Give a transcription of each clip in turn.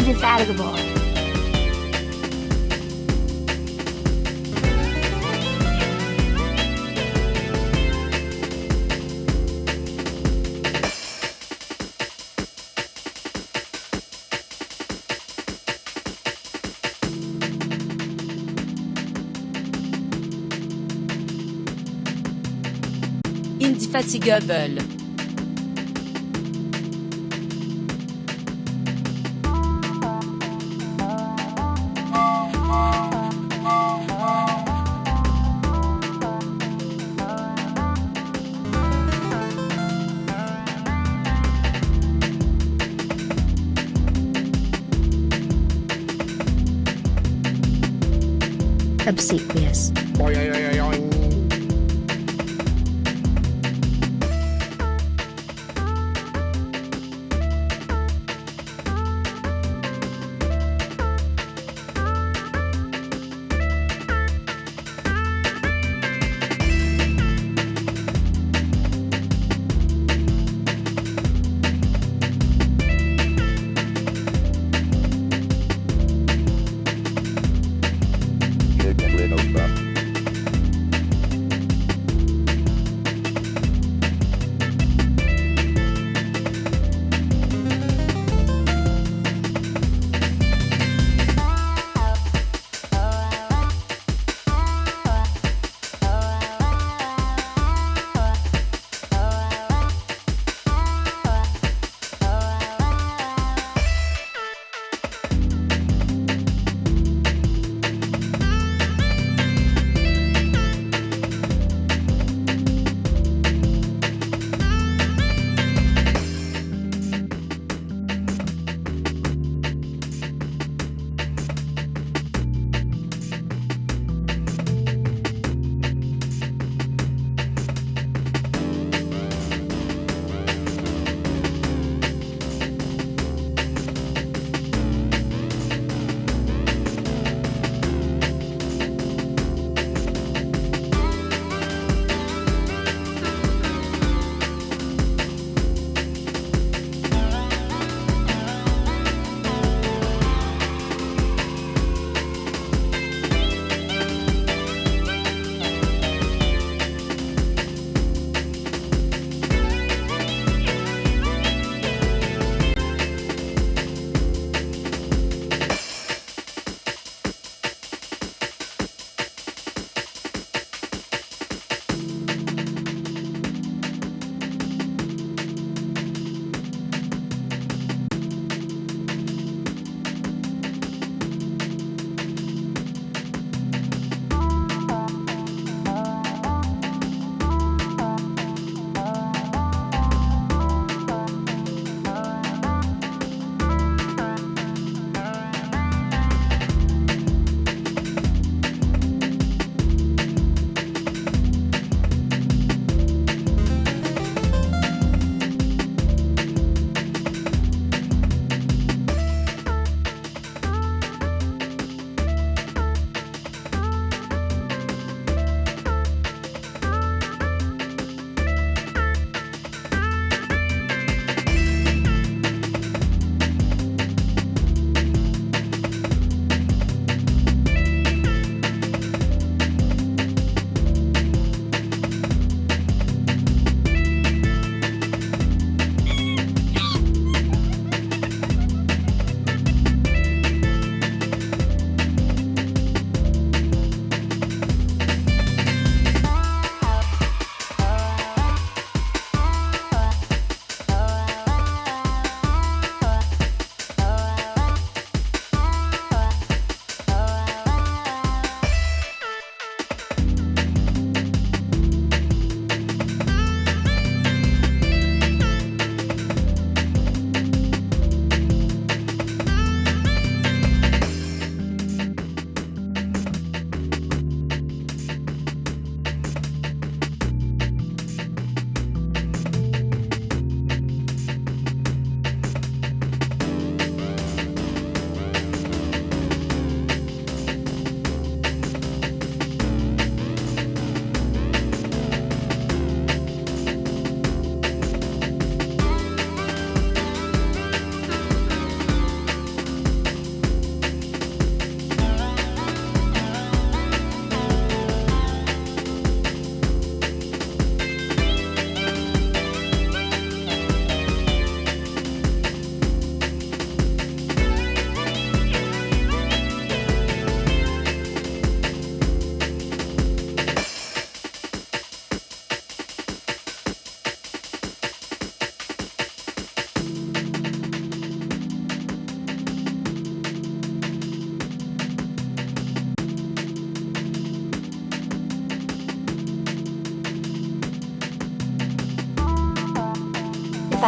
indefatigable. Indefatigable. Obsequious. Get rid of stuff.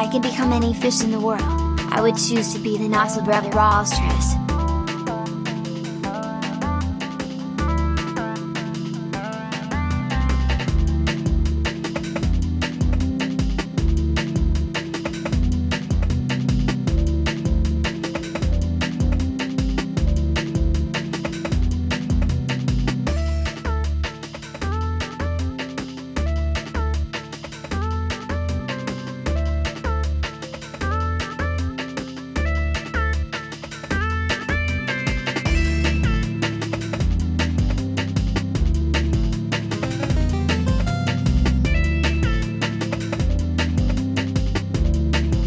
I could become any fish in the world, I would choose to be the Nosselbrother.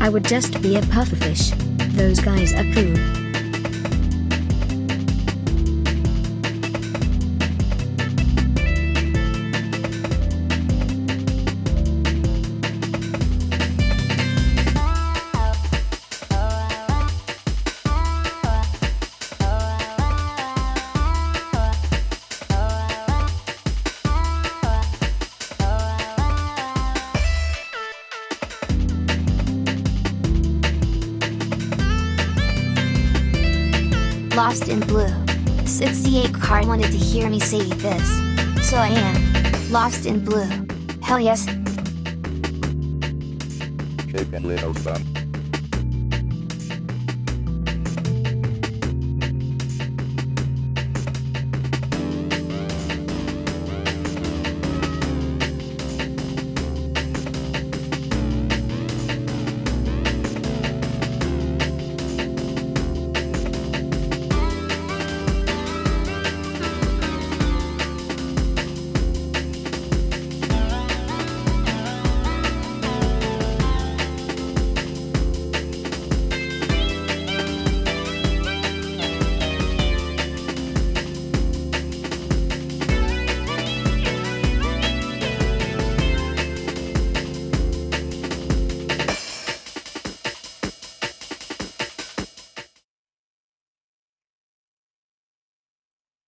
I would just be a pufferfish. Those guys are cool. Lost in Blue. 68 card wanted to hear me say this. So I am. Lost in Blue. Hell yes. Chicken little son.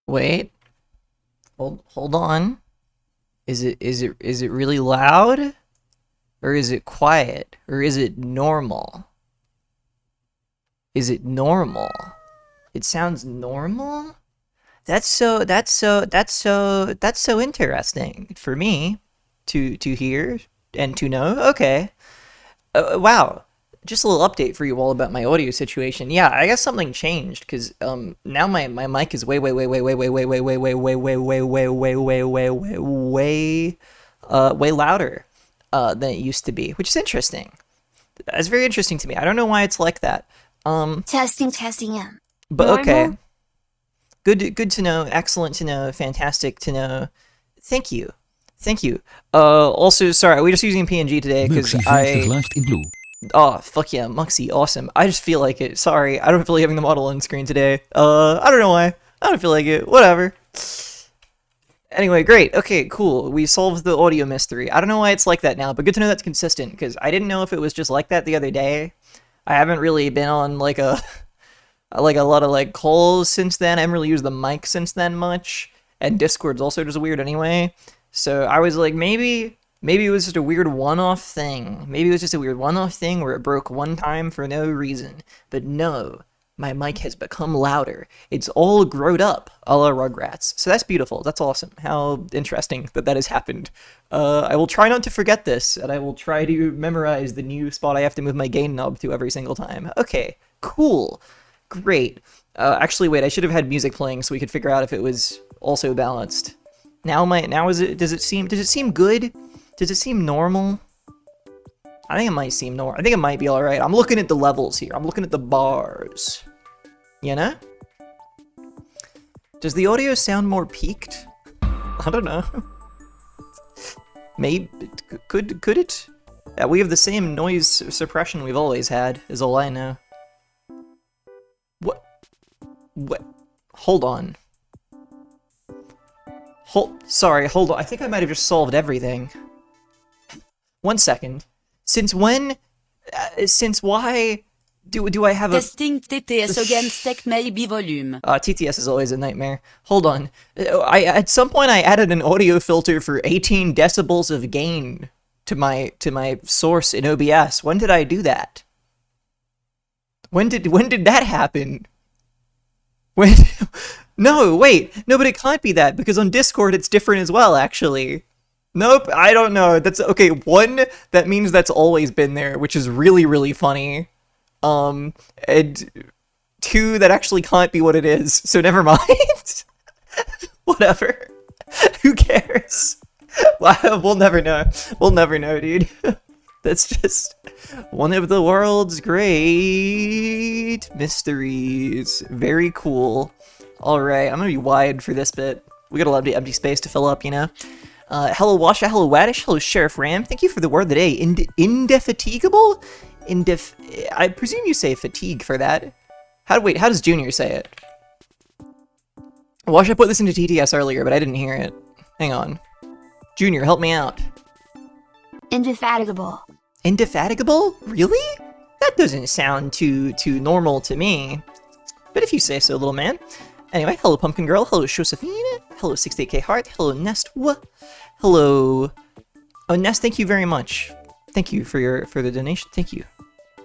Wait. Hold on. Is it really loud? Or is it quiet? Or is it normal? Is it normal? It sounds normal? That's so interesting for me to hear and to know. Okay. Wow. Just a little update for you all about my audio situation. Yeah, I guess something changed because now my mic is way louder than it used to be, which is interesting. That's very interesting to me. I don't know why it's like that. Testing. But Normal? okay. Good to know. Excellent to know. Fantastic to know. Thank you. Also, sorry, we're just using PNG today because Left in Blue. Oh, fuck yeah, Muxy, awesome. I just feel like it. Sorry, I don't feel like having the model on screen today. I don't know why. I don't feel like it. Whatever. Anyway, great. Okay, cool. We solved the audio mystery. I don't know why it's like that now, but good to know that's consistent, because I didn't know if it was just like that the other day. I haven't really been on, like, a lot of, like, calls since then. I haven't really used the mic since then much, and Discord's also just weird anyway. So I was like, maybe it was just a weird one-off thing. Maybe it was just a weird one-off thing where it broke one time for no reason. But no, my mic has become louder. It's all growed up, a la Rugrats. So that's beautiful. That's awesome. How interesting that has happened. I will try not to forget this, and I will try to memorize the new spot I have to move my gain knob to every single time. Okay, cool. Great. Actually, wait, I should have had music playing so we could figure out if it was also balanced. Does it seem good? Does it seem normal? I think it might seem normal. I think it might be alright. I'm looking at the levels here. I'm looking at the bars. You know? Does the audio sound more peaked? I don't know. Maybe. Could it? We have the same noise suppression we've always had, is all I know. What? Hold on. Sorry, hold on. I think I might have just solved everything. 1 second. Since why do I have a... Testing TTS against tech maybe volume. TTS is always a nightmare. Hold on. At some point I added an audio filter for 18 decibels of gain. to my source in OBS. When did I do that? When did that happen? When? No, wait. No, but it can't be that, because on Discord it's different as well, actually. Nope, I don't know. That's okay. One, that means that's always been there, which is really, really funny. And two, that actually can't be what it is, so never mind. Whatever. Who cares? We'll never know. We'll never know, dude. That's just one of the world's great mysteries. Very cool. Alright, I'm gonna be wide for this bit. We got a lot of empty space to fill up, you know? Hello Washa, hello Waddish, hello Sheriff Ram. Thank you for the word of the day. Indefatigable? I presume you say fatigue for that. How does Junior say it? Washa put this into TTS earlier, but I didn't hear it. Hang on. Junior, help me out. Indefatigable. Indefatigable? Really? That doesn't sound too normal to me. But if you say so, little man. Anyway, hello Pumpkin Girl, hello Josephine, hello 68K Heart, hello Nest, hello... Oh, Nest, thank you very much. Thank you for the donation, thank you.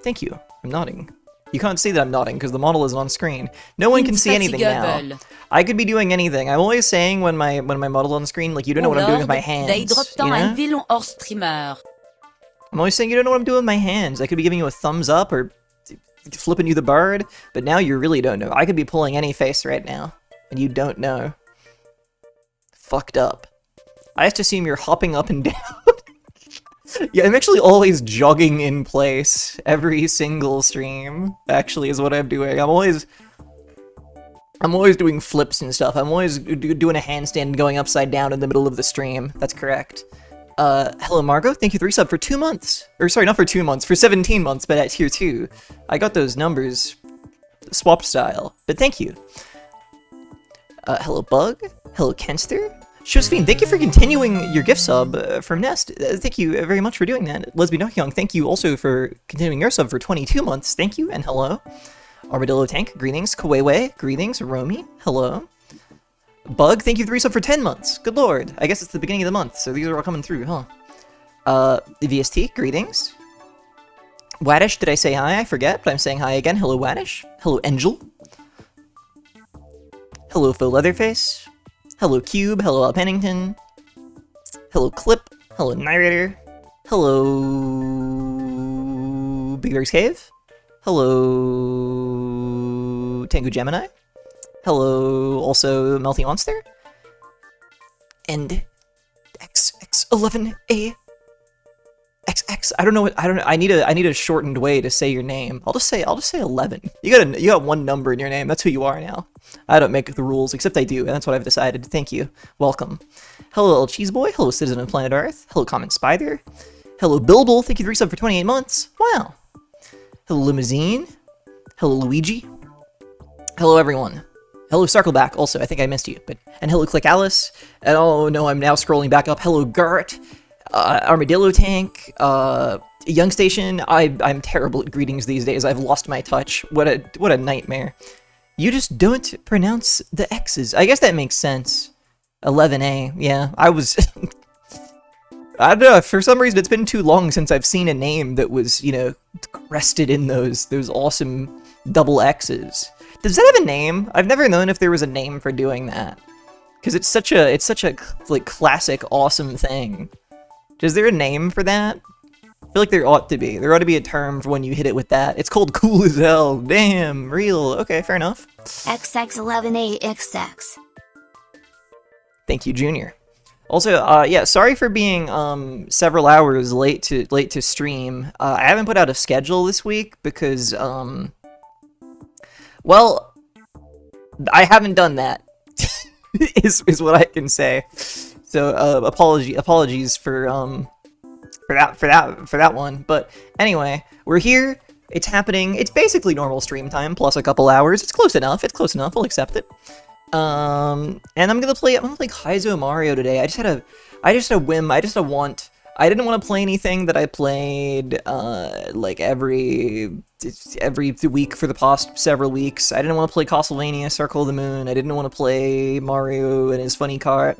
Thank you. I'm nodding. You can't see that I'm nodding because the model isn't on screen. No one can see anything now. I could be doing anything. I'm always saying when my model's on screen, like, you don't know what I'm doing with my hands. You know? I'm always saying you don't know what I'm doing with my hands. I could be giving you a thumbs up or flipping you the bird, but now you really don't know. I could be pulling any face right now, and you don't know. Fucked up. I just assume you're hopping up and down. Yeah, I'm actually always jogging in place every single stream, actually, is what I'm doing. I'm always doing flips and stuff. I'm always doing a handstand and going upside down in the middle of the stream. That's correct. Hello Margot, thank you 3 sub for 2 months. Or sorry, not for 2 months, for 17 months, but at tier 2. I got those numbers swapped style, but thank you. Hello Bug, hello Kenster. Josephine, thank you for continuing your gift sub from Nest. Thank you very much for doing that. Lesbian Young, thank you also for continuing your sub for 22 months. Thank you, and hello. Armadillo Tank, greetings. Kawewe, greetings. Romy, hello. Bug, thank you 3 sub for 10 months. Good lord. I guess it's the beginning of the month, so these are all coming through, huh? VST, greetings. Waddish, did I say hi? I forget, but I'm saying hi again. Hello, Waddish. Hello, Angel. Hello, Faux Leatherface. Hello, Cube. Hello, Al Pennington. Hello, Clip. Hello, Narrator. Hello, Big Bear's Cave. Hello, Tengu Gemini. Hello, also Melty Monster. And XX11A. XX. I don't know. I need a shortened way to say your name. I'll just say 11. You got one number in your name. That's who you are now. I don't make the rules, except I do, and that's what I've decided. Thank you. Welcome. Hello, little cheese boy. Hello, citizen of planet Earth. Hello, common spider. Hello, Bilble. Thank you 3 sub for 28 months. Wow. Hello, Limousine. Hello, Luigi. Hello, everyone. Hello, Circleback. Also, I think I missed you. And hello, Click Alice. And oh no, I'm now scrolling back up. Hello, Gert. Armadillo Tank, Young Station. I'm terrible at greetings these days. I've lost my touch. What a nightmare. You just don't pronounce the X's. I guess that makes sense. 11A. Yeah, I was. I don't know. For some reason, it's been too long since I've seen a name that was, you know, crested in those awesome double X's. Does that have a name? I've never known if there was a name for doing that. Because it's such a like classic awesome thing. Is there a name for that? I feel like there ought to be. There ought to be a term for when you hit it with that. It's called cool as hell. Damn, real. Okay, fair enough. XX11AXX. Thank you, Junior. Also, yeah, sorry for being several hours late to stream. I haven't put out a schedule this week because well, I haven't done that. is what I can say. So apologies for that one. But anyway, we're here. It's happening. It's basically normal stream time plus a couple hours. It's close enough. It's close enough. I'll accept it. And I'm gonna play Kaizo Mario today. I just had a whim. I didn't want to play anything that I played like every week for the past several weeks. I didn't want to play Castlevania Circle of the Moon. I didn't want to play Mario and his funny cart.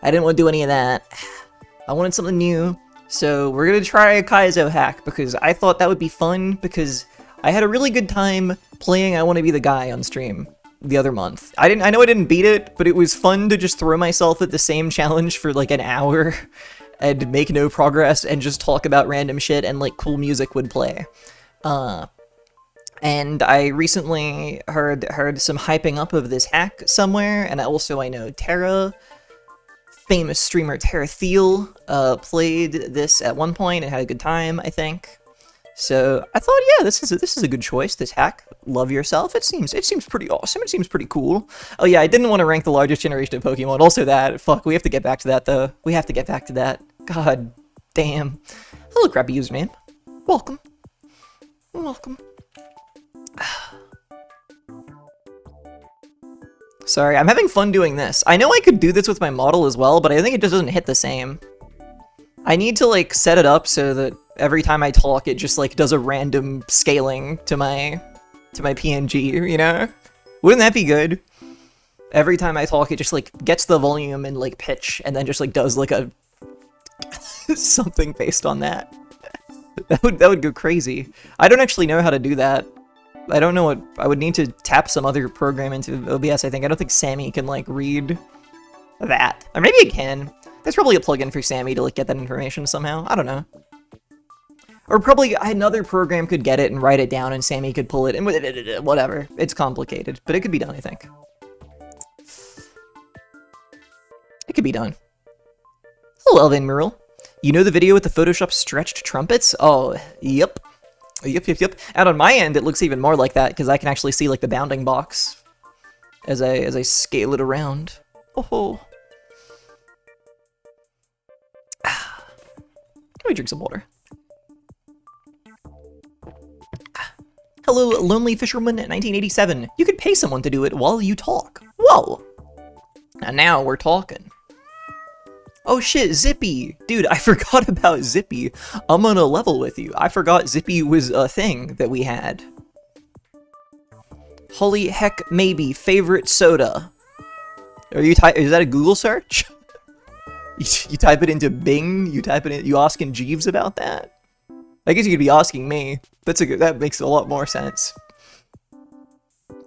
I didn't want to do any of that. I wanted something new, So we're gonna try a kaizo hack because I thought that would be fun because I had a really good time playing I Want to Be the Guy on stream the other month. I know I didn't beat it, but it was fun to just throw myself at the same challenge for like an hour and make no progress and just talk about random shit and like cool music would play. And I recently heard some hyping up of this hack somewhere, and I know Tara, famous streamer Tara Thiel, played this at one point and had a good time, I think. So I thought, yeah, this is a good choice. This hack, Love Yourself. It seems pretty awesome. It seems pretty cool. Oh yeah, I didn't want to rank the largest generation of Pokemon. Also that, fuck, we have to get back to that though. We have to get back to that. God damn. Hello, crappy username. Welcome. Welcome. Sorry, I'm having fun doing this. I know I could do this with my model as well, but I think it just doesn't hit the same. I need to like set it up so that every time I talk, it just like does a random scaling to my PNG, you know? Wouldn't that be good? Every time I talk, it just like gets the volume and like pitch, and then just like does like a something based on that. That would go crazy. I don't actually know how to do that. I don't know what I would need to tap some other program into OBS. I think I don't think Sammy can like read that, or maybe it can. There's probably a plugin for Sammy to like get that information somehow. I don't know. Or probably another program could get it and write it down, and Sammy could pull it and whatever. It's complicated, but it could be done. I think it could be done. Hello, Elvin Mural. You know the video with the Photoshop stretched trumpets? Oh, yep. Yep. And on my end, it looks even more like that, because I can actually see, like, the bounding box as I scale it around. Oh. Let me drink some water. Hello, Lonely Fisherman 1987. You could pay someone to do it while you talk. Whoa! And now we're talking. Oh shit, Zippy! Dude, I forgot about Zippy. I'm on a level with you. I forgot Zippy was a thing that we had. Holy heck, maybe favorite soda. Is that a Google search? you type it into Bing? You asking Jeeves about that? I guess you could be asking me. That makes a lot more sense.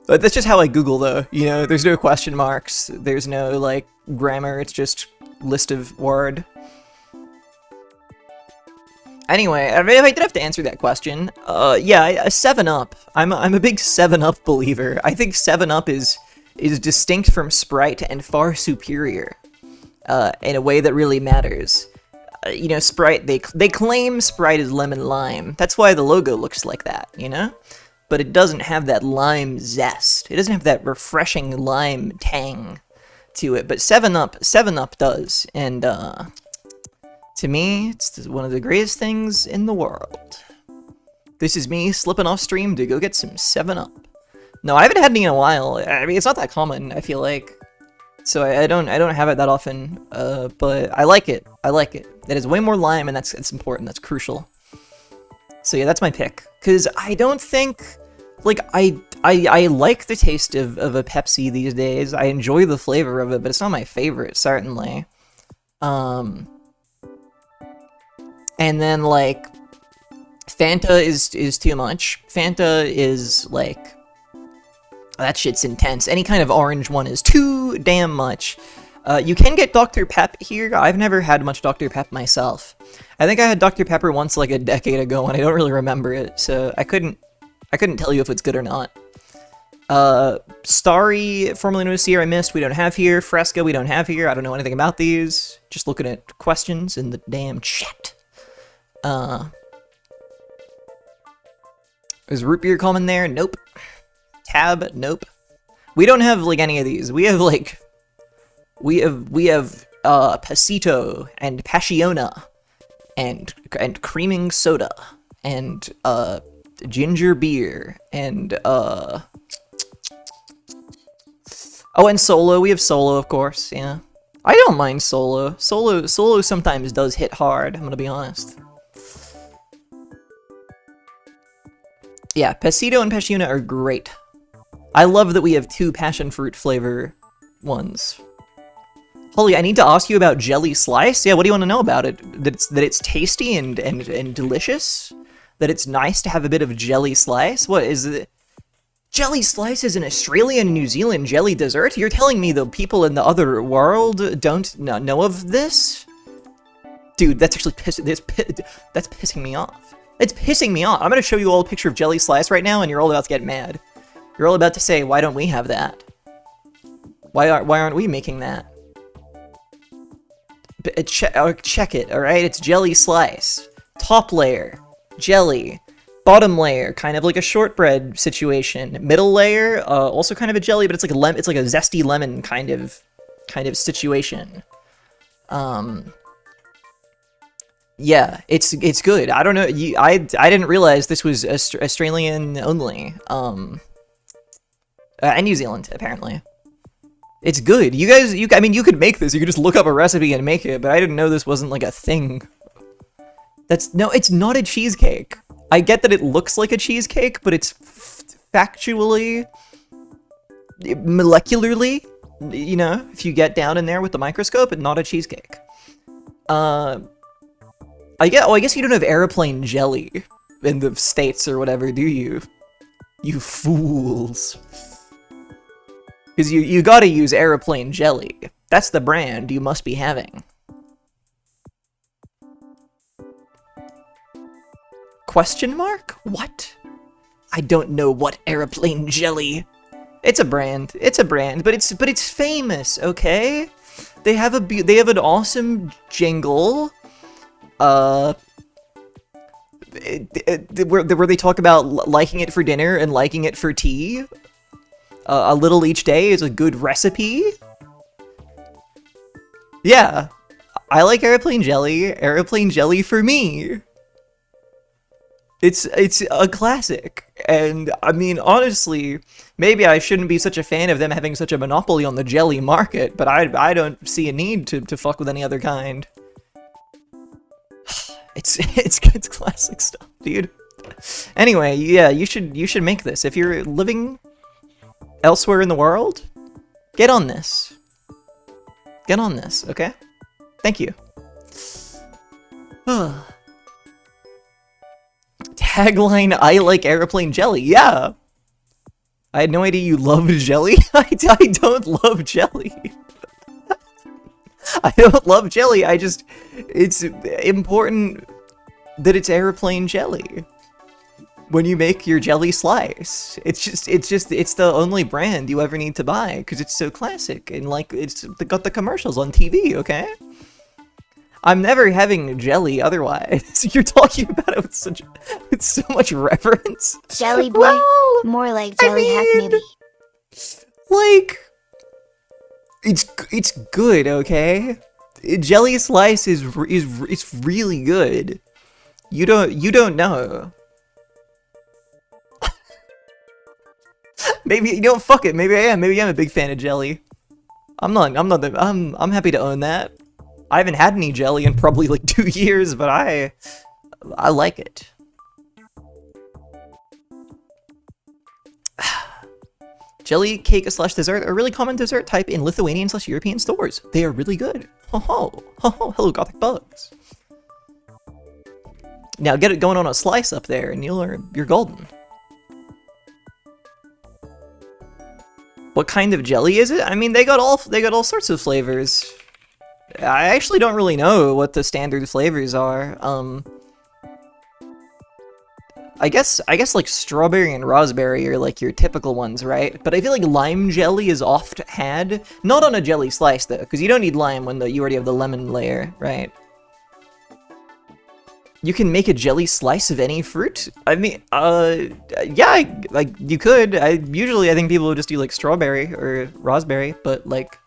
But that's just how I Google though, you know, there's no question marks, there's no like grammar, it's just list of word. Anyway, I mean, if I did have to answer that question, yeah, a 7-Up. I'm a big 7-Up believer. I think 7-Up is distinct from Sprite and far superior, in a way that really matters. You know, Sprite, they claim Sprite is lemon lime. That's why the logo looks like that, you know? But it doesn't have that lime zest. It doesn't have that refreshing lime tang to it. But 7-Up does. And, to me, it's one of the greatest things in the world. This is me slipping off stream to go get some 7-Up. No, I haven't had any in a while. I mean, it's not that common, I feel like. So I don't have it that often, but I like it. I like it. It has way more lime, and it's important. That's crucial. So yeah, that's my pick. Because I don't think, like, I like the taste of a Pepsi these days. I enjoy the flavor of it, but it's not my favorite, certainly. And then, like, Fanta is too much. Fanta is, like, that shit's intense. Any kind of orange one is too damn much. You can get Dr. Pep here. I've never had much Dr. Pep myself. I think I had Dr. Pepper once like a decade ago and I don't really remember it, so I couldn't tell you if it's good or not. Starry, formerly known as Sierra Mist, we don't have here. Fresca, we don't have here. I don't know anything about these. Just looking at questions in the damn chat. Is root beer common there? Nope. Tab? Nope. We don't have, like, any of these. We have, like... We have Pasito, and Passiona, and creaming soda, and, ginger beer, and, Oh, and Solo. We have Solo, of course, yeah. I don't mind Solo. Solo sometimes does hit hard, I'm gonna be honest. Yeah, Pasito and Passiona are great. I love that we have two passion fruit flavor ones. Holly, I need to ask you about jelly slice. Yeah, what do you want to know about it? That it's tasty and delicious? That it's nice to have a bit of jelly slice? What is it? Jelly slice is an Australian and New Zealand jelly dessert? You're telling me the people in the other world don't know of this? Dude, that's actually that's pissing me off. It's pissing me off. I'm gonna show you all a picture of jelly slice right now, and you're all about to get mad. You're all about to say, why don't we have that? Why aren't we making that? Check it, alright? It's jelly slice. Top layer, jelly. Bottom layer, kind of like a shortbread situation. Middle layer, also kind of a jelly, but it's like a zesty lemon kind of situation. Yeah, it's good. I don't know. I didn't realize this was Australian only. And New Zealand apparently. It's good. You guys, I mean, you could make this. You could just look up a recipe and make it. But I didn't know this wasn't like a thing. No, it's not a cheesecake. I get that it looks like a cheesecake, but it's factually, molecularly, you know, if you get down in there with the microscope, it's not a cheesecake. I guess you don't have airplane jelly in the States or whatever, do you? You fools. Because you gotta use airplane jelly. That's the brand you must be having. Question mark? What? I don't know what airplane jelly. It's a brand. It's a brand, but it's famous, okay? They have an awesome jingle. Where they talk about liking it for dinner and liking it for tea. A little each day is a good recipe. Yeah, I like airplane jelly. Airplane jelly for me. It's a classic, and I mean, honestly, maybe I shouldn't be such a fan of them having such a monopoly on the jelly market, but I don't see a need to fuck with any other kind. It's classic stuff, dude. Anyway, yeah, you should make this. If you're living elsewhere in the world, get on this. Get on this, okay? Thank you. Tagline, I like airplane jelly. Yeah. I had no idea you loved jelly. I don't love jelly. I don't love jelly. It's important that it's airplane jelly. When you make your jelly slice, it's the only brand you ever need to buy because it's so classic and like it's got the commercials on TV, okay? I'm never having jelly otherwise. You're talking about it with so much reverence. Jelly boy? Well, More like jelly hack maybe. Like, it's good, okay? Jelly slice is really good. You don't know. Maybe, you know, fuck it. Maybe I am. Maybe I'm a big fan of jelly. I'm happy to own that. I haven't had any jelly in probably like 2 years, but I like it. Jelly cake / dessert are a really common dessert type in Lithuanian / European stores. They are really good. Ho ho ho ho. Hello, gothic bugs. Now get it going on a slice up there, and you're golden. What kind of jelly is it? I mean, they got all sorts of flavors. I actually don't really know what the standard flavors are. I guess like strawberry and raspberry are like your typical ones, right? But I feel like lime jelly is oft had, not on a jelly slice though, because you don't need lime when you already have the lemon layer, right? You can make a jelly slice of any fruit? I mean, yeah, like, you could. Usually I think people would just do, like, strawberry or raspberry, but, like,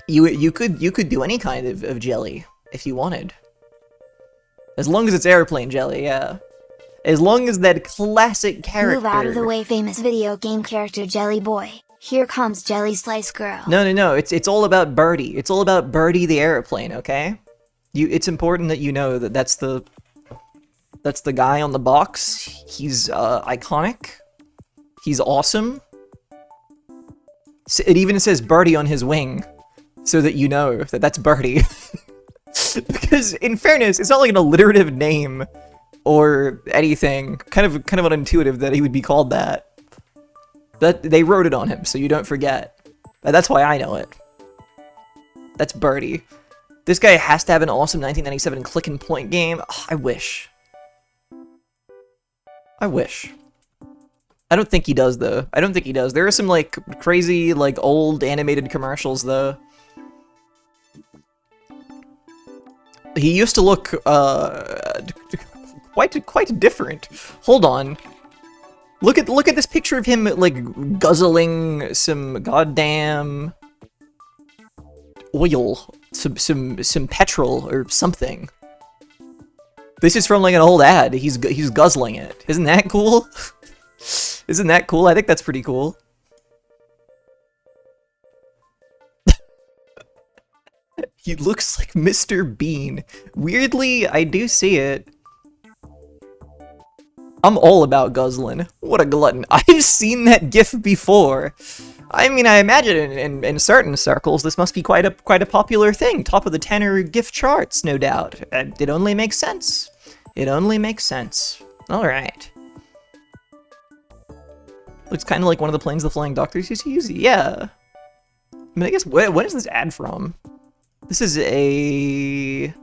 you could do any kind of jelly if you wanted. As long as it's airplane jelly, yeah. As long as that classic character... Move out of the way, famous video game character Jelly Boy. Here comes Jelly Slice Girl. No, it's all about Birdie. It's all about Birdie the airplane, okay? It's important that you know that that's the guy on the box. He's iconic. He's awesome. It even says Birdie on his wing, so that you know that that's Birdie. Because, in fairness, it's not like an alliterative name or anything. Kind of unintuitive that he would be called that. But they wrote it on him, so you don't forget. That's why I know it. That's Birdie. This guy has to have an awesome 1997 click and point game. Oh, I wish. I wish. I don't think he does, though. I don't think he does. There are some, like, crazy, like, old animated commercials, though. He used to look, quite different. Hold on. Look at this picture of him, like, guzzling some goddamn oil. Some petrol or something. This is from, like, an old ad. He's guzzling it. Isn't that cool? Isn't that cool? I think that's pretty cool. He looks like Mr. Bean. Weirdly, I do see it. I'm all about guzzling. What a glutton. I've seen that gif before. I mean, I imagine in certain circles, this must be quite a popular thing. Top of the tenor gif charts, no doubt. It only makes sense. It only makes sense. Alright. Looks kind of like one of the planes the Flying Doctors used to use. Yeah. I mean, I guess, when is this ad from? This is a...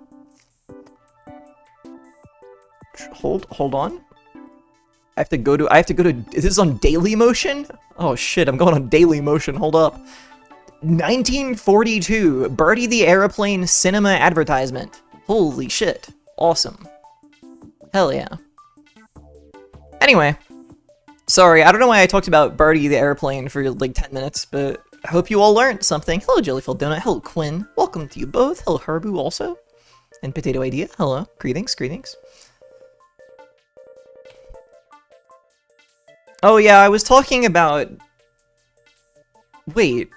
Hold on. I have to go to, is this on Daily Motion? Oh shit, I'm going on Daily Motion, hold up. 1942, Birdie the Aeroplane cinema advertisement. Holy shit, awesome. Hell yeah. Anyway, sorry, I don't know why I talked about Birdie the Airplane for like 10 minutes, but I hope you all learned something. Hello, Jellyfield Donut. Hello, Quinn. Welcome to you both. Hello, Herbu also. And Potato Idea. Hello. Greetings, greetings. Oh yeah, I was talking about... Wait.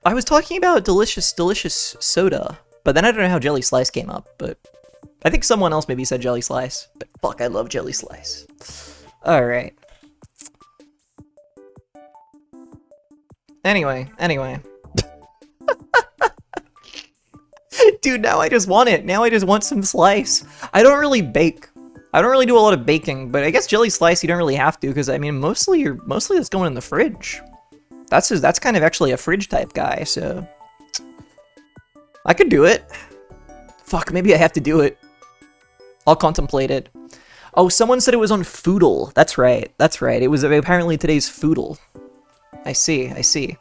I was talking about delicious soda, but then I don't know how Jelly Slice came up, but... I think someone else maybe said Jelly Slice, but fuck, I love Jelly Slice. Alright. Anyway. Dude, now I just want it. Now I just want some slice. I don't really bake. I don't really do a lot of baking, but I guess Jelly Slice you don't really have to, because I mean mostly it's going in the fridge. That's kind of actually a fridge type guy, so I could do it. Fuck, maybe I have to do it. I'll contemplate it. Oh, someone said it was on Foodle. That's right. It was apparently today's Foodle. I see.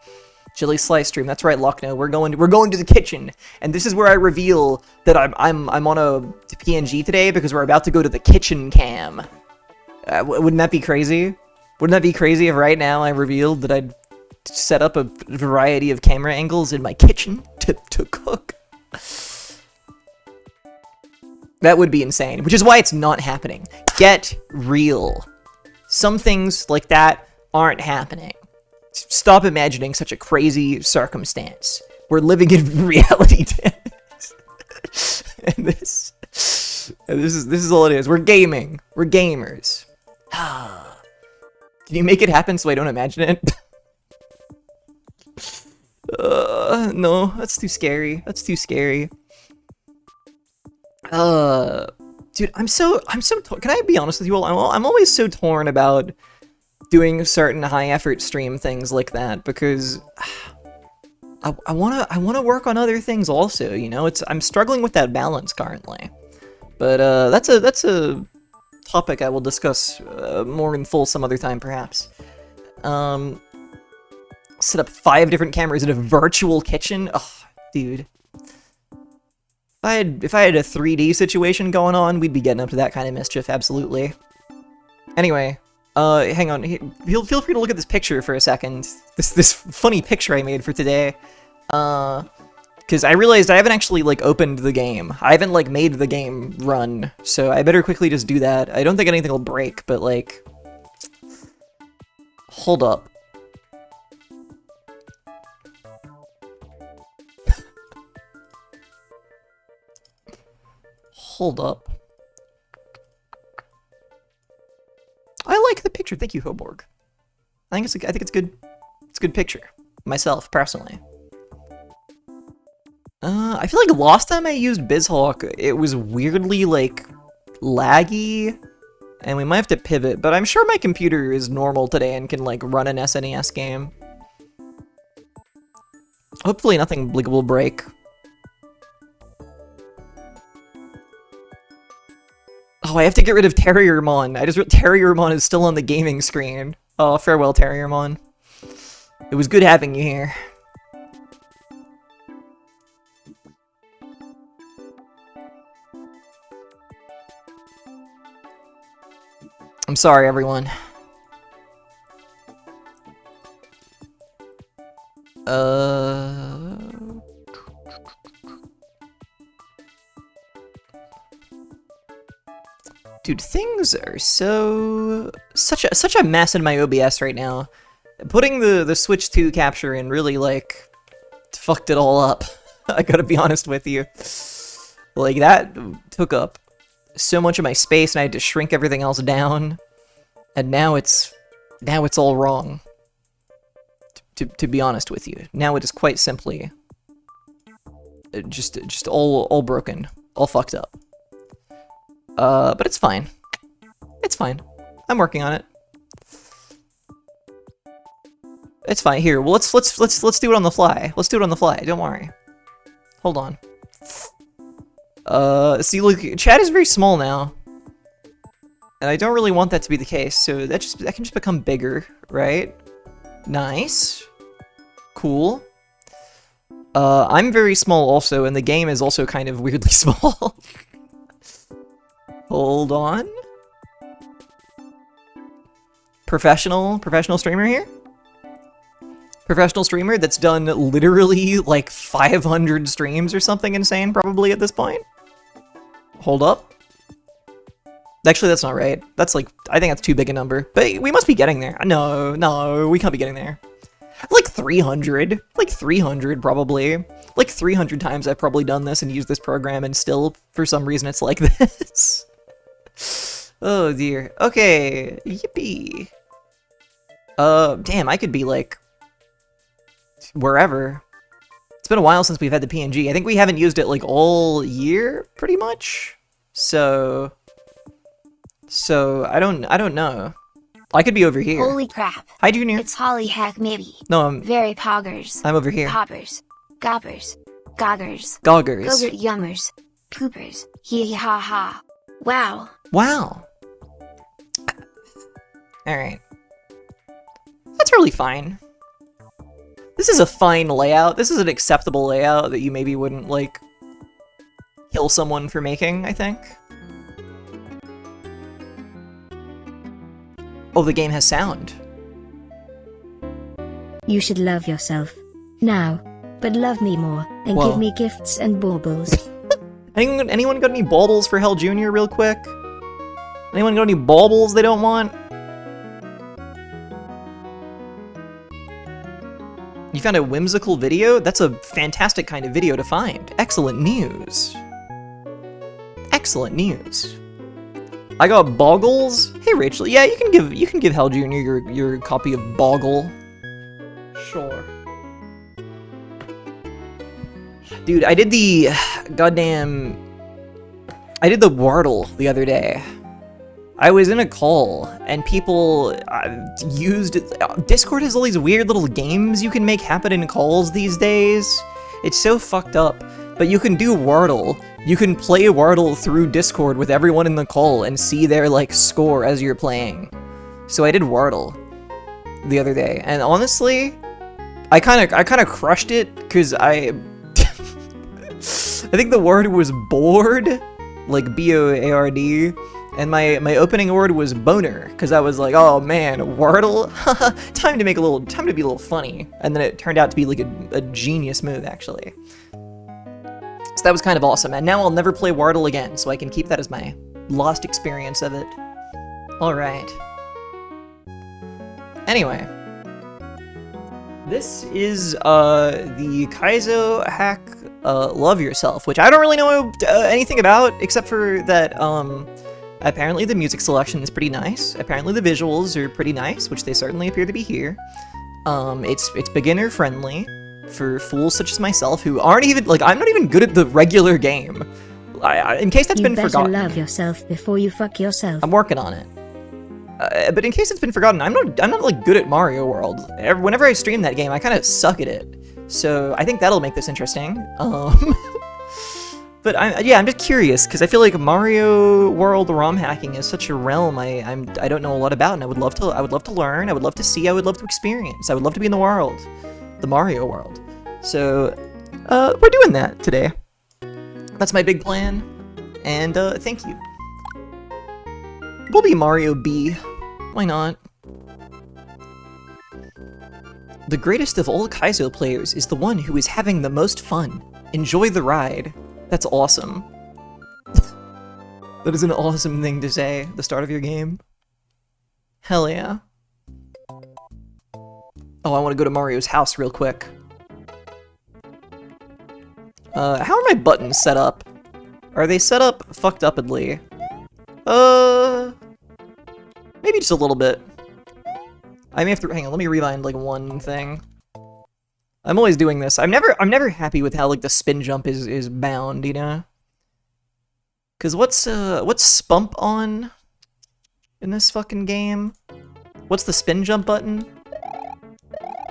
Jelly Slice stream. That's right, Lochno. We're going to the kitchen, and this is where I reveal that I'm on a PNG today because we're about to go to the kitchen cam. Wouldn't that be crazy? Wouldn't that be crazy if right now I revealed that I'd set up a variety of camera angles in my kitchen to cook? That would be insane, which is why it's not happening. Get real. Some things like that aren't happening. Stop imagining such a crazy circumstance. We're living in reality, and this is all it is. We're gaming. We're gamers. Can you make it happen so I don't imagine it? No, that's too scary. Dude, I'm so can I be honest with you all? I'm always so torn about doing certain high effort stream things like that, because I wanna work on other things also, you know? I'm struggling with that balance currently. But that's a topic I will discuss more in full some other time perhaps. Set up 5 different cameras in a virtual kitchen? Oh, dude. If I had a 3D situation going on, we'd be getting up to that kind of mischief, absolutely. Anyway, hang on. Feel free to look at this picture for a second. This funny picture I made for today. Because I realized I haven't actually, like, opened the game. I haven't, like, made the game run, so I better quickly just do that. I don't think anything will break, but, like... Hold up. Hold up. I like the picture. Thank you, Hoborg. I think it's good. It's a good picture. Myself, personally. I feel like last time I used BizHawk, it was weirdly, like, laggy, and we might have to pivot, but I'm sure my computer is normal today and can, like, run an SNES game. Hopefully nothing will break. Oh, I have to get rid of Terriermon. Terriermon is still on the gaming screen. Oh, farewell, Terriermon. It was good having you here. I'm sorry, everyone. Dude, things are such a mess in my OBS right now. Putting the Switch 2 capture in really, like, fucked it all up. I gotta be honest with you. Like, that took up so much of my space, and I had to shrink everything else down. And now it's all wrong. To be honest with you. Now it is quite simply just all broken. All fucked up. But it's fine. It's fine. I'm working on it. It's fine. Here, well, let's do it on the fly. Let's do it on the fly. Don't worry. Hold on. See, look, chat is very small now, and I don't really want that to be the case. So that can just become bigger, right? Nice. Cool. I'm very small also, and the game is also kind of weirdly small. Hold on. Professional streamer here? Professional streamer that's done literally like 500 streams or something insane probably at this point. Hold up. Actually, that's not right. That's like, I think that's too big a number. But we must be getting there. No, we can't be getting there. Like 300. Like 300 probably. Like 300 times I've probably done this and used this program, and still, for some reason, it's like this. Oh dear. Okay. Yippee. Damn, I could be like wherever. It's been a while since we've had the PNG. I think we haven't used it like all year, pretty much. So I don't know. I could be over here. Holy crap. Hi, Junior. It's Holly Hack maybe. No, I'm Very poggers. over here. Poppers. Goppers. Goggers. Goggers. Gogurt yummers. Poopers. Hee ha ha. Wow. Wow. Alright. That's really fine. This is a fine layout. This is an acceptable layout that you maybe wouldn't, like, kill someone for making, I think. Oh, the game has sound. You should love yourself. Now. But love me more, and Whoa. give me gifts and baubles. Anyone got any baubles for Hell Jr. real quick? Anyone got any baubles they don't want? You found a whimsical video? That's a fantastic kind of video to find. Excellent news. Excellent news. I got Boggles. Hey Rachel, yeah, you can give Hell Jr. your copy of Boggle. Sure. Dude, I did the Wordle the other day. I was in a call, and people used... Discord has all these weird little games you can make happen in calls these days. It's so fucked up. But you can do Wordle. You can play Wordle through Discord with everyone in the call and see their, like, score as you're playing. So I did Wordle the other day, and honestly, I kind of crushed it, because I think the word was bored, like B-O-A-R-D, and my opening word was boner, because I was like, oh man, Wordle? time to be a little funny. And then it turned out to be like a genius move, actually. So that was kind of awesome, and now I'll never play Wordle again, so I can keep that as my lost experience of it. Alright. Anyway. This is the Kaizo hack Love Yourself, which I don't really know anything about, except for that apparently the music selection is pretty nice. Apparently the visuals are pretty nice, which they certainly appear to be here. It's beginner friendly for fools such as myself who aren't even like I'm not even good at the regular game. In case that's You been better forgotten, love yourself before you fuck yourself. I'm working on it. But in case it's been forgotten, I'm not like good at Mario World. Whenever I stream that game, I kind of suck at it. So I think that'll make this interesting. But I'm just curious because I feel like Mario World ROM hacking is such a realm I don't know a lot about, and I would love to learn. I would love to see. I would love to experience. I would love to be in the world, the Mario world. So we're doing that today. That's my big plan, and thank you. We'll be Mario B. Why not? The greatest of all kaizo players is the one who is having the most fun. Enjoy the ride. That's awesome. That is an awesome thing to say at the start of your game. Hell yeah. Oh, I want to go to Mario's house real quick. How are my buttons set up? Are they set up fucked upedly? Maybe just a little bit. I may have to hang on, let me rewind like one thing. I'm always doing this. I'm never happy with how like the spin jump is bound, you know? Cause what's spump on in this fucking game? What's the spin jump button?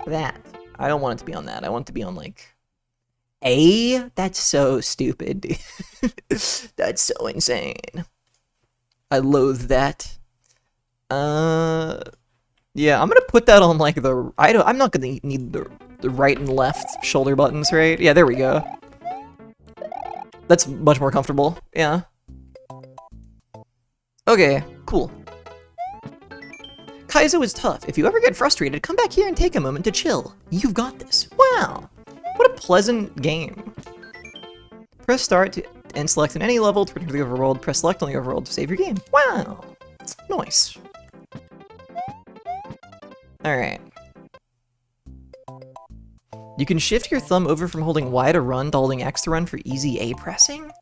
That. I don't want it to be on that. I want it to be on like A? That's so stupid, dude. That's so insane. I loathe that. Yeah, I'm gonna put that on like the I'm not gonna need the right and left shoulder buttons, right? Yeah, there we go. That's much more comfortable. Yeah. Okay, cool. Kaizo is tough. If you ever get frustrated, come back here and take a moment to chill. You've got this. Wow. What a pleasant game. Press start and select in any level to return to the overworld. Press select on the overworld to save your game. Wow. Nice. Alright. You can shift your thumb over from holding Y to run to holding X to run for easy A pressing?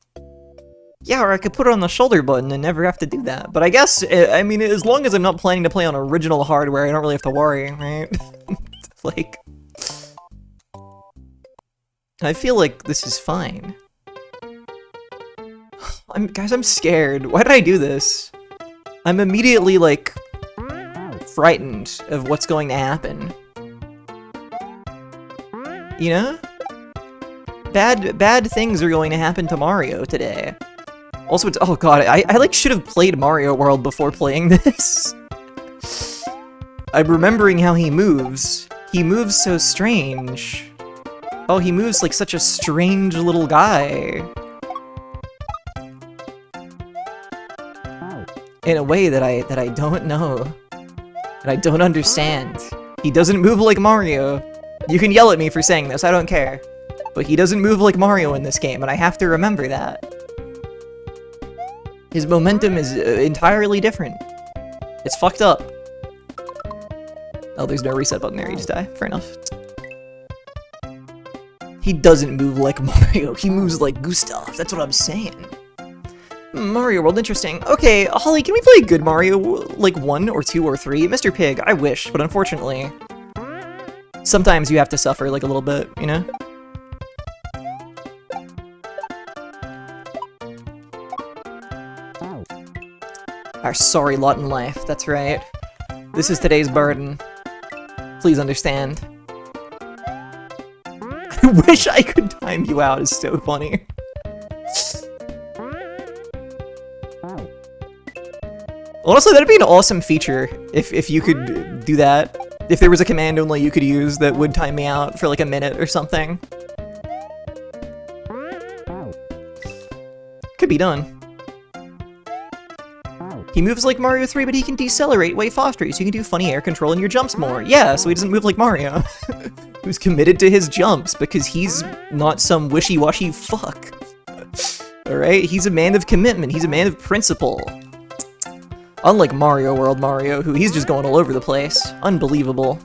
Yeah, or I could put it on the shoulder button and never have to do that. But I guess, I mean, as long as I'm not planning to play on original hardware, I don't really have to worry, right? Like... I feel like this is fine. Guys, I'm scared. Why did I do this? I'm immediately, like, frightened of what's going to happen. You know? Bad things are going to happen to Mario today. Also, it's, oh god, I like should have played Mario World before playing this. I'm remembering how he moves. He moves so strange. Oh, he moves like such a strange little guy. In a way that I don't know. And I don't understand. He doesn't move like Mario. You can yell at me for saying this, I don't care. But he doesn't move like Mario in this game, and I have to remember that. His momentum is entirely different. It's fucked up. Oh, there's no reset button there, you just die. Fair enough. He doesn't move like Mario, he moves like Gustav, that's what I'm saying. Mario World, interesting. Okay, Holly, can we play good Mario, like 1 or 2 or 3? Mr. Pig, I wish, but unfortunately, sometimes you have to suffer like a little bit, you know? Our sorry lot in life, that's right. This is today's burden. Please understand. I wish I could time you out, it's so funny. Honestly, that'd be an awesome feature if you could do that. If there was a command only you could use that would time me out for like a minute or something. Could be done. He moves like Mario 3, but he can decelerate way faster, so you can do funny air control in your jumps more. Yeah, so he doesn't move like Mario. Who's committed to his jumps, because he's not some wishy-washy fuck. Alright? He's a man of commitment, he's a man of principle. Unlike Mario World Mario, who he's just going all over the place. Unbelievable.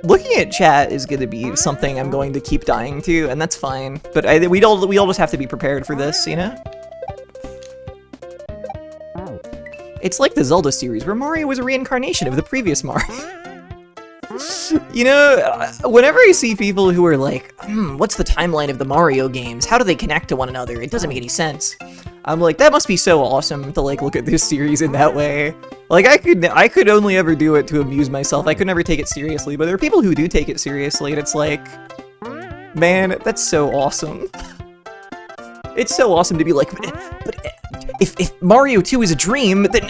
Looking at chat is gonna be something I'm going to keep dying to, and that's fine. But we all just have to be prepared for this, you know? It's like the Zelda series, where Mario was a reincarnation of the previous Mario. You know, whenever I see people who are like, what's the timeline of the Mario games? How do they connect to one another? It doesn't make any sense. I'm like, that must be so awesome to like look at this series in that way. Like I could only ever do it to amuse myself. I could never take it seriously, but there are people who do take it seriously, and it's like, man, that's so awesome. It's so awesome to be like, but if Mario 2 is a dream, then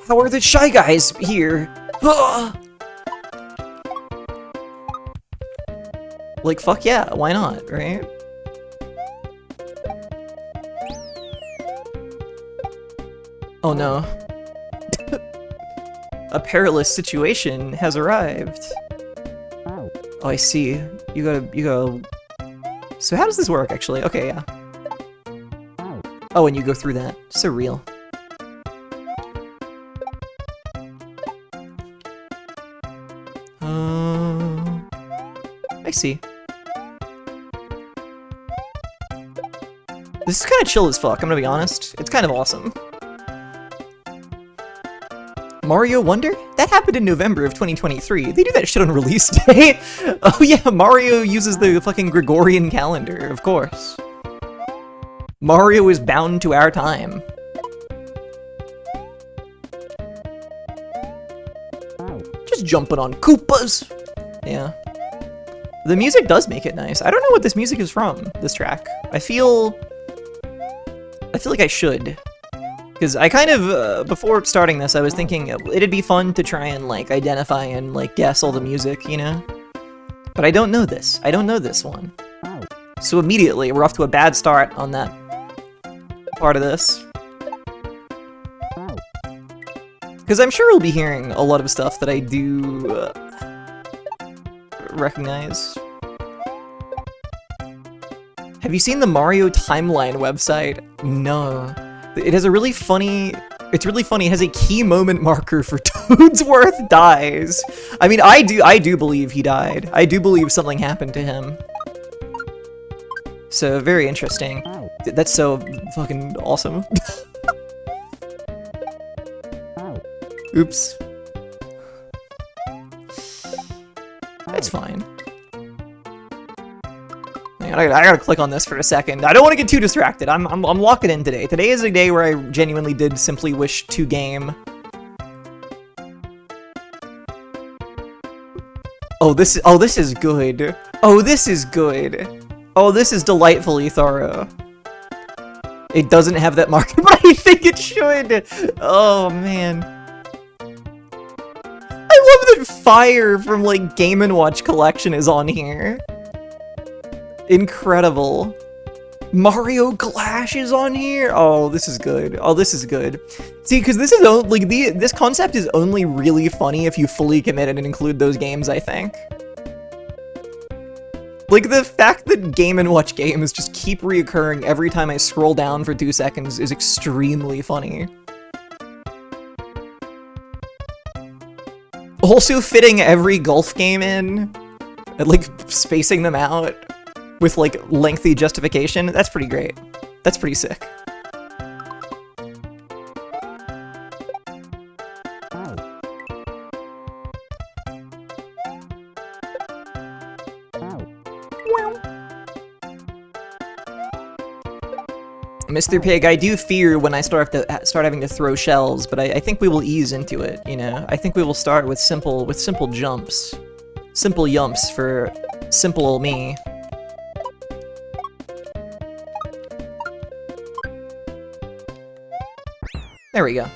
how are the Shy Guys here? Like, fuck yeah, why not, right? Oh no. A perilous situation has arrived. Oh, I see. You gotta... So how does this work, actually? Okay, yeah. Oh, and you go through that. So real. I see. This is kind of chill as fuck, I'm gonna be honest. It's kind of awesome. Mario Wonder? That happened in November of 2023. They do that shit on release day. Oh yeah, Mario uses the fucking Gregorian calendar, of course. Mario is bound to our time. Just jumping on Koopas. Yeah. The music does make it nice. I don't know what this music is from, this track. I feel like I should. Because I kind of, before starting this, I was thinking it'd be fun to try and, like, identify and, like, guess all the music, you know? But I don't know this. I don't know this one. So immediately, we're off to a bad start on that part of this. Because I'm sure we'll be hearing a lot of stuff that I do recognize. Have you seen the Mario Timeline website? No. It has a really funny... It's really funny. It has a key moment marker for Toadsworth dies. I mean, I do believe he died. I do believe something happened to him. So, very interesting. That's so fucking awesome. Oops. It's fine. I gotta click on this for a second. I don't want to get too distracted. I'm locking in today. Today is a day where I genuinely did simply wish to game. Oh, this is good. Oh, this is good. Oh, this is delightfully thorough. It doesn't have that marker, but I think it should. Oh man. I love that Fire from like Game & Watch Collection is on here. Incredible. Mario Clash is on here. Oh, this is good. Oh, this is good. See, because this is like this concept is only really funny if you fully commit and include those games, I think. Like the fact that Game & Watch games just keep reoccurring every time I scroll down for 2 seconds is extremely funny. Also fitting every golf game in and like spacing them out with, like, lengthy justification, that's pretty great. That's pretty sick. Mr. Pig, I do fear when I start having to throw shells, but I think we will ease into it, you know? I think we will start with simple jumps. Simple yumps for simple me. There we go.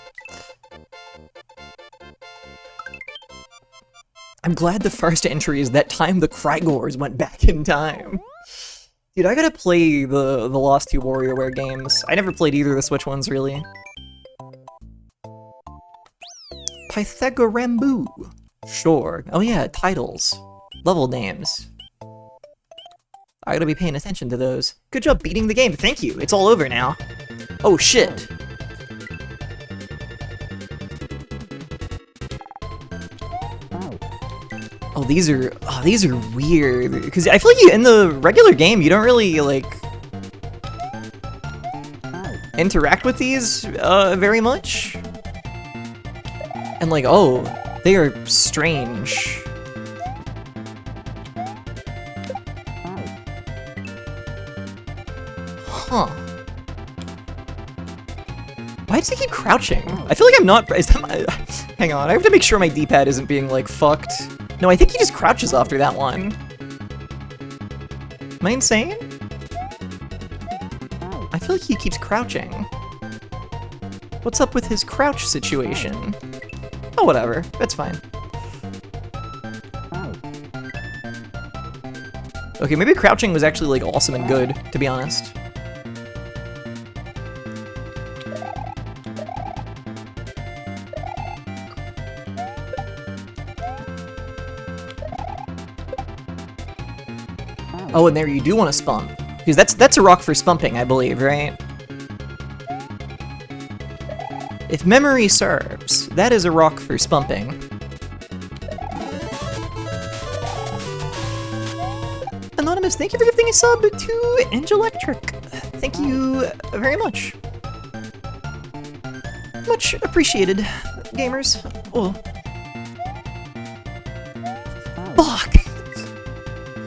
I'm glad the first entry is that time the Krygors went back in time. Dude, I gotta play the Lost 2 WarioWare games. I never played either of the Switch ones, really. Pythagorambu. Sure. Oh yeah, titles. Level names. I gotta be paying attention to those. Good job beating the game, thank you. It's all over now. Oh shit. Oh, these are weird. Because I feel like in the regular game, you don't really, like, interact with these very much. And, like, oh, they are strange. Huh. Why does he keep crouching? I feel like I'm not... Is that my, hang on, I have to make sure my D-pad isn't being, like, fucked. No, I think he just crouches after that one. Am I insane? I feel like he keeps crouching. What's up with his crouch situation? Oh, whatever. That's fine. Okay, maybe crouching was actually, like, awesome and good, to be honest. Oh, and there you do want to spump. Because that's a rock for spumping, I believe, right? If memory serves, that is a rock for spumping. Anonymous, thank you for gifting a sub to Angelectric. Thank you very much. Much appreciated, gamers. Oh. Fuck!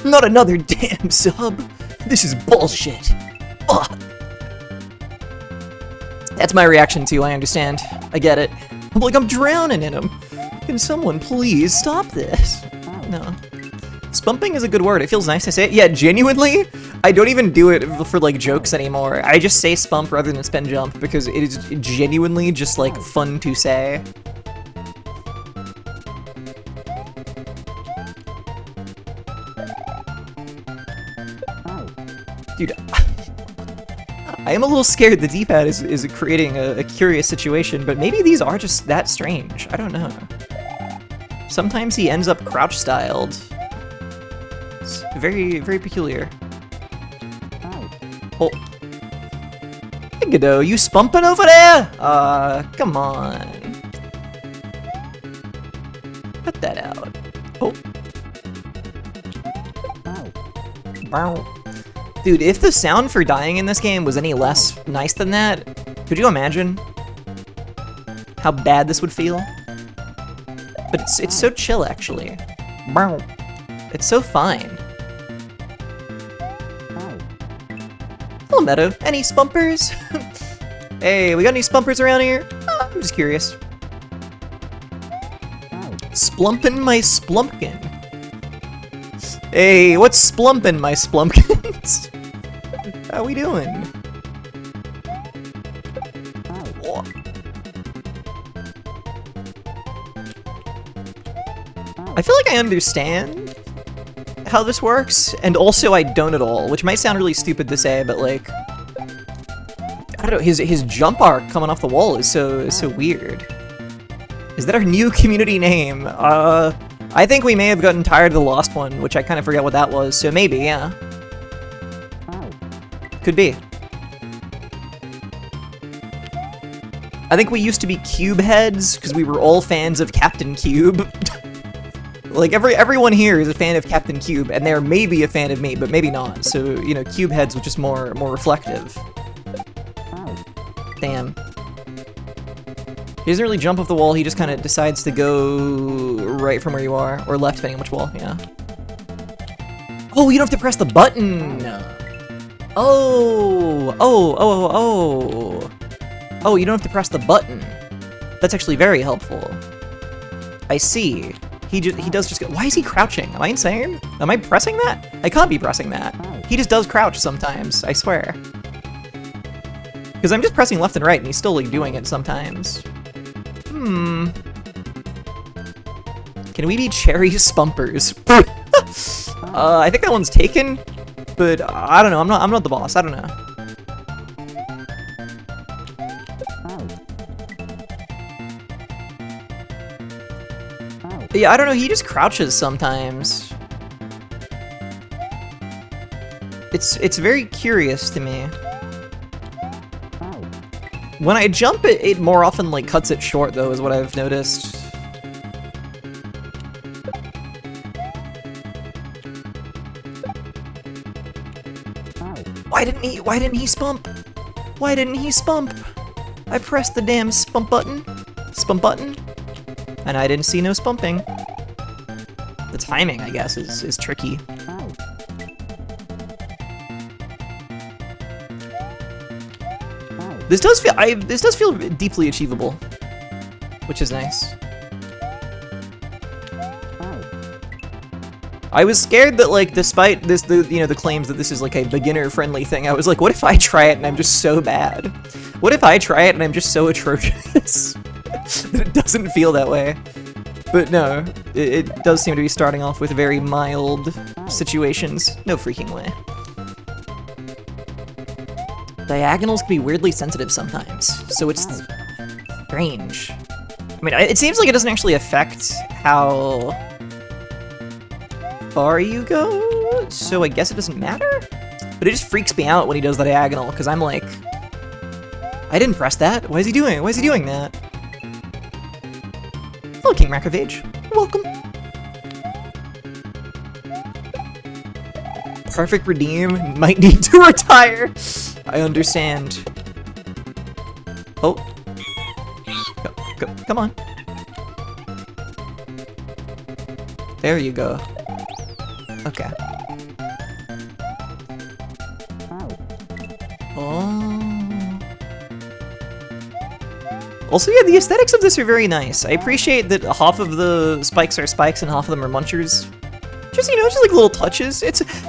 Not another damn sub. This is bullshit. Fuck. That's my reaction too, I understand. I get it. I'm like, I'm drowning in him. Can someone please stop this? No. Spunping is a good word. It feels nice to say it. Yeah, genuinely, I don't even do it for, like, jokes anymore. I just say spump rather than spin jump because it is genuinely just, like, fun to say. Dude, I am a little scared the D-pad is creating a curious situation, but maybe these are just that strange. I don't know. Sometimes he ends up crouch-styled. It's very, very peculiar. Oh. Hey, Godot, you spunping over there? Come on. Cut that out. Oh. Bow. Dude, if the sound for dying in this game was any less nice than that, could you imagine how bad this would feel? But it's so chill, actually. It's so fine. Hello, Meadow. Any spunpers? Hey, we got any spunpers around here? I'm just curious. Splumpin' my splumpkin. Hey, what's splumpin' my splumpkins? How we doing? Oh. I feel like I understand how this works, and also I don't at all, which might sound really stupid to say, but like, I don't know, his jump arc coming off the wall is so weird. Is that our new community name? I think we may have gotten tired of the Lost one, which I kind of forget what that was, so maybe, yeah. Could be. I think we used to be Cube heads, because we were all fans of Captain Cube. Like, everyone here is a fan of Captain Cube, and they're maybe a fan of me, but maybe not. So, you know, Cube heads was just more reflective. Damn. He doesn't really jump off the wall, he just kind of decides to go right from where you are, or left, depending on which wall, yeah. Oh, you don't have to press the button! Oh, you don't have to press the button. That's actually very helpful. I see. He does just go, why is he crouching? Am I insane? Am I pressing that? I can't be pressing that. He just does crouch sometimes, I swear. Because I'm just pressing left and right and he's still like doing it sometimes. Can we be cherry spumpers? I think that one's taken, but I don't know. I'm not the boss. I don't know. Yeah, I don't know. He just crouches sometimes. It's very curious to me. When I jump, it more often like cuts it short, though, is what I've noticed. Why didn't he spump? Why didn't he spump? I pressed the damn spump button. Spump button. And I didn't see no spumping. The timing, I guess, is tricky. This does feel deeply achievable, which is nice. I was scared that, like, despite the claims that this is like a beginner-friendly thing, I was like, what if I try it and I'm just so bad? What if I try it and I'm just so atrocious that it doesn't feel that way? But no, it does seem to be starting off with very mild situations. No freaking way. Diagonals can be weirdly sensitive sometimes, so it's strange. I mean, it seems like it doesn't actually affect how far you go, so I guess it doesn't matter? But it just freaks me out when he does the diagonal, because I'm like, I didn't press that. Why is he doing that? Hello, King Macrovage. Welcome. Perfect redeem. Might need to retire. I understand. Oh. Come on. There you go. Okay. Oh. Also, yeah, the aesthetics of this are very nice. I appreciate that half of the spikes are spikes and half of them are munchers. Just, just like little touches.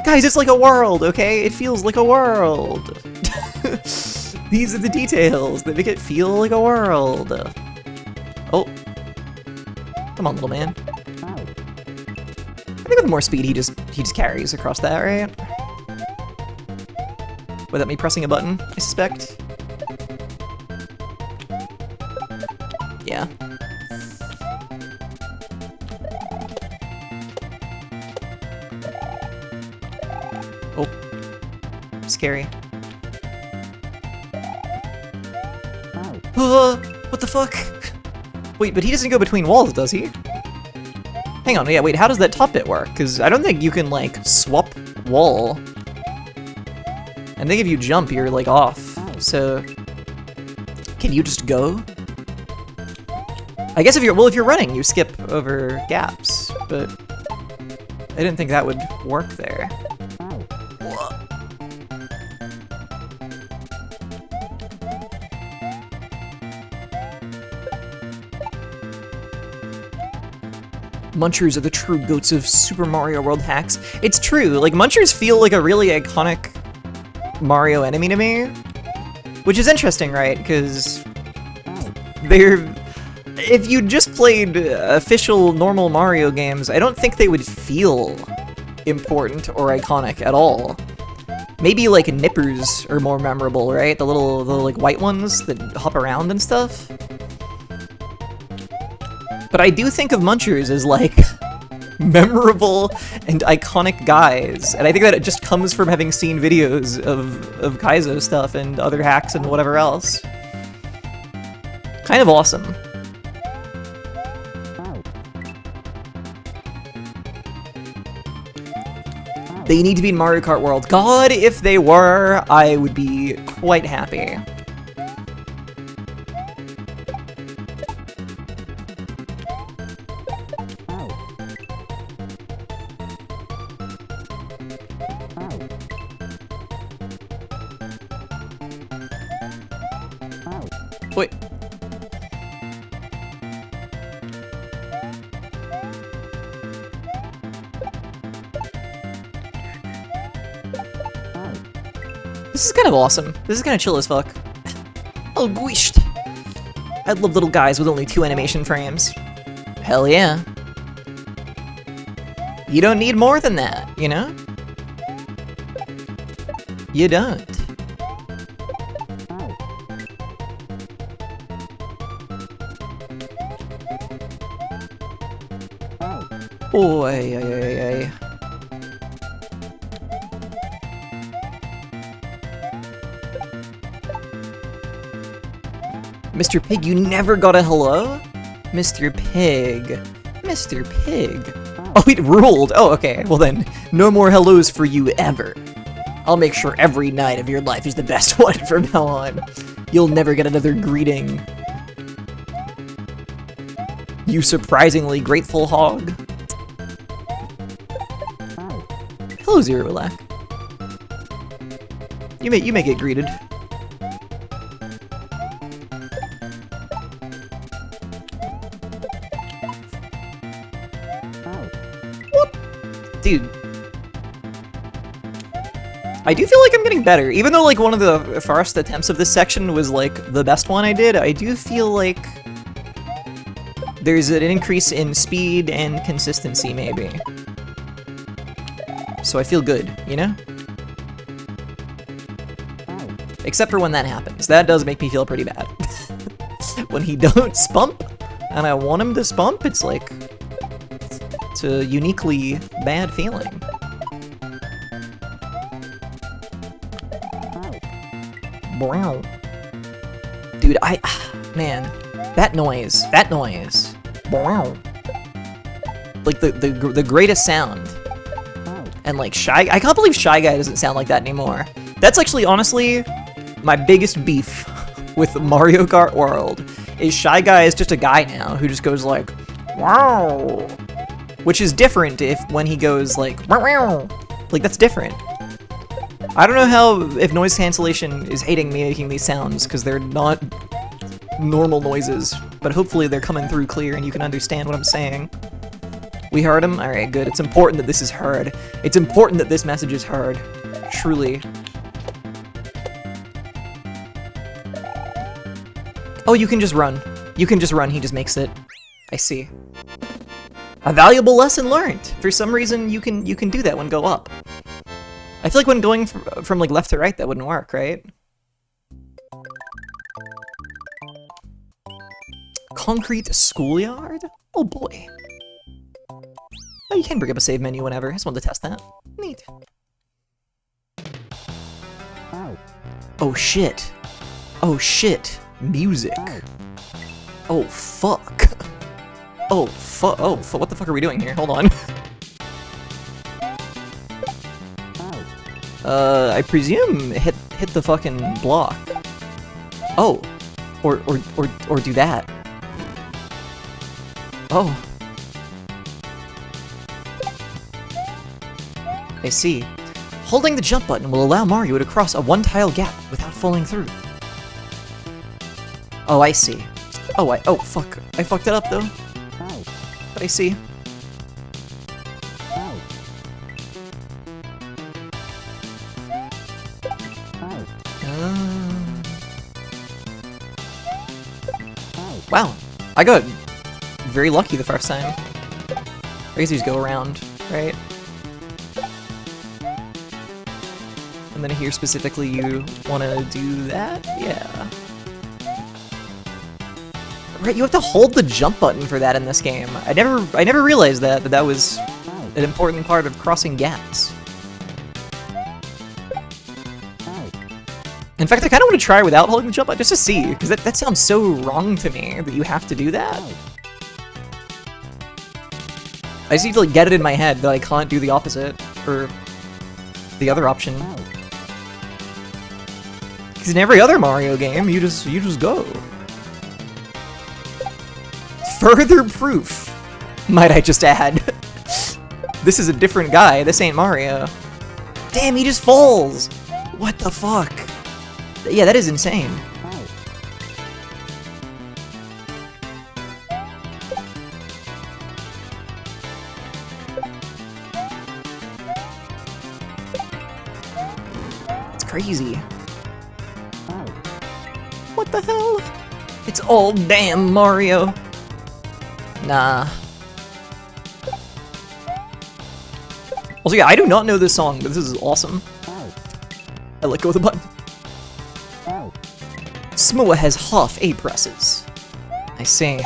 Guys, it's like a world, okay? It feels like a world. These are the details that make it feel like a world. Oh. Come on, little man. I think with more speed, he just carries across that, right? Without me pressing a button, I suspect. Yeah. Oh. Scary. What the fuck? Wait, but he doesn't go between walls, does he? Hang on, yeah, wait, how does that top bit work? Because I don't think you can, like, swap wall. I think if you jump, you're, like, off. So, can you just go? I guess if you're running, you skip over gaps, but I didn't think that would work there. Munchers are the true goats of Super Mario World hacks. It's true, like, Munchers feel like a really iconic Mario enemy to me. Which is interesting, right? Because if you just played official normal Mario games, I don't think they would feel important or iconic at all. Maybe, like, Nippers are more memorable, right? The little like, white ones that hop around and stuff. But I do think of Munchers as, like, memorable and iconic guys, and I think that it just comes from having seen videos of kaizo stuff and other hacks and whatever else. Kind of awesome. They need to be in Mario Kart World. God, if they were, I would be quite happy. Wait. This is kind of awesome. This is kind of chill as fuck. Oh, goished. I love little guys with only 2 animation frames. Hell yeah. You don't need more than that, you know? You don't. Oh, ay. Mr. Pig, you never got a hello? Mr. Pig. Mr. Pig. Oh, it ruled. Oh, okay. Well then, no more hellos for you ever. I'll make sure every night of your life is the best one from now on. You'll never get another greeting. You surprisingly grateful hog. Hello, Zero Lack. You may get greeted. Whoop. Dude. I do feel like I'm getting better. Even though like one of the first attempts of this section was like the best one I did, I do feel like there's an increase in speed and consistency maybe. So I feel good, you know? Except for when that happens. That does make me feel pretty bad. When he don't spump, and I want him to spump, it's like... it's a uniquely bad feeling. Wow. Dude, man, that noise. Wow. Like the greatest sound. And like I can't believe Shy Guy doesn't sound like that anymore. That's actually honestly my biggest beef with Mario Kart World is Shy Guy is just a guy now who just goes like, wow, which is different when he goes like, wow, like that's different. I don't know if noise cancellation is hating me making these sounds because they're not normal noises, but hopefully they're coming through clear and you can understand what I'm saying. We heard him? Alright, good. It's important that this is heard. It's important that this message is heard. Truly. Oh, you can just run. You can just run, he just makes it. I see. A valuable lesson learned! For some reason, you can do that when go up. I feel like when going from like left to right, that wouldn't work, right? Concrete schoolyard? Oh boy. Oh, you can bring up a save menu whenever. I just wanted to test that. Neat. Oh shit. Oh shit. Music. Oh fuck. Oh fuck. Oh fuck. What the fuck are we doing here? Hold on. I presume hit the fucking block. Oh. Or do that. Oh. I see. Holding the jump button will allow Mario to cross a one-tile gap without falling through. Oh, I see. Oh, fuck. I fucked it up, though. But I see. Wow. I got very lucky the first time. I guess you just go around, right? And then here specifically you want to do that? Yeah. Right, you have to hold the jump button for that in this game. I never realized that was an important part of crossing gaps. In fact, I kind of want to try without holding the jump button just to see, because that sounds so wrong to me that you have to do that. I just need to like get it in my head that I can't do the opposite, or the other option. Because in every other Mario game, you just go. Further proof, might I just add. This is a different guy, this ain't Mario. Damn, he just falls! What the fuck? Yeah, that is insane. It's crazy. What the hell? It's all damn Mario. Nah. Also, yeah, I do not know this song, but this is awesome. I let go of the button. Smoa has half A presses. I see.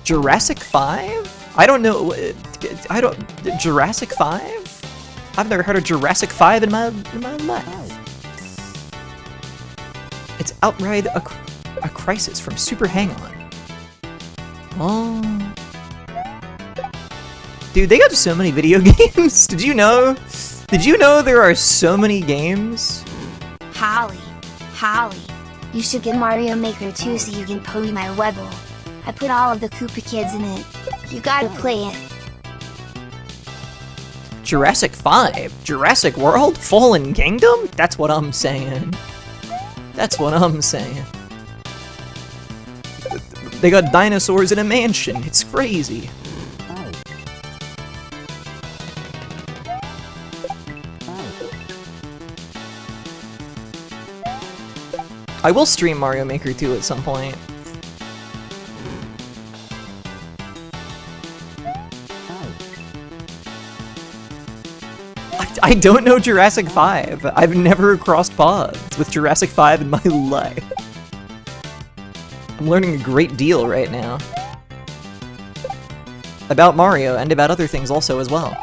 Jurassic 5? I don't know. Jurassic 5? I've never heard of Jurassic 5 in my life. It's outright a crisis from Super Hang-On. Oh. Dude, they got so many video games. Did you know? Did you know there are so many games? Holly, you should get Mario Maker 2 so you can pony my Webble. I put all of the Koopa kids in it. You gotta play it. Jurassic 5? Jurassic World? Fallen Kingdom? That's what I'm saying. That's what I'm saying. They got dinosaurs in a mansion. It's crazy. I will stream Mario Maker 2 at some point. I don't know Jurassic 5. I've never crossed paths with Jurassic 5 in my life. I'm learning a great deal right now. About Mario, and about other things also as well.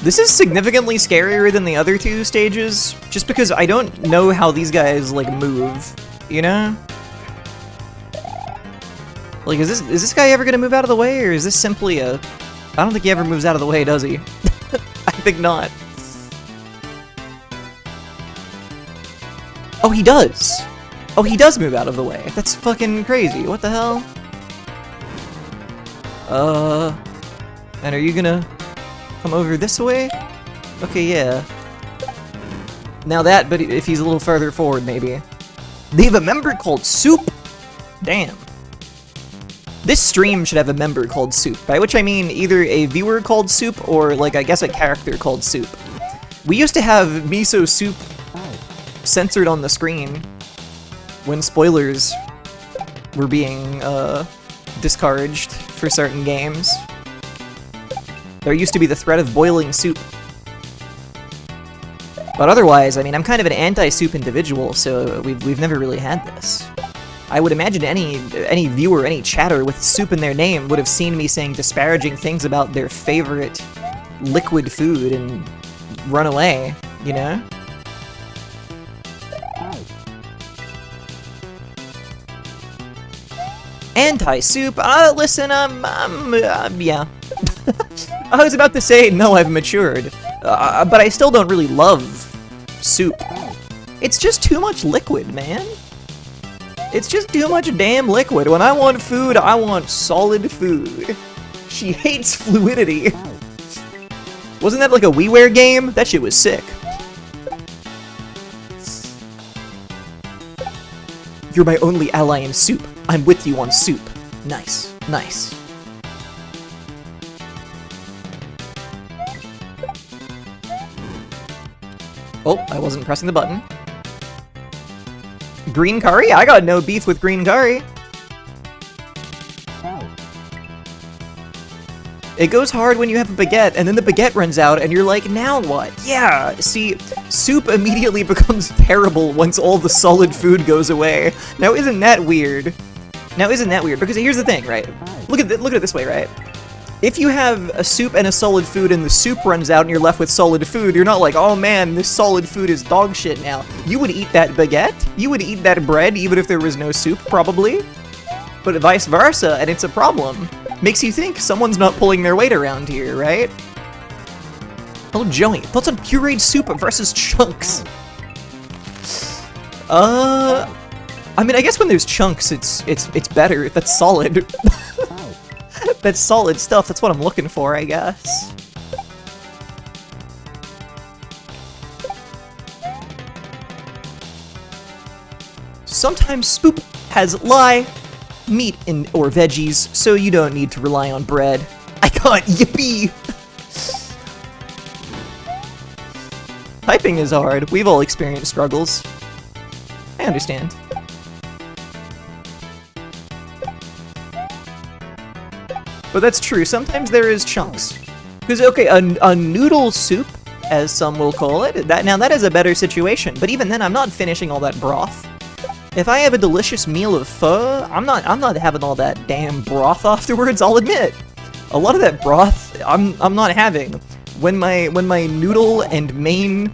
This is significantly scarier than the other two stages, just because I don't know how these guys, like, move, you know? Like, is this guy ever gonna move out of the way, or is this simply a... I don't think he ever moves out of the way, does he? I think not. Oh, he does! Oh, he does move out of the way. That's fucking crazy. What the hell? And are you gonna... come over this way? Okay, yeah. Now that, but if he's a little further forward, maybe. They have a member called Soup? Damn. This stream should have a member called Soup, by which I mean either a viewer called Soup or, like, I guess a character called Soup. We used to have Miso Soup censored on the screen when spoilers were being, discouraged for certain games. There used to be the threat of boiling soup. But otherwise, I mean, I'm kind of an anti-soup individual, so we've never really had this. I would imagine any viewer, any chatter with soup in their name would have seen me saying disparaging things about their favorite liquid food and run away, you know? Anti-soup? Listen, yeah. I was about to say, no, I've matured, but I still don't really love soup. It's just too much liquid, man. It's just too much damn liquid. When I want food, I want solid food. She hates fluidity. Wasn't that like a WiiWare game? That shit was sick. You're my only ally in soup. I'm with you on soup. Nice, nice. Oh, I wasn't pressing the button. Green curry? I got no beef with green curry. It goes hard when you have a baguette, and then the baguette runs out, and you're like, now what? Yeah, see, soup immediately becomes terrible once all the solid food goes away. Now isn't that weird? Now isn't that weird? Because here's the thing, right? Look at it this way, right? If you have a soup and a solid food and the soup runs out and you're left with solid food, you're not like, oh man, this solid food is dog shit now. You would eat that baguette, you would eat that bread even if there was no soup, probably. But vice versa, and it's a problem. Makes you think someone's not pulling their weight around here, right? Oh, Joey, thoughts on pureed soup versus chunks? I mean, I guess when there's chunks, it's better. That's solid. That's solid stuff. That's what I'm looking for, I guess. Sometimes spoop has meat or veggies, so you don't need to rely on bread. I got yippee! Typing is hard. We've all experienced struggles. I understand. But that's true, sometimes there is chunks. Because, okay, a noodle soup, as some will call it, that is a better situation, but even then I'm not finishing all that broth. If I have a delicious meal of pho, I'm not having all that damn broth afterwards, I'll admit. A lot of that broth, I'm not having. When my noodle and main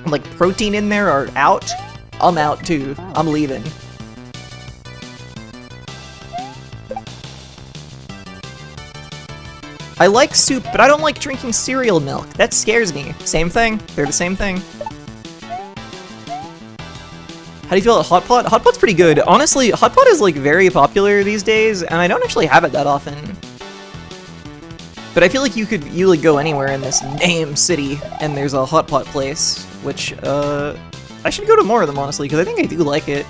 like protein in there are out, I'm out too. I'm leaving. I like soup, but I don't like drinking cereal milk. That scares me. Same thing. They're the same thing. How do you feel about Hot Pot? Hot Pot's pretty good. Honestly, Hot Pot is like very popular these days, and I don't actually have it that often. But I feel like you like go anywhere in this name city, and there's a Hot Pot place, which I should go to more of them honestly, because I think I do like it.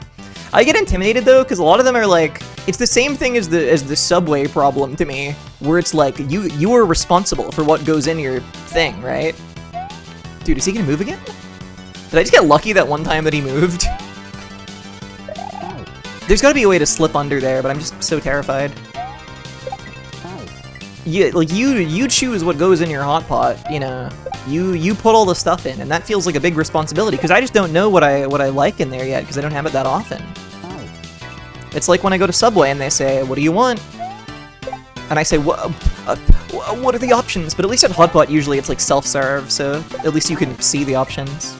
I get intimidated though, because a lot of them are like, it's the same thing as the Subway problem to me, where it's like you are responsible for what goes in your thing, right? Dude, is he gonna move again? Did I just get lucky that one time that he moved? There's gotta be a way to slip under there, but I'm just so terrified. Yeah, like you choose what goes in your hot pot, you know. You put all the stuff in, and that feels like a big responsibility because I just don't know what I like in there yet because I don't have it that often. It's like when I go to Subway and they say, "What do you want?" And I say, what are the options?" But at least at Hot Pot usually it's like self-serve, so at least you can see the options.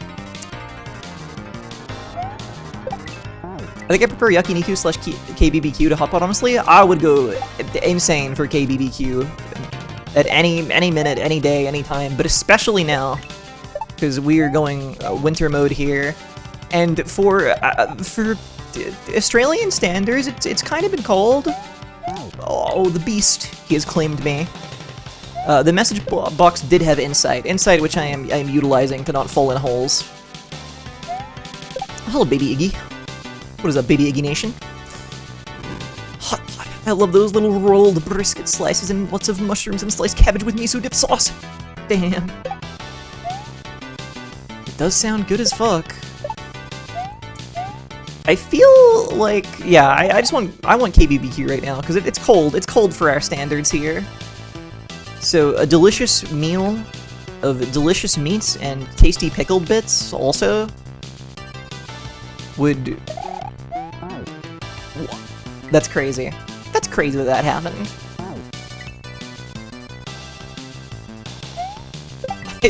I think I prefer Yakiniku / KBBQ to Hot Pot, honestly. I would go insane for KBBQ at any minute, any day, any time, but especially now, because we are going winter mode here. And for Australian standards, it's kind of been cold. Oh, the beast, he has claimed me. The message box did have insight, which I am utilizing to not fall in holes. Hello, baby Iggy. What is up, baby Iggy Nation? Hot pot. I love those little rolled brisket slices and lots of mushrooms and sliced cabbage with miso dip sauce. Damn. It does sound good as fuck. I feel like, yeah, I want KBBQ right now because it's cold. It's cold for our standards here. So a delicious meal of delicious meats and tasty pickled bits also would. That's crazy. That's crazy that happened.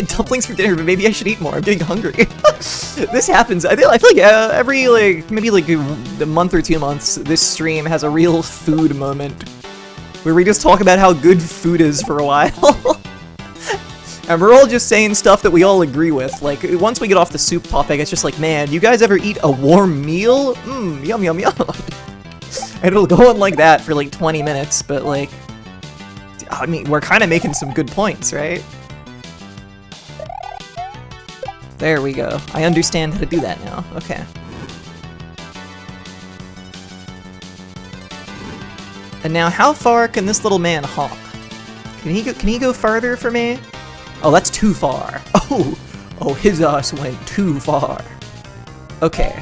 Dumplings for dinner, but maybe I should eat more. I'm getting hungry. This happens. I feel like every maybe a month or 2 months, this stream has a real food moment where we just talk about how good food is for a while. And we're all just saying stuff that we all agree with. Like, once we get off the soup topic, it's just like, man, you guys ever eat a warm meal? Mmm, yum, yum, yum. And it'll go on like that for like 20 minutes, but like, I mean, we're kind of making some good points, right? There we go. I understand how to do that now. Okay. And now, how far can this little man hop? Can he go farther for me? Oh, that's too far. Oh, his ass went too far. Okay.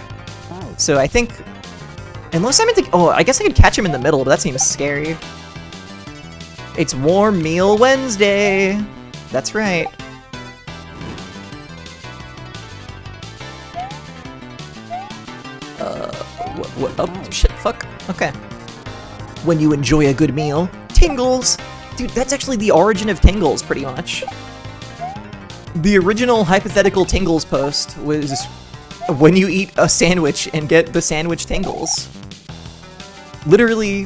So I think, unless I'm I guess I could catch him in the middle, but that seems scary. It's Warm Meal Wednesday. That's right. What? Oh, shit, fuck. Okay. When you enjoy a good meal, tingles. Dude, that's actually the origin of tingles, pretty much. The original hypothetical tingles post was when you eat a sandwich and get the sandwich tingles. Literally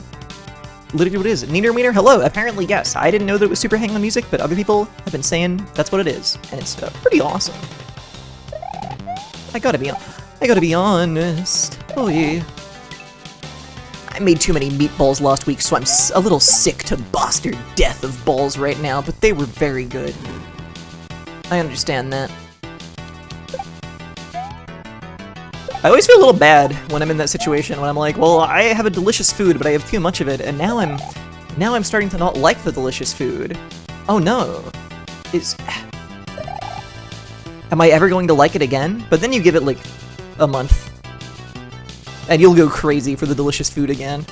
what it is. Neener Wiener, hello. Apparently, yes. I didn't know that it was Super Hang on Music, but other people have been saying that's what it is, and it's pretty awesome. I gotta be honest. Oh yeah. I made too many meatballs last week, so I'm a little sick to bastard death of balls right now, but they were very good. I understand that. I always feel a little bad when I'm in that situation, when I'm like, well, I have a delicious food, but I have too much of it, and now I'm starting to not like the delicious food. Oh no. Am I ever going to like it again? But then you give it like a month, and you'll go crazy for the delicious food again.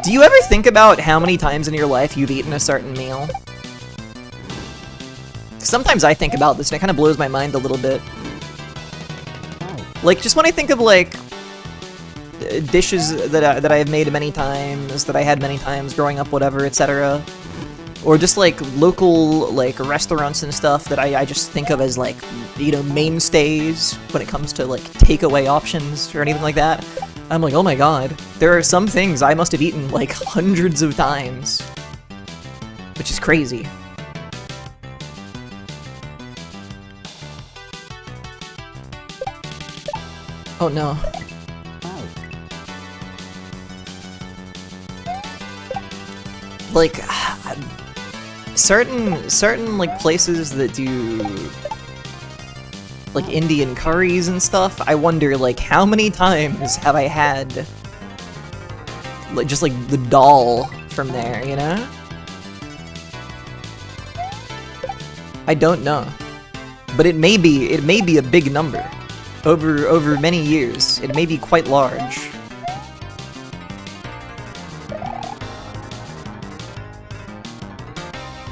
Do you ever think about how many times in your life you've eaten a certain meal? Sometimes I think about this and it kind of blows my mind a little bit. Like, just when I think of, like, dishes that I have made many times, that I had many times growing up, whatever, etc. or just like local like restaurants and stuff that I just think of as like, you know, mainstays when it comes to like takeaway options or anything like that. I'm like, oh my god, there are some things I must have eaten like hundreds of times, which is crazy. Oh no. Like, certain like places that do like Indian curries and stuff, I wonder like how many times have I had like just like the dal from there, you know? I don't know. But it may be a big number. Over many years. It may be quite large.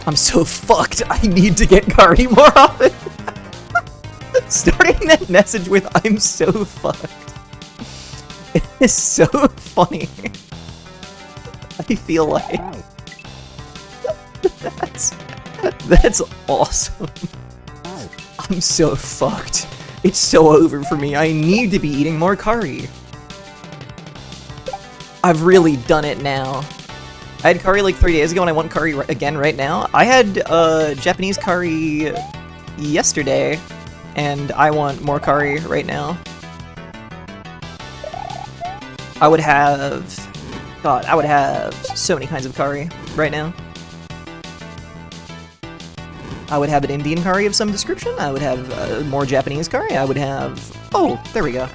I'm so fucked. I need to get curry more often. Starting that message with "I'm so fucked" is so funny. I feel like that's awesome. I'm so fucked. It's so over for me. I need to be eating more curry. I've really done it now. I had curry like 3 days ago and I want curry again right now. I had Japanese curry yesterday and I want more curry right now. I would have so many kinds of curry right now. I would have an Indian curry of some description. I would have more Japanese curry. I would have... Oh, there we go.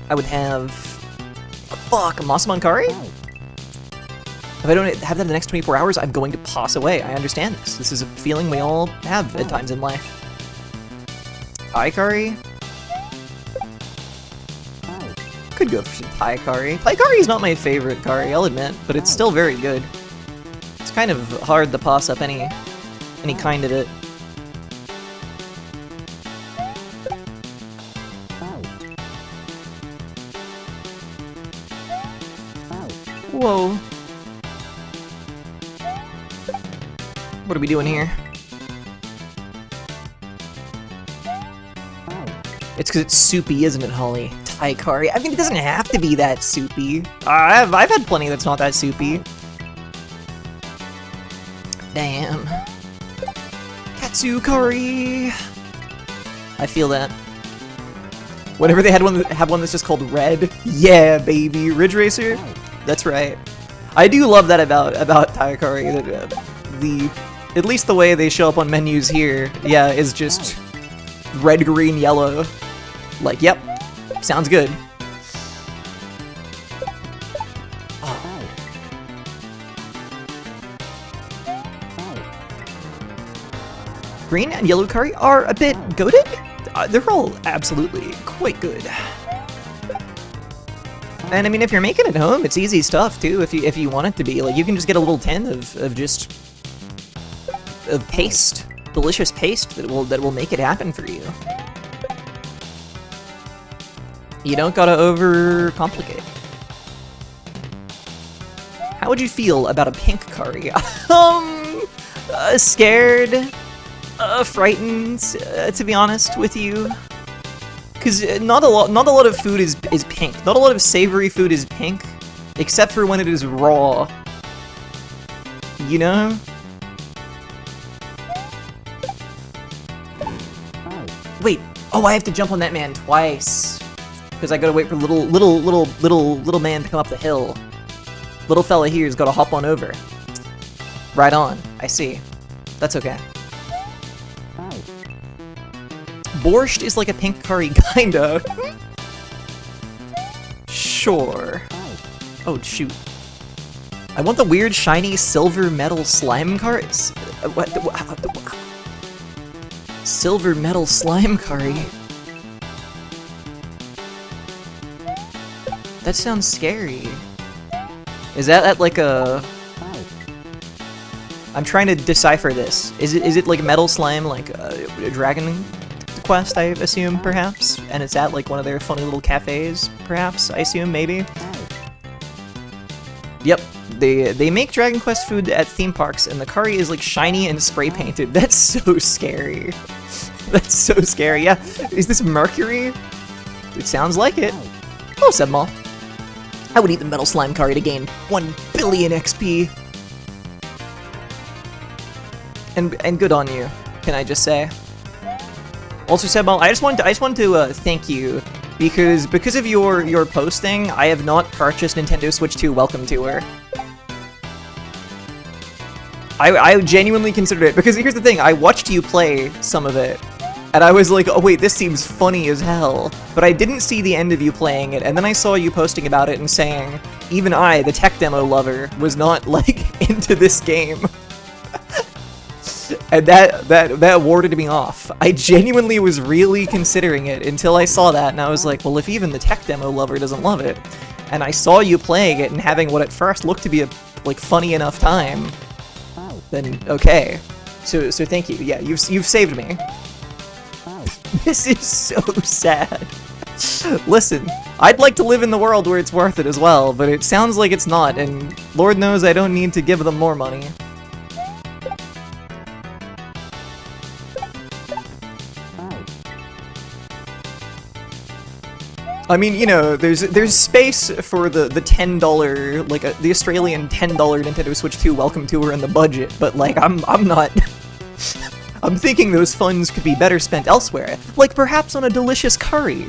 I would have... Fuck, Masaman curry? If I don't have that in the next 24 hours, I'm going to pass away. I understand this. This is a feeling we all have at times in life. Thai curry? Could go for some Thai curry. Thai curry is not my favorite curry, I'll admit, but it's still very good. It's kind of hard to pass up any kind of it. Whoa. What are we doing here? It's because it's soupy, isn't it, Holly? Thai curry. I mean, it doesn't have to be that soupy. I've had plenty that's not that soupy. Damn. Katsu curry. I feel that. Whenever they have one that's just called Red, yeah, baby, Ridge Racer. That's right. I do love that about Thai curry. That at least the way they show up on menus here, yeah, is just red, green, yellow. Like, yep, sounds good. Green and yellow curry are a bit goated. They're all absolutely quite good. And I mean, if you're making it at home, it's easy stuff too. If you want it to be, like, you can just get a little tin of paste, delicious paste that will make it happen for you. You don't gotta overcomplicate. How would you feel about a pink curry? Scared, frightened, to be honest with you. Because not a lot of food is pink. Not a lot of savory food is pink, except for when it is raw. You know? Wait. Oh, I have to jump on that man twice. Because I gotta wait for little man to come up the hill. Little fella here's gotta hop on over. Right on. I see. That's okay. Borscht is like a pink curry, kinda. Sure. Oh, shoot. I want the weird, shiny, silver metal slime curry. What? Silver metal slime curry. That sounds scary. Is that like a... I'm trying to decipher this. Is it like metal slime, like a Dragon Quest, I assume, perhaps? And it's at like one of their funny little cafes, perhaps, I assume, maybe? Yep, They make Dragon Quest food at theme parks, and the curry is like shiny and spray painted. That's so scary. That's so scary. Yeah, is this mercury? It sounds like it. Oh, Sebmall. I would eat the metal slime curry to gain 1 billion XP. And good on you, can I just say? Also, Sebmall, I just want to thank you because of your posting, I have not purchased Nintendo Switch 2 Welcome Tour. I genuinely considered it, because here's the thing, I watched you play some of it, and I was like, oh wait, this seems funny as hell, but I didn't see the end of you playing it, and then I saw you posting about it and saying, even I, the tech demo lover, was not, like, into this game. And that warded me off. I genuinely was really considering it until I saw that, and I was like, well, if even the tech demo lover doesn't love it, and I saw you playing it and having what at first looked to be a, like, funny enough time, then okay. So thank you. Yeah, you've saved me. This is so sad. Listen, I'd like to live in the world where it's worth it as well, but it sounds like it's not, and Lord knows I don't need to give them more money. I mean, you know, there's space for the $10, like the Australian $10 Nintendo Switch 2 Welcome Tour in the budget, but like I'm not. I'm thinking those funds could be better spent elsewhere, like perhaps on a delicious curry.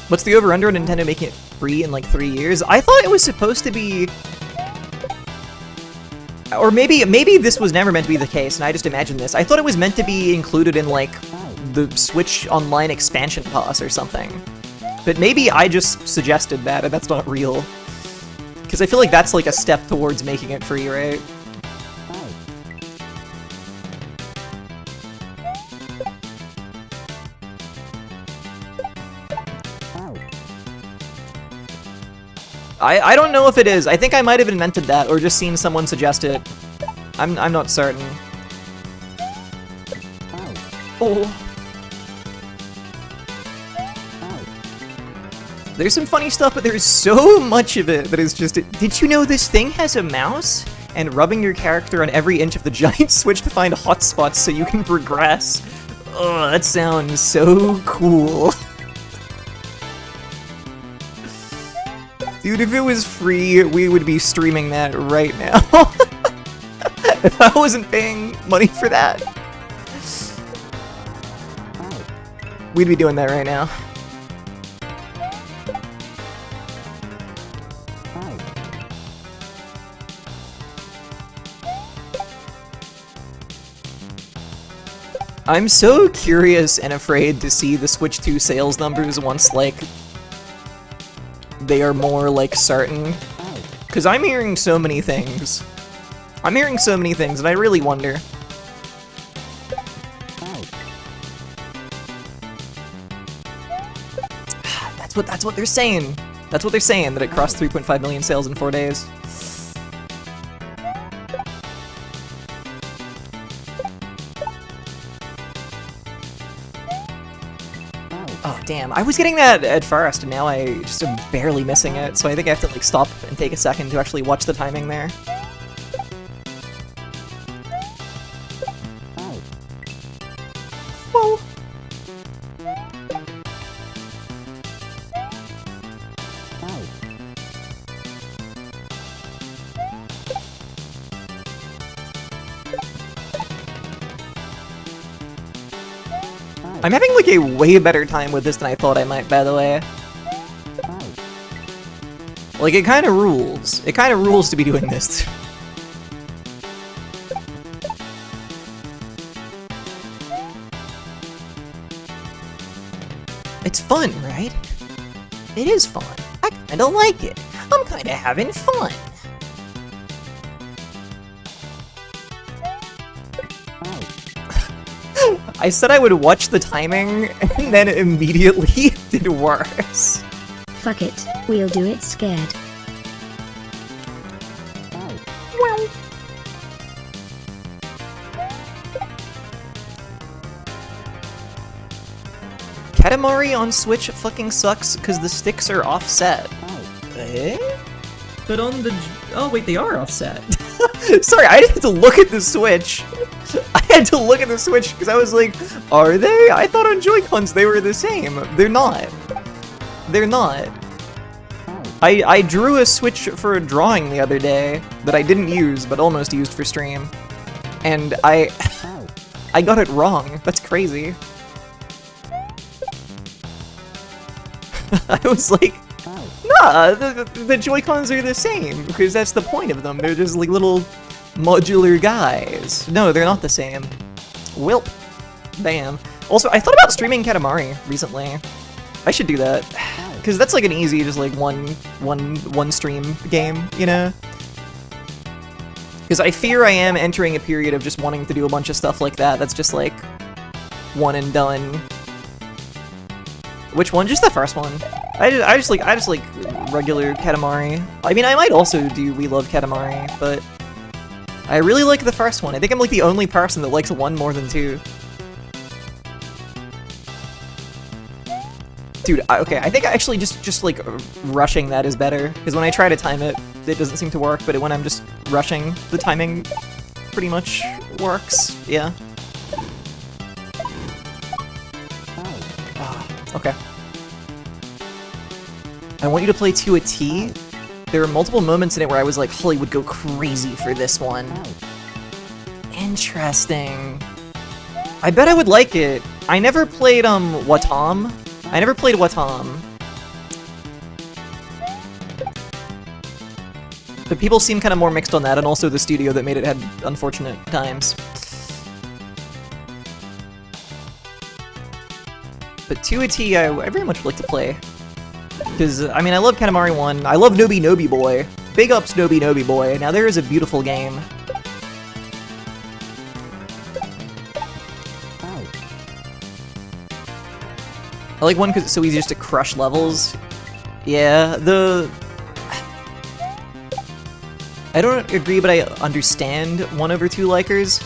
What's the over-under on Nintendo making it free in like 3 years? I thought it was supposed to be. Or maybe this was never meant to be the case, and I just imagined this. I thought it was meant to be included in, like, the Switch Online expansion pass or something. But maybe I just suggested that, and that's not real. Because I feel like that's, like, a step towards making it free, right? I don't know if it is. I think I might have invented that, or just seen someone suggest it. I'm not certain. Oh. There's some funny stuff, but there's so much of it that is just... Did you know this thing has a mouse? And rubbing your character on every inch of the giant Switch to find hotspots so you can progress. Oh, that sounds so cool. Dude, if it was free, we would be streaming that right now. If I wasn't paying money for that, we'd be doing that right now. I'm so curious and afraid to see the Switch 2 sales numbers once, like, they are more, like, certain. Because I'm hearing so many things. I'm hearing so many things, and I really wonder. That's what they're saying. That's what they're saying, that it crossed 3.5 million sales in 4 days. Oh, damn. I was getting that at first, and now I just am barely missing it, so I think I have to, like, stop and take a second to actually watch the timing there. Whoa. I'm having, like, a way better time with this than I thought I might, by the way. Like, it kinda rules. It kinda rules to be doing this. It's fun, right? It is fun. I kinda like it. I'm kinda having fun. I said I would watch the timing, and then immediately did worse. Fuck it, we'll do it scared. Well. Katamari on Switch fucking sucks because the sticks are offset. Eh? But on the... Oh, wait, they are offset. Sorry, I had to look at the Switch. I had to look at the Switch because I was like, are they? I thought on Joy-Cons they were the same. They're not. They're not. I drew a Switch for a drawing the other day that I didn't use, but almost used for stream. And I got it wrong. That's crazy. I was like, nah, the Joy-Cons are the same, because that's the point of them. They're just like little modular guys. No, they're not the same. Wilp. Bam. Also, I thought about streaming Katamari recently. I should do that. Because that's like an easy, just like one stream game, you know? Because I fear I am entering a period of just wanting to do a bunch of stuff like that. That's just like one and done. Which one? Just the first one. I just like regular Katamari. I mean, I might also do We Love Katamari, but I really like the first one. I think I'm like the only person that likes one more than two. Dude, okay, I think actually just like rushing that is better, because when I try to time it, it doesn't seem to work, but when I'm just rushing, the timing pretty much works, yeah. Okay. I want you to play 2 a T. There were multiple moments in it where I was like, Holly would go crazy for this one. Interesting. I bet I would like it. I never played, Watam. I never played Watam. But people seem kind of more mixed on that, and also the studio that made it had unfortunate times. But 2 a T, I very much would like to play. Because, I mean, I love Katamari 1. I love Nobi Nobi Boy. Big ups Nobi Nobi Boy. Now, there is a beautiful game. I like 1 because it's so easy just to crush levels. Yeah, I don't agree, but I understand 1 over 2 likers.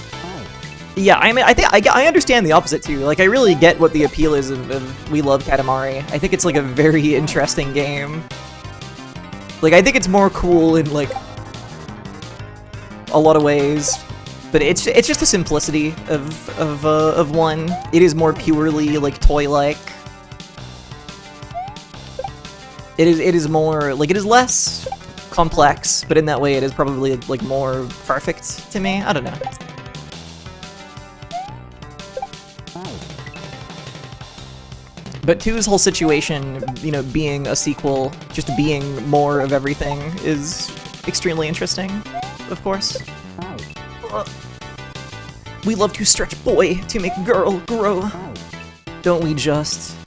Yeah, I mean, I think I understand the opposite too. Like, I really get what the appeal is of We Love Katamari. I think it's like a very interesting game. Like, I think it's more cool in like a lot of ways, but it's just the simplicity of 1. It is more purely like toy-like. It is more like, it is less complex, but in that way it is probably like more perfect to me. I don't know. But 2's whole situation, you know, being a sequel, just being more of everything, is extremely interesting, of course. We love to stretch boy to make girl grow. Don't we just?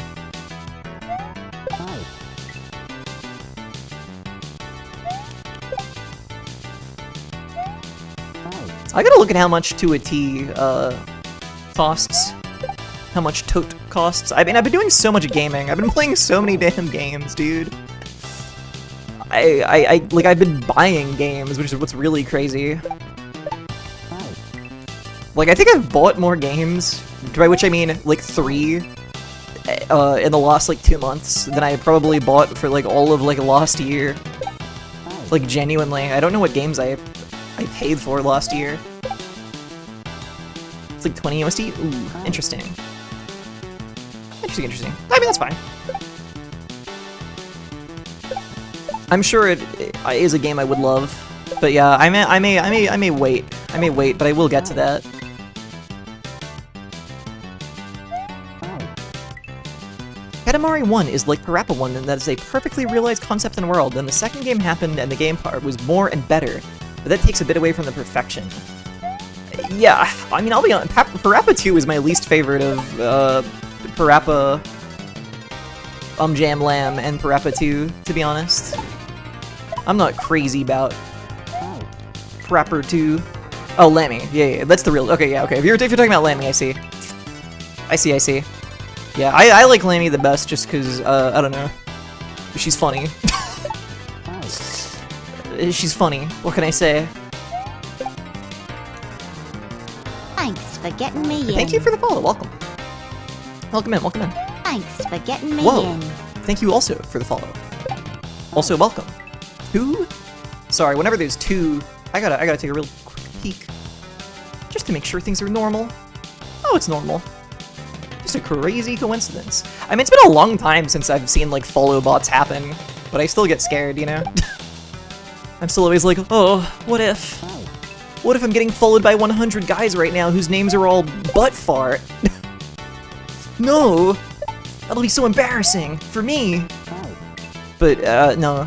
I gotta look at how much 2 a T costs. How much tote costs. I mean, I've been doing so much gaming. I've been playing so many damn games, dude. I've been buying games, which is what's really crazy. Like, I think I've bought more games, by which I mean, like, 3 in the last, like, 2 months than I probably bought for, like, all of, like, last year. Like, genuinely. I don't know what games I paid for last year. It's like 20 USD? Ooh, interesting. Interesting. I mean, that's fine. I'm sure it is a game I would love, but yeah, I may wait. I may wait, but I will get to that. Katamari 1 is like Parappa 1 in that it's a perfectly realized concept and world, then the second game happened and the game part was more and better, but that takes a bit away from the perfection. Yeah, I mean, I'll be honest, Parappa 2 is my least favorite of, Parappa, Jam Lamb and Parappa 2, to be honest. I'm not crazy about Parappa 2. Oh, Lammy. Yeah, that's the real, okay, yeah, okay. If you're talking about Lammy, I see. I see. Yeah, I like Lammy the best just because, I don't know. She's funny. She's funny. What can I say? Thanks for getting me in. Thank you for the follow. Welcome. Welcome in. Thanks for getting me Whoa. in. Thank you also for the follow. Also, welcome. Who? Sorry, whenever there's two, I gotta take a real quick peek. Just to make sure things are normal. Oh, it's normal. Just a crazy coincidence. I mean, it's been a long time since I've seen, like, follow bots happen, but I still get scared, you know? I'm still always like, oh, what if? What if I'm getting followed by 100 guys right now whose names are all butt fart? No! That'll be so embarrassing for me. But, no.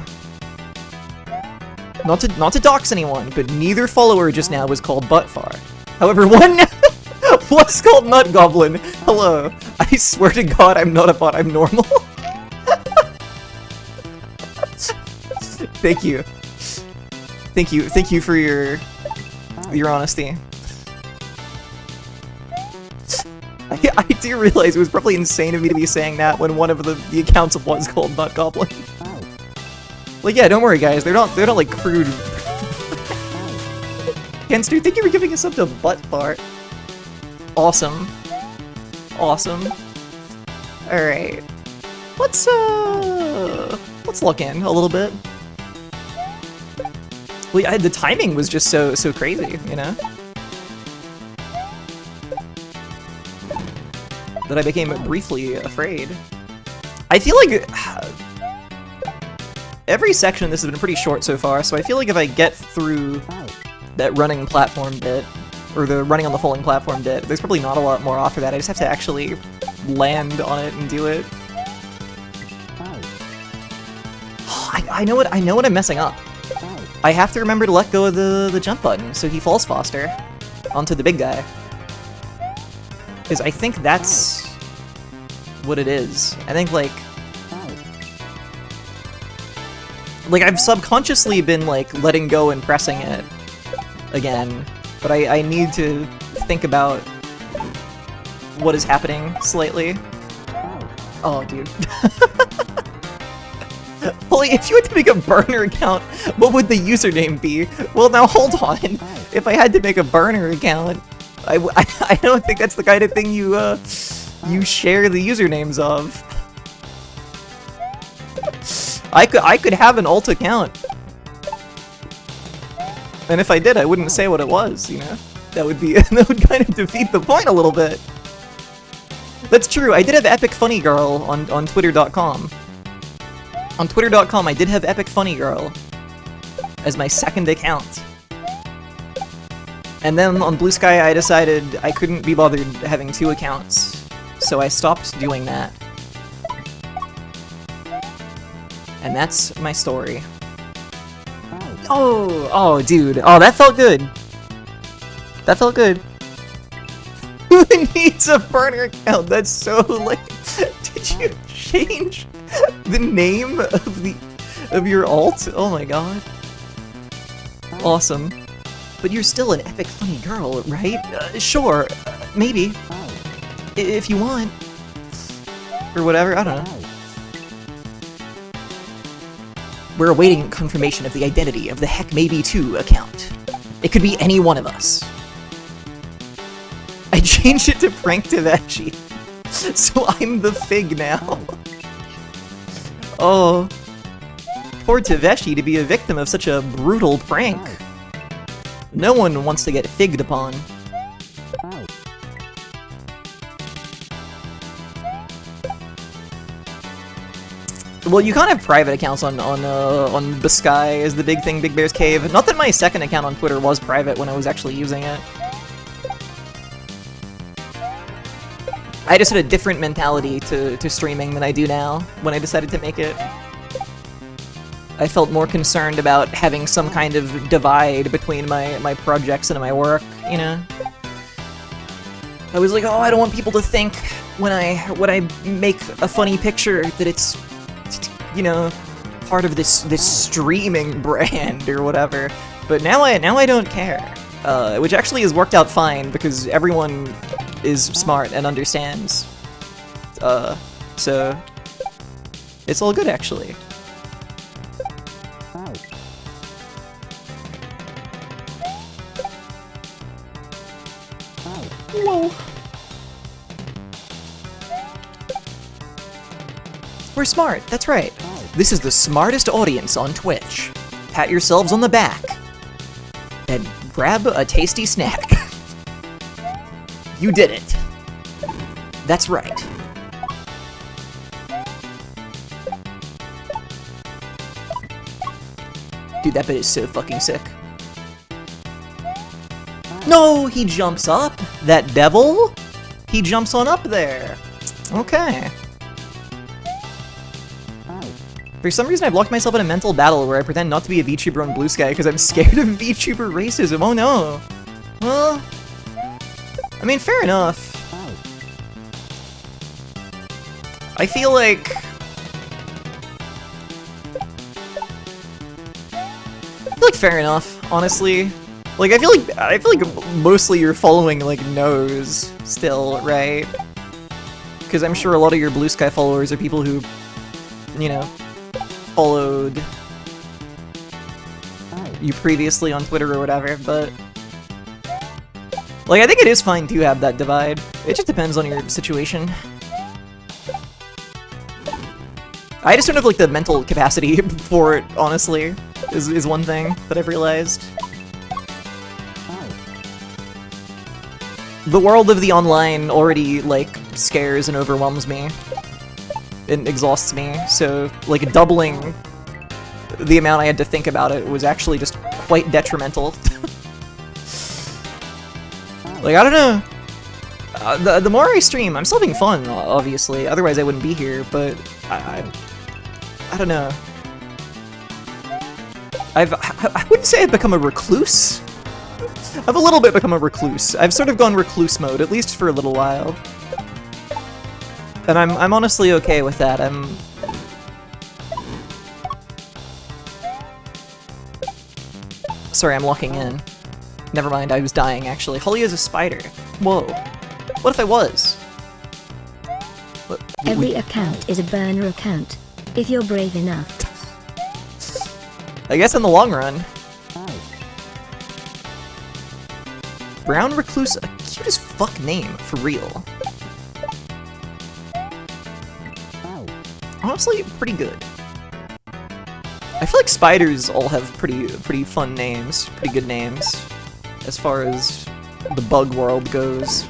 Not to dox anyone, but neither follower just now was called buttfart. However, one was called Nut Goblin. Hello. I swear to God, I'm not a bot, I'm normal. Thank you. Thank you for your honesty. I do realize it was probably insane of me to be saying that when one of the accounts was called Nut Goblin. Like, yeah, don't worry, guys. They're not like crude. Kenster, thank you for giving us up to butt fart. Awesome. Awesome. All right. Let's look in a little bit. Well, the timing was just so crazy, you know. That I became briefly afraid. I feel like every section of this has been pretty short so far, so I feel like if I get through that running platform bit, or the running on the falling platform bit, there's probably not a lot more after that. I just have to actually land on it and do it. I know what I'm messing up. I have to remember to let go of the jump button, so he falls faster onto the big guy. Because I think that's what it is. I think, like, I've subconsciously been, like, letting go and pressing it again, but I need to think about what is happening slightly. Oh, dude. Holy, if you had to make a burner account, what would the username be? Well, now hold on. If I had to make a burner account, I don't think that's the kind of thing you share the usernames of. I could have an alt account. And if I did, I wouldn't say what it was, you know? That would kind of defeat the point a little bit. That's true, I did have Epic Funny Girl on Twitter.com. On Twitter.com, I did have Epic Funny Girl as my second account. And then on Blue Sky, I decided I couldn't be bothered having two accounts, so I stopped doing that. And that's my story. Oh, dude. Oh, that felt good. That felt good. Who needs a burner account? That's so lame. Did you change the name of your alt? Oh my god. Awesome. But you're still an epic funny girl, right? Sure. Maybe. If you want. Or whatever, I don't know. We're awaiting confirmation of the identity of the Heck Maybe 2 account. It could be any one of us. I changed it to Frank Taveshi. So I'm the Fig now. Oh. Poor Taveshi to be a victim of such a brutal prank. No one wants to get figged upon. Well, you can't have private accounts on Biscay is the big thing, Big Bear's Cave. Not that my second account on Twitter was private when I was actually using it. I just had a different mentality to streaming than I do now when I decided to make it. I felt more concerned about having some kind of divide between my projects and my work, you know? I was like, oh, I don't want people to think when I make a funny picture that it's, you know, part of this streaming brand or whatever. But now I don't care, which actually has worked out fine because everyone is smart and understands. So it's all good actually. Whoa. We're smart, that's right. This is the smartest audience on Twitch. Pat yourselves on the back. And grab a tasty snack. You did it. That's right. Dude, that bit is so fucking sick. No, he jumps up. That devil? He jumps on up there. Okay. For some reason, I blocked myself in a mental battle where I pretend not to be a VTuber on Blue Sky because I'm scared of VTuber racism. Oh no. Well, I mean, fair enough. I feel like fair enough, honestly. Like I feel like mostly you're following like no's still, right? Because I'm sure a lot of your Blue Sky followers are people who, you know, followed you previously on Twitter or whatever, but like I think it is fine to have that divide. It just depends on your situation. I just don't have like the mental capacity for it, honestly, is one thing that I've realized. The world of the online already, like, scares and overwhelms me. It exhausts me, so, like, doubling the amount I had to think about it was actually just quite detrimental. Like, I don't know. The more I stream, I'm still having fun, obviously, otherwise I wouldn't be here, but I don't know. I wouldn't say I've become a recluse. I've a little bit become a recluse. I've sort of gone recluse mode, at least for a little while. And I'm honestly okay with that. Sorry, I'm locking in. Never mind, I was dying, actually. Holly is a spider. Whoa. What if I was? Every account is a burner account, if you're brave enough. I guess in the long run. Brown Recluse, a cute as fuck name, for real. Honestly, pretty good. I feel like spiders all have pretty fun names, pretty good names, as far as the bug world goes.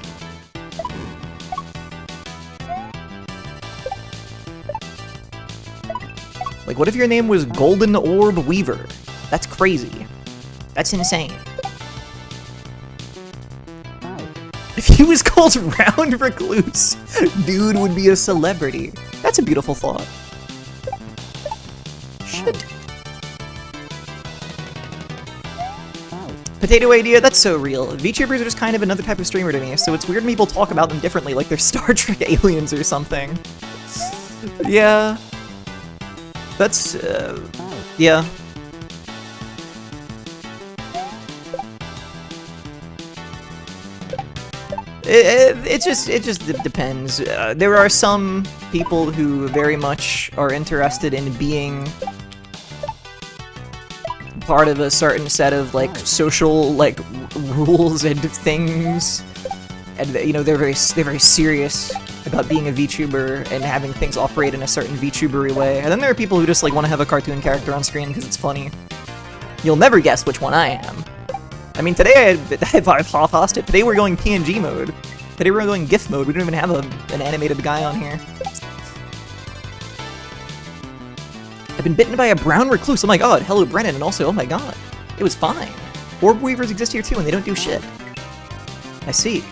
Like, what if your name was Golden Orb Weaver? That's crazy. That's insane. If he was called Round Recluse, dude would be a celebrity. That's a beautiful thought. Shit. Potato idea, that's so real. VTubers are just kind of another type of streamer to me, so it's weird when people talk about them differently, like they're Star Trek aliens or something. Yeah. That's, yeah. It just depends. There are some people who very much are interested in being part of a certain set of like social like rules and things, and you know they're very serious about being a VTuber and having things operate in a certain VTubery way. And then there are people who just like want to have a cartoon character on screen because it's funny. You'll never guess which one I am. I mean, today I've half-assed it. Today we're going PNG mode. Today we're going GIF mode. We don't even have an animated guy on here. I've been bitten by a brown recluse. Oh my god, hello Brennan, and also, oh my god, it was fine. Orb Weavers exist here too, and they don't do shit. I see.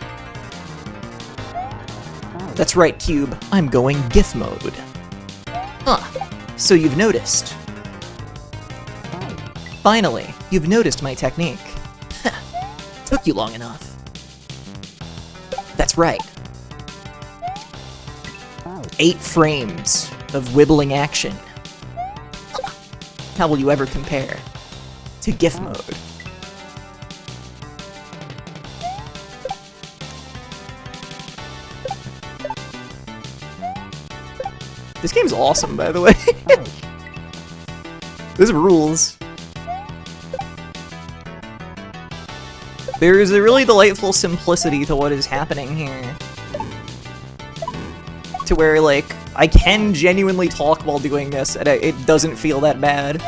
That's right, Cube. I'm going GIF mode. So you've noticed. Finally, you've noticed my technique. Took you long enough. That's right. 8 frames of wibbling action. How will you ever compare to GIF mode? This game's awesome, by the way. This rules. There is a really delightful simplicity to what is happening here. To where, like, I can genuinely talk while doing this, and it doesn't feel that bad.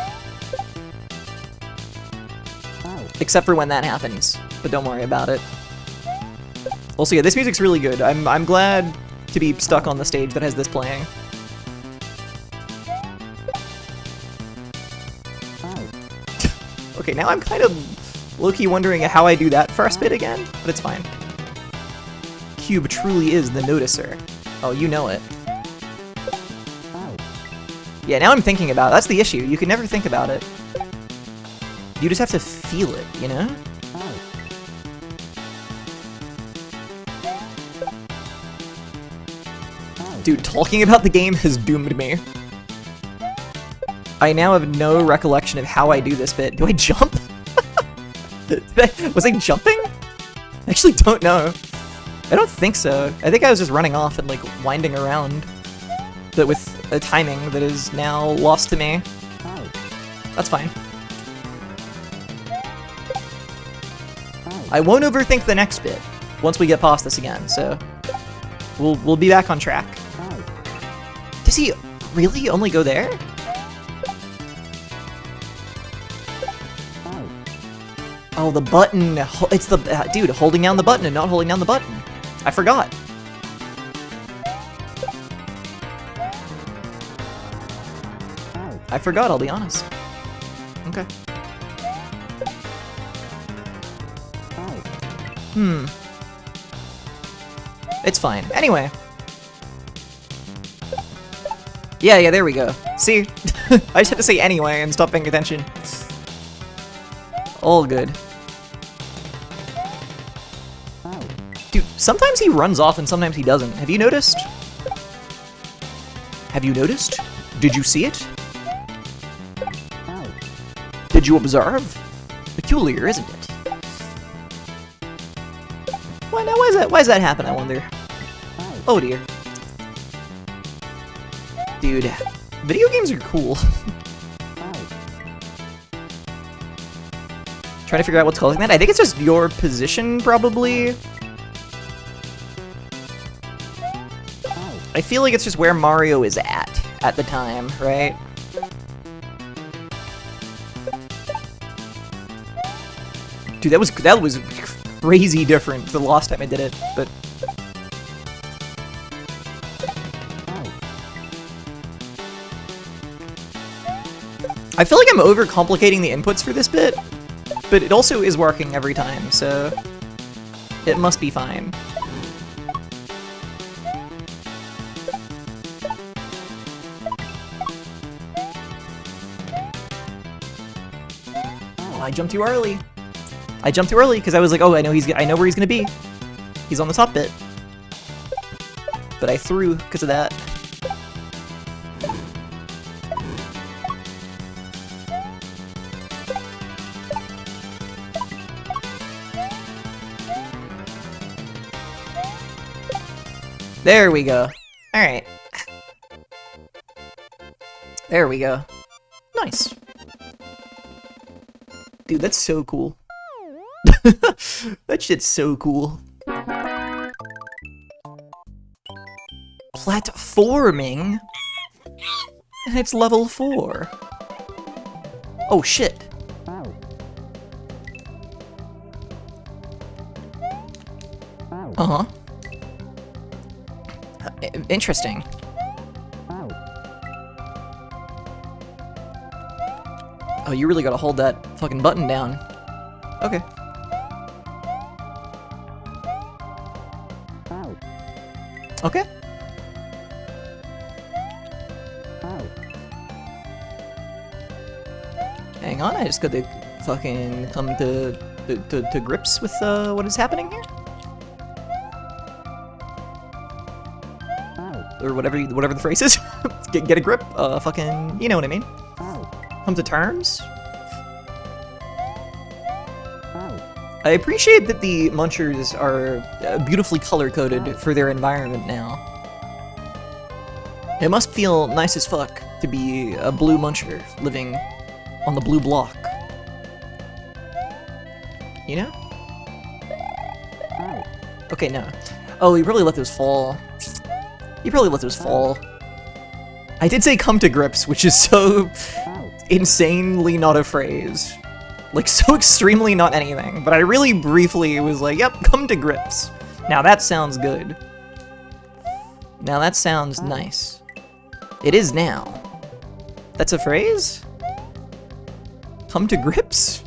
Except for when that happens, but don't worry about it. Also, yeah, this music's really good. I'm glad to be stuck on the stage that has this playing. Okay, now I'm kind of low-key wondering how I do that first bit again, but it's fine. Cube truly is the noticer. Oh, you know it. Yeah, now I'm thinking about it. That's the issue. You can never think about it. You just have to feel it, you know? Dude, talking about the game has doomed me. I now have no recollection of how I do this bit. Do I jump? Was I jumping? I actually don't know. I don't think so. I think I was just running off and, like, winding around. But with a timing that is now lost to me. That's fine. I won't overthink the next bit once we get past this again, so we'll be back on track. Does he really only go there? Oh, the button. It's the dude holding down the button and not holding down the button. I forgot. I forgot, I'll be honest. Okay. It's fine. Anyway. Yeah, there we go. See? I just had to say anyway and stop paying attention. All good. Dude, sometimes he runs off and sometimes he doesn't. Have you noticed? Have you noticed? Did you see it? Did you observe? Peculiar, isn't it? Why now? Why does that happen, I wonder? Oh dear. Dude, video games are cool. Trying to figure out what's causing that. I think it's just your position, probably. I feel like it's just where Mario is at the time, right? Dude, that was crazy different the last time I did it, but I feel like I'm overcomplicating the inputs for this bit, but it also is working every time, so it must be fine. Oh, I jumped too early. I jumped too early because I was like, oh, I know where he's gonna be. He's on the top bit. But I threw because of that. There we go. Alright. There we go. Nice. Dude, that's so cool. That shit's so cool. Platforming? And it's level 4. Oh shit. Uh-huh. Interesting. Oh, you really gotta hold that fucking button down. Okay. Okay. Hang on, I just got to fucking come to grips with what is happening here. Or whatever the phrase is. get a grip. Fucking, you know what I mean. Come to terms. I appreciate that the munchers are beautifully color-coded for their environment now. It must feel nice as fuck to be a blue muncher living on the blue block. You know? Okay, no. Oh, you probably let those fall. You probably let those fall. I did say come to grips, which is so insanely not a phrase. Like, so extremely not anything. But I really briefly was like, yep, come to grips. Now that sounds good. Now that sounds nice. It is now. That's a phrase? Come to grips?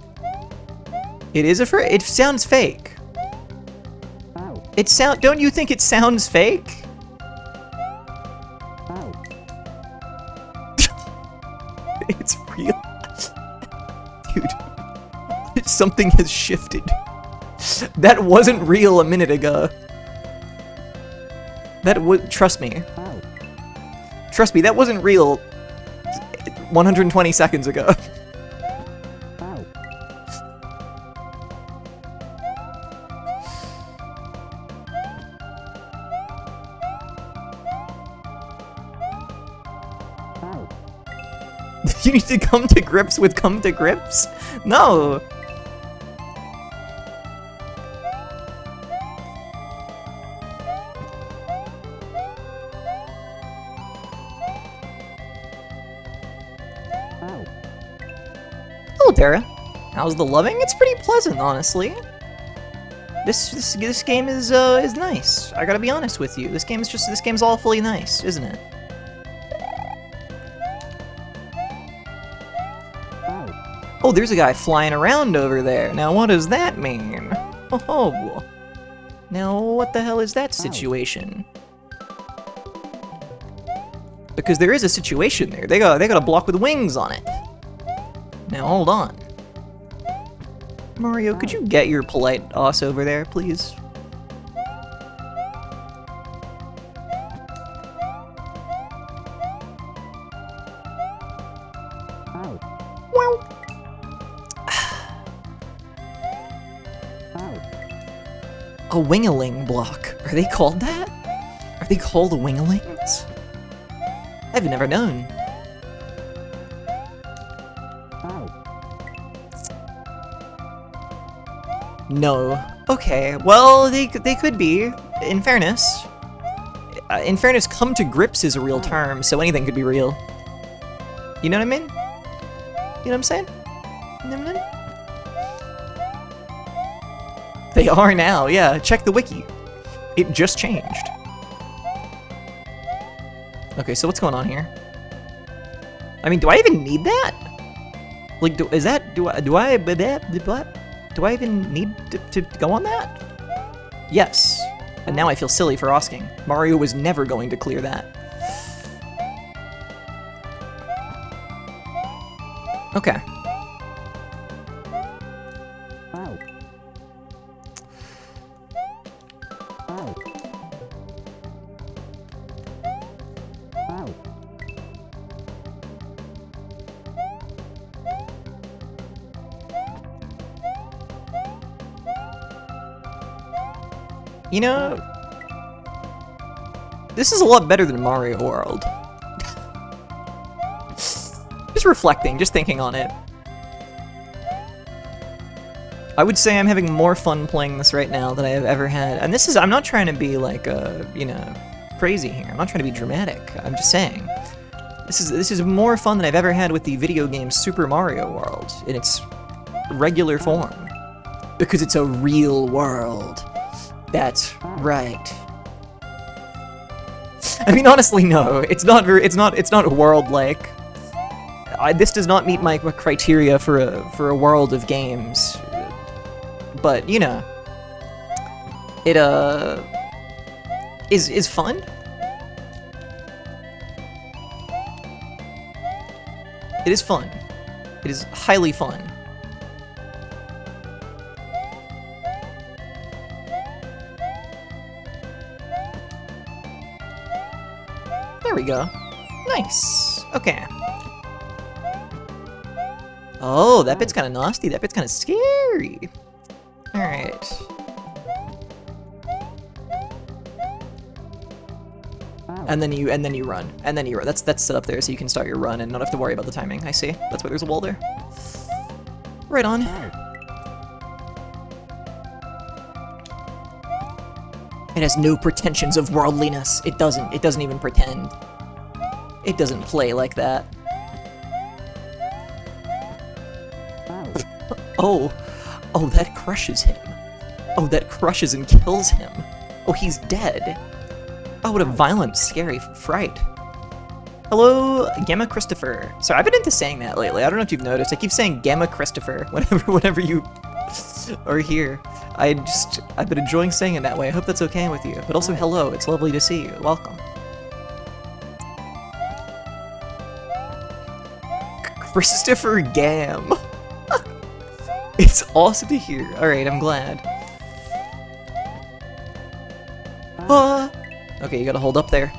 It is a phrase. It sounds fake. Don't you think it sounds fake? It's real. Dude. Something has shifted. That wasn't real a minute ago. That would, trust me. Trust me, that wasn't real 120 seconds ago. You need to come to grips with come to grips? No! Hello, Tara. How's the loving? It's pretty pleasant, honestly. This game is nice. I gotta be honest with you. This game's awfully nice, isn't it? Oh, there's a guy flying around over there. Now, what does that mean? Oh. Now, what the hell is that situation? Because there is a situation there. They got a block with wings on it. Now, hold on. Mario, could you get your polite ass over there, please? Well. A wingaling block. Are they called that? Are they called wingalings? I've never known. No. Okay, well, they could be. In fairness, come to grips is a real term, so anything could be real. You know what I mean? You know what I'm saying? You know what I mean? They are now, yeah. Check the wiki. It just changed. Okay, so what's going on here? I mean, do I even need that? Like, do I even need to go on that? Yes. And now I feel silly for asking. Mario was never going to clear that. Okay. You know, this is a lot better than Mario World. Just reflecting, just thinking on it. I would say I'm having more fun playing this right now than I have ever had. And this is, I'm not trying to be like, you know, crazy here. I'm not trying to be dramatic. I'm just saying. This is more fun than I've ever had with the video game Super Mario World in its regular form. Because it's a real world. That's right. I mean, honestly, no. It's not world-like. This does not meet my criteria for a world of games. But, you know, it is fun. It is fun. It is highly fun. There we go. Nice. Okay. Oh, that bit's kind of nasty. That bit's kind of scary. All right. And then you run. And then you run. That's set up there so you can start your run and not have to worry about the timing. I see. That's why there's a wall there. Right on. It has no pretensions of worldliness. It doesn't even pretend. It doesn't play like that. Oh. Oh, that crushes him. Oh, that crushes and kills him. Oh, he's dead. Oh, what a violent, scary fright. Hello, Gamma Christopher. Sorry, I've been into saying that lately. I don't know if you've noticed. I keep saying Gamma Christopher whenever you are here. I've been enjoying saying it that way. I hope that's okay with you. But also, hello. It's lovely to see you. Welcome. Christopher Gam. It's awesome to hear. Alright, I'm glad. Okay, you gotta hold up there.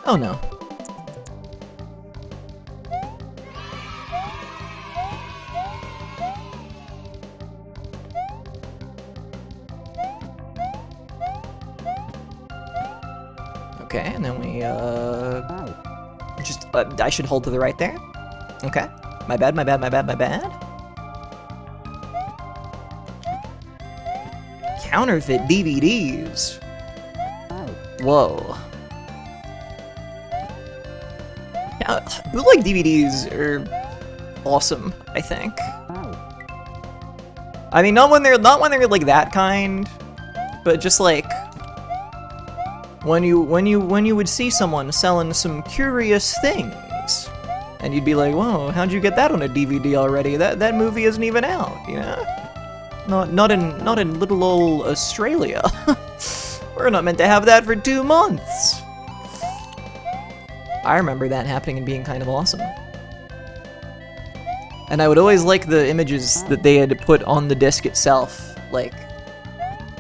Oh no. Okay, and then we, I should hold to the right there. Okay. My bad, my bad, my bad, my bad. Counterfeit DVDs. Whoa. Yeah, bootleg DVDs are awesome, I think. I mean, not when they're like that kind, but just like when you would see someone selling some curious things, and you'd be like, "Whoa, how'd you get that on a DVD already? That movie isn't even out, you know? Not in little old Australia. We're not meant to have that for 2 months." I remember that happening and being kind of awesome. And I would always like the images that they had put on the disc itself, like,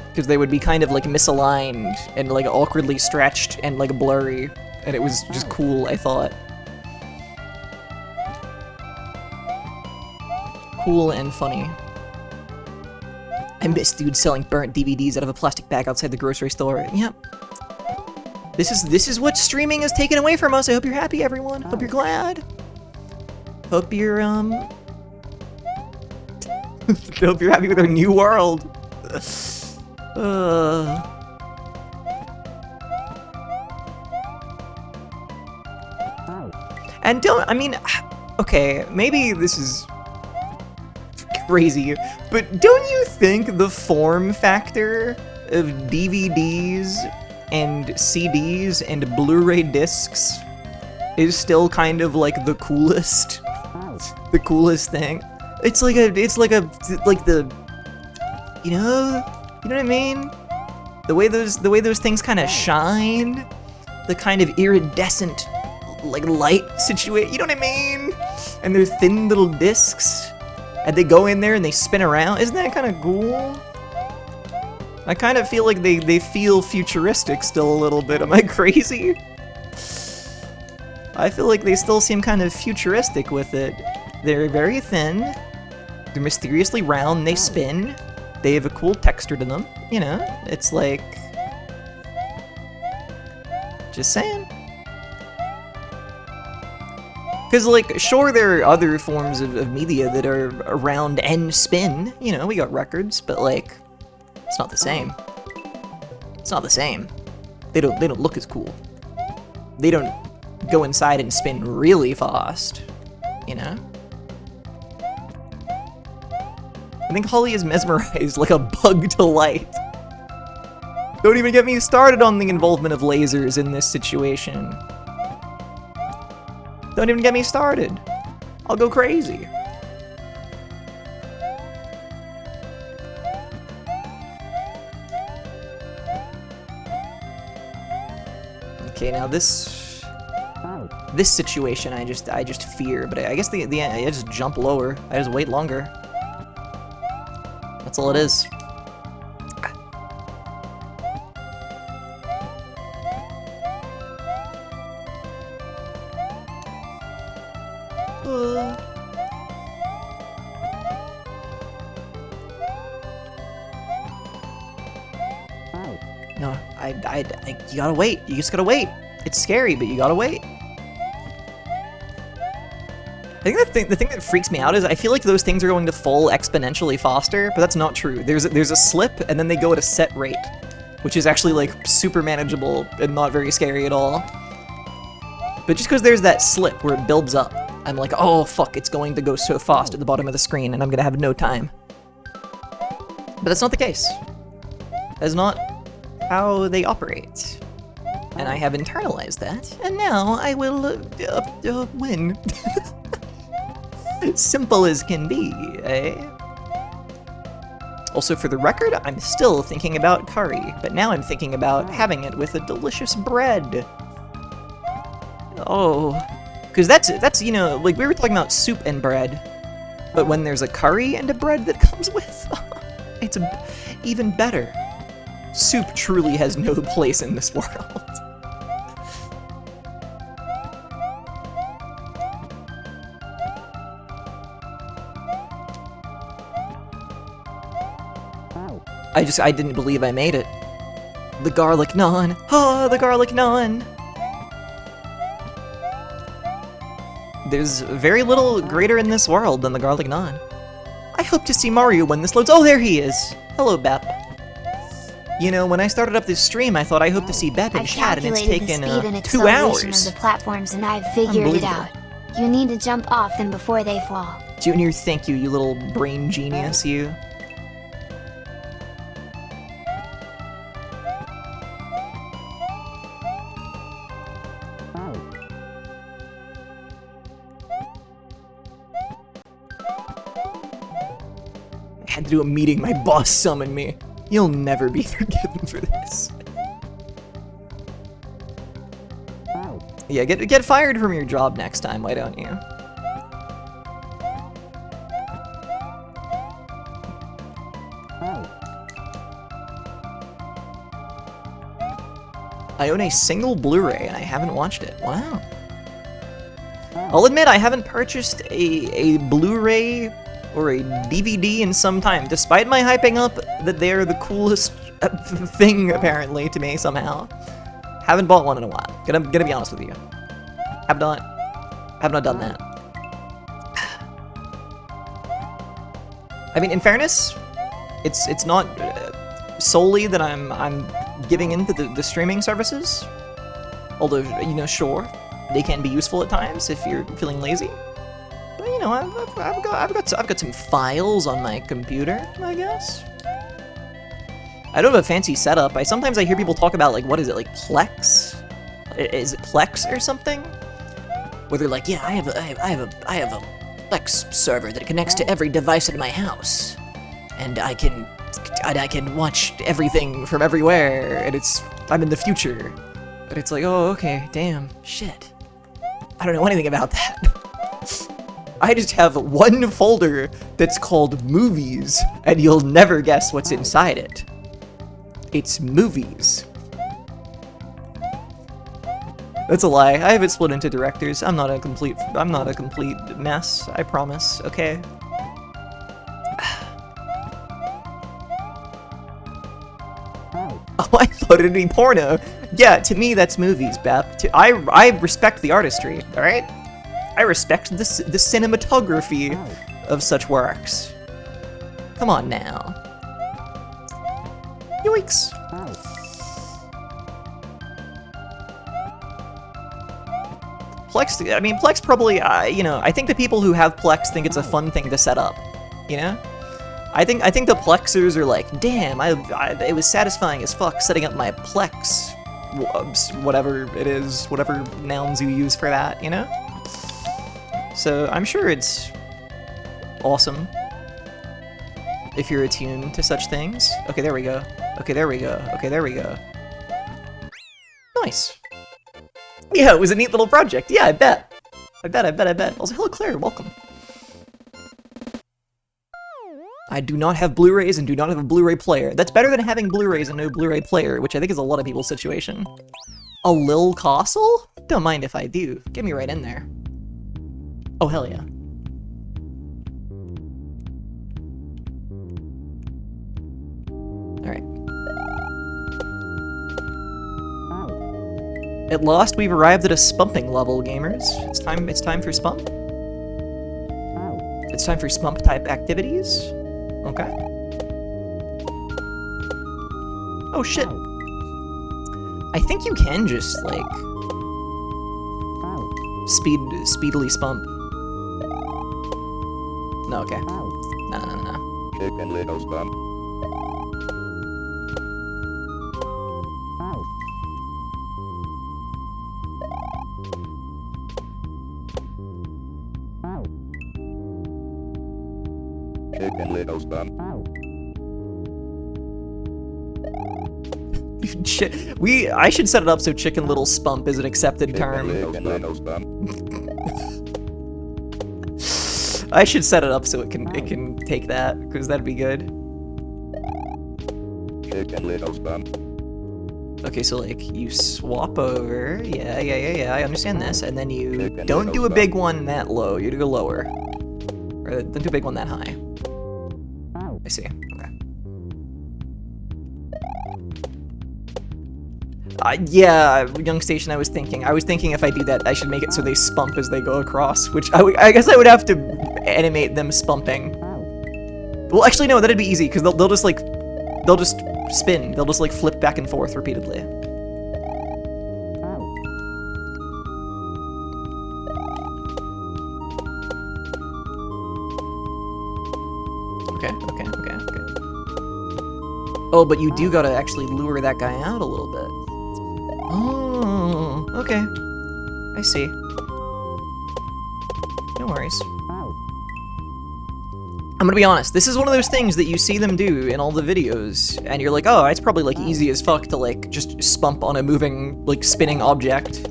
because they would be kind of like misaligned and like awkwardly stretched and like blurry, and it was just cool, I thought. Cool and funny. I miss dudes selling burnt DVDs out of a plastic bag outside the grocery store. Yep. This is what streaming has taken away from us. I hope you're happy, everyone. Hope you're glad. Hope you're hope you're happy with our new world. And okay, maybe this is crazy, but don't you think the form factor of DVDs and CDs and Blu-ray discs is still kind of like the coolest thing? It's like the, you know what I mean? The way those things kind of shine, the kind of iridescent like light situation, you know what I mean? And they're thin little discs, and they go in there and they spin around. Isn't that kind of cool? I kind of feel like they feel futuristic still a little bit. Am I crazy? I feel like they still seem kind of futuristic with it. They're very thin. They're mysteriously round. They spin. They have a cool texture to them. You know, it's like... Just saying. Because, like, sure, there are other forms of media that are around and spin. You know, we got records, but, like... It's not the same. It's not the same. They don't look as cool. They don't go inside and spin really fast, you know? I think Holly is mesmerized like a bug to light. Don't even get me started on the involvement of lasers in this situation. Don't even get me started. I'll go crazy. Okay, now this situation I just fear, but I guess I just jump lower. I just wait longer. That's all it is. you gotta wait. You just gotta wait. It's scary, but you gotta wait. I think the thing that freaks me out is I feel like those things are going to fall exponentially faster, but that's not true. There's a slip, and then they go at a set rate, which is actually like super manageable and not very scary at all. But just because there's that slip where it builds up, I'm like, oh fuck, it's going to go so fast at the bottom of the screen, and I'm gonna have no time. But that's not the case. That's not how they operate. And I have internalized that, and now I will win. Simple as can be, eh? Also, for the record, I'm still thinking about curry, but now I'm thinking about having it with a delicious bread. Oh, because that's, you know, like we were talking about soup and bread, but when there's a curry and a bread that comes with, it's even better. Soup truly has no place in this world. I didn't believe I made it. The garlic naan. Ah, the garlic naan. There's very little greater in this world than the garlic naan. I hope to see Mario when this loads. Oh, there he is. Hello, Bep. You know, when I started up this stream, I thought I hope to see Bep in chat, and it's taken 2 hours. Of the platforms, and I've figured it out. You need to jump off them before they fall. Junior, thank you, you little brain genius, you. I had to do a meeting, my boss summoned me. You'll never be forgiven for this. Yeah, get fired from your job next time, why don't you? I own a single Blu-ray and I haven't watched it. Wow. I'll admit I haven't purchased a Blu-ray or a DVD in some time, despite my hyping up that they're the coolest thing, apparently, to me, somehow. Haven't bought one in a while. Gonna be honest with you. Have not done that. I mean, in fairness, it's not solely that I'm giving into the streaming services. Although, you know, sure, they can be useful at times if you're feeling lazy. But you know, I've got some files on my computer, I guess. I don't have a fancy setup. Sometimes I hear people talk about, like, what is it, like Plex? Is it Plex or something? Where they're like, yeah, I have a Plex server that connects to every device in my house, and I can watch everything from everywhere, and I'm in the future. But it's like, oh, okay, damn, shit. I don't know anything about that. I just have one folder that's called Movies, and you'll never guess what's inside it. It's movies. That's a lie. I have it split into directors. I'm not a complete mess, I promise, okay? Oh, I thought it'd be porno. Yeah, to me that's movies, Bep. I respect the artistry, alright? I respect the cinematography of such works. Come on now. Yoinks! Plex probably, you know, I think the people who have Plex think it's a fun thing to set up, you know? I think the Plexers are like, damn, it was satisfying as fuck setting up my Plex, whatever it is, whatever nouns you use for that, you know? So I'm sure it's awesome if you're attuned to such things. Okay, there we go. Okay, there we go. Okay, there we go. Nice. Yeah, it was a neat little project. Yeah, I bet. I bet. Also, hello Claire, welcome. I do not have Blu-rays and do not have a Blu-ray player. That's better than having Blu-rays and no Blu-ray player, which I think is a lot of people's situation. A Lil Castle? Don't mind if I do. Get me right in there. Oh, hell yeah. Alright. At last, we've arrived at a spumping level, gamers. It's time for spump. It's time for spump type activities. Okay. Oh shit. I think you can just, like, speedily spump. No, okay. No. Chicken little bump. Chicken little bump. I should set it up so Chicken Little Spump is an accepted term. Chicken little bump. I should set it up so it can take that, because that'd be good. Chicken little bump. Okay, so like you swap over, yeah, I understand this, and then you don't do a big one that low, you go lower. Or don't do a big one that high. I see, okay. Yeah, Young Station, I was thinking if I do that, I should make it so they spump as they go across, which I guess I would have to animate them spumping. Well, actually, no, that'd be easy, because they'll just spin. They'll just, like, flip back and forth repeatedly. Okay. Oh, but you do gotta actually lure that guy out a little bit. Oh, okay. I see. No worries. I'm gonna be honest, this is one of those things that you see them do in all the videos, and you're like, oh, it's probably, like, easy as fuck to, like, just spump on a moving, like, spinning object.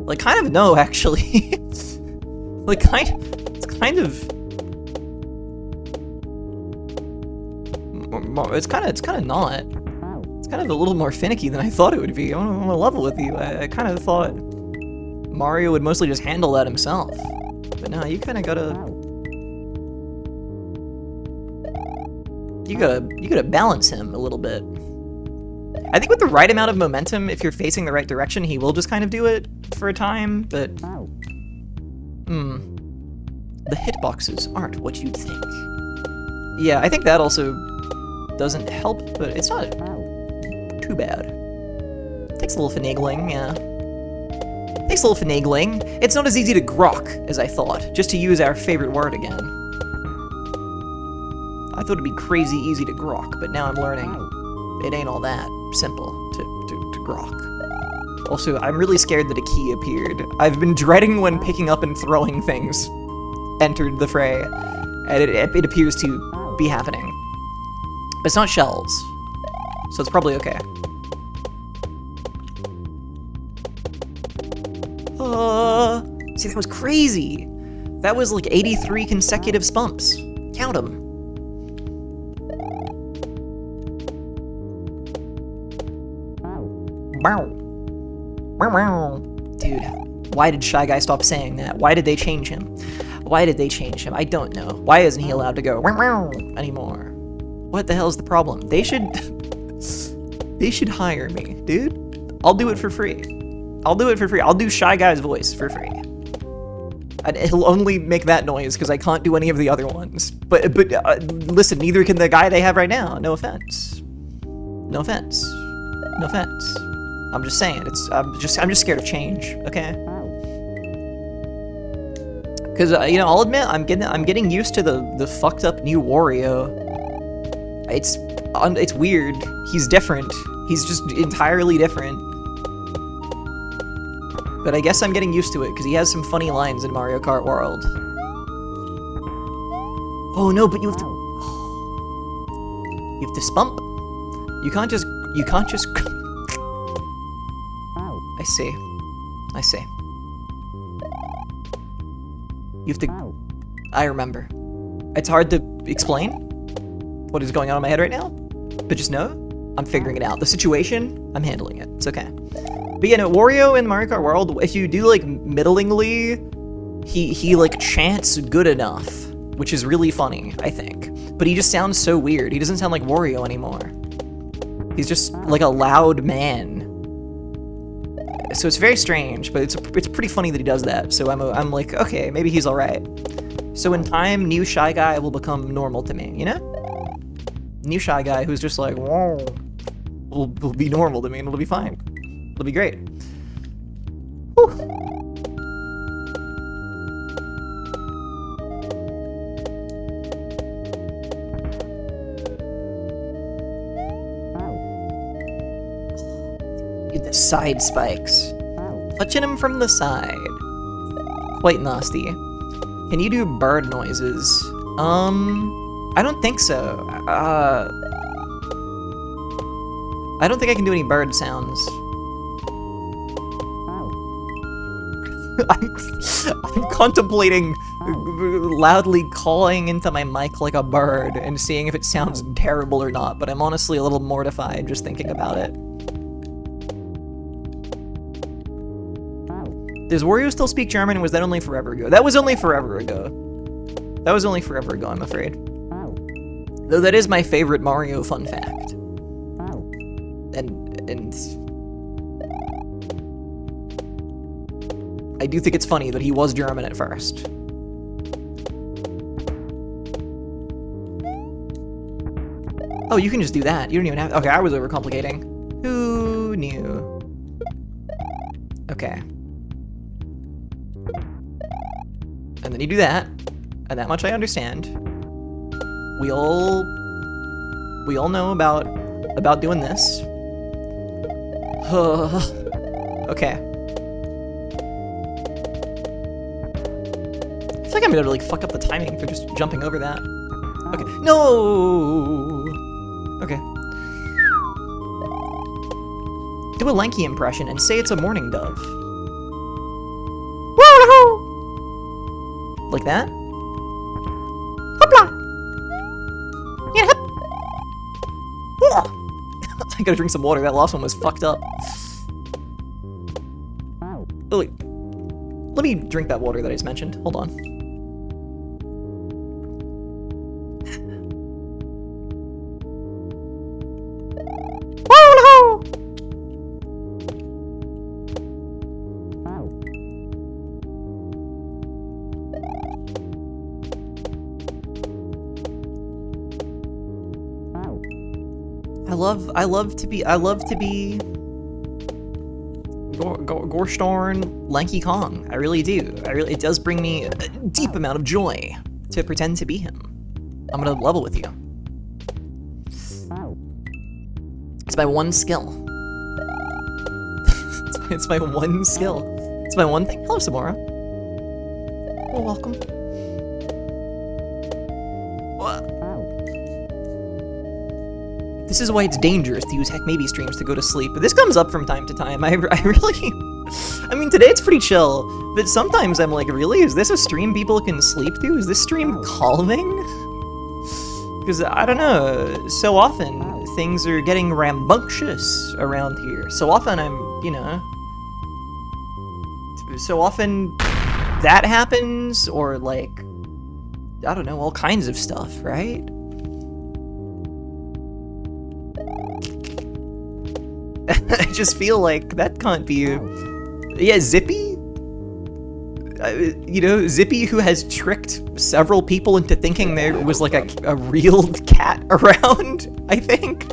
Like, kind of no, actually. Like, it's kind of... It's kind of not. It's kind of a little more finicky than I thought it would be. I'm gonna level with you. I kind of thought Mario would mostly just handle that himself. But no, you kind of gotta... You gotta balance him a little bit. I think with the right amount of momentum, if you're facing the right direction, he will just kind of do it for a time, but... The hitboxes aren't what you'd think. Yeah, I think that also doesn't help, but it's not too bad. Takes a little finagling, yeah. Takes a little finagling. It's not as easy to grok as I thought, just to use our favorite word again. I thought it'd be crazy easy to grok, but now I'm learning it ain't all that simple to grok. Also, I'm really scared that a key appeared. I've been dreading when picking up and throwing things entered the fray, and it appears to be happening. But it's not shells, so it's probably okay. See, that was crazy! That was like 83 consecutive spumps. Count them. Dude, why did Shy Guy stop saying that? Why did they change him? Why did they change him? I don't know. Why isn't he allowed to go anymore? What the hell is the problem? They should hire me, dude. I'll do it for free. I'll do Shy Guy's voice for free. And he'll only make that noise because I can't do any of the other ones. But listen, neither can the guy they have right now. No offense. No offense. No offense. I'm just saying. I'm just scared of change. Okay. Because you know, I'll admit I'm getting used to the fucked up new Wario. It's weird. He's different. He's just entirely different. But I guess I'm getting used to it, because he has some funny lines in Mario Kart World. Oh no, but you have to... You have to spump. You can't just... I see. You have to... I remember. It's hard to explain what is going on in my head right now, but just know, I'm figuring it out. The situation, I'm handling it. It's okay. But yeah, no, Wario in Mario Kart World, if you do, like, middlingly, he like, chants good enough, which is really funny, I think. But he just sounds so weird. He doesn't sound like Wario anymore. He's just, like, a loud man. So it's very strange, but it's pretty funny that he does that. So I'm like, okay, maybe he's all right. So in time, new Shy Guy will become normal to me, you know? New Shy Guy who's just like, whoa, will be normal to me and it'll be fine. It'll be great. Whew. Dude, the side spikes. Touching him from the side. Quite nasty. Can you do bird noises? I don't think so. I don't think I can do any bird sounds. I'm contemplating loudly calling into my mic like a bird and seeing if it sounds terrible or not, but I'm honestly a little mortified just thinking about it. Does Wario still speak German, and was that only forever ago? That was only forever ago. That was only forever ago, I'm afraid. Though that is my favorite Mario fun fact. And I do think it's funny that he was German at first. Oh, you can just do that. You don't even have... Okay, I was overcomplicating. Who knew? Okay. And then you do that, and that much I understand. We all know about doing this. Okay. I feel like I'm gonna like fuck up the timing for just jumping over that. Okay. No. Okay. Do a lanky impression and say it's a morning dove. Like that. Hopla! Yeah, hop! I gotta drink some water, that last one was fucked up. Oh, wait. Let me drink that water that I just mentioned. Hold on. I love to be Gorstorn Lanky Kong. I really do. It does bring me a deep amount of joy to pretend to be him. I'm gonna level with you. It's my one skill. it's my one skill. It's my one thing. Hello, Samora. Well, welcome. This is why it's dangerous to use Heck Maybe streams to go to sleep. But this comes up from time to time. I really... I mean, today it's pretty chill, but sometimes I'm like, really? Is this a stream people can sleep to? Is this stream calming? Because, I don't know, so often things are getting rambunctious around here. So often I'm, you know... So often that happens, or like, I don't know, all kinds of stuff, right? I just feel like that can't be... Yeah, Zippy? You know, Zippy, who has tricked several people into thinking there was like a real cat around, I think.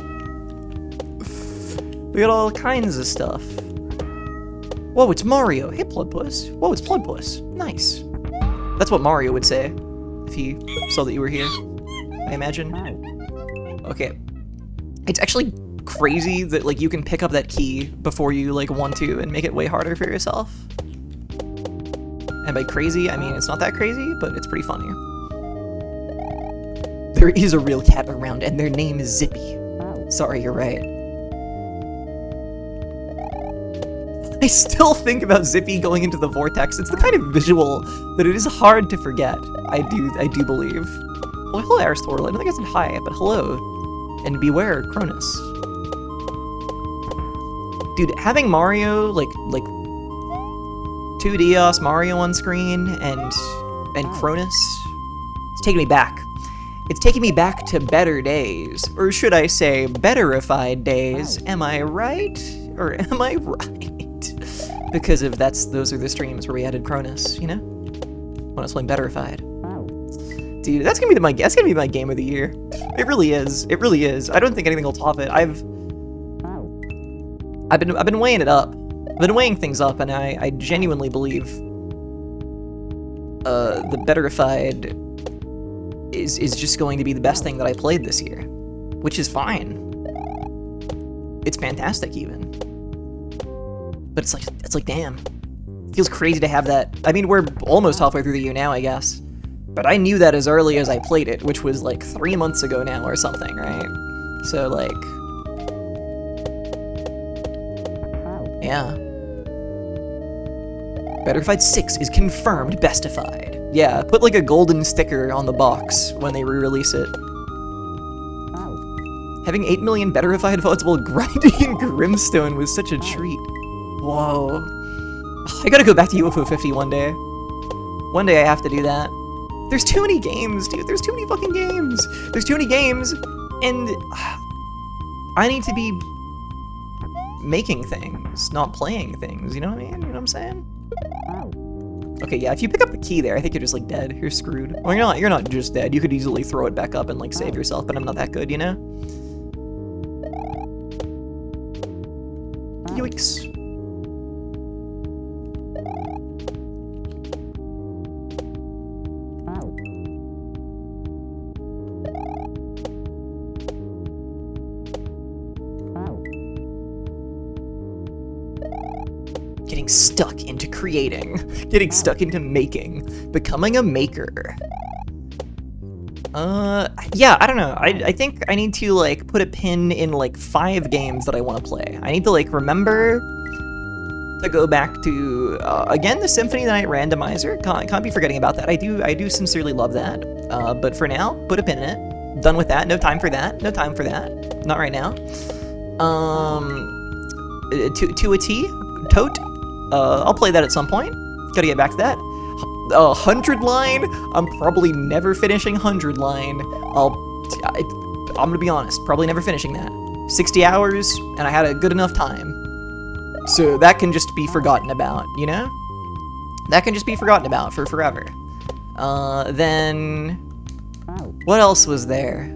We got all kinds of stuff. Whoa, it's Mario. Hey, Pludpuss. Whoa, it's Pludpuss. Nice. That's what Mario would say if he saw that you were here, I imagine. Okay. It's actually crazy that like you can pick up that key before you like want to and make it way harder for yourself. And by crazy, I mean it's not that crazy, but it's pretty funny. There is a real cat around and their name is Zippy. Sorry, you're right. I still think about Zippy going into the vortex. It's the kind of visual that it is hard to forget. I do believe. Well, hello, Aristotle. I don't think I said hi, but hello. And beware, Cronus. Dude, having Mario, like 2DS Mario on screen and Cronus, it's taking me back. It's taking me back to better days. Or should I say, betterified days. Am I right? Or am I right? because of those are the streams where we added Cronus, you know? When I was playing Betterified. Dude, that's gonna be my game of the year. It really is. It really is. I don't think anything will top it. I've been weighing it up. I've been weighing things up, and I genuinely believe the Betterified is just going to be the best thing that I played this year, which is fine. It's fantastic, even. But it's like, damn. It feels crazy to have that. I mean, we're almost halfway through the year now, I guess. But I knew that as early as I played it, which was like 3 months ago now or something, right? So, like... yeah. Betterified 6 is confirmed bestified. Yeah, put like a golden sticker on the box when they re-release it. Having 8 million Betterified votes while grinding in Grimstone was such a treat. Whoa. I gotta go back to UFO 50 one day. One day I have to do that. There's too many games, dude. There's too many fucking games. There's too many games, and I need to be making things, not playing things. You know what I mean? You know what I'm saying? Okay, yeah. If you pick up the key there, I think you're just like dead. You're screwed. Well, you're not just dead. You could easily throw it back up and like save yourself, but I'm not that good, you know? Yoicks. Getting stuck into creating, getting stuck into making, becoming a maker. Yeah, I don't know. I think I need to like put a pin in like 5 games that I want to play. I need to like remember to go back to again the Symphony of the Night randomizer. Can't be forgetting about that. I do sincerely love that. But for now, put a pin in it. Done with that. No time for that. No time for that. Not right now. To a T, Tote. I'll play that at some point. Gotta get back to that. 100 line. I'm probably never finishing 100 line. I'm gonna be honest. Probably never finishing that. 60 hours, and I had a good enough time. So that can just be forgotten about, you know? That can just be forgotten about for forever. Then... what else was there?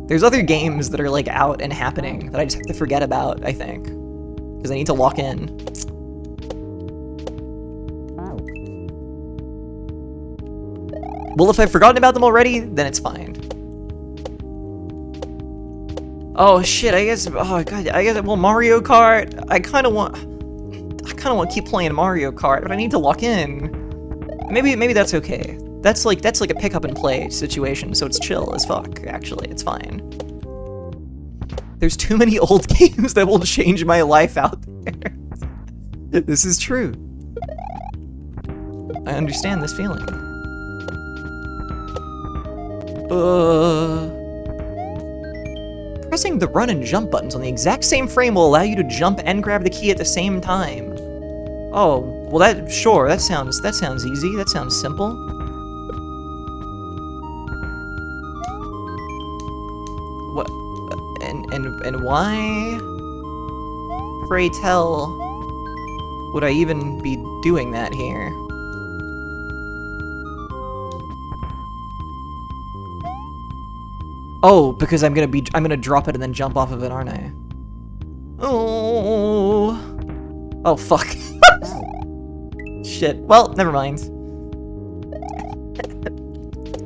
There's other games that are, like, out and happening that I just have to forget about, I think. Because I need to lock in. Well, if I've forgotten about them already, then it's fine. Oh shit! I guess. Oh god! I guess. Well, Mario Kart. I kind of want to keep playing Mario Kart, but I need to lock in. Maybe that's okay. That's like a pick up and play situation, so it's chill as fuck. Actually, it's fine. There's too many old games that will change my life out there. This is true. I understand this feeling. Pressing the run and jump buttons on the exact same frame will allow you to jump and grab the key at the same time. Oh, well that sounds easy. That sounds simple. What and why, pray tell, would I even be doing that here? Oh, because I'm gonna drop it and then jump off of it, aren't I? Oh. Oh, fuck. Shit. Well, never mind.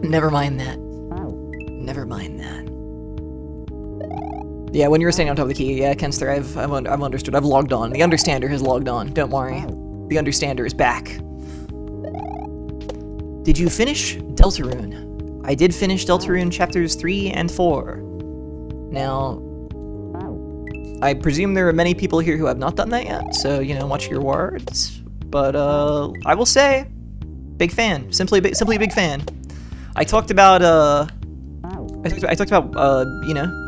Never mind that. Never mind that. Yeah, when you were standing on top of the key, yeah, Kenster, I've understood. I've logged on. The Understander has logged on. Don't worry. The Understander is back. Did you finish Deltarune? I did finish Deltarune chapters 3 and 4. Now, I presume there are many people here who have not done that yet, so, you know, watch your words. But, I will say, big fan. Simply a big fan. I talked about, you know,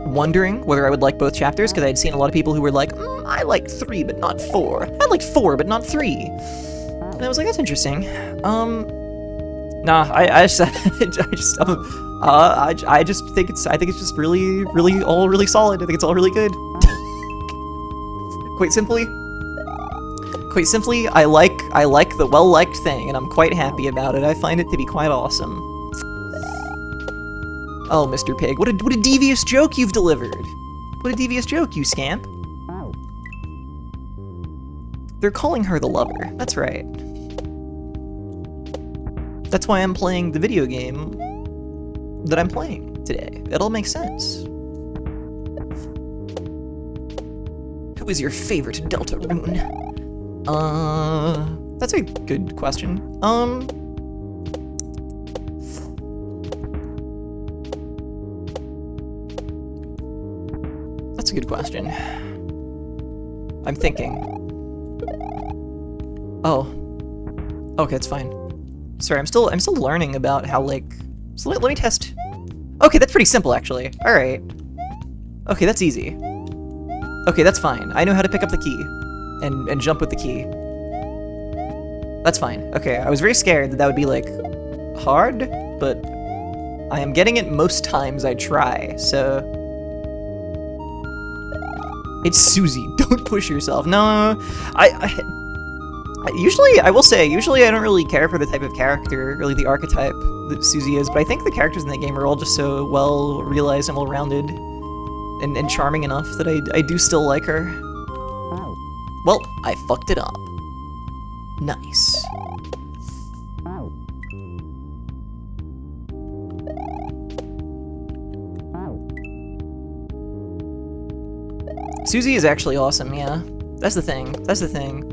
wondering whether I would like both chapters, because I had seen a lot of people who were like, I like 3, but not 4. I like 4, but not 3. And I was like, that's interesting. Nah, I just think it's just really, really all really solid. I think it's all really good. Quite simply, I like the well-liked thing, and I'm quite happy about it. I find it to be quite awesome. Oh, Mr. Pig, what a devious joke you've delivered. What a devious joke, you scamp. They're calling her the lover. That's right. That's why I'm playing the video game that I'm playing today. It all makes sense. Who is your favorite Deltarune? That's a good question. That's a good question. I'm thinking. Oh. Okay, that's fine. Sorry, I'm still learning about how, like... So let me test. Okay, that's pretty simple, actually. Alright. Okay, that's easy. Okay, that's fine. I know how to pick up the key. And jump with the key. That's fine. Okay, I was very scared that would be, like, hard, but I am getting it most times I try, so... It's Susie. Don't push yourself. No, usually, I will say, usually I don't really care for the type of character, really the archetype that Susie is, but I think the characters in the game are all just so well realized and well-rounded and charming enough that I do still like her. Well, I fucked it up. Nice. Susie is actually awesome, yeah. That's the thing. That's the thing.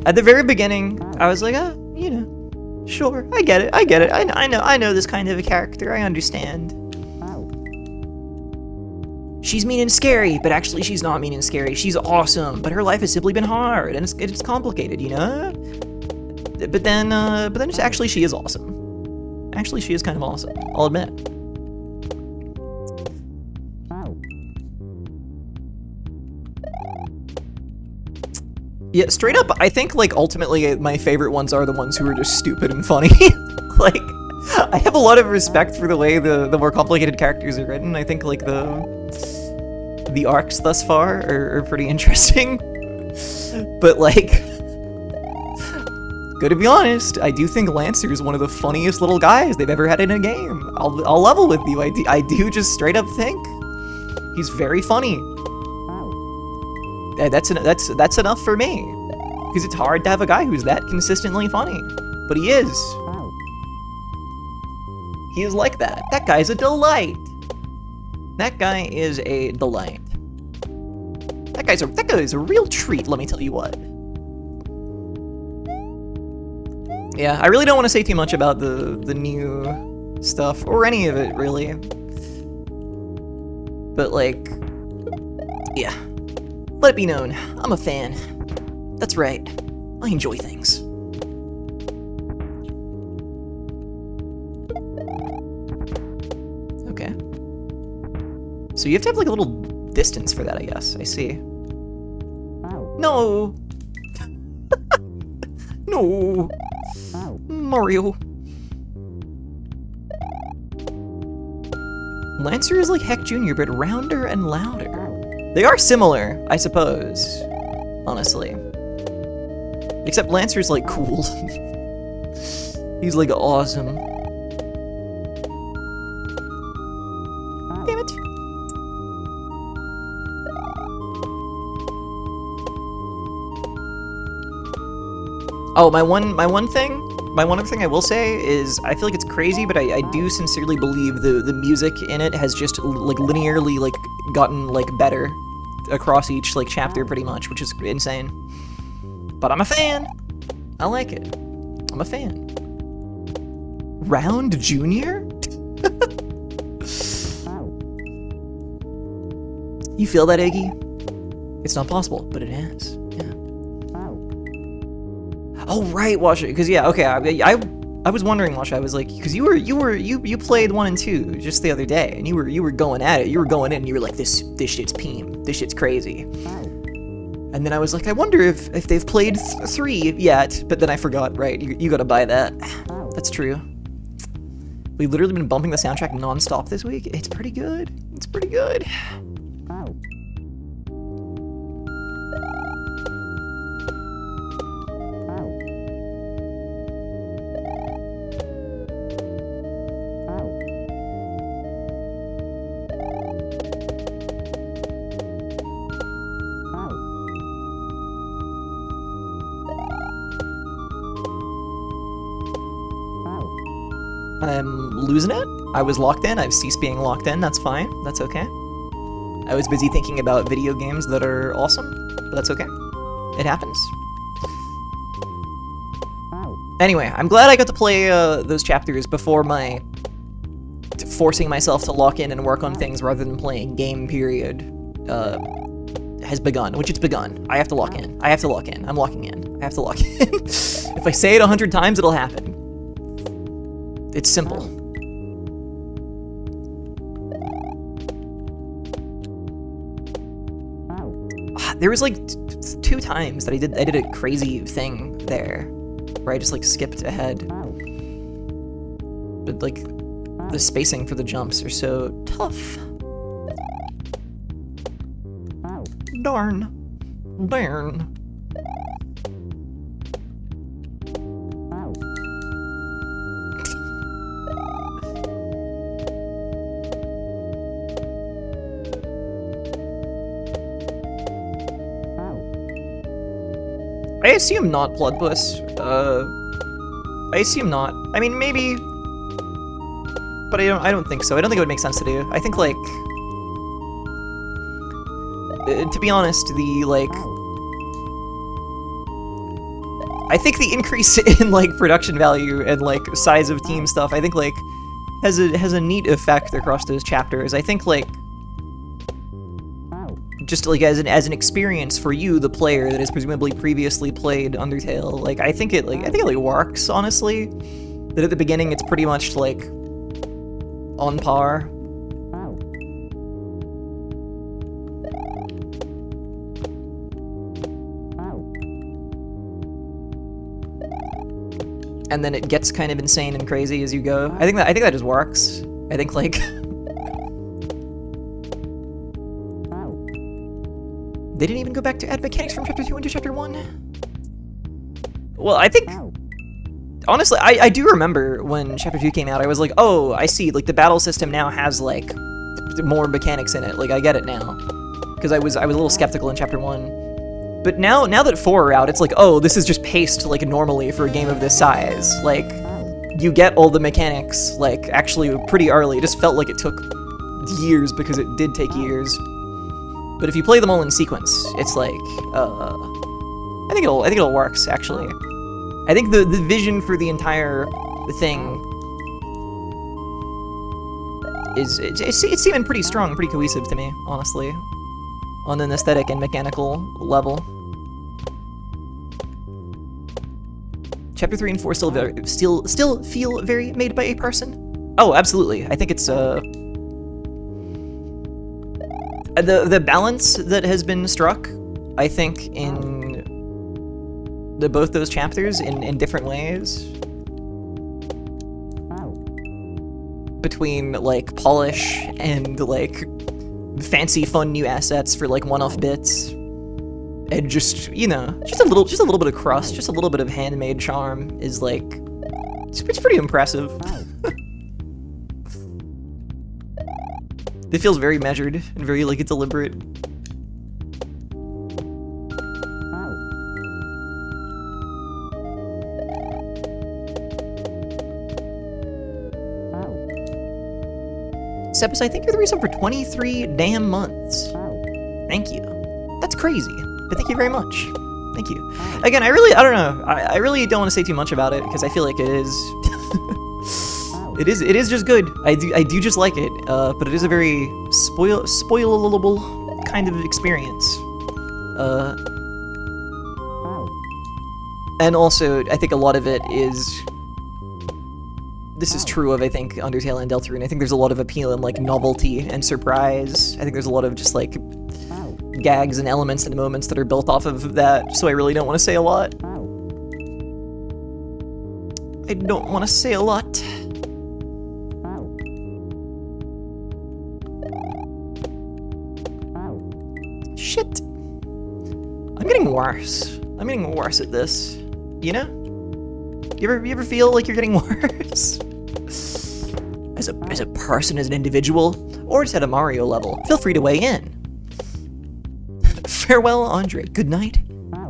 At the very beginning, I was like, you know, sure, I get it, I know this kind of a character, I understand. She's mean and scary, but actually she's not mean and scary. She's awesome, but her life has simply been hard, and it's complicated, you know? But then actually she is awesome. Actually, she is kind of awesome, I'll admit. Yeah, straight up, I think, like, ultimately, my favorite ones are the ones who are just stupid and funny. Like, I have a lot of respect for the way the more complicated characters are written. I think, like, the arcs thus far are pretty interesting. But, like, gotta be honest, I do think Lancer is one of the funniest little guys they've ever had in a game. I'll level with you. I do just straight up think he's very funny. That's enough for me, because it's hard to have a guy who's that consistently funny, but he is. He is like that. That guy's a delight. That guy is a delight. That guy is a real treat. Let me tell you what. Yeah, I really don't want to say too much about the new stuff or any of it really, but like, yeah. Let it be known, I'm a fan. That's right, I enjoy things. Okay. So you have to have like a little distance for that, I guess. I see. No! No! Mario. Lancer is like Heck Jr., but rounder and louder. They are similar, I suppose, honestly. Except Lancer's like cool. He's like awesome. Damn it. Oh, my one other thing I will say is I feel like it's crazy, but I do sincerely believe the music in it has just like linearly like gotten like better across each like chapter pretty much, which is insane. But I'm a fan. I like it. I'm a fan. Round Junior? You feel that, Iggy? It's not possible, but it has. Yeah. Oh right, Washa. Because yeah, okay. I was wondering, Washa. I was like, because you played 1 and 2 just the other day, and you were going at it. You were going in, and you were like, this shit's peem. This shit's crazy. And then I was like, I wonder if they've played 3 yet. But then I forgot. Right, you gotta buy that. That's true. We've literally been bumping the soundtrack non-stop this week. It's pretty good. It's pretty good. I'm losing it. I was locked in. I've ceased being locked in. That's fine. That's okay. I was busy thinking about video games that are awesome, but that's okay. It happens. Anyway, I'm glad I got to play those chapters before my forcing myself to lock in and work on things rather than playing game period has begun, which it's begun. I have to lock in. I have to lock in. I'm locking in. I have to lock in. If I say it 100 times, it'll happen. It's simple. There was like 2 times that I did a crazy thing there, where I just like skipped ahead. But like, the spacing for the jumps are so tough. Darn. Darn. I assume not, Bloodpuss. I assume not. I mean, maybe, but I don't think so. I don't think it would make sense to do. I think, like, to be honest, I think the increase in, like, production value and, like, size of team stuff, I think, like, has a neat effect across those chapters. I think, like, just like as an experience for you, the player that has presumably previously played Undertale, like I think it works, honestly. That at the beginning it's pretty much like on par. And then it gets kind of insane and crazy as you go. I think that just works. I think like they didn't even go back to add mechanics from Chapter 2 into Chapter 1? Well, I think... Honestly, I do remember when Chapter 2 came out, I was like, oh, I see, like, the battle system now has, like, more mechanics in it. Like, I get it now. Because I was a little skeptical in Chapter 1. But now that 4 are out, it's like, oh, this is just paced, like, normally for a game of this size. Like, you get all the mechanics, like, actually pretty early. It just felt like it took years, because it did take years. But if you play them all in sequence, it's like, I think it'll works, actually. I think the vision for the entire thing it's seeming pretty strong, pretty cohesive to me, honestly, on an aesthetic and mechanical level. Chapter 3 and 4 still feel very made by a person. Oh, absolutely. I think it's the balance that has been struck, I think, in both those chapters in different ways. Between, like, polish and, like, fancy, fun new assets for, like, one-off bits. And just, you know, just a little bit of crust, just a little bit of handmade charm is, like, it's pretty impressive. It feels very measured and very, like, deliberate. Sepus, I think you're the reason for 23 damn months. Thank you. That's crazy, but thank you very much. Thank you. Again, I don't know. I really don't want to say too much about it, because I feel like it is... It is just good. I do just like it, but it is a very spoilable kind of experience. And also, I think a lot of it is... This is true of, I think, Undertale and Deltarune. I think there's a lot of appeal in, like, novelty and surprise. I think there's a lot of just, like, gags and elements and moments that are built off of that, so I really don't want to say a lot. I don't want to say a lot. Shit. I'm getting worse. I'm getting worse at this. You know? You ever feel like you're getting worse? As a person, as an individual, or just at a Mario level, feel free to weigh in. Farewell, Andre. Good night,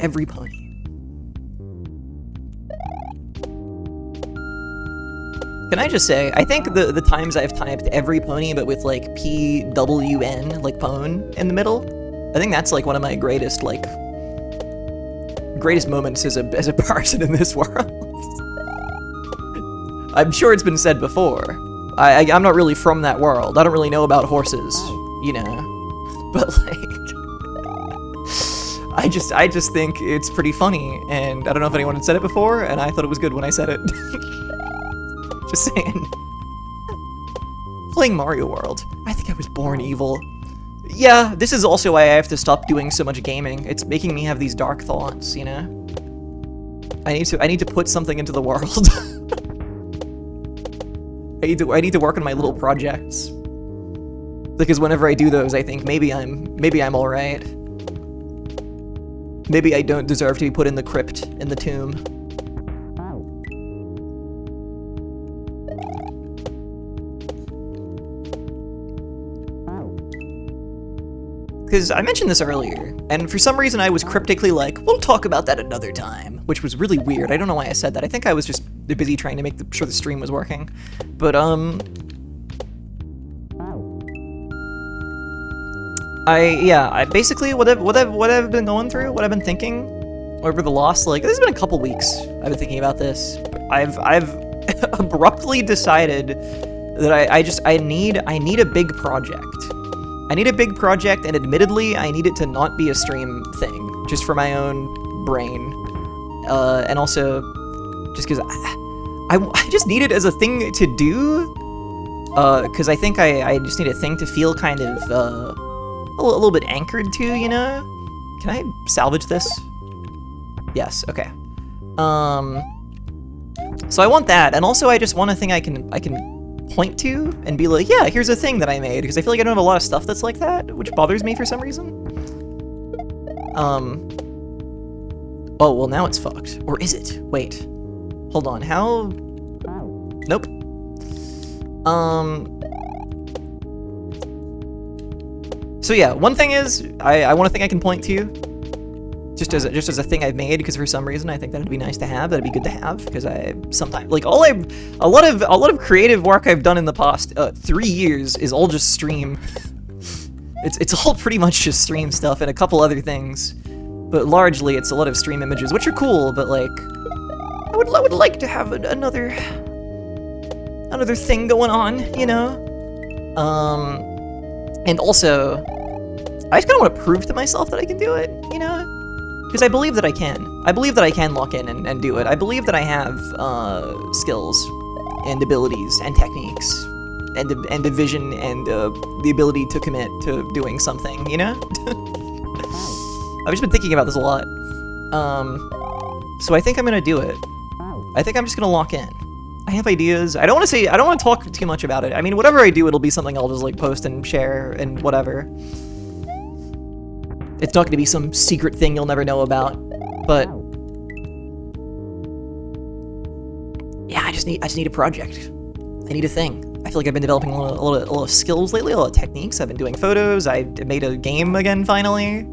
everybody. Can I just say, I think the times I've typed every pony, but with like PWN, like pone, in the middle, I think that's like one of my greatest moments as a person in this world. I'm sure it's been said before. I'm not really from that world. I don't really know about horses, you know. But like, I just think it's pretty funny, and I don't know if anyone had said it before, and I thought it was good when I said it. Just saying. Playing Mario World. I think I was born evil. Yeah, this is also why I have to stop doing so much gaming. It's making me have these dark thoughts, you know? I need to put something into the world. I need to work on my little projects. Because whenever I do those, I think maybe I'm alright. Maybe I don't deserve to be put in the crypt, in the tomb. Because I mentioned this earlier, and for some reason I was cryptically like, we'll talk about that another time, which was really weird. I don't know why I said that. I think I was just busy trying to make sure the stream was working. But, I basically, what I've been going through, what I've been thinking over the last, like, this has been a couple weeks I've been thinking about this. I've abruptly decided that I need a big project. I need a big project, and admittedly, I need it to not be a stream thing, just for my own brain, and also just because I just need it as a thing to do, because I think I just need a thing to feel kind of a little bit anchored to, you know? Can I salvage this? Yes, okay. So I want that, and also I just want a thing I can point to and be like, yeah, here's a thing that I made, because I feel like I don't have a lot of stuff that's like that, which bothers me for some reason. Oh, well, now it's fucked. Or is it? Wait. Hold on, how? Nope. So yeah, one thing is, I want a thing I can point to, just as a thing I've made, because for some reason I think that'd be nice to have, that'd be good to have, because I sometimes, like, a lot of creative work I've done in the past 3 years is all just stream. It's all pretty much just stream stuff and a couple other things, but largely it's a lot of stream images, which are cool, but like, I would like to have another thing going on, you know? And also, I just kind of want to prove to myself that I can do it, you know? Because I believe that I can. I believe that I can lock in and do it. I believe that I have skills and abilities and techniques and a vision and the ability to commit to doing something, you know? I've just been thinking about this a lot. So I think I'm gonna do it. I think I'm just gonna lock in. I have ideas. I don't want to talk too much about it. I mean, whatever I do, it'll be something I'll just like post and share and whatever. It's not going to be some secret thing you'll never know about, but yeah, I just need a project. I need a thing. I feel like I've been developing a lot of skills lately, a lot of techniques. I've been doing photos. I made a game again finally.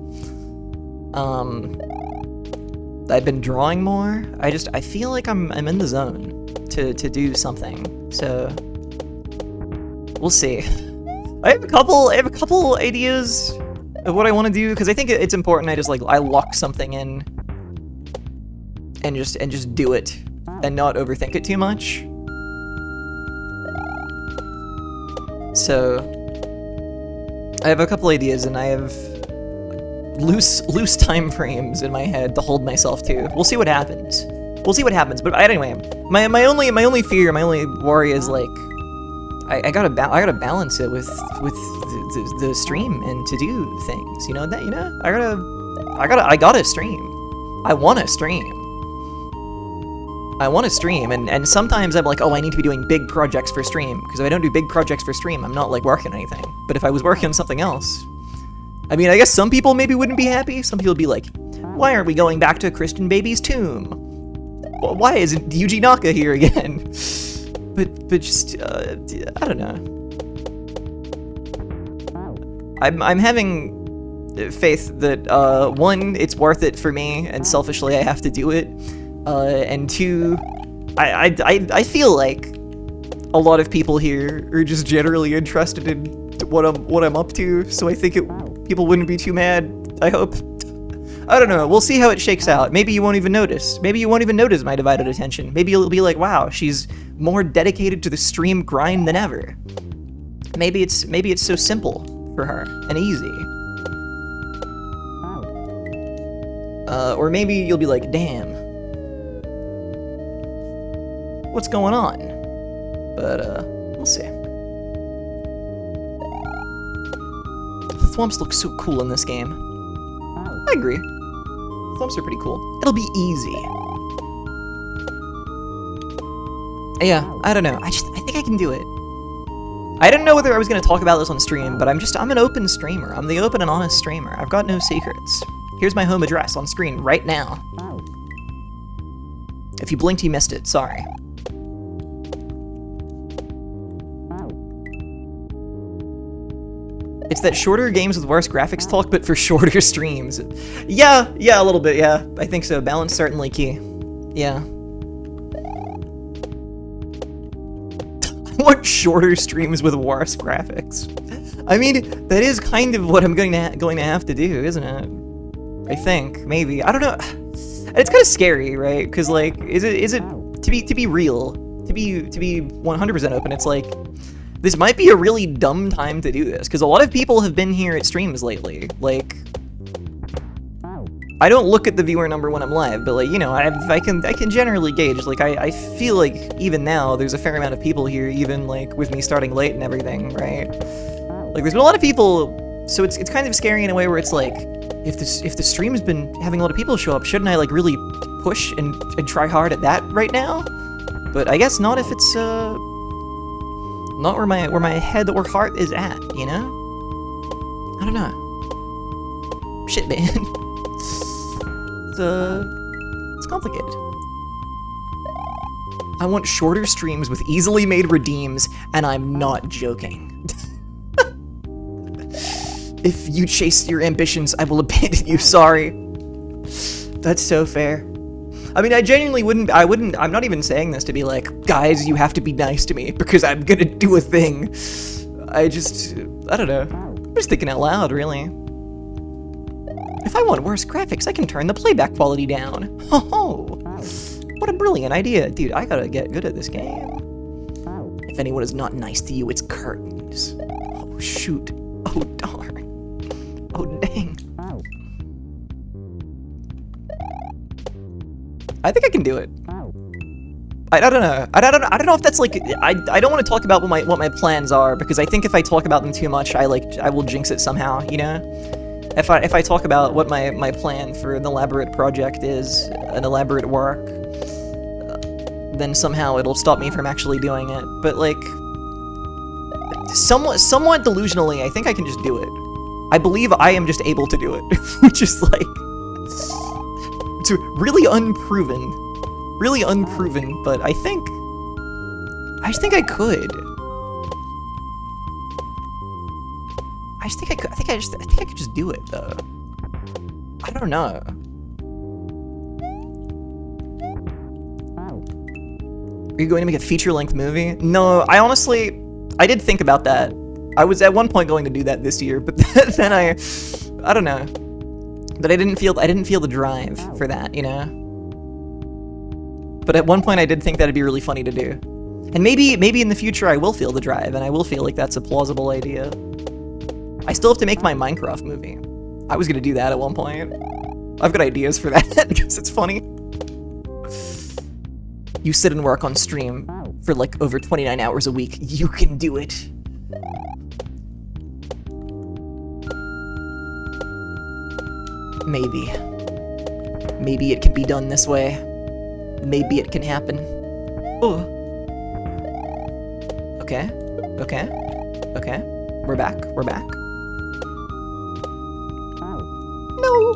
I've been drawing more. I feel like I'm in the zone to do something. So we'll see. I have a couple ideas of what I want to do, because I think it's important I lock something in and just do it and not overthink it too much. So I have a couple ideas, and I have loose time frames in my head to hold myself to. We'll see what happens. But anyway, my only fear, my only worry is like I gotta balance it with the stream and to do things. You know that, I gotta stream. I want to stream, and sometimes I'm like, oh, I need to be doing big projects for stream, because if I don't do big projects for stream, I'm not like working on anything. But if I was working on something else, I mean, I guess some people maybe wouldn't be happy. Some people would be like, why aren't we going back to Christian Baby's tomb? Why isn't Yuji Naka here again? But just, I don't know. I'm having faith that, one, it's worth it for me, and selfishly I have to do it, and two, I feel like a lot of people here are just generally interested in what I'm up to, so I think people wouldn't be too mad, I hope. I don't know, we'll see how it shakes out. Maybe you won't even notice. Maybe you won't even notice my divided attention. Maybe you'll be like, wow, she's more dedicated to the stream grind than ever. Maybe it's so simple for her and easy. Or maybe you'll be like, damn, what's going on? But we'll see. The thwomps look so cool in this game. I agree. Thwomps are pretty cool. It'll be easy. Yeah, I don't know. I think I can do it. I didn't know whether I was going to talk about this on stream, but I'm an open streamer. I'm the open and honest streamer. I've got no secrets. Here's my home address on screen right now. If you blinked, you missed it. Sorry. It's that shorter games with worse graphics talk, but for shorter streams. Yeah, a little bit, yeah. I think so. Balance certainly key. Yeah. I want shorter streams with worse graphics. I mean, that is kind of what I'm going to have to do, isn't it? I think, maybe. I don't know. It's kind of scary, right? Because, like, is it to be real, to be 100% open? It's like, this might be a really dumb time to do this, because a lot of people have been here at streams lately. Like, I don't look at the viewer number when I'm live, but, like, you know, I can generally gauge. Like, I feel like even now there's a fair amount of people here, even like with me starting late and everything, right? Like, there's been a lot of people, so it's kind of scary in a way where it's like, if the stream's been having a lot of people show up, shouldn't I like really push and try hard at that right now? But I guess not if it's not where my head or heart is at, you know? I don't know. Shit, man. It's complicated. I want shorter streams with easily made redeems, and I'm not joking. If you chase your ambitions, I will abandon you, sorry. That's so fair. I mean, I genuinely I'm not even saying this to be like, guys, you have to be nice to me, because I'm gonna do a thing. I don't know. I'm just thinking out loud, really. If I want worse graphics, I can turn the playback quality down. Ho-ho! What a brilliant idea. Dude, I gotta get good at this game. If anyone is not nice to you, it's curtains. Oh, shoot. Oh, darn. Oh, dang. I think I can do it. I don't know. I don't know if that's like, I don't want to talk about what my plans are, because I think if I talk about them too much, I will jinx it somehow, you know? If I talk about what my plan for an elaborate project is, an elaborate work, then somehow it'll stop me from actually doing it. But like, somewhat delusionally, I think I can just do it. I believe I am just able to do it, which is like, it's really unproven, but I just think I could. I think I could just do it though. I don't know. Are you going to make a feature-length movie? No, I did think about that. I was at one point going to do that this year, but then I don't know. But I didn't feel the drive for that, you know? But at one point I did think that'd be really funny to do. And maybe in the future I will feel the drive, and I will feel like that's a plausible idea. I still have to make my Minecraft movie. I was gonna do that at one point. I've got ideas for that, because it's funny. You sit and work on stream for like over 29 hours a week. You can do it. Maybe. Maybe it can be done this way. Maybe it can happen. Oh. Okay. We're back. No.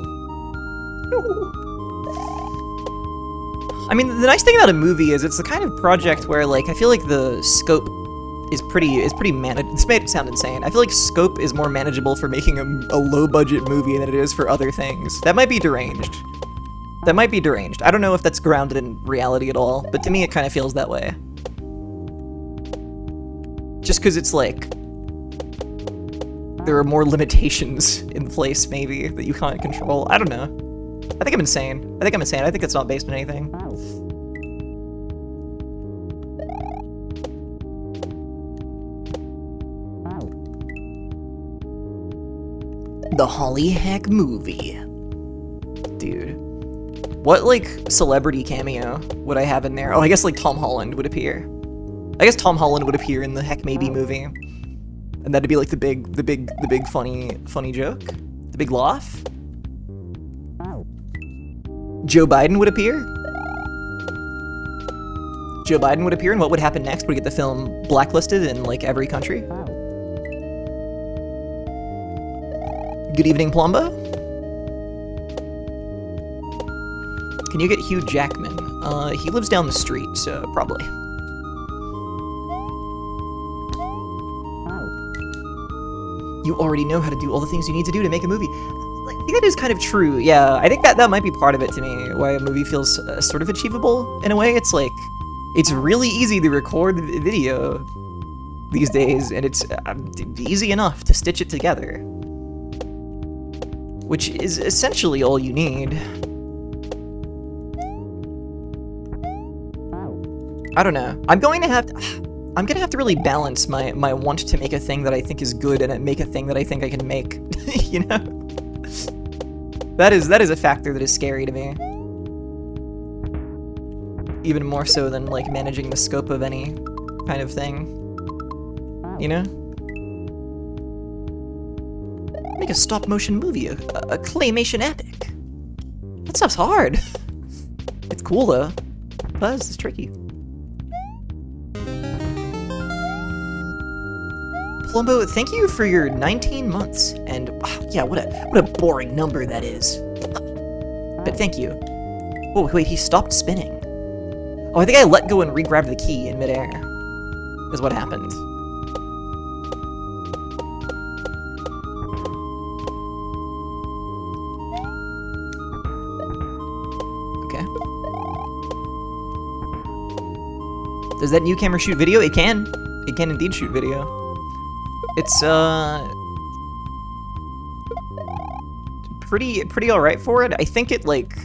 I mean, the nice thing about a movie is it's the kind of project where, like, I feel like the scope is pretty manageable. This made it sound insane. I feel like scope is more manageable for making a low-budget movie than it is for other things. That might be deranged. I don't know if that's grounded in reality at all, but to me it kind of feels that way. Just because it's like there are more limitations in place, maybe, that you can't control. I don't know. I think I'm insane. I think it's not based on anything. The Hollyhack movie. Dude. What, like, celebrity cameo would I have in there? Oh, I guess, like, Tom Holland would appear. I guess Tom Holland would appear in the Heck Maybe movie. And that'd be, like, the big funny joke. The big laugh. Joe Biden would appear? Joe Biden would appear, and what would happen next? Would we get the film blacklisted in, like, every country? Good evening, Plumba. Can you get Hugh Jackman? He lives down the street, so probably. You already know how to do all the things you need to do to make a movie. I think that is kind of true, yeah. I think that might be part of it to me, why a movie feels sort of achievable in a way. It's like, it's really easy to record video these days, and it's easy enough to stitch it together. Which is essentially all you need. I don't know. I'm gonna have to really balance my want to make a thing that I think is good and make a thing that I think I can make. You know? That is a factor that is scary to me. Even more so than like managing the scope of any kind of thing. You know? Make a stop motion movie, a claymation epic. That stuff's hard. It's cool though. Buzz is tricky. Plumbo, thank you for your 19 months, and yeah, what a boring number that is. But thank you. Oh wait, he stopped spinning. Oh, I think I let go and re-grabbed the key in midair. Is what happened. Okay. Does that new camera shoot video? It can. It can indeed shoot video. It's pretty alright for it. I think it like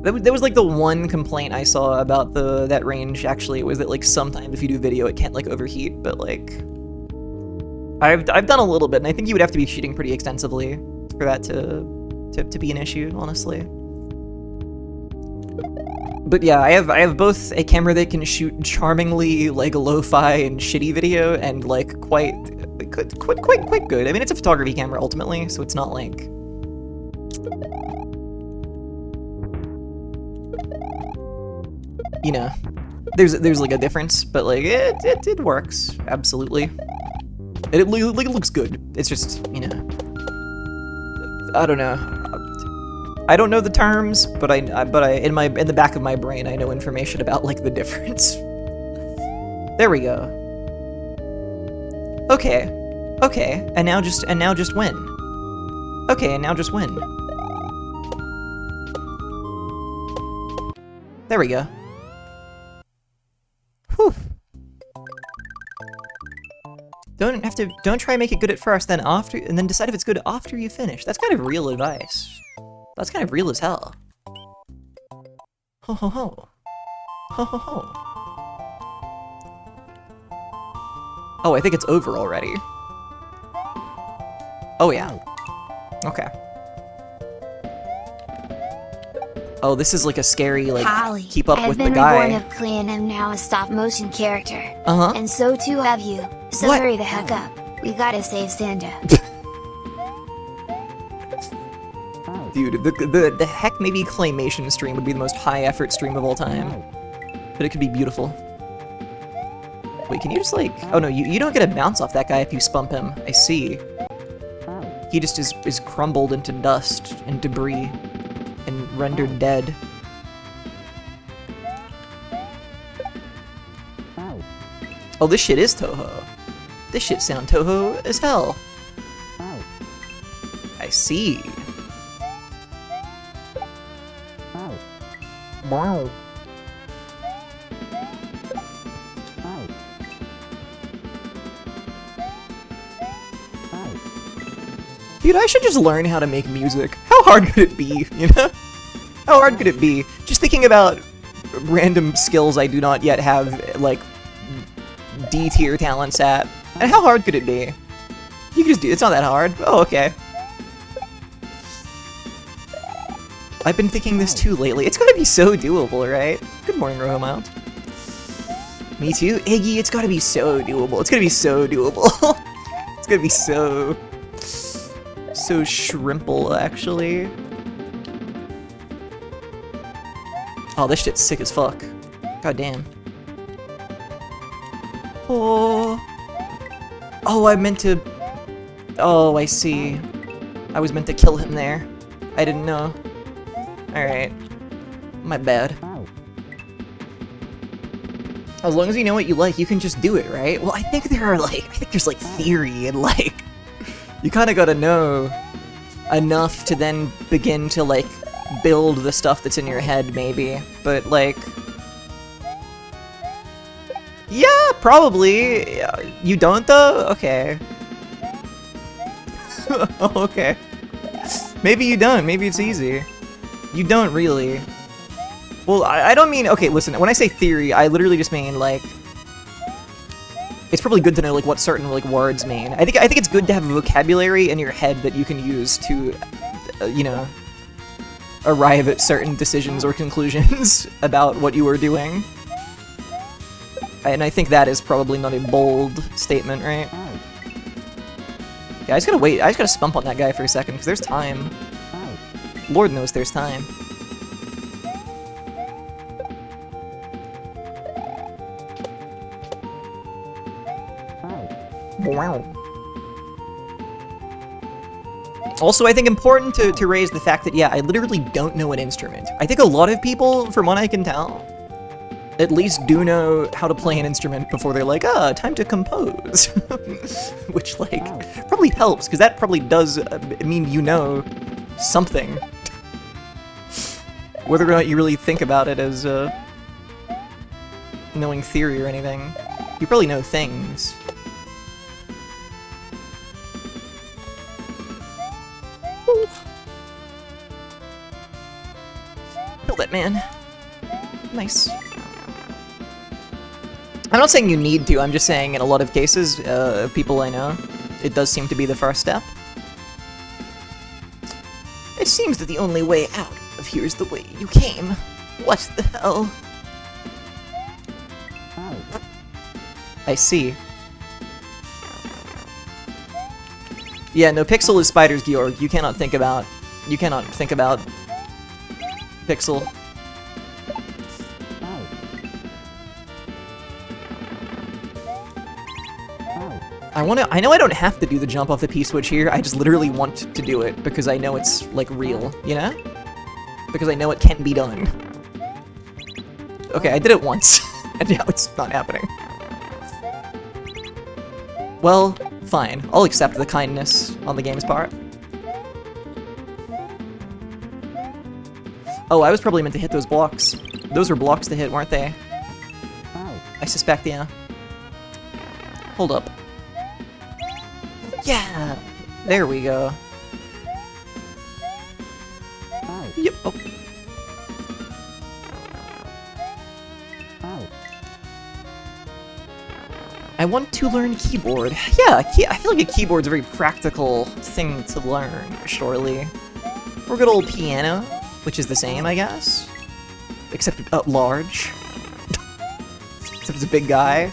that was like the one complaint I saw about that range actually, was that like sometimes if you do video it can't like overheat, but like I've done a little bit, and I think you would have to be shooting pretty extensively for that to be an issue, honestly. But yeah, I have both a camera that can shoot charmingly like lo-fi and shitty video, and like quite good. I mean, it's a photography camera ultimately, so it's not like, you know, there's like a difference, but like it works absolutely. It looks good. It's just, you know, I don't know. I don't know the terms, but I in the back of my brain I know information about like the difference. There we go. Okay, and now just win. Okay, and now just win. There we go. Whew. Don't try and make it good at first, then after, and then decide if it's good after you finish. That's kind of real advice. That's kind of real as hell. Ho ho ho. Ho ho ho. Oh, I think it's over already. Oh yeah. Okay. Oh, this is like a scary, like, Holly, keep up I've with the been guy. reborn of Clay and am now a stop-motion character. Uh-huh. And so too have you. So What? hurry the heck up. We gotta save Santa. Dude, the heck maybe claymation stream would be the most high-effort stream of all time. But it could be beautiful. Wait, can you just like... Oh no, you don't get a bounce off that guy if you spump him. I see. He just is crumbled into dust and debris and rendered dead. Oh, this shit is Toho. This shit sound Toho as hell. I see. Wow. Dude, I should just learn how to make music. How hard could it be, you know? How hard could it be? Just thinking about random skills I do not yet have, like, D-tier talents at. And how hard could it be? You can just do it. It's not that hard. Oh, okay. I've been thinking this too lately. It's gotta be so doable, right? Good morning, Rohomount. Me too? Iggy, it's gotta be so doable. It's gonna be so doable. It's gonna be so shrimple, actually. Oh, this shit's sick as fuck. God damn. Oh. Oh, I meant to... Oh, I see. I was meant to kill him there. I didn't know. Alright. My bad. As long as you know what you like, you can just do it, right? Well, I think there's like theory and like... You kinda gotta know enough to then begin to like build the stuff that's in your head, maybe. But like... Yeah, probably. You don't though? Okay. Okay. Maybe you don't. Maybe it's easy. You don't really. Well, I don't mean... Okay, listen. When I say theory, I literally just mean, like... It's probably good to know, like, what certain, like, words mean. I think it's good to have a vocabulary in your head that you can use to, you know, arrive at certain decisions or conclusions about what you are doing. And I think that is probably not a bold statement, right? Yeah, I just gotta wait. I just gotta spump on that guy for a second, because there's time. Lord knows there's time. Wow. Also, I think important to raise the fact that, yeah, I literally don't know an instrument. I think a lot of people, from what I can tell, at least do know how to play an instrument before they're like, ah, time to compose. Which, like, probably helps, because that probably does mean you know something. Whether or not you really think about it as knowing theory or anything, you probably know things. Ooh. Kill that man. Nice. I'm not saying you need to, I'm just saying in a lot of cases, people I know, it does seem to be the first step. It seems that the only way out of here is the way you came. What the hell? I see. Yeah, no, Pixel is Spider's Georg. You cannot think about Pixel. I know I don't have to do the jump off the P-switch here, I just literally want to do it, because I know it's, like, real, you know? Because I know it can be done. Okay, I did it once, and now it's not happening. Well, fine. I'll accept the kindness on the game's part. Oh, I was probably meant to hit those blocks. Those were blocks to hit, weren't they? I suspect, yeah. Hold up. Yeah! There we go. Yep. Oh. I want to learn keyboard. Yeah, I feel like a keyboard's a very practical thing to learn, surely. Or good old piano, which is the same, I guess. Except large. Except it's a big guy.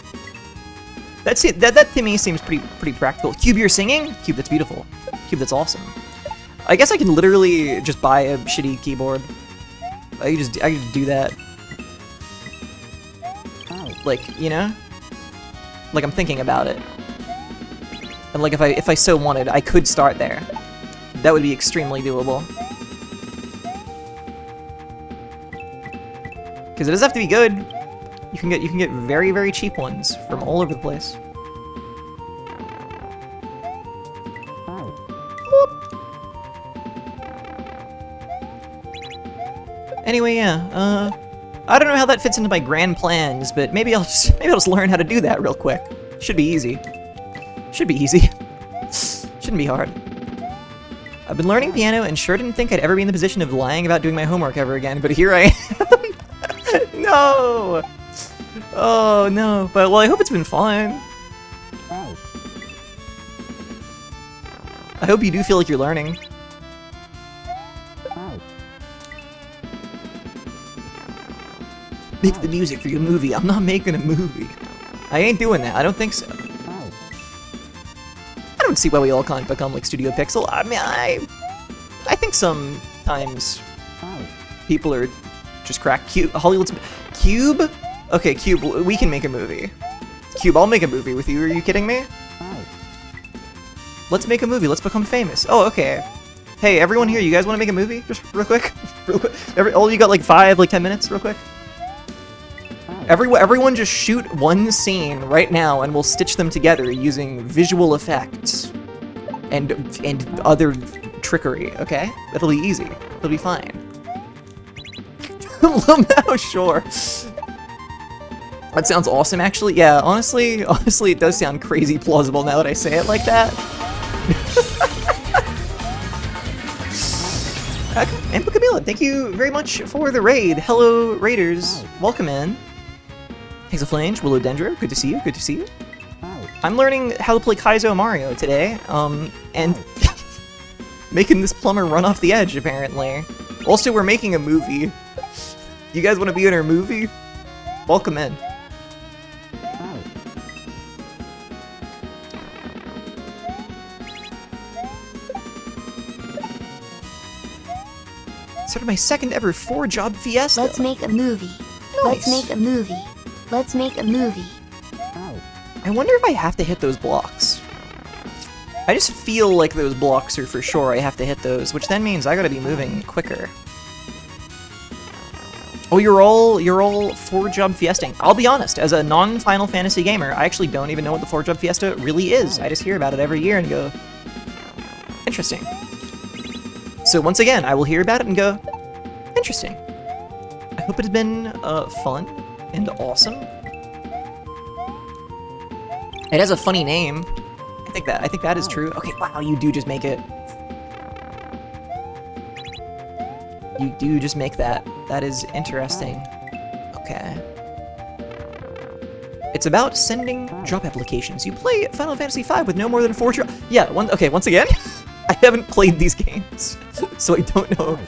That's it. That to me seems pretty practical. Cube, you're singing? Cube, that's beautiful. Cube, that's awesome. I guess I can literally just buy a shitty keyboard. I can just do that. Like, you know? Like, I'm thinking about it. And like, if I so wanted, I could start there. That would be extremely doable. Because it doesn't have to be good. You can get very, very cheap ones from all over the place. Anyway, yeah, I don't know how that fits into my grand plans, but maybe I'll just learn how to do that real quick. Should be easy. Should be easy. Shouldn't be hard. I've been learning piano and sure didn't think I'd ever be in the position of lying about doing my homework ever again, but here I am. No! Oh, no. But, well, I hope it's been fun. I hope you do feel like you're learning. Make the music for your movie. I'm not making a movie. I ain't doing that. I don't think so. I don't see why we all can't become like Studio Pixel. I mean, I think sometimes people are just crack. Cube, Hollywood's Cube. Okay, Cube. We can make a movie. Cube, I'll make a movie with you. Are you kidding me? Let's make a movie. Let's become famous. Oh, okay. Hey, everyone here, you guys want to make a movie? Just real quick, real quick. You got like 10 minutes, real quick. Everyone just shoot one scene right now and we'll stitch them together using visual effects and other trickery, okay? That'll be easy. It'll be fine. Lamau, sure. That sounds awesome, actually. Yeah, honestly, it does sound crazy plausible now that I say it like that. And Camila, thank you very much for the raid. Hello, raiders. Welcome in. Hazelflange, Willowdendro, good to see you, good to see you. I'm learning how to play Kaizo Mario today, and making this plumber run off the edge, apparently. Also, we're making a movie. You guys want to be in our movie? Welcome in. Sort of my second ever 4-job fiesta. Let's make a movie. Nice. Let's make a movie. Let's make a movie. I wonder if I have to hit those blocks. I just feel like those blocks are for sure I have to hit those, which then means I gotta be moving quicker. Oh, you're all 4-job fiesting. I'll be honest, as a non-Final Fantasy gamer, I actually don't even know what the 4-job fiesta really is. I just hear about it every year and go, interesting. So once again, I will hear about it and go, interesting. I hope it's been fun and awesome. It has a funny name. I think that is true. Okay, wow, you do just make it. You do just make that. That is interesting. Okay. It's about sending job applications. You play Final Fantasy V with no more than 4 jobs. Yeah, okay, once again, I haven't played these games, so I don't know.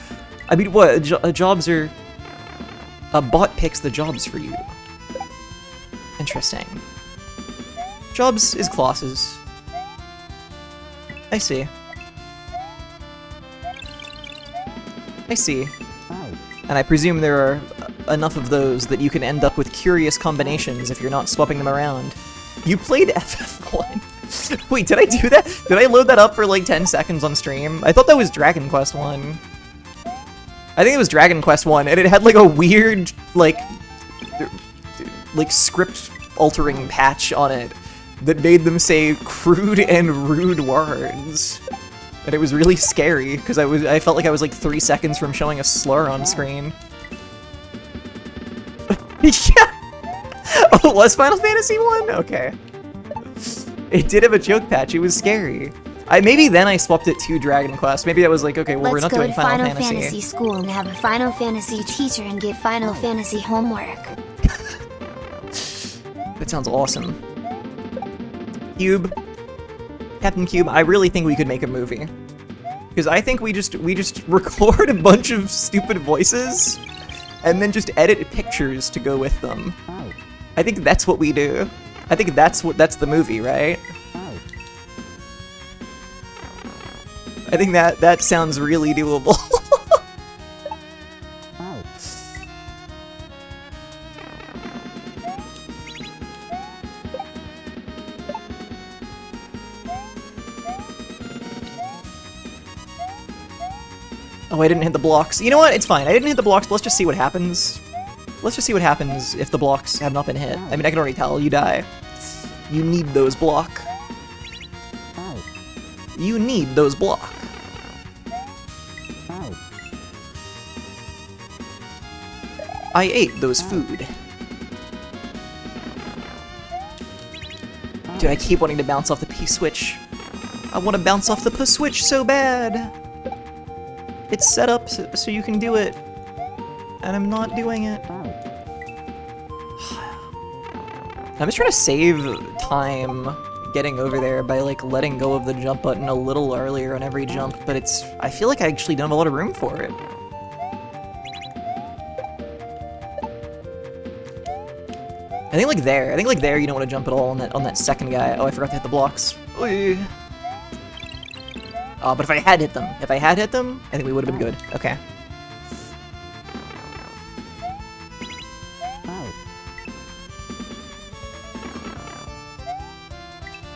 I mean, what, jobs are... A bot picks the jobs for you. Interesting. Jobs is classes. I see. I see. And I presume there are enough of those that you can end up with curious combinations if you're not swapping them around. You played FF1? Wait, did I do that? Did I load that up for like 10 seconds on stream? I thought that was Dragon Quest 1. I think it was Dragon Quest 1, and it had like a weird, like script-altering patch on it that made them say crude and rude words. And it was really scary, because I felt like I was like 3 seconds from showing a slur on screen. Yeah! Oh, it was Final Fantasy 1? Okay. It did have a joke patch, it was scary. Maybe then I swapped it to Dragon Quest. Maybe I was like, okay, well, we're not doing Final Fantasy. Let's go to Final Fantasy school and have a Final Fantasy teacher and give Final Fantasy homework. That sounds awesome. Cube. Captain Cube, I really think we could make a movie. Because I think we just record a bunch of stupid voices and then just edit pictures to go with them. I think that's what we do. I think that's the movie, right? I think that sounds really doable. Oh, I didn't hit the blocks. You know what? It's fine. I didn't hit the blocks, but let's just see what happens. Let's just see what happens if the blocks have not been hit. I mean, I can already tell. You die. You need those block. You need those block. I ate those food. Dude, I keep wanting to bounce off the P-switch. I want to bounce off the P-switch so bad. It's set up so you can do it. And I'm not doing it. I'm just trying to save time getting over there by like letting go of the jump button a little earlier on every jump, but I feel like I actually don't have a lot of room for it. I think like there you don't want to jump at all on that second guy. Oh, I forgot to hit the blocks. Oy. Oh, but if I had hit them, I think we would have been good. Okay.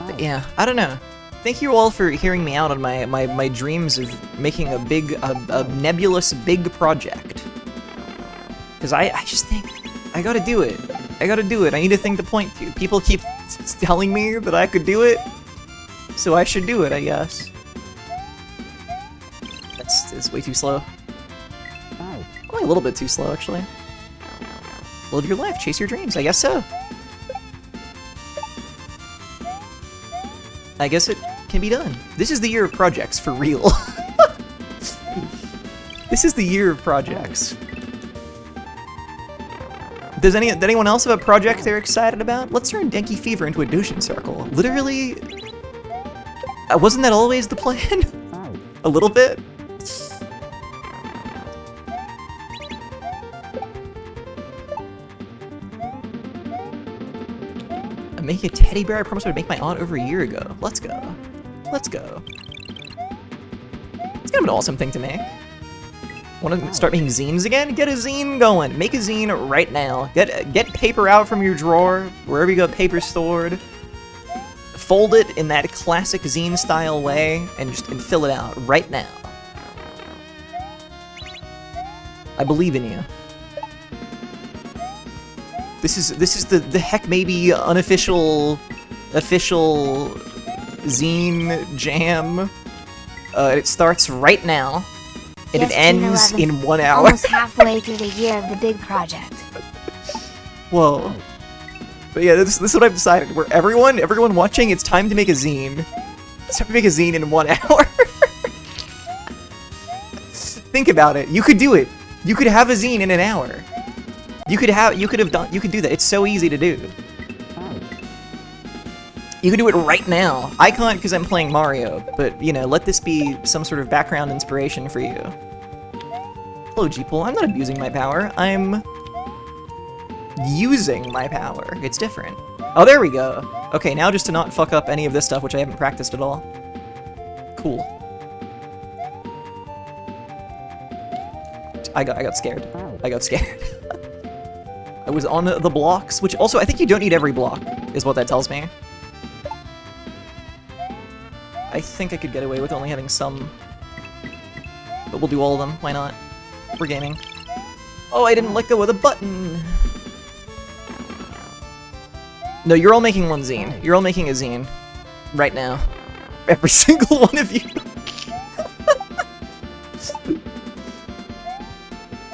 But yeah, I don't know. Thank you all for hearing me out on my dreams of making a nebulous big project. Because I just think I gotta do it. I need a thing to point to. People keep telling me that I could do it, so I should do it, I guess. It's way too slow. Only a little bit too slow, actually. Live your life, chase your dreams, I guess so. I guess it can be done. This is the year of projects, for real. This is the year of projects. Does anyone else have a project they're excited about? Let's turn Denki Fever into a Doshin Circle. Literally, wasn't that always the plan? A little bit? I'm making a teddy bear I promised I would make my aunt over a year ago. Let's go. Let's go. It's kind of an awesome thing to make. Want to start making zines again? Get a zine going. Make a zine right now. Get paper out from your drawer, wherever you got paper stored. Fold it in that classic zine style way, and fill it out right now. I believe in you. This is the heck maybe official zine jam. It starts right now. And Yes, it ends 11, in 1 hour. Almost halfway through the year of the big project. Whoa. But yeah, this is what I've decided. Where everyone watching, it's time to make a zine. It's time to make a zine in 1 hour. Think about it. You could do it. You could have a zine in an hour. You could do that. It's so easy to do. You can do it right now. I can't because I'm playing Mario, but, you know, let this be some sort of background inspiration for you. Hello, G-Pool. I'm not abusing my power. I'm using my power. It's different. Oh, there we go. Okay, now just to not fuck up any of this stuff, which I haven't practiced at all. Cool. I got scared. I got scared. I was on the blocks, which also, I think you don't need every block, is what that tells me. I think I could get away with only having some. But we'll do all of them, why not? We're gaming. Oh, I didn't let go of the button! No, you're all making one zine. You're all making a zine. Right now. Every single one of you.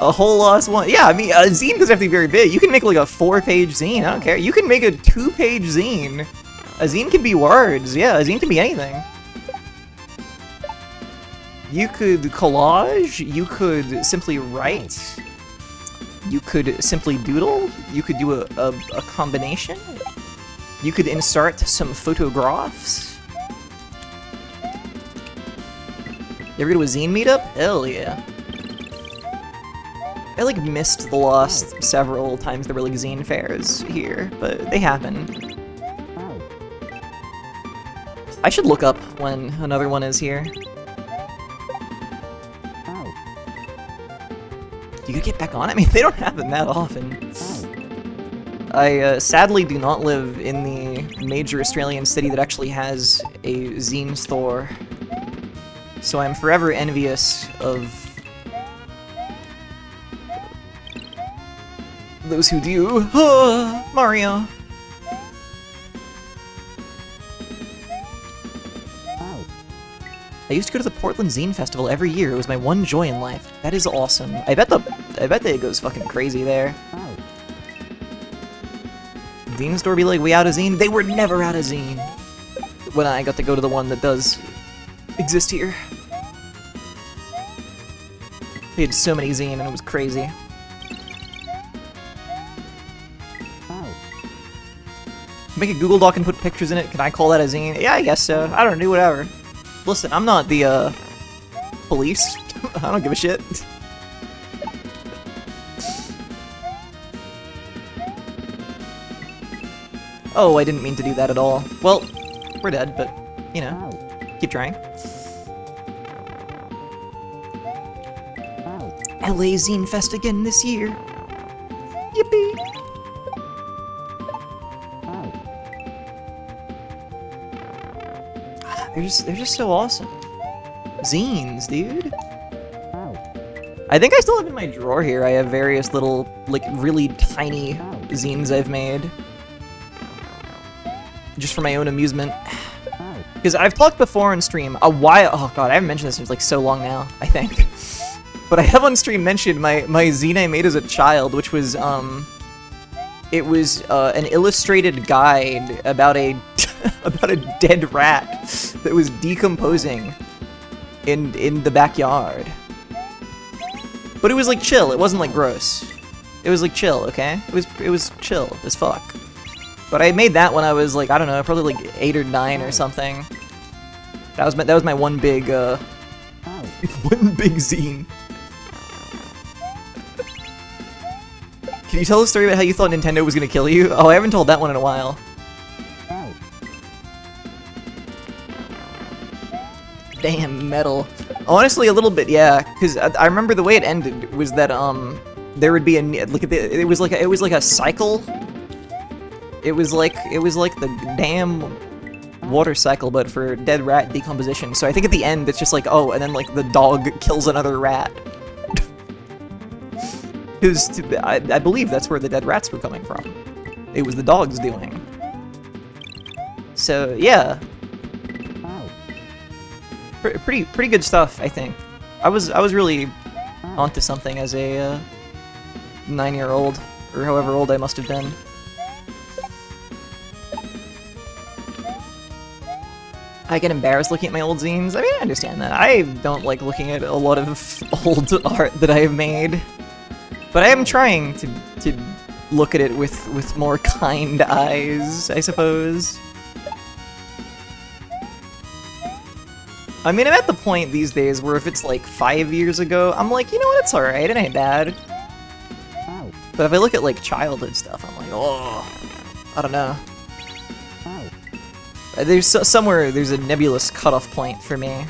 A whole lost one. Yeah, I mean, a zine doesn't have to be very big. You can make like a 4-page zine, I don't care. You can make a 2-page zine. A zine can be words, yeah, a zine can be anything. You could collage, you could simply write, you could simply doodle, you could do a combination, you could insert some photographs. You ever go to a zine meetup? Hell yeah. I like missed the last several times there were like zine fairs here, but they happen. I should look up when another one is here. You could get back on? I mean, they don't happen that often. I sadly do not live in the major Australian city that actually has a zine store. So I'm forever envious of those who do. Mario! I used to go to the Portland Zine Festival every year. It was my one joy in life. That is awesome. I bet that it goes fucking crazy there. Zine store be like, we out of zine? They were never out of zine. When I got to go to the one that does exist here. We had so many zine and it was crazy. Make a Google Doc and put pictures in it. Can I call that a zine? Yeah, I guess so. I don't know, whatever. Listen, I'm not the, police. I don't give a shit. Oh, I didn't mean to do that at all. Well, we're dead, but, you know, keep trying. LA Zine Fest again this year. Yippee! They're just so awesome. Zines, dude. I think I still have in my drawer here, I have various little, like, really tiny zines I've made. Just for my own amusement. Because I've talked before on stream a while. Oh god, I haven't mentioned this in like so long now, I think. But I have on stream mentioned my zine I made as a child, which was it was an illustrated guide about a about a dead rat that was decomposing in the backyard. But it was like chill. It wasn't like gross. It was like chill, okay? It was chill as fuck. But I made that when I was like, I don't know, probably like 8 or 9 or something. That was my one big one big zine. Can you tell a story about how you thought Nintendo was gonna kill you? Oh, I haven't told that one in a while. Damn, metal. Honestly, a little bit, yeah. Because I remember the way it ended was that there would be a look at the it was like a cycle. It was like the damn water cycle, but for dead rat decomposition. So I think at the end it's just like, oh, and then like the dog kills another rat. Because I believe that's where the dead rats were coming from. It was the dog's doing. So yeah, pretty good stuff, I think. I was really onto something as a 9-year-old, or however old I must have been. I get embarrassed looking at my old zines. I mean, I understand that. I don't like looking at a lot of old art that I have made. But I am trying to look at it with more kind eyes, I suppose. I mean, I'm at the point these days where if it's like 5 years ago, I'm like, you know what, it's alright, it ain't bad. But if I look at like childhood stuff, I'm like, oh, I don't know. There's somewhere, there's a nebulous cutoff point for me.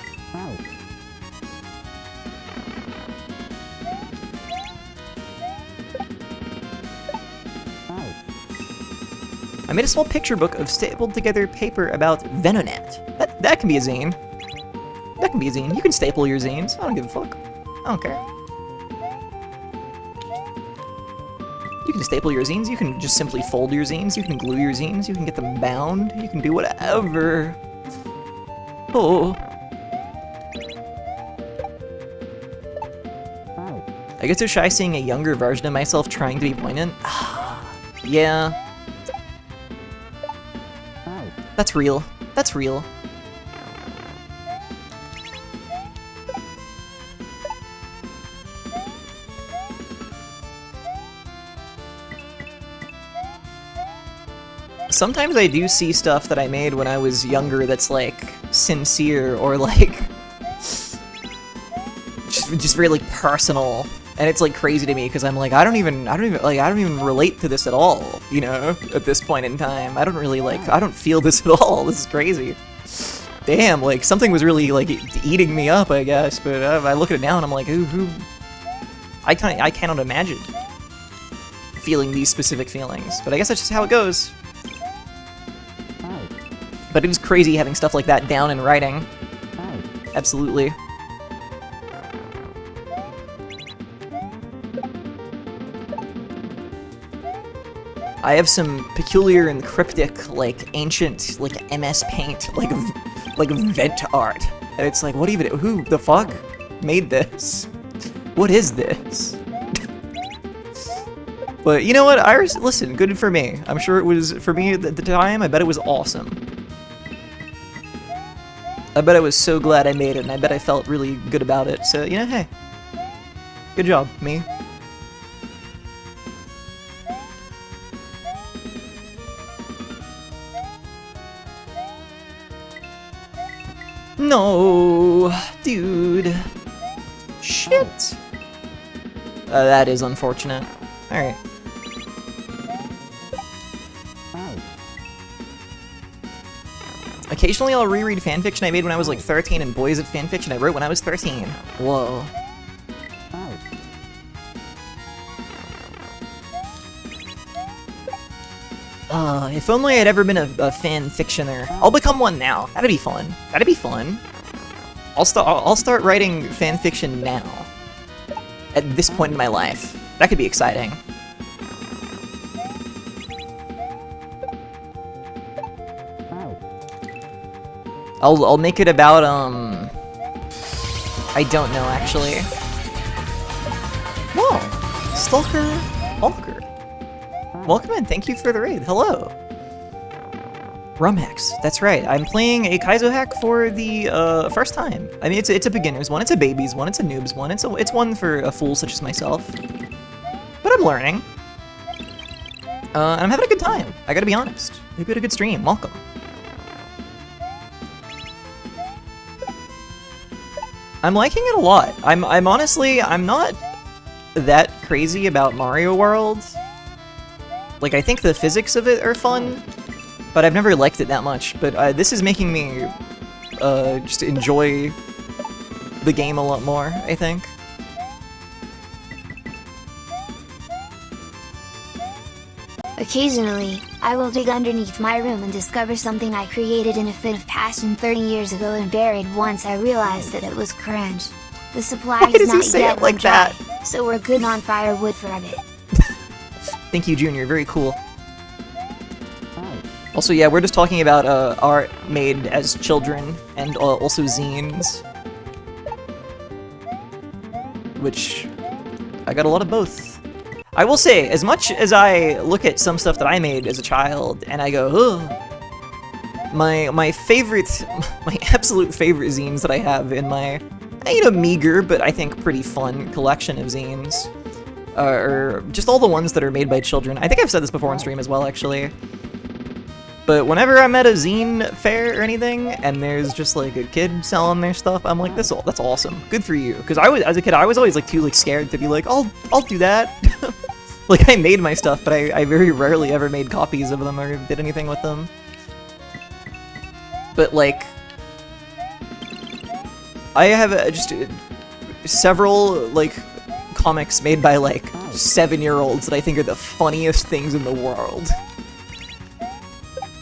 I made a small picture book of stapled together paper about Venonet. That can be a zine. That can be a zine. You can staple your zines. I don't give a fuck. I don't care. You can staple your zines, you can just simply fold your zines, you can glue your zines, you can get them bound, you can do whatever. Oh. I get so shy seeing a younger version of myself trying to be poignant. Yeah. That's real. That's real. Sometimes I do see stuff that I made when I was younger that's like sincere or like just very like personal, and it's like crazy to me because I'm like I don't even relate to this at all, you know, at this point in time. I don't feel this at all. This is crazy. Damn, like something was really like eating me up, I guess, but I look at it now and I'm like, I cannot imagine feeling these specific feelings, but I guess that's just how it goes. But it is crazy having stuff like that down in writing. Absolutely. I have some peculiar and cryptic, like, ancient, like, MS Paint, like vent art. And it's like, what even, who the fuck made this? What is this? But you know what, Iris, listen, good for me. I'm sure it was, for me at the time, I bet it was awesome. I bet I was so glad I made it, and I bet I felt really good about it, so, you know, hey. Good job, me. No, dude. Shit. That is unfortunate. Alright. Occasionally I'll reread fanfiction I made when I was like 13, and boy is it fanfiction I wrote when I was 13. Whoa. If only I'd ever been a fanfictioner. I'll become one now. That'd be fun. That'd be fun. I'll start writing fanfiction now. At this point in my life. That could be exciting. I'll make it about, I don't know, actually. Whoa! Stalker Walker. Welcome in, thank you for the raid. Hello. Romhacks, that's right. I'm playing a kaizo hack for the first time. I mean, it's a beginner's one, it's a baby's one, it's a noob's one, it's one for a fool such as myself. But I'm learning. And I'm having a good time, I gotta be honest. Maybe had a good stream, welcome. I'm liking it a lot. I'm honestly, I'm not that crazy about Mario World. Like, I think the physics of it are fun, but I've never liked it that much. But this is making me just enjoy the game a lot more, I think. Occasionally, I will dig underneath my room and discover something I created in a fit of passion 30 years ago and buried once I realized that it was cringe. The supply Why is does he not say yet it like run dry, that? so we're good on firewood for a bit. Thank you, Junior. Very cool. Also, yeah, we're just talking about art made as children and also zines. Which, I got a lot of both. I will say, as much as I look at some stuff that I made as a child and I go, ugh, my favorite, my absolute favorite zines that I have in my, you know, meager but I think pretty fun collection of zines are just all the ones that are made by children. I think I've said this before on stream as well, actually. But whenever I'm at a zine fair or anything, and there's just like a kid selling their stuff, I'm like, that's awesome. Good for you. Because as a kid, I was always like too scared to be like, I'll do that. Like, I made my stuff, but I very rarely ever made copies of them or did anything with them. But like, I have just several like comics made by like 7-year-olds that I think are the funniest things in the world.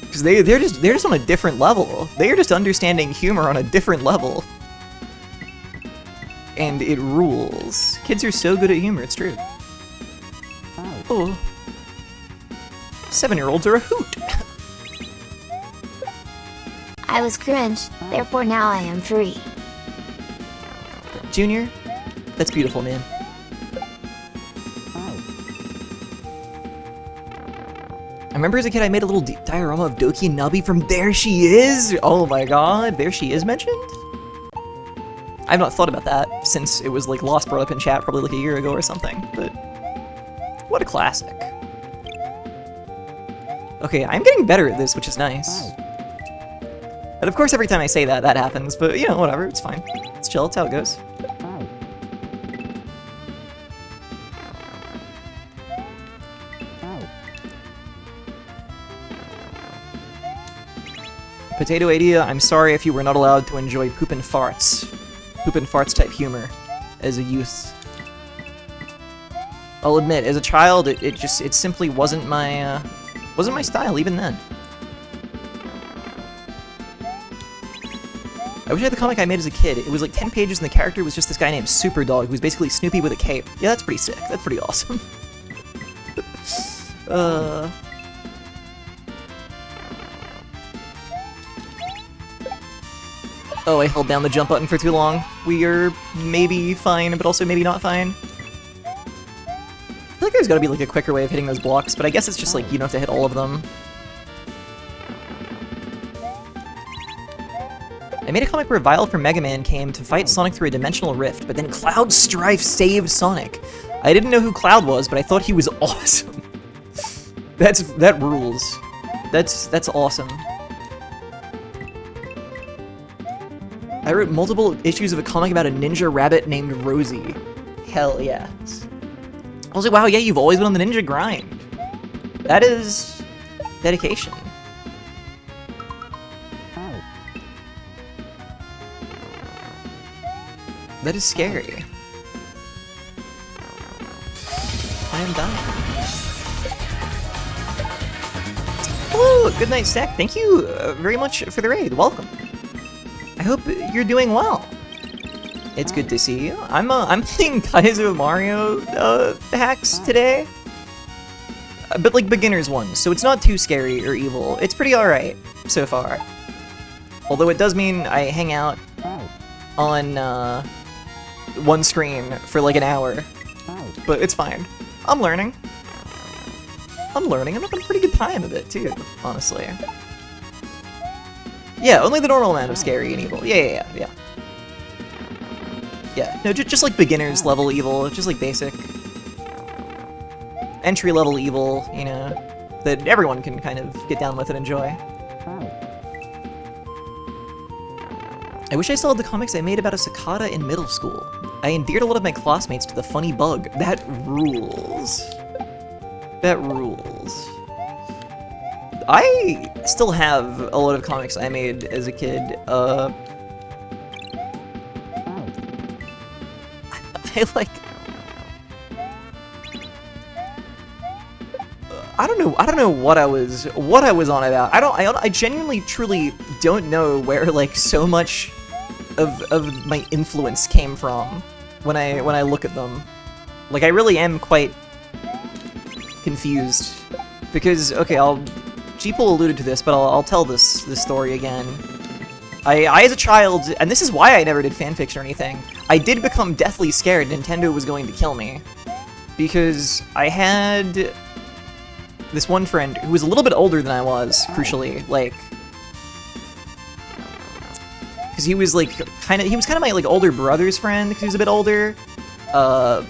Because they're just on a different level. They are just understanding humor on a different level. And it rules. Kids are so good at humor, it's true. Oh. 7-year-olds are a hoot. I was cringe, therefore now I am free. Junior, that's beautiful, man. I remember as a kid I made a little diorama of Doki Nubby from There She Is! Oh my god, There She Is mentioned? I've not thought about that since it was like Lost brought up in chat probably like a year ago or something, but what a classic. Okay, I'm getting better at this, which is nice. And of course every time I say that, that happens, but you know, whatever, it's fine. It's chill, it's how it goes. Potato Idea, I'm sorry if you were not allowed to enjoy poop and farts type humor as a youth. I'll admit, as a child, it simply wasn't my style even then. I wish I had the comic I made as a kid. It was like 10 pages and the character was just this guy named Superdog who was basically Snoopy with a cape. Yeah, that's pretty sick. That's pretty awesome. Oh, I held down the jump button for too long. We are maybe fine, but also maybe not fine. I feel like there's gotta be like a quicker way of hitting those blocks, but I guess it's just like you don't have to hit all of them. I made a comic where Vile from Mega Man came to fight Sonic through a dimensional rift, but then Cloud Strife saved Sonic. I didn't know who Cloud was, but I thought he was awesome. That rules. That's awesome. I wrote multiple issues of a comic about a ninja rabbit named Rosie. Hell yes. I was like, wow, yeah, you've always been on the ninja grind. That is dedication. That is scary. I am dying. Hello, good night, Stack. Thank you very much for the raid. Welcome. I hope you're doing well. It's good to see you. I'm playing Kaizo Mario hacks today, but like beginners ones, so it's not too scary or evil. It's pretty alright so far. Although it does mean I hang out on one screen for like an hour, but it's fine. I'm learning. I'm having a pretty good time of it too, honestly. Yeah, only the normal amount of scary and evil. Yeah. Yeah, no, just like beginners level evil, just like basic entry level evil, you know, that everyone can kind of get down with and enjoy. I wish I still had the comics I made about a cicada in middle school. I endeared a lot of my classmates to the funny bug. That rules. That rules. I still have a lot of comics I made as a kid. I don't know what I was on about. I genuinely truly don't know where like so much of my influence came from when I look at them. Like I really am quite confused because okay, Jeeple alluded to this, but I'll tell this story again. I as a child, and this is why I never did fanfiction or anything, I did become deathly scared Nintendo was going to kill me. Because I had this one friend who was a little bit older than I was, crucially, like... Because he was like, kind of my like older brother's friend, because he was a bit older. But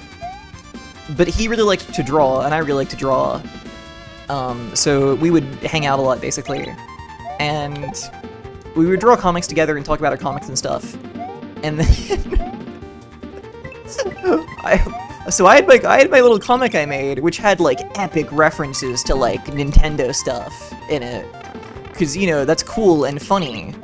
he really liked to draw, and I really liked to draw. So we would hang out a lot, basically. And we would draw comics together and talk about our comics and stuff. And then I had my little comic I made, which had like epic references to like Nintendo stuff in it. Cause you know, that's cool and funny.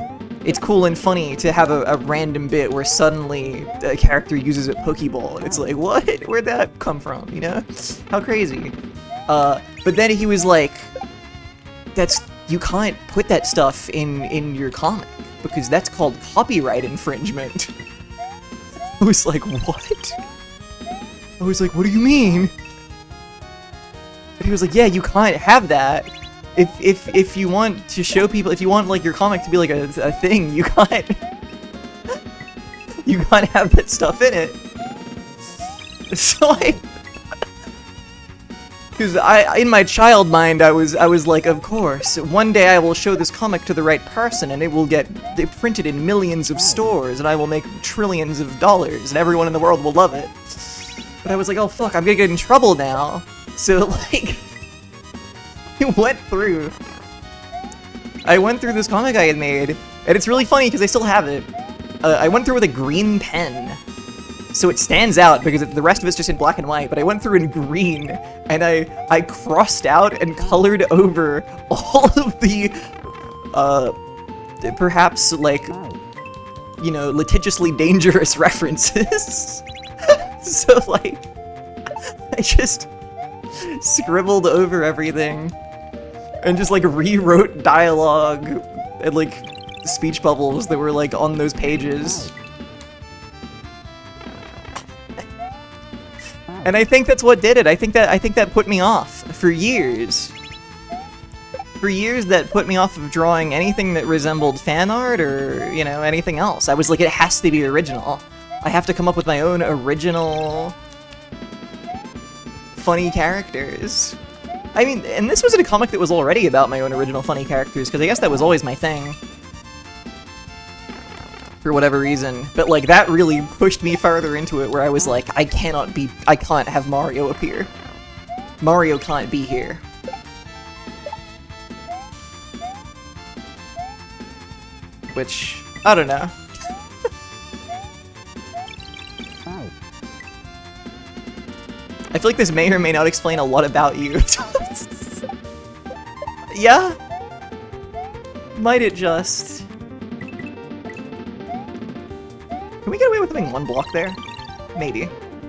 It's cool and funny to have a random bit where suddenly a character uses a Pokeball, and it's like, what? Where'd that come from, you know? How crazy. But then he was like, you can't put that stuff in your comic, because that's called copyright infringement. I was like, what? I was like, what do you mean? And he was like, yeah, you can't have that. If you want to show people, if you want like your comic to be like a thing, you can't have that stuff in it. So because in my child mind, I was like, of course, one day I will show this comic to the right person, and it will get printed in millions of stores, and I will make trillions of dollars, and everyone in the world will love it. But I was like, oh fuck, I'm gonna get in trouble now. So like, I went through this comic I had made, and it's really funny because I still have it. I went through with a green pen. So it stands out because the rest of it's just in black and white, but I went through in green, and I crossed out and colored over all of the, perhaps, like, you know, litigiously dangerous references. So, like, I just scribbled over everything, and just, like, rewrote dialogue and, like, speech bubbles that were, like, on those pages. And I think that's what did it. I think that put me off for years. For years, that put me off of drawing anything that resembled fan art or, you know, anything else. I was like, it has to be original. I have to come up with my own original funny characters. I mean, and this was in a comic that was already about my own original funny characters, because I guess that was always my thing. for whatever reason. But like that really pushed me farther into it, where I was like, I can't have Mario appear. Mario can't be here. Which, I don't know. I feel like this may or may not explain a lot about you. Yeah? Might it just? Can we get away with having one block there? Maybe.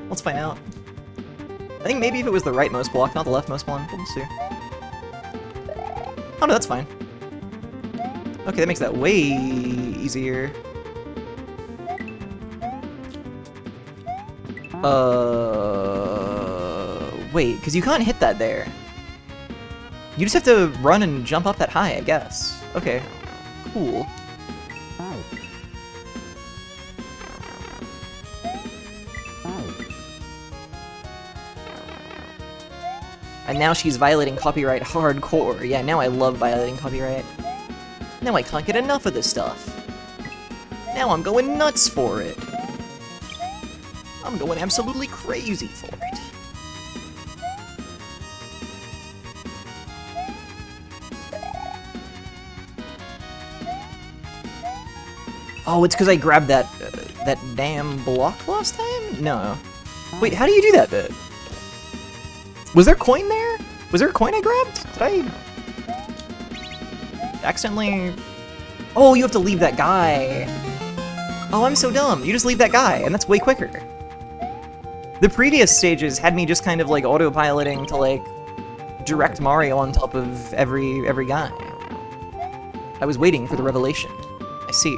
Let's find out. I think maybe if it was the rightmost block, not the leftmost one. We'll see. Oh no, that's fine. Okay, that makes that way easier. Wait, because you can't hit that there. You just have to run and jump up that high, I guess. Okay, cool. And now she's violating copyright hardcore. Yeah, now I love violating copyright. Now I can't get enough of this stuff. Now I'm going nuts for it. I'm going absolutely crazy for it. Oh, it's because I grabbed that that damn block last time? No. Wait, how do you do that bit? Was there coin there? Was there a coin I grabbed? Did I accidentally... Oh, you have to leave that guy. Oh, I'm so dumb. You just leave that guy, and that's way quicker. The previous stages had me just kind of like autopiloting to like direct Mario on top of every guy. I was waiting for the revelation. I see.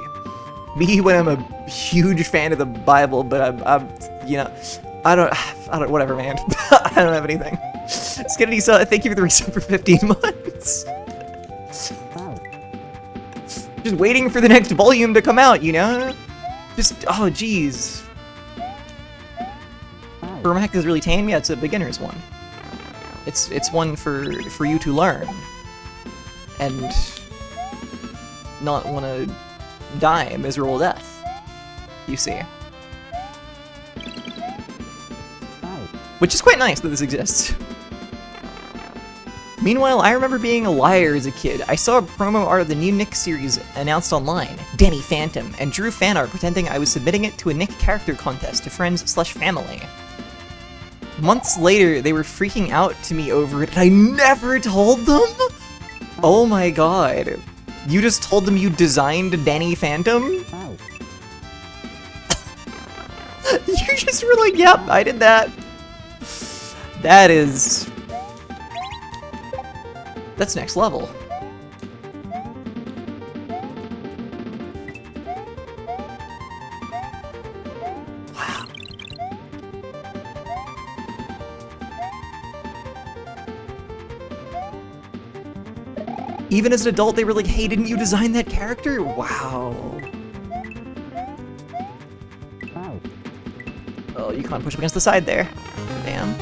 Me when I'm a huge fan of the Bible, but I'm you know, I don't, whatever, man. I don't have anything. Skidity, thank you for the resub for 15 months. Just waiting for the next volume to come out, you know? Just, oh, jeez. Romhack is really tame? Yeah, it's a beginner's one. It's one for you to learn. And not want to die a miserable death, you see. Which is quite nice that this exists. Meanwhile, I remember being a liar as a kid. I saw a promo art of the new Nick series announced online, Danny Phantom, and drew fan art pretending I was submitting it to a Nick character contest to friends/family. Months later, they were freaking out to me over it, and I never told them? Oh my god. You just told them you designed Danny Phantom? You just were like, yep, I did that. That is... That's next level. Wow. Even as an adult, they were like, hey, didn't you design that character? Wow. Oh, you can't push up against the side there. Damn.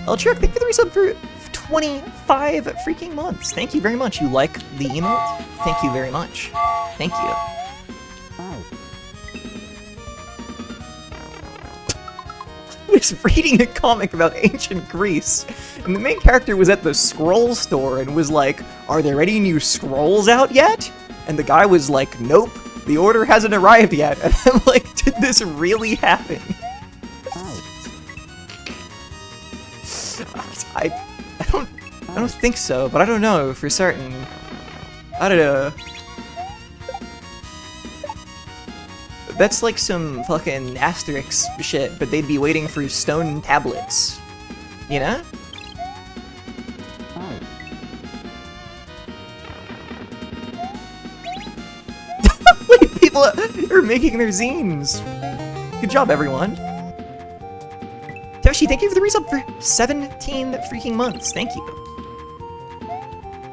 Eltrick, thank you for the resub for 25 freaking months. Thank you very much. You like the emote? Thank you very much. Thank you. I was reading a comic about ancient Greece, and the main character was at the scroll store and was like, are there any new scrolls out yet? And the guy was like, nope, the order hasn't arrived yet. And I'm like, did this really happen? I don't think so, but I don't know for certain. I don't know. That's like some fucking Asterix shit, but they'd be waiting for stone tablets. You know? Wait, people are making their zines. Good job, everyone. Toshi, thank you for the resub for 17 freaking months. Thank you.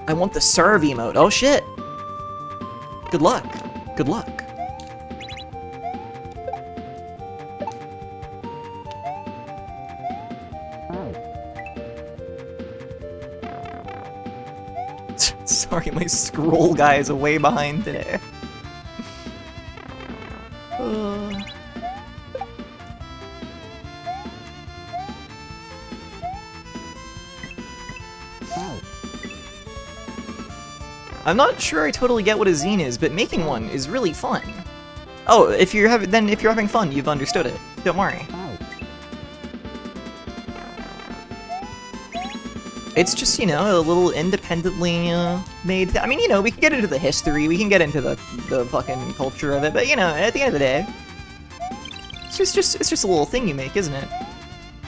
I want the serve emote. Oh shit. Good luck. Good luck. Sorry, my scroll guy is way behind today. I'm not sure I totally get what a zine is, but making one is really fun. Oh, if you're having fun, you've understood it. Don't worry. It's just, you know, a little independently made. I mean, you know, we can get into the history, we can get into the fucking culture of it, but you know, at the end of the day, it's just a little thing you make, isn't it?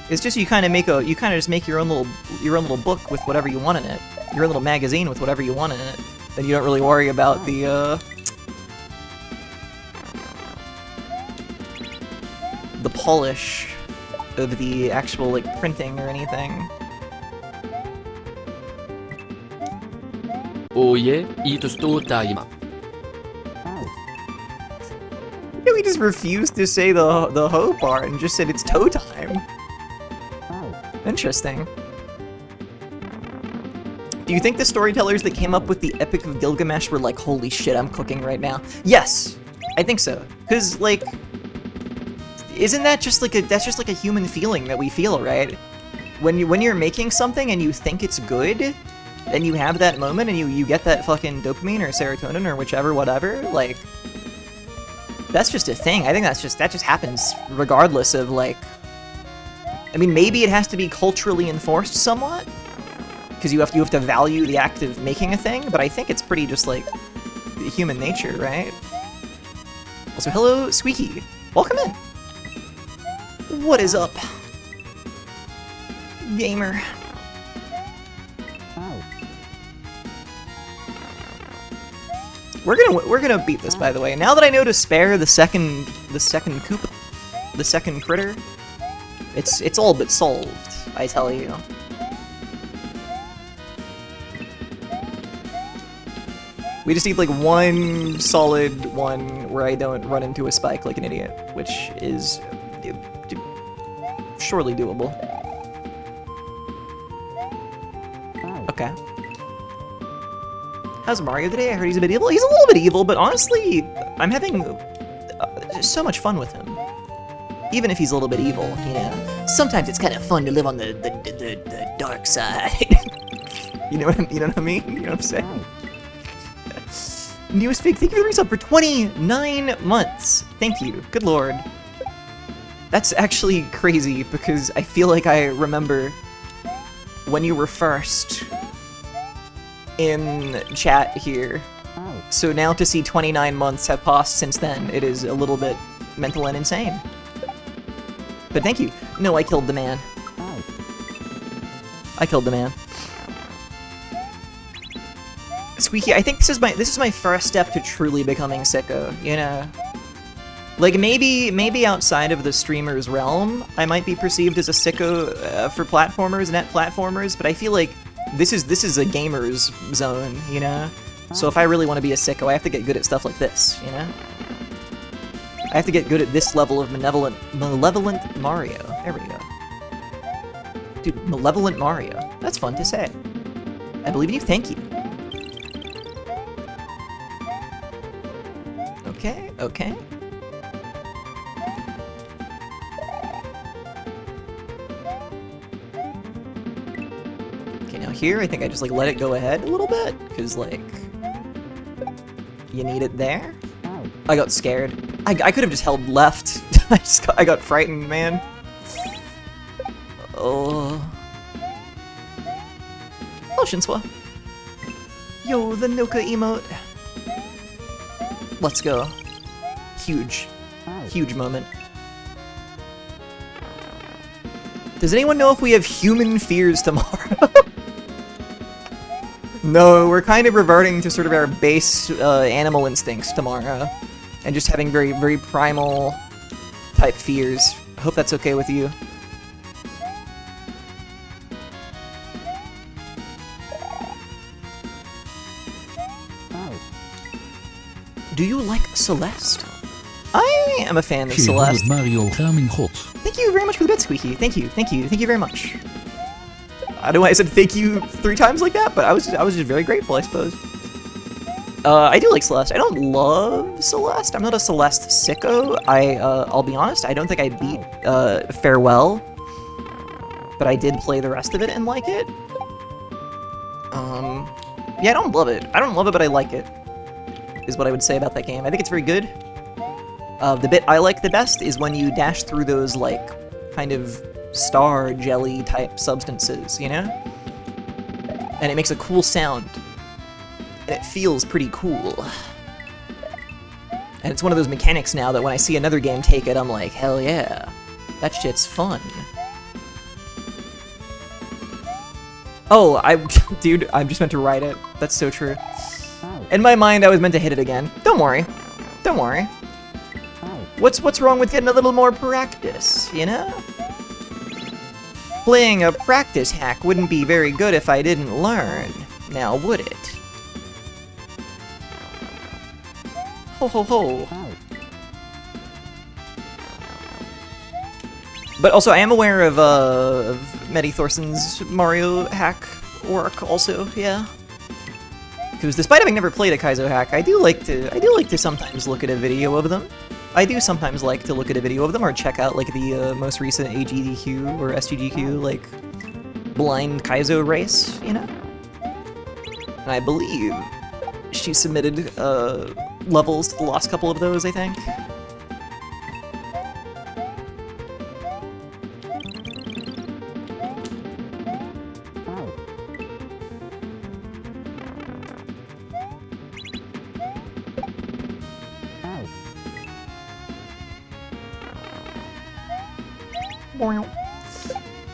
It's just you kind of just make your own little book with whatever you want in it, your own little magazine with whatever you want in it. Then you don't really worry about the polish of the actual like printing or anything. Oh yeah, it's to time. Yeah, we just refused to say the ho part and just said it's toe time. Interesting. Do you think the storytellers that came up with the Epic of Gilgamesh were like, holy shit, I'm cooking right now? Yes, I think so. Cause like, isn't that just like that's just like a human feeling that we feel, right? When you're making something and you think it's good, and you have that moment and you get that fucking dopamine or serotonin or whichever, whatever, like, that's just a thing. I think that just happens regardless of like, I mean, maybe it has to be culturally enforced somewhat, because you have to value the act of making a thing, but I think it's pretty just like human nature, right? Also, hello, Squeaky. Welcome in. What is up, gamer? We're gonna beat this, by the way. Now that I know to spare the second Koopa, the second critter, it's all but solved, I tell you. We just need like one solid one where I don't run into a spike like an idiot, which is surely doable. Okay. How's Mario today? I heard he's a bit evil. He's a little bit evil, but honestly, I'm having so much fun with him. Even if he's a little bit evil, you know. Sometimes it's kind of fun to live on the dark side. You know what I mean? You know what I'm saying? Newest Fig, thank you for the resub for 29 months. Thank you. Good lord. That's actually crazy because I feel like I remember when you were first in chat here. So now to see 29 months have passed since then, it is a little bit mental and insane. But thank you. No, I killed the man. I killed the man. Squeaky, I think this is my first step to truly becoming sicko, you know? Like, maybe outside of the streamer's realm, I might be perceived as a sicko for platformers, net platformers, but I feel like this is a gamer's zone, you know? So if I really want to be a sicko, I have to get good at stuff like this, you know? I have to get good at this level of malevolent Mario. There we go. Dude, malevolent Mario. That's fun to say. I believe in you, thank you. Okay, okay. Okay, now here, I think I just, like, let it go ahead a little bit, because, like, you need it there. I got scared. I could have just held left. I got frightened, man. Oh. Oh, Shinswa. Yo, the Noka emote. Let's go. Huge. Huge moment. Does anyone know if we have human fears tomorrow? No, we're kind of reverting to sort of our base animal instincts tomorrow. And just having very, very primal type fears. I hope that's okay with you. Do you like Celeste? I am a fan of Celeste. Mario Gaming God. Thank you very much for the bit, Squeaky. Thank you very much. I don't know why I said thank you 3 times like that, but I was just very grateful, I suppose. I do like Celeste. I don't love Celeste. I'm not a Celeste sicko. I'll be honest, I don't think I beat, Farewell. But I did play the rest of it and like it. Yeah, I don't love it. I don't love it, but I like it, is what I would say about that game. I think it's very good. The bit I like the best is when you dash through those, like, kind of star jelly type substances, you know? And it makes a cool sound. And it feels pretty cool. And it's one of those mechanics now that when I see another game take it, I'm like, hell yeah. That shit's fun. Oh, dude, I just meant to write it. That's so true. In my mind, I was meant to hit it again. Don't worry. Don't worry. What's wrong with getting a little more practice, you know? Playing a practice hack wouldn't be very good if I didn't learn. Now, would it? Ho ho ho. But also, I am aware of Mehdi Thorson's Mario hack work also, yeah. Because despite having never played a kaizo hack, I do like to sometimes look at a video of them. I do sometimes like to look at a video of them or check out like the most recent AGDQ or SGDQ like blind kaizo race, you know? And I believe she submitted levels to the last couple of those, I think.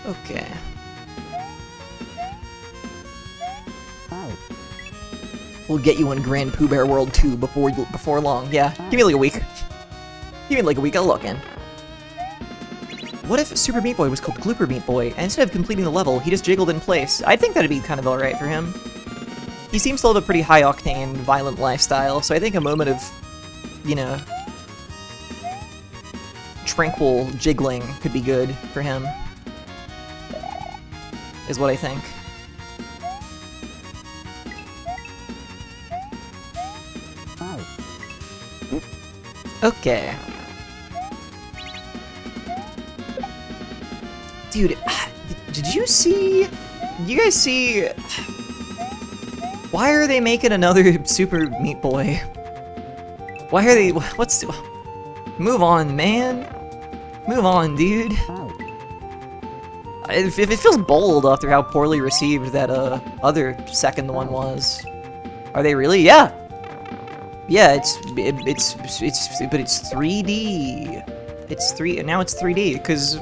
Okay. We'll get you in Grand Pooh Bear World 2 before long. Yeah, give me like a week. Give me like a week, I'll look in. What if Super Meat Boy was called Glooper Meat Boy, and instead of completing the level, he just jiggled in place? I think that'd be kind of alright for him. He seems to live a pretty high-octane, violent lifestyle, so I think a moment of, you know, tranquil jiggling could be good for him. Is what I think. Okay. Dude, did you see... You guys see... Why are they making another Super Meat Boy? Why are they... What's... Move on, man. Move on, dude. If it feels bold after how poorly received that other second one was. Are they really? Yeah. Yeah, it's 3D. Now it's 3D because.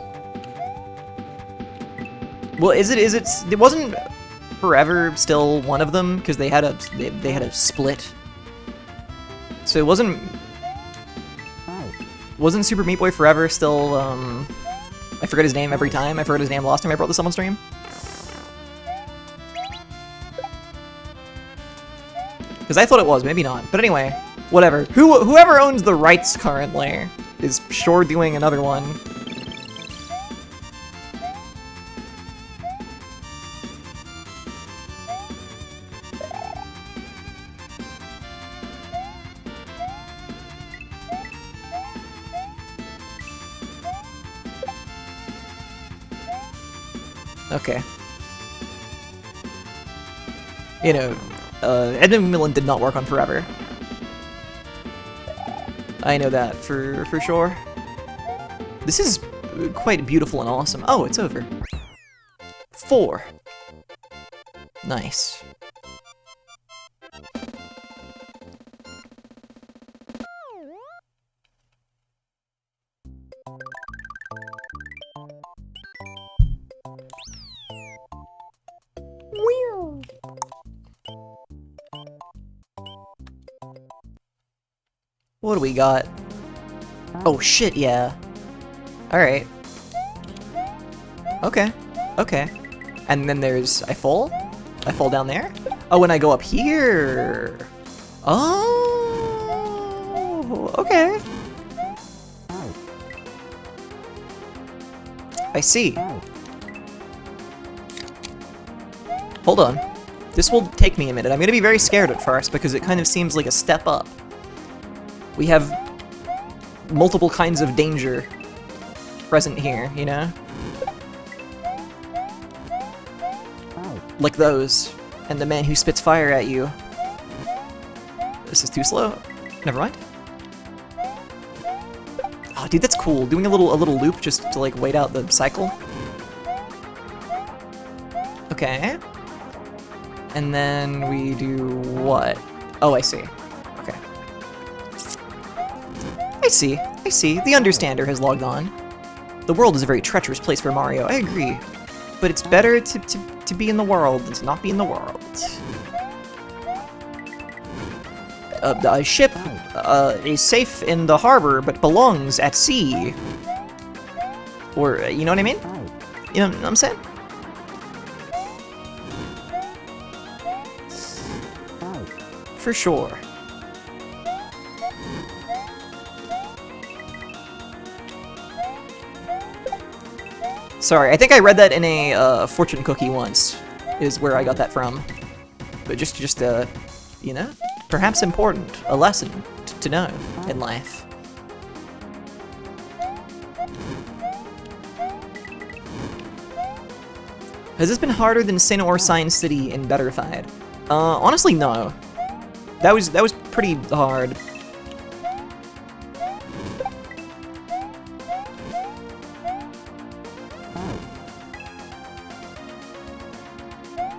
Well, it wasn't Forever still one of them because they had a split. So it wasn't Super Meat Boy Forever still I forget his name every time. I forgot his name last time I brought this up on stream. Because I thought it was, maybe not. But anyway, whatever. Whoever owns the rights currently is sure doing another one. Okay. You know, Edmund Macmillan did not work on Forever. I know that for sure. This is quite beautiful and awesome. Oh, it's over. 4. Nice. What do we got? Oh shit, yeah. Alright. Okay. Okay. And then there's... I fall? I fall down there? Oh, and I go up here! Oh! Okay. I see. Hold on. This will take me a minute. I'm gonna be very scared at first because it kind of seems like a step up. We have multiple kinds of danger present here, you know? Like those, and the man who spits fire at you. This is too slow. Never mind. Oh, dude, that's cool. Doing a little loop just to like wait out the cycle. Okay. And then we do what? Oh, I see. Okay. I see. The Understander has logged on. The world is a very treacherous place for Mario. I agree. But it's better to be in the world than to not be in the world. A ship is safe in the harbor, but belongs at sea. Or, you know what I mean? You know what I'm saying? For sure. Sorry, I think I read that in a fortune cookie once, is where I got that from. But just you know, perhaps important, a lesson to know in life. Has this been harder than Sin or Sign City in Betterfied? Honestly, no. That was pretty hard.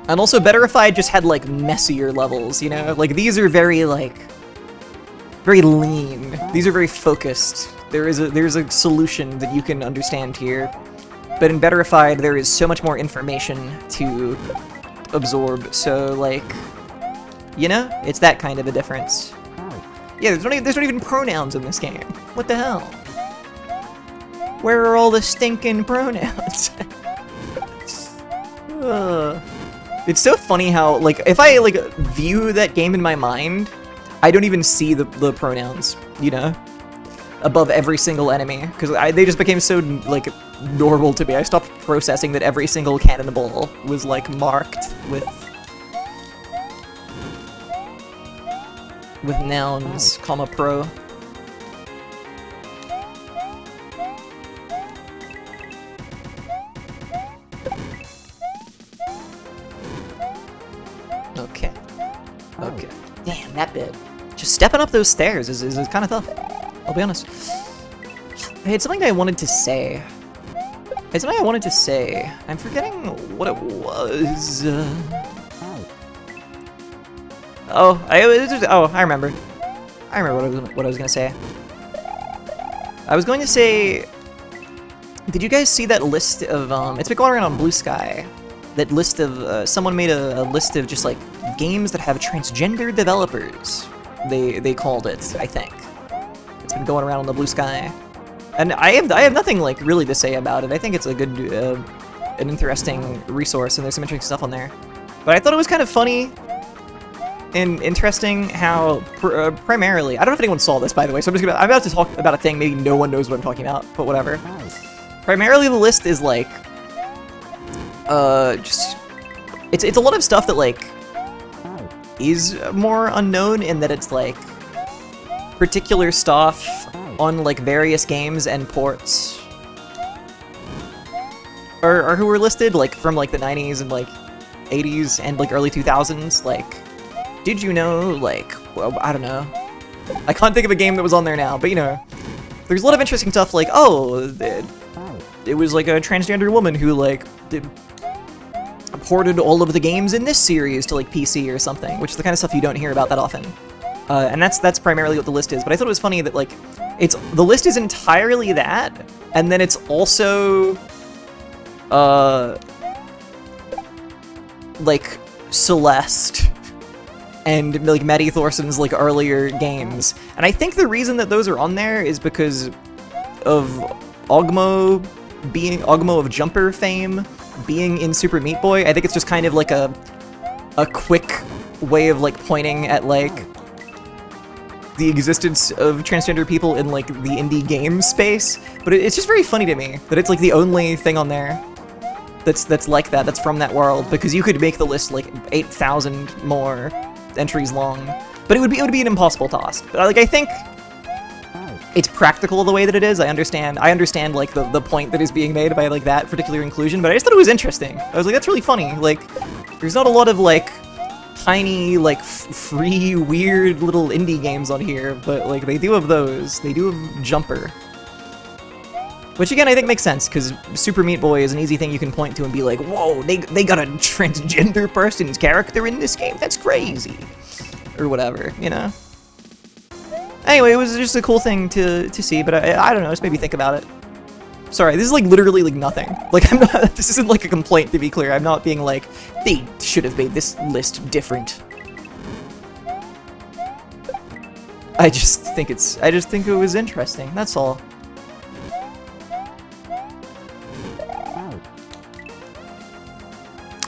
And also, Betterified just had, like, messier levels, you know? Like, these are very, like, very lean. These are very focused. There's a solution that you can understand here. But in Betterified, there is so much more information to absorb, so, like, you know? It's that kind of a difference. Yeah, there's not even pronouns in this game. What the hell? Where are all the stinking pronouns? It's so funny how, like, if I, like, view that game in my mind, I don't even see the pronouns, you know? Above every single enemy, because they just became so, like, normal to me. I stopped processing that every single cannonball was, like, marked with nouns, comma, pro. Okay. Okay. Damn, that bit. Just stepping up those stairs is kind of tough. I'll be honest. I had something that I wanted to say. I'm forgetting what it was. I remember. I remember what I was gonna say. I was going to say, did you guys see that list of it's been going around on Blue Sky? That list of someone made a list of just like games that have transgender developers. They called it, I think. It's been going around on the Blue Sky, and I have nothing like really to say about it. I think it's a good, an interesting resource, and there's some interesting stuff on there. But I thought it was kind of funny and interesting how primarily, I don't know if anyone saw this, by the way, so I'm about to talk about a thing maybe no one knows what I'm talking about, but whatever. Primarily the list is like it's a lot of stuff that like is more unknown in that it's like particular stuff on like various games and ports or who were listed like from like the 90s and like 80s and like early 2000s. Like, did you know, like, well, I don't know, I can't think of a game that was on there now, but you know, there's a lot of interesting stuff like, oh, it was like a transgender woman who like ported all of the games in this series to like PC or something, which is the kind of stuff you don't hear about that often. And that's primarily what the list is. But I thought it was funny that like the list is entirely that, and then it's also like Celeste and like Maddie Thorson's like earlier games. And I think the reason that those are on there is because of Ogmo of Jumper fame being in Super Meat Boy. I think it's just kind of like a quick way of like pointing at like the existence of transgender people in like the indie game space. But it's just very funny to me that it's like the only thing on there. that's like that, that's from that world, because you could make the list like 8,000 more entries long, but it would be an impossible task. But like I think it's practical the way that it is. I understand like the point that is being made by like that particular inclusion, but I just thought it was interesting. I was like, that's really funny. Like, there's not a lot of like tiny like free weird little indie games on here, but like they do have those. They do have Jumper. Which again, I think makes sense, because Super Meat Boy is an easy thing you can point to and be like, whoa, they got a transgender person's character in this game? That's crazy. Or whatever, you know? Anyway, it was just a cool thing to see, but I don't know, just made me think about it. Sorry, this is like literally like nothing. Like, I'm not, this isn't like a complaint, to be clear. I'm not being like, they should have made this list different. I just think it was interesting, that's all.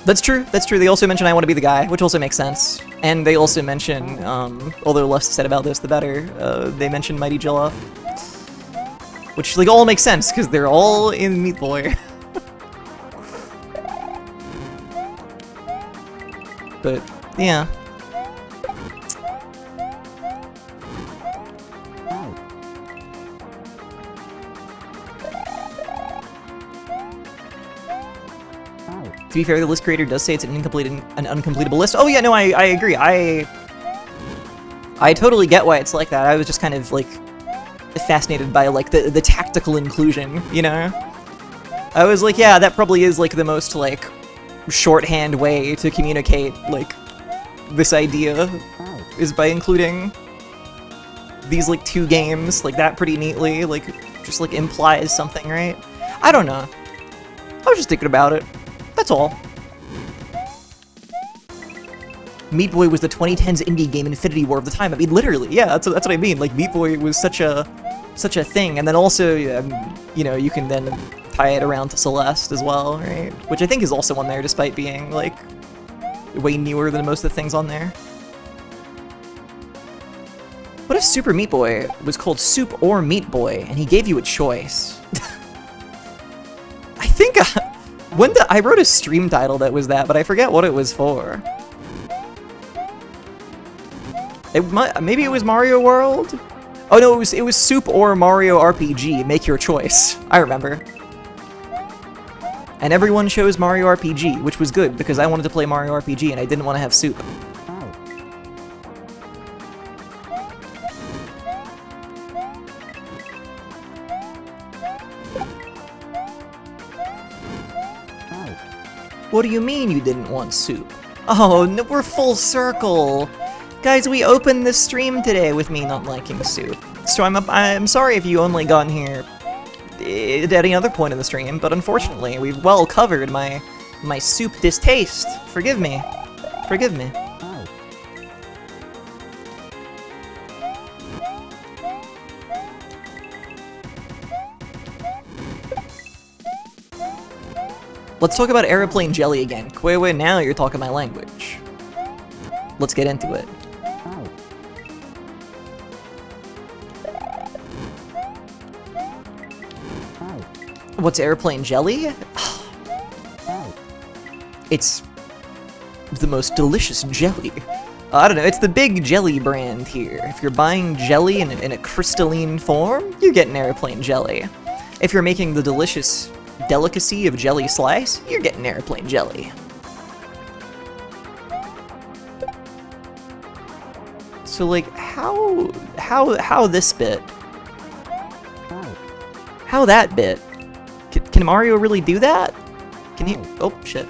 That's true, that's true. They also mention I want to be the guy, which also makes sense. And they also mention, although less said about this, the better, they mention Mighty Jollof. Which, like, all makes sense, because they're all in Meat Boy. But, yeah. To be fair, the list creator does say it's an uncompletable list. Oh yeah, no, I agree. I totally get why it's like that. I was just kind of like fascinated by like the tactical inclusion, you know? I was like, yeah, that probably is like the most like shorthand way to communicate like this idea is by including these like two games like that pretty neatly, like just like implies something, right? I don't know. I was just thinking about it. That's all. Meat Boy was the 2010s indie game Infinity War of the time. I mean, literally, yeah, that's what I mean. Like, Meat Boy was such a thing, and then also, you know, you can then tie it around to Celeste as well, right? Which I think is also on there, despite being like way newer than most of the things on there. What if Super Meat Boy was called Soup or Meat Boy, and he gave you a choice? I think. I wrote a stream title that was that, but I forget what it was for. Maybe it was Mario World? Oh no, it was Soup or Mario RPG, make your choice. I remember. And everyone chose Mario RPG, which was good, because I wanted to play Mario RPG and I didn't want to have Soup. What do you mean you didn't want Soup? Oh, no, we're full circle! Guys, we opened this stream today with me not liking Soup. So I'm sorry if you only got in here at any other point in the stream, but unfortunately, we've well covered my Soup distaste. Forgive me. Forgive me. Let's talk about aeroplane jelly again. Kweiwe, now you're talking my language. Let's get into it. What's airplane jelly? It's the most delicious jelly. I don't know, it's the big jelly brand here. If you're buying jelly in a crystalline form, you're getting airplane jelly. If you're making the delicious delicacy of jelly slice, you're getting airplane jelly. So like, how this bit? How that bit? Can Mario really do that? Can he? Oh shit.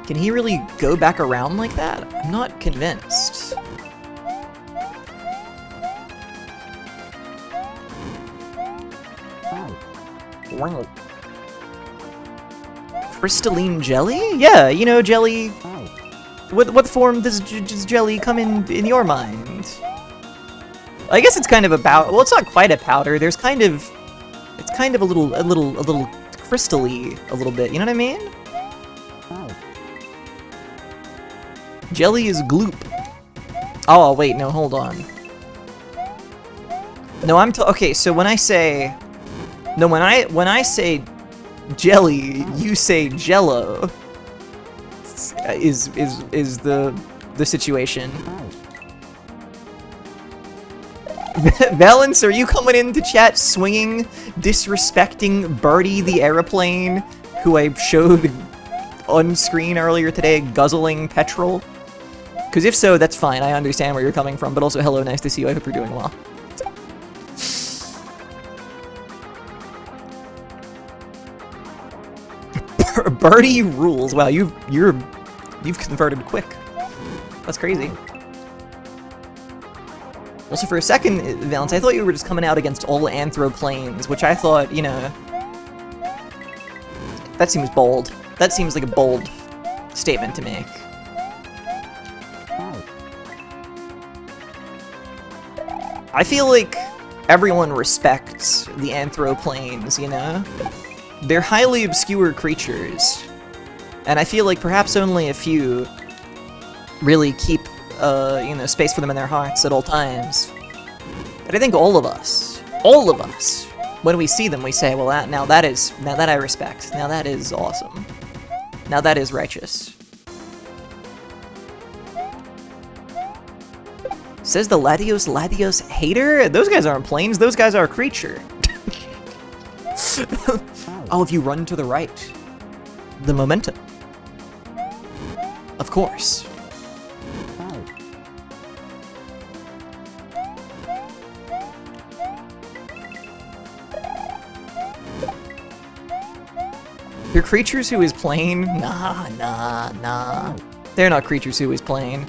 Can he really go back around like that? I'm not convinced. Wow. Crystalline jelly? Yeah, you know, jelly. What form does jelly come in your mind? I guess it's kind of well, it's not quite a powder. There's kind of, it's kind of a little crystally a little bit. You know what I mean? Jelly is gloop. Oh wait, no, hold on. No, okay. So when I say No, when I say jelly, you say jello. Is the situation. Valence, are you coming into chat swinging, disrespecting Birdie the airplane, who I showed on screen earlier today, guzzling petrol? Because if so, that's fine. I understand where you're coming from, but also hello, nice to see you. I hope you're doing well. Birdie rules. Wow, you've converted quick. That's crazy. Also, for a second, Valence, I thought you were just coming out against all anthroplanes, which I thought, you know, that seems bold. That seems like a bold statement to make. I feel like everyone respects the anthroplanes, you know? They're highly obscure creatures, and I feel like perhaps only a few really keep, you know, space for them in their hearts at all times. But I think all of us, when we see them, we say, well, now that I respect. Now that is awesome. Now that is righteous. Says the Latios hater? Those guys aren't planes, those guys are a creature. Oh, if you run to the right. The momentum. Of course. They're creatures who is plane? Nah. They're not creatures who is plane.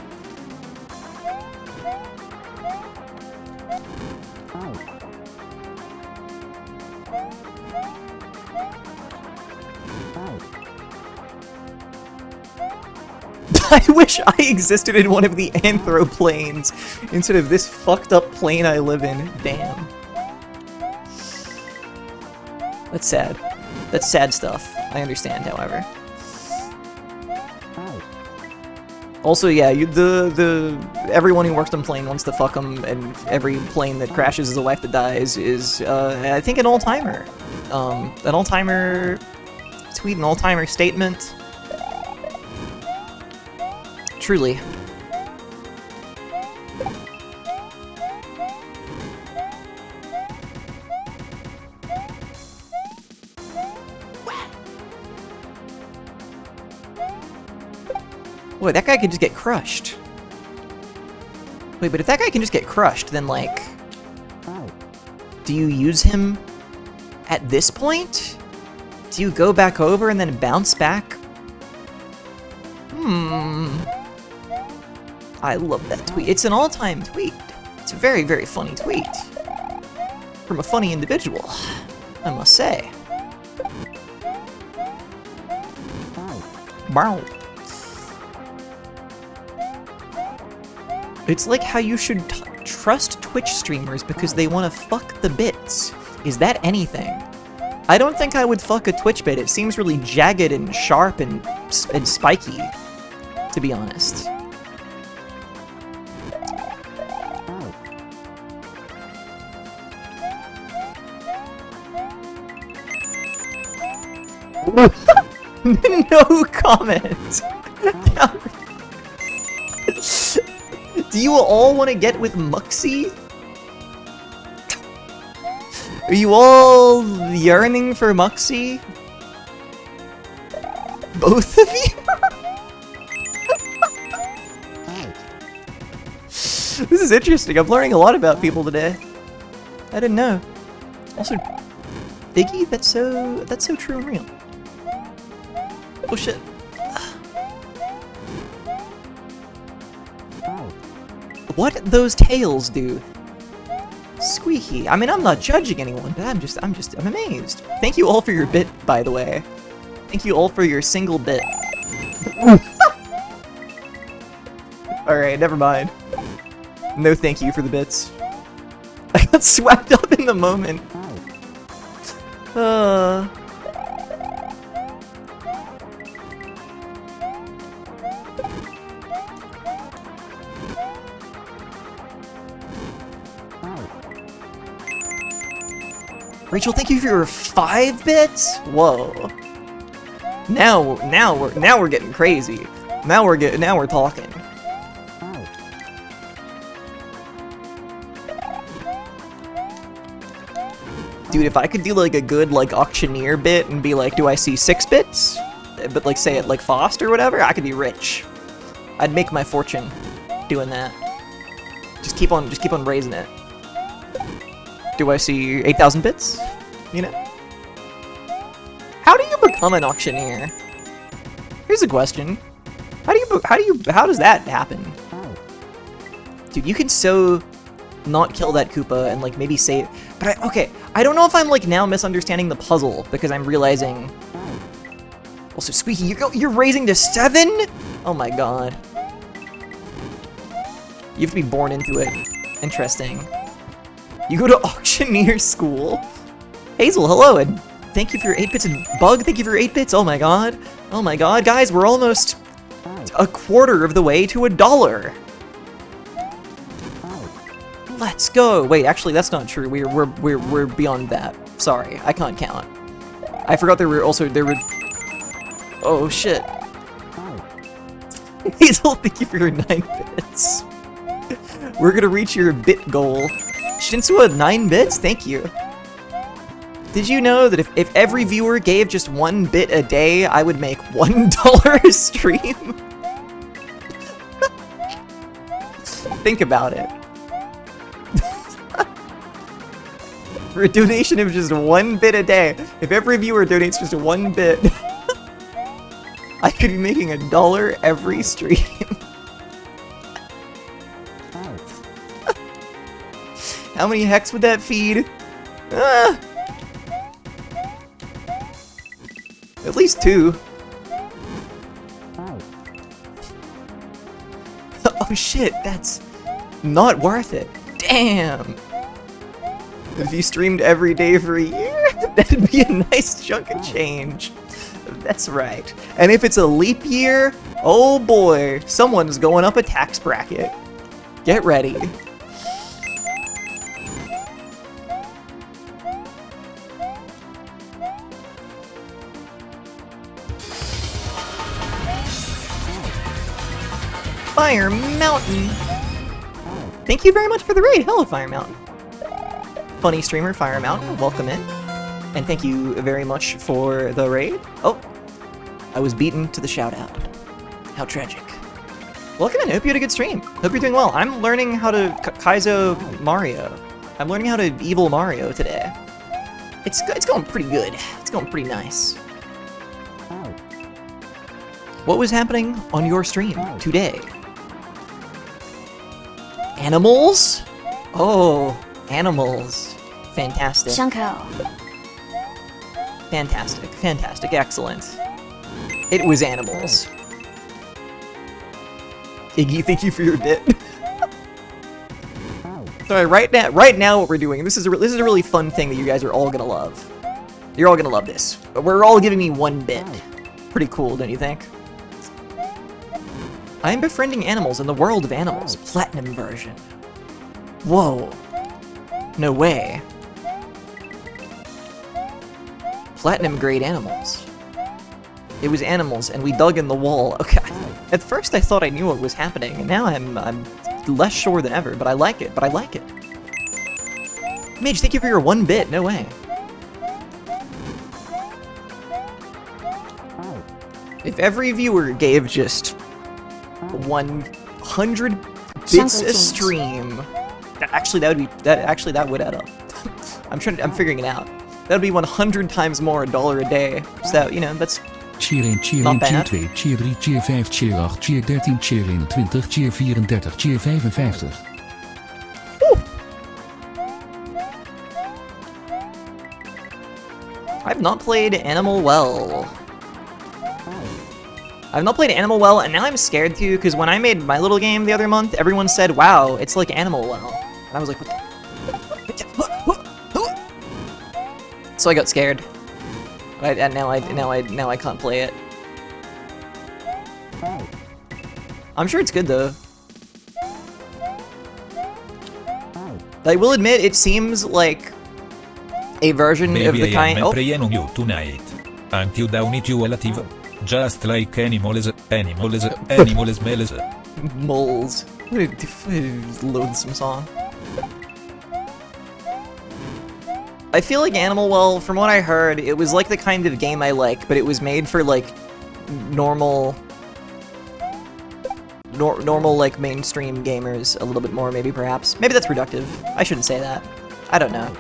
I wish I existed in one of the anthroplanes instead of this fucked up plane I live in. Damn. That's sad. That's sad stuff. I understand, however. Also, yeah, everyone who works on plane wants to fuck them, and every plane that crashes is a life that dies is, I think, an all-timer. An all-timer tweet, an all-timer statement. Truly. Boy, that guy could just get crushed. Wait, but if that guy can just get crushed, then, like... Do you use him at this point? Do you go back over and then bounce back? I love that tweet. It's an all-time tweet. It's a very, very funny tweet. From a funny individual, I must say. Wow. It's like how you should trust Twitch streamers because they want to fuck the bits. Is that anything? I don't think I would fuck a Twitch bit. It seems really jagged and sharp and spiky, to be honest. No comment. Do you all want to get with Muxie? Are you all yearning for Muxie? Both of you? This is interesting. I'm learning a lot about people today. I didn't know. Also, Biggie, that's so true and real. Oh shit. What those tails do? Squeaky. I mean, I'm not judging anyone, but I'm amazed. Thank you all for your bit, by the way. Thank you all for your single bit. Alright, never mind. No thank you for the bits. I got swept up in the moment. Rachel, thank you for your 5 bits. Whoa. Now we're getting crazy. Now we're talking. Dude, if I could do like a good like auctioneer bit and be like, do I see 6 bits? But like say it like fast or whatever, I could be rich. I'd make my fortune doing that. Just keep on raising it. Do I see 8,000 bits? You know? How do you become an auctioneer? Here's a question. How does that happen? Dude, you can so not kill that Koopa and like maybe save, but okay, I don't know if I'm like now misunderstanding the puzzle because I'm realizing. Also, Squeaky, you're raising to 7? Oh my god. You have to be born into it. Interesting. You go to auctioneer school? Hazel, hello, and thank you for your 8 bits, and Bug, thank you for your 8 bits. Oh my god. Oh my god, guys, we're almost a quarter of the way to $1. Let's go. Wait, actually, that's not true. We're beyond that. Sorry, I can't count. I forgot there were. Oh shit. Hazel, thank you for your 9 bits. We're gonna reach your bit goal. Shinsua, 9 bits? Thank you. Did you know that if every viewer gave just 1 bit a day, I would make $1 a stream? Think about it. For a donation of just 1 bit a day, if every viewer donates just 1 bit, I could be making $1 every stream. How many hex would that feed? At least 2. Oh shit, that's not worth it. Damn. If you streamed every day for a year, that'd be a nice chunk of change. That's right. And if it's a leap year, oh boy, someone's going up a tax bracket. Get ready. Fire Mountain! Thank you very much for the raid! Hello, Fire Mountain! Funny streamer, Fire Mountain, welcome in. And thank you very much for the raid. Oh, I was beaten to the shout-out. How tragic. Welcome in, hope you had a good stream. Hope you're doing well. I'm learning how to kaizo Mario. I'm learning how to evil Mario today. It's going pretty good. It's going pretty nice. What was happening on your stream today? Animals? Oh, animals. Fantastic. Shunko. Fantastic, fantastic, excellent. It was animals. Iggy, thank you for your bit. Sorry, right now what we're doing, this is a really fun thing that you guys are all gonna love. You're all gonna love this. We're all giving me 1 bit. Pretty cool, don't you think? I am befriending animals in the world of animals. Platinum version. Whoa. No way. Platinum grade animals. It was animals, and we dug in the wall. Okay. At first I thought I knew what was happening, and now I'm less sure than ever, but I like it, Mage, thank you for your 1 bit. No way. If every viewer gave just 100 bits a stream, that would add up. I'm figuring it out. That would be 100 times more $1 a day. So that, you know, that's Cheer 1, cheer not 1, cheer bad. 2, cheer 3, cheer 5, cheer 8, cheer 13, cheer 21, cheer 34, cheer 55. I've not played Animal Well. I've not played Animal Well, and now I'm scared too, because when I made my little game the other month, everyone said, wow, it's like Animal Well. And I was like, what the? So I got scared. And now I can't play it. I'm sure it's good though. I will admit, it seems like A version of Baby, the I kind. am Oh, praying on you tonight. Aren't you down it, you relative? Just like animals, males. moles. What a loathsome song. I feel like Animal Well, from what I heard, it was like the kind of game I like, but it was made for like normal like mainstream gamers a little bit more, maybe perhaps. Maybe that's reductive. I shouldn't say that. I don't know.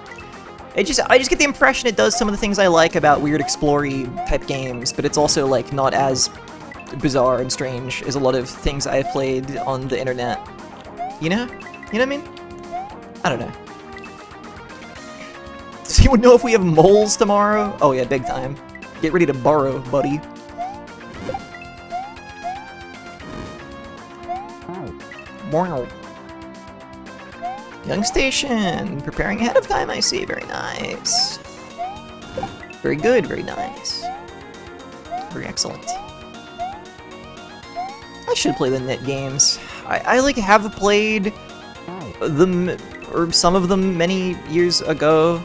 I just get the impression it does some of the things I like about weird explory type games, but it's also like not as bizarre and strange as a lot of things I've played on the internet. You know? You know what I mean? I don't know. Does anyone know if we have moles tomorrow? Oh yeah, big time. Get ready to burrow, buddy. Wow. Young station, preparing ahead of time, I see. Very nice. Very good, very nice. Very excellent. I should play the knit games. I like have played them, or some of them many years ago.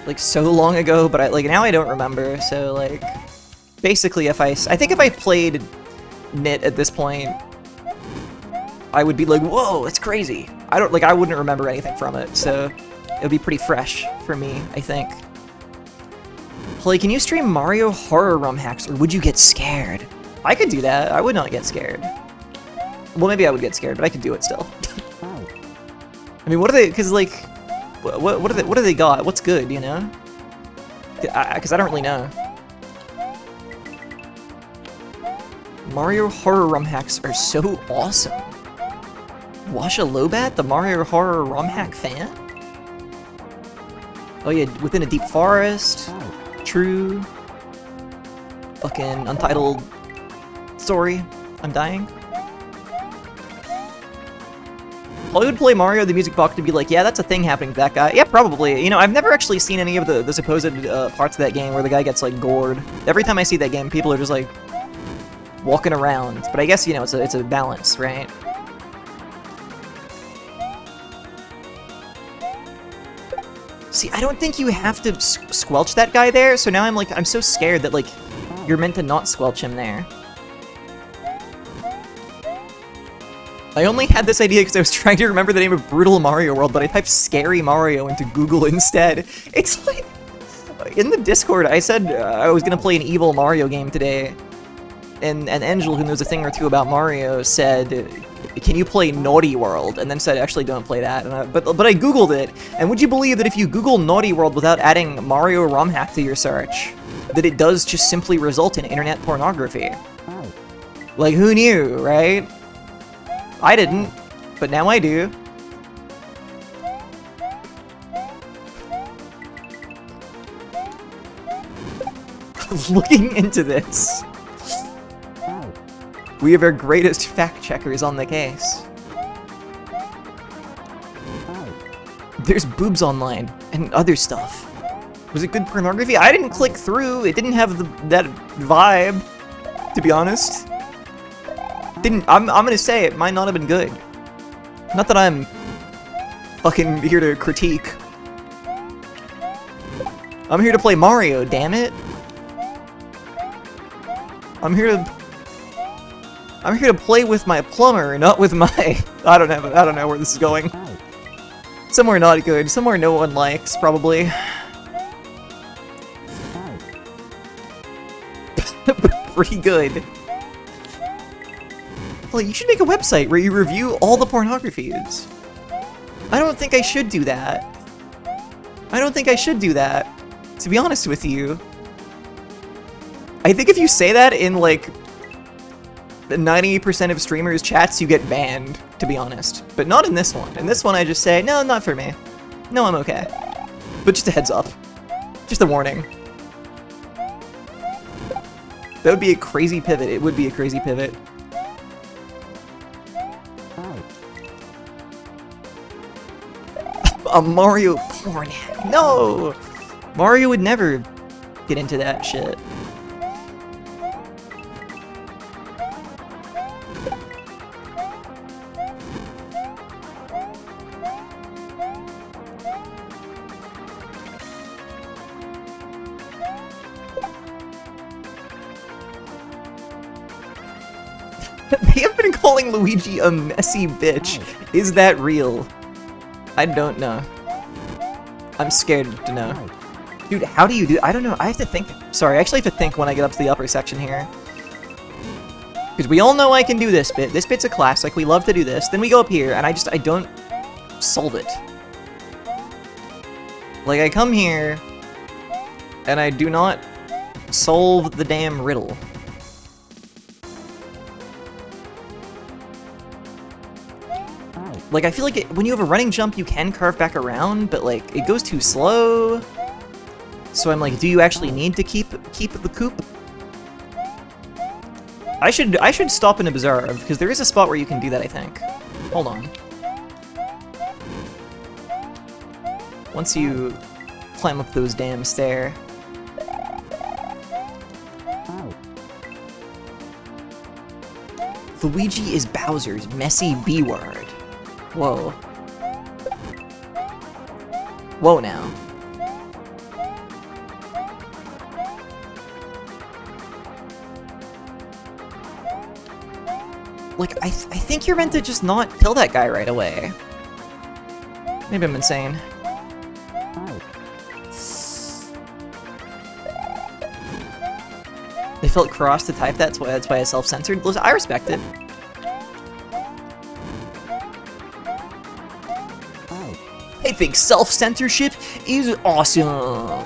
Like so long ago, but now I don't remember, so like basically I think if I played knit at this point, I would be like, whoa, that's crazy. I wouldn't remember anything from it, so it would be pretty fresh for me, I think. Play, can you stream Mario horror rum hacks, or would you get scared? I could do that. I would not get scared. Well, maybe I would get scared, but I could do it still. I mean, what are they? Because like, what do they got? What's good? You know? Because I don't really know. Mario horror rum hacks are so awesome. Washa Lobat, the Mario horror rum hack fan? Oh yeah, within a deep forest. True. Fucking untitled story. I'm dying. I would play Mario the music box to be like, yeah, that's a thing happening to that guy. Yeah, probably. You know, I've never actually seen any of the supposed parts of that game where the guy gets, like, gored. Every time I see that game, people are just, like, walking around. But I guess, you know, it's a balance, right? See, I don't think you have to squelch that guy there, so now I'm so scared that, like, you're meant to not squelch him there. I only had this idea because I was trying to remember the name of Brutal Mario World, but I typed Scary Mario into Google instead. It's like... In the Discord, I said I was gonna play an evil Mario game today, and Angel, who knows a thing or two about Mario, said, can you play Naughty World? And then said, actually don't play that. And but I googled it, and would you believe that if you Google Naughty World without adding Mario ROM hack to your search, that it does just simply result in internet pornography? Like, who knew, right? I didn't, but now I do. Looking into this, we have our greatest fact checkers on the case. There's boobs online and other stuff. Was it good pornography? I didn't click through. It didn't have that vibe, to be honest. I'm gonna say it might not have been good. Not that I'm fucking here to critique. I'm here to play Mario, damn it. I'm here to play with my plumber, not with my... I don't know where this is going. Somewhere not good, somewhere no one likes, probably. Pretty good. Well, you should make a website where you review all the pornographies. I don't think I should do that. I don't think I should do that, to be honest with you. I think if you say that in, like, the 90% of streamers' chats, you get banned, to be honest. But not in this one. In this one, I just say, no, not for me. No, I'm okay. But just a heads up. Just a warning. That would be a crazy pivot. It would be a crazy pivot. A Mario porn hack. No! Mario would never get into that shit. They have been calling Luigi a messy bitch. Is that real? I don't know. I'm scared to know. Dude, how do you do? I don't know. I have to think. Sorry, I actually have to think when I get up to the upper section here. Because we all know I can do this bit. This bit's a classic. We love to do this. Then we go up here, and I don't solve it. Like, I come here, and I do not solve the damn riddle. Like, I feel like when you have a running jump, you can curve back around, but, like, it goes too slow. So I'm like, do you actually need to keep the coop? I should stop and observe, because there is a spot where you can do that, I think. Hold on. Once you climb up those damn stairs. Luigi is Bowser's messy B-word. Whoa. Whoa now. Like, I think you're meant to just not kill that guy right away. Maybe I'm insane. They felt cross to type that, that's why I self-censored. Listen, I respect it. I think self-censorship is awesome.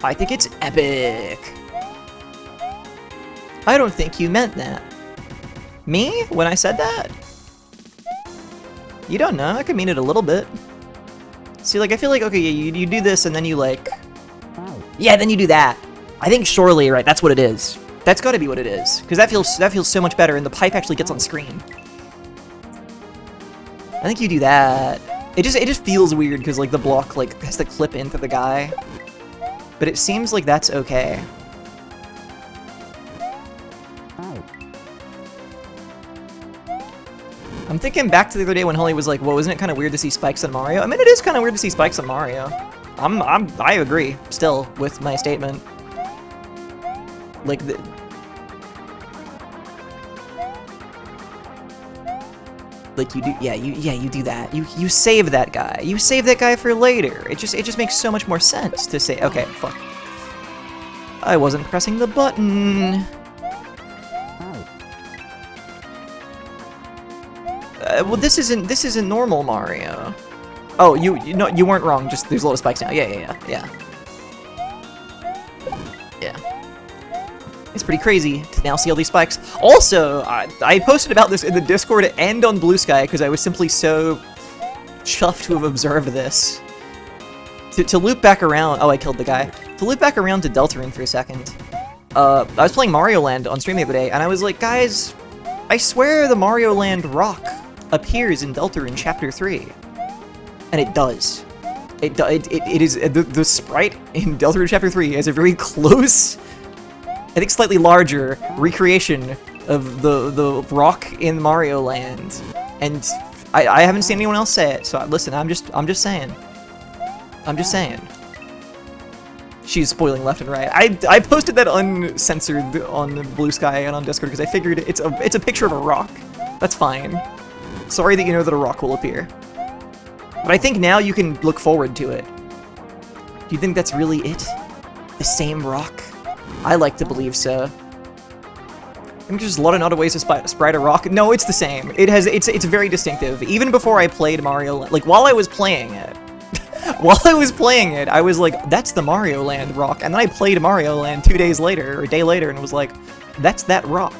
I think it's epic. I don't think you meant that. Me? When I said that? You don't know. I could mean it a little bit. See, like, I feel like, okay, you do this and then you, like... Yeah, then you do that. I think surely, right, that's what it is. That's gotta be what it is. Because that feels so much better and the pipe actually gets on screen. I think you do that. It just feels weird because, like, the block, like, has to clip into the guy. But it seems like that's okay. I'm thinking back to the other day when Holly was like, "Whoa, isn't it kind of weird to see spikes on Mario?" I mean, it is kind of weird to see spikes on Mario. I agree still with my statement. Like you do, you do that. You save that guy. You save that guy for later. It just makes so much more sense to say, okay, fuck. I wasn't pressing the button. Well, this isn't normal Mario. Oh, you weren't wrong. Just there's a lot of spikes now. Yeah. It's pretty crazy to now see all these spikes. Also, I posted about this in the Discord and on Blue Sky because I was simply so chuffed to have observed this. To loop back around. Oh, I killed the guy. To loop back around to Deltarune for a second. I was playing Mario Land on stream the other day, and I was like, guys, I swear the Mario Land rock appears in Deltarune Chapter 3. And it does. It is the sprite in Deltarune Chapter 3 is a very close, I think slightly larger recreation of the rock in Mario Land. And I haven't seen anyone else say it, so listen, I'm just saying. I'm just saying. She's spoiling left and right. I posted that uncensored on Blue Sky and on Discord because I figured it's a picture of a rock. That's fine. Sorry that you know that a rock will appear. But I think now you can look forward to it. Do you think that's really it? The same rock? I like to believe so. I think there's a lot of other ways to sprite a rock. No, it's the same. It's very distinctive. Even before I played Mario, like while I was playing it, I was like, that's the Mario Land rock. And then I played Mario Land 2 days later, or a day later, and was like, that's that rock.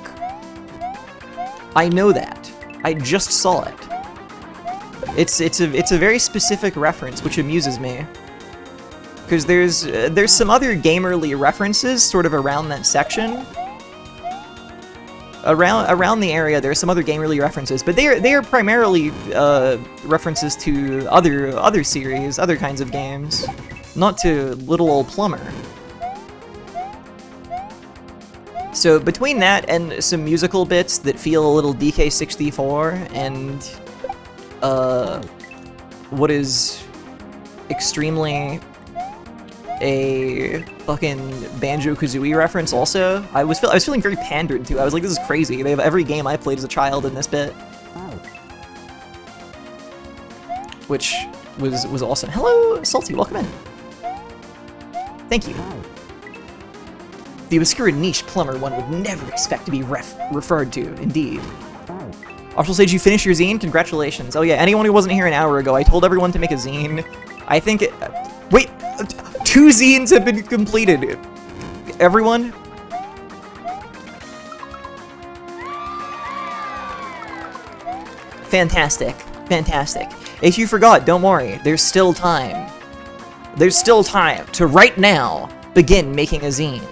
I know that. I just saw it. It's a very specific reference, which amuses me. Because there's some other gamerly references sort of around that section. Around the area, there are some other gamerly references, but they are primarily references to other series, other kinds of games, not to Little Old Plumber. So between that and some musical bits that feel a little DK64 and what is extremely a fucking Banjo-Kazooie reference also. I was feeling very pandered to. I was like, this is crazy. They have every game I played as a child in this bit. Which was awesome. Hello, Salty, welcome in. Thank you. The obscure niche plumber one would never expect to be referred to, indeed. Arshel Sage, you finished your zine? Congratulations. Oh yeah, anyone who wasn't here an hour ago, I told everyone to make a zine. I think it... Wait! 2 zines have been completed! Everyone? Fantastic. Fantastic. If you forgot, don't worry. There's still time. There's still time to right now begin making a zine.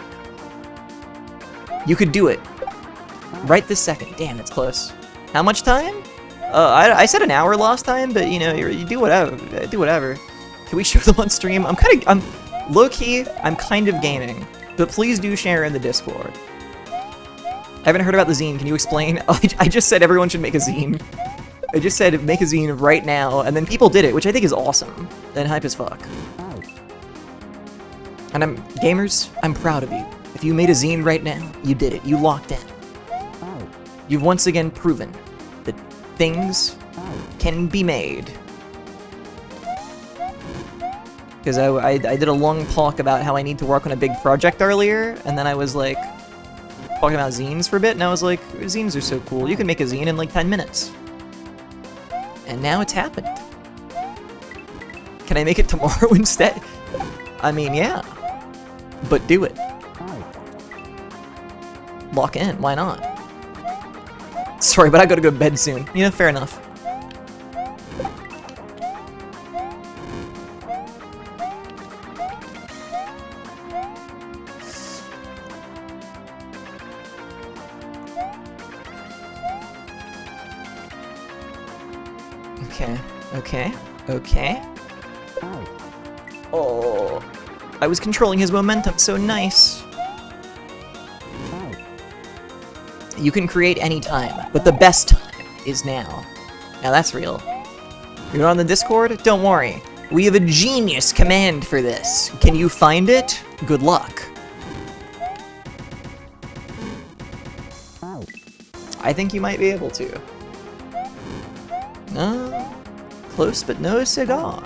You could do it. Right this second. Damn, it's close. How much time? I said an hour last time, but you know, you do whatever. Do whatever. Can we show them on stream? I'm low-key, I'm kind of gaming. But please do share in the Discord. I haven't heard about the zine. Can you explain? I just said everyone should make a zine. I just said make a zine right now, and then people did it, which I think is awesome. And hype as fuck. And gamers, I'm proud of you. If you made a zine right now, you did it. You locked in. You've once again proven that things can be made. Because I did a long talk about how I need to work on a big project earlier, and then I was like, talking about zines for a bit, and I was like, zines are so cool. You can make a zine in like 10 minutes. And now it's happened. Can I make it tomorrow instead? I mean, yeah. But do it. Lock in, why not? Sorry, but I gotta go to bed soon. Yeah, fair enough. Okay. Oh, I was controlling his momentum, so nice. You can create any time, but the best time is now. Now that's real. You're on the Discord? Don't worry. We have a genius command for this. Can you find it? Good luck. I think you might be able to. Close but no cigar.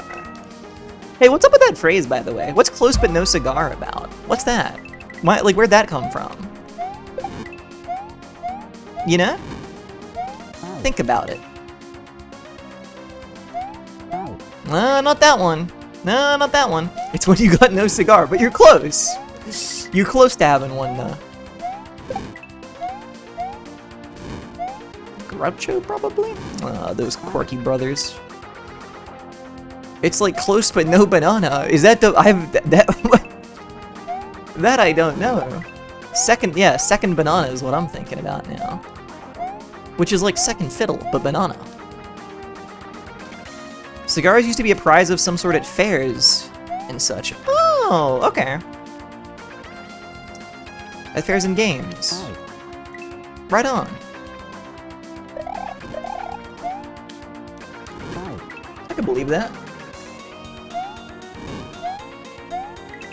Hey, what's up with that phrase, by the way? What's close but no cigar about? What's that? Why, like, where'd that come from? You know? Think about it. Not that one. No, not that one. It's when you got no cigar, but you're close. You're close to having one, though. Groucho, probably? Those quirky brothers. It's like close but no banana. Is that the... that I don't know. Second banana is what I'm thinking about now. Which is like second fiddle, but banana. Cigars used to be a prize of some sort at fairs and such. Oh, okay. At fairs and games. Right on. I can believe that.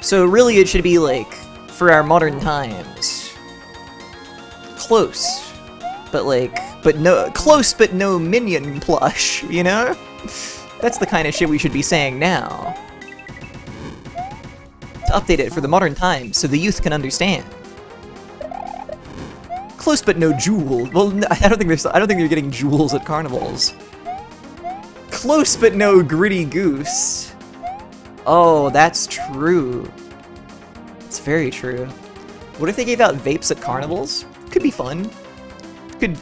So really it should be like, for our modern times. Close. But like, close but no minion plush, you know? That's the kind of shit we should be saying now. To update it for the modern times, so the youth can understand. Close but no jewel. Well, I don't think they're getting jewels at carnivals. Close but no gritty goose. Oh, that's true. It's very true. What if they gave out vapes at carnivals? Could be fun. Could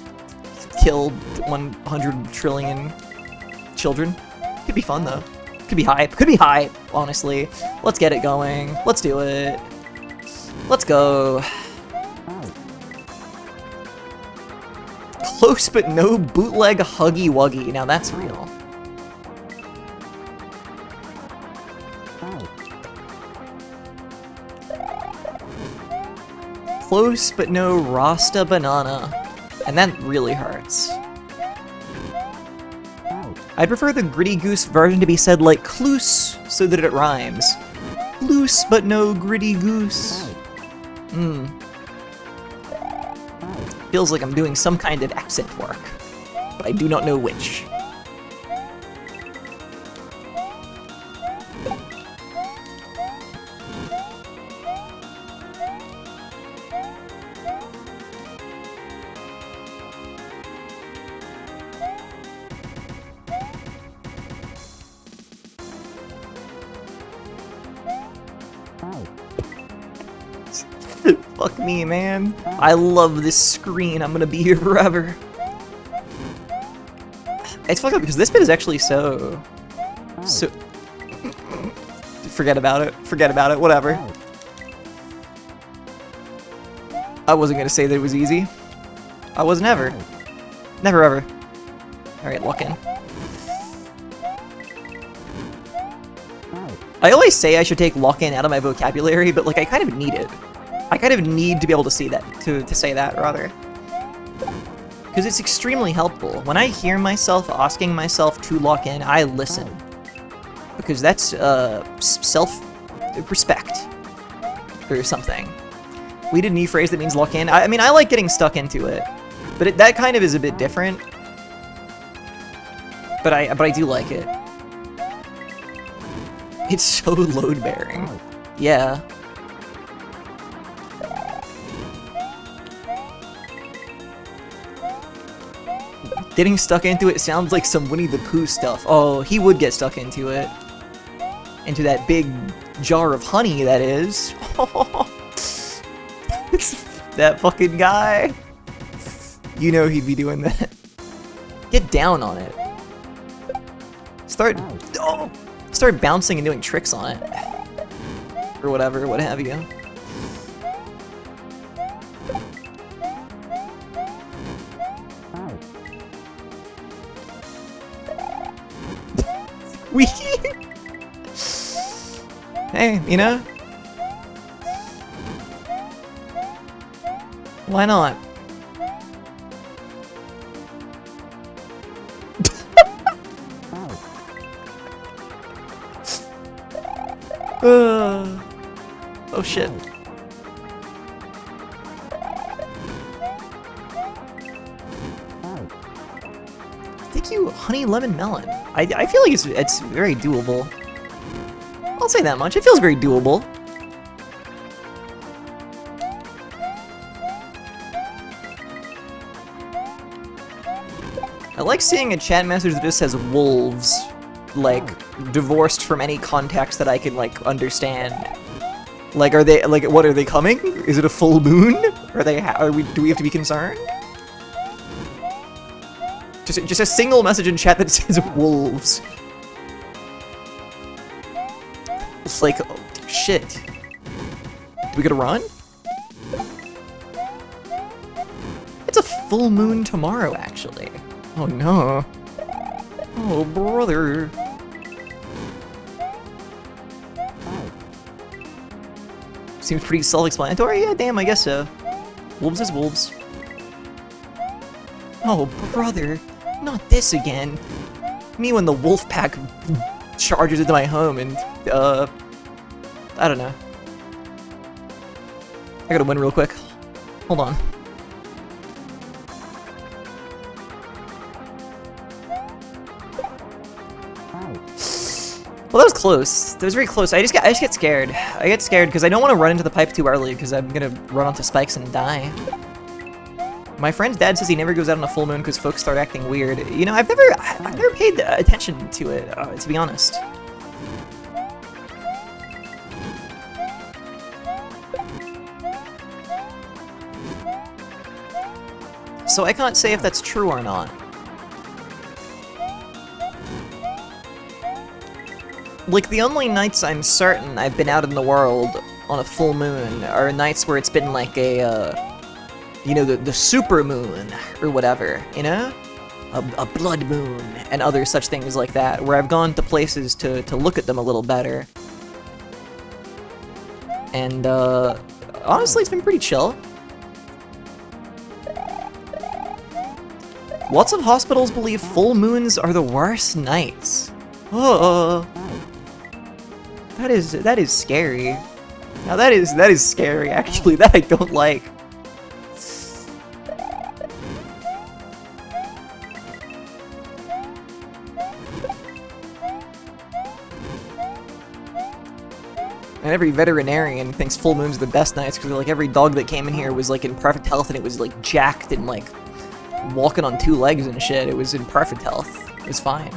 kill 100 trillion children. Could be fun, though. Could be hype. Could be hype, honestly. Let's get it going. Let's do it. Let's go. Close but no bootleg Huggy Wuggy. Now that's real. Close but no Rasta banana. And that really hurts. I'd prefer the Gritty Goose version to be said like cloose, so that it rhymes. Loose but no gritty goose. Feels like I'm doing some kind of accent work, but I do not know which. Fuck me, man. I love this screen. I'm gonna be here forever. It's fucked up because this bit is actually so... Forget about it. Forget about it. Whatever. I wasn't gonna say that it was easy. I was never. Never ever. Alright, lock in. I always say I should take lock-in out of my vocabulary, but like I kind of need it. I kind of need to be able to see that, to say that, rather. Because it's extremely helpful. When I hear myself asking myself to lock in, I listen. Because that's, self-respect. Or something. We did a new phrase that means lock in. I mean, I like getting stuck into it. But that kind of is a bit different. But I do like it. It's so load-bearing. Yeah. Getting stuck into it sounds like some Winnie the Pooh stuff. Oh, he would get stuck into it. Into that big jar of honey, that is. That fucking guy. You know he'd be doing that. Get down on it. Start bouncing and doing tricks on it. Or whatever, what have you. Hey, you know? Why not? Oh shit. Thank you, honey lemon melon. I feel like it's very doable. I'll say that much. It feels very doable. I like seeing a chat message that just says wolves, like, divorced from any context that I can, like, understand. Like, are they, like, what, are they coming? Is it a full moon? Do we have to be concerned? Just a single message in chat that says wolves. It's like, oh, shit. Do we gotta run? It's a full moon tomorrow, actually. Oh no. Oh, brother. Seems pretty self-explanatory. Yeah, damn, I guess so. Wolves is wolves. Oh, brother. Not this again. Me when the wolf pack charges into my home and, I don't know. I gotta win real quick. Hold on. Well, that was close. That was very close. I just get scared. I get scared because I don't want to run into the pipe too early because I'm gonna run onto spikes and die. My friend's dad says he never goes out on a full moon because folks start acting weird. You know, I've never paid attention to it, to be honest. So I can't say if that's true or not. Like, the only nights I'm certain I've been out in the world on a full moon are nights where it's been like a, you know, the super moon, or whatever, you know? A blood moon, and other such things like that, where I've gone to places to look at them a little better. And, honestly, it's been pretty chill. Lots of hospitals believe full moons are the worst nights. That is scary. Now that is scary, actually. That I don't like. And every veterinarian thinks full moons are the best nights because like every dog that came in here was like in perfect health and it was like jacked and like walking on 2 legs and shit. It was in perfect health. It was fine.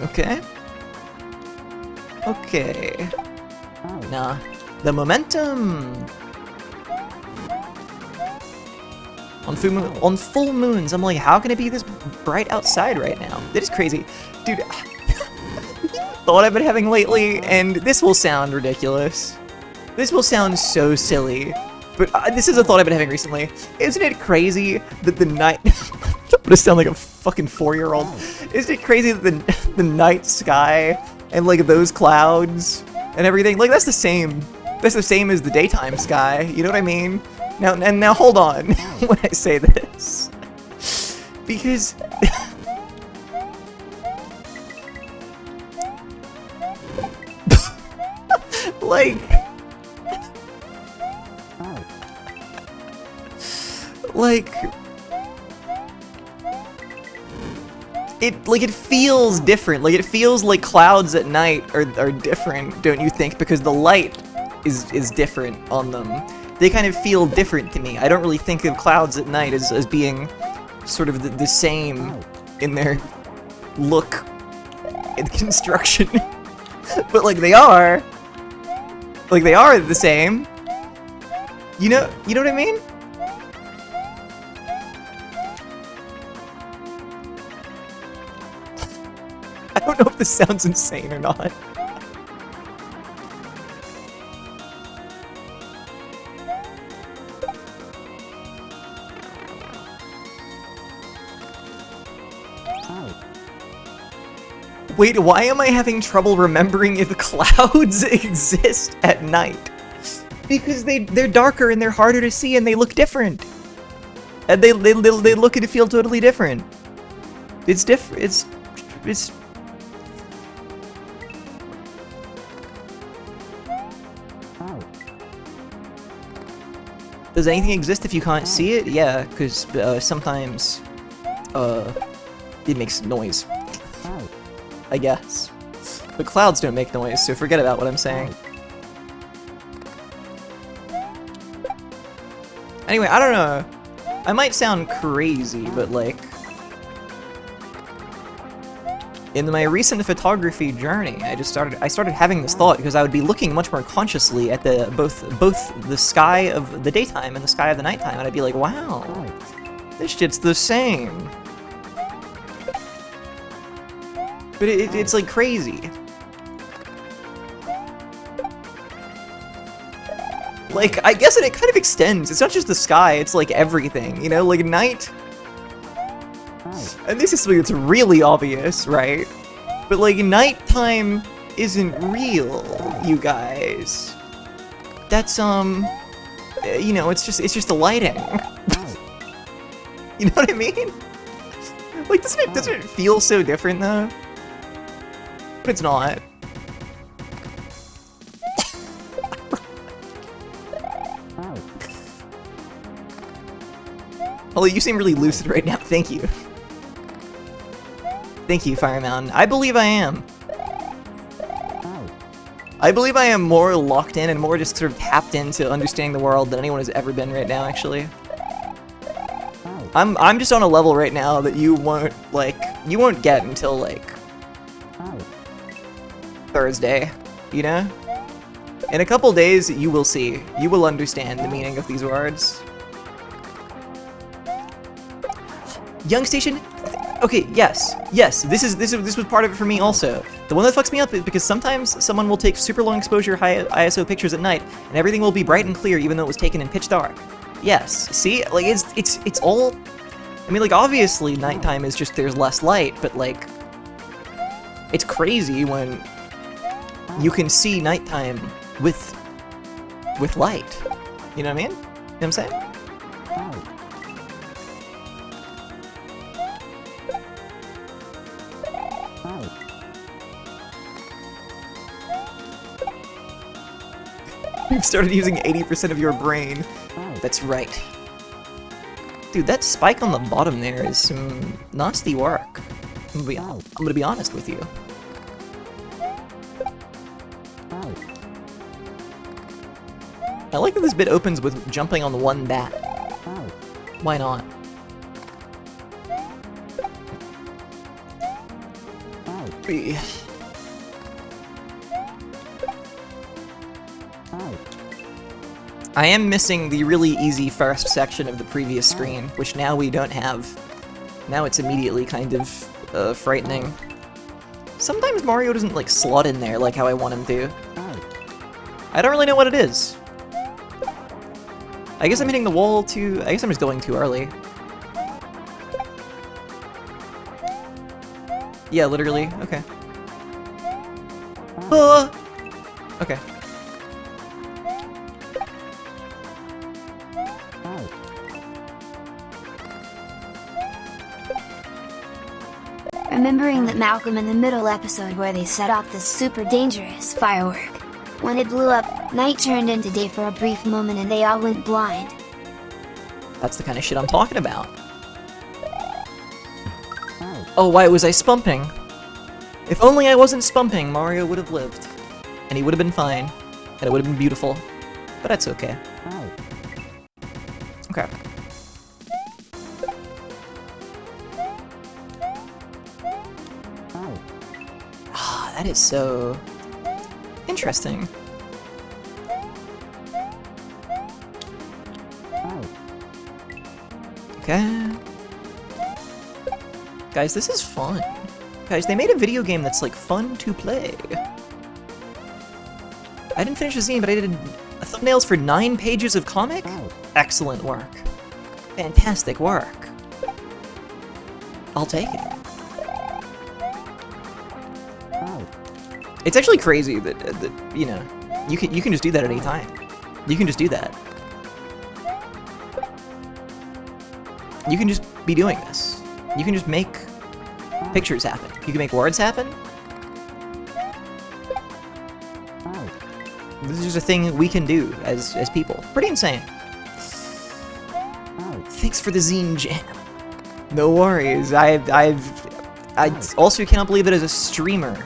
Okay. Okay. Nah. The momentum! On full moons, I'm like, how can it be this bright outside right now? That is crazy. Dude, thought I've been having lately, and this will sound ridiculous. This will sound so silly, but this is a thought I've been having recently. Isn't it crazy that the night... I'm gonna sound like a fucking 4-year-old. Isn't it crazy that the night sky and like those clouds and everything, like that's the same as the daytime sky, you know what I mean? Now hold on when I say this. Because like it feels different. Like it feels like clouds at night are different, don't you think? Because the light is different on them. They kind of feel different to me. I don't really think of clouds at night as being sort of the same in their look and construction. But like they are. Like they are the same. You know what I mean? I don't know if this sounds insane or not. Wait, why am I having trouble remembering if clouds exist at night? Because they're darker and they're harder to see and they look different. And they look and feel totally different. It's different. It's Does anything exist if you can't see it? Yeah, because sometimes it makes noise. I guess. But clouds don't make noise, so forget about what I'm saying. Anyway, I don't know. I might sound crazy, but like... in my recent photography journey, I started having this thought because I would be looking much more consciously at both the sky of the daytime and the sky of the nighttime, and I'd be like, wow, this shit's the same. But it's like crazy. Like, I guess it kind of extends. It's not just the sky, it's like everything, you know? Like night... and this is something that's really obvious, right? But like nighttime isn't real, you guys. That's you know, it's just the lighting. You know what I mean? Like doesn't it feel so different though? But it's not. Although you seem really lucid right now, thank you. Thank you, Fire Mountain. I believe I am. I believe I am more locked in and more just sort of tapped into understanding the world than anyone has ever been right now, actually. I'm just on a level right now that you won't get until, like, Thursday, you know? In a couple days, you will see. You will understand the meaning of these words. Young Station? Okay, yes, this was part of it for me also. The one that fucks me up is because sometimes someone will take super long exposure high ISO pictures at night, and everything will be bright and clear even though it was taken in pitch dark. Yes, see, like it's all. I mean, like obviously nighttime is just there's less light, but like it's crazy when you can see nighttime with light. You know what I mean? You know what I'm saying? You've started using 80% of your brain. That's right. Dude, that spike on the bottom there is some nasty work. I'm gonna be honest with you. I like that this bit opens with jumping on one bat. Why not? I am missing the really easy first section of the previous screen, which now we don't have. Now it's immediately kind of frightening. Sometimes Mario doesn't like slot in there like how I want him to. I don't really know what it is. I guess I'm hitting the wall too. I guess I'm just going too early. Yeah, literally. Okay. Okay. Remembering that Malcolm in the Middle episode where they set off this super dangerous firework. When it blew up, night turned into day for a brief moment and they all went blind. That's the kind of shit I'm talking about. Oh, why was I spunping? If only I wasn't spunping, Mario would have lived. And he would have been fine. And it would have been beautiful. But that's okay. Okay. Ah, that is so interesting. Okay. Guys, this is fun. Guys, they made a video game that's like fun to play. I didn't finish the scene, but I did thumbnails for 9 pages of comic? Excellent work. Fantastic work. I'll take it. It's actually crazy that you know, you can just do that at any time. You can just do that. You can just be doing this. You can just make pictures happen. You can make words happen. This is just a thing we can do as people. Pretty insane. Thanks for the zine jam. No worries. I also cannot believe that as a streamer,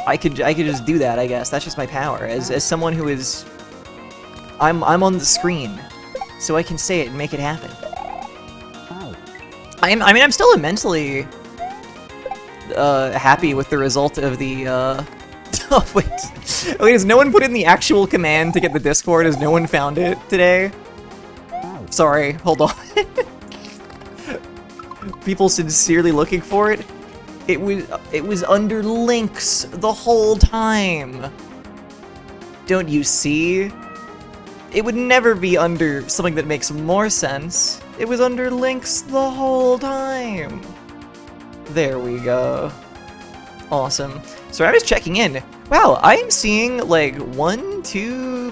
I could just do that. I guess that's just my power as someone who is. I'm on the screen, so I can say it and make it happen. I mean, I'm still immensely happy with the result of the. Oh wait, has no one put in the actual command to get the Discord? Has no one found it today? Sorry, hold on. People sincerely looking for it. It was under links the whole time. Don't you see? It would never be under something that makes more sense. It was under links the whole time. There we go. Awesome. So I was checking in. Wow, I am seeing like 1, 2,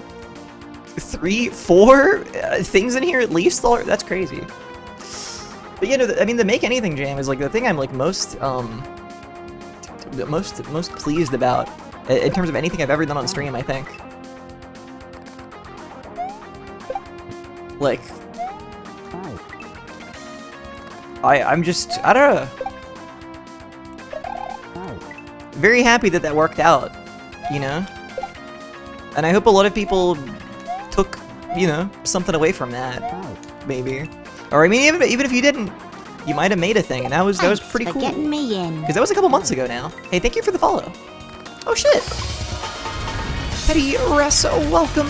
3, 4 things in here at least. That's crazy. But yeah, no, I mean, the Make Anything Jam is like the thing I'm like most pleased about in terms of anything I've ever done on stream, I think. Like, I'm just, I don't know. Very happy that that worked out, you know? And I hope a lot of people took, you know, something away from that, maybe. Or I mean, even if you didn't, you might have made a thing, and that was pretty cool. Getting me in. Because that was a couple months ago now. Hey, thank you for the follow. Oh shit! Petty Ressa, welcome.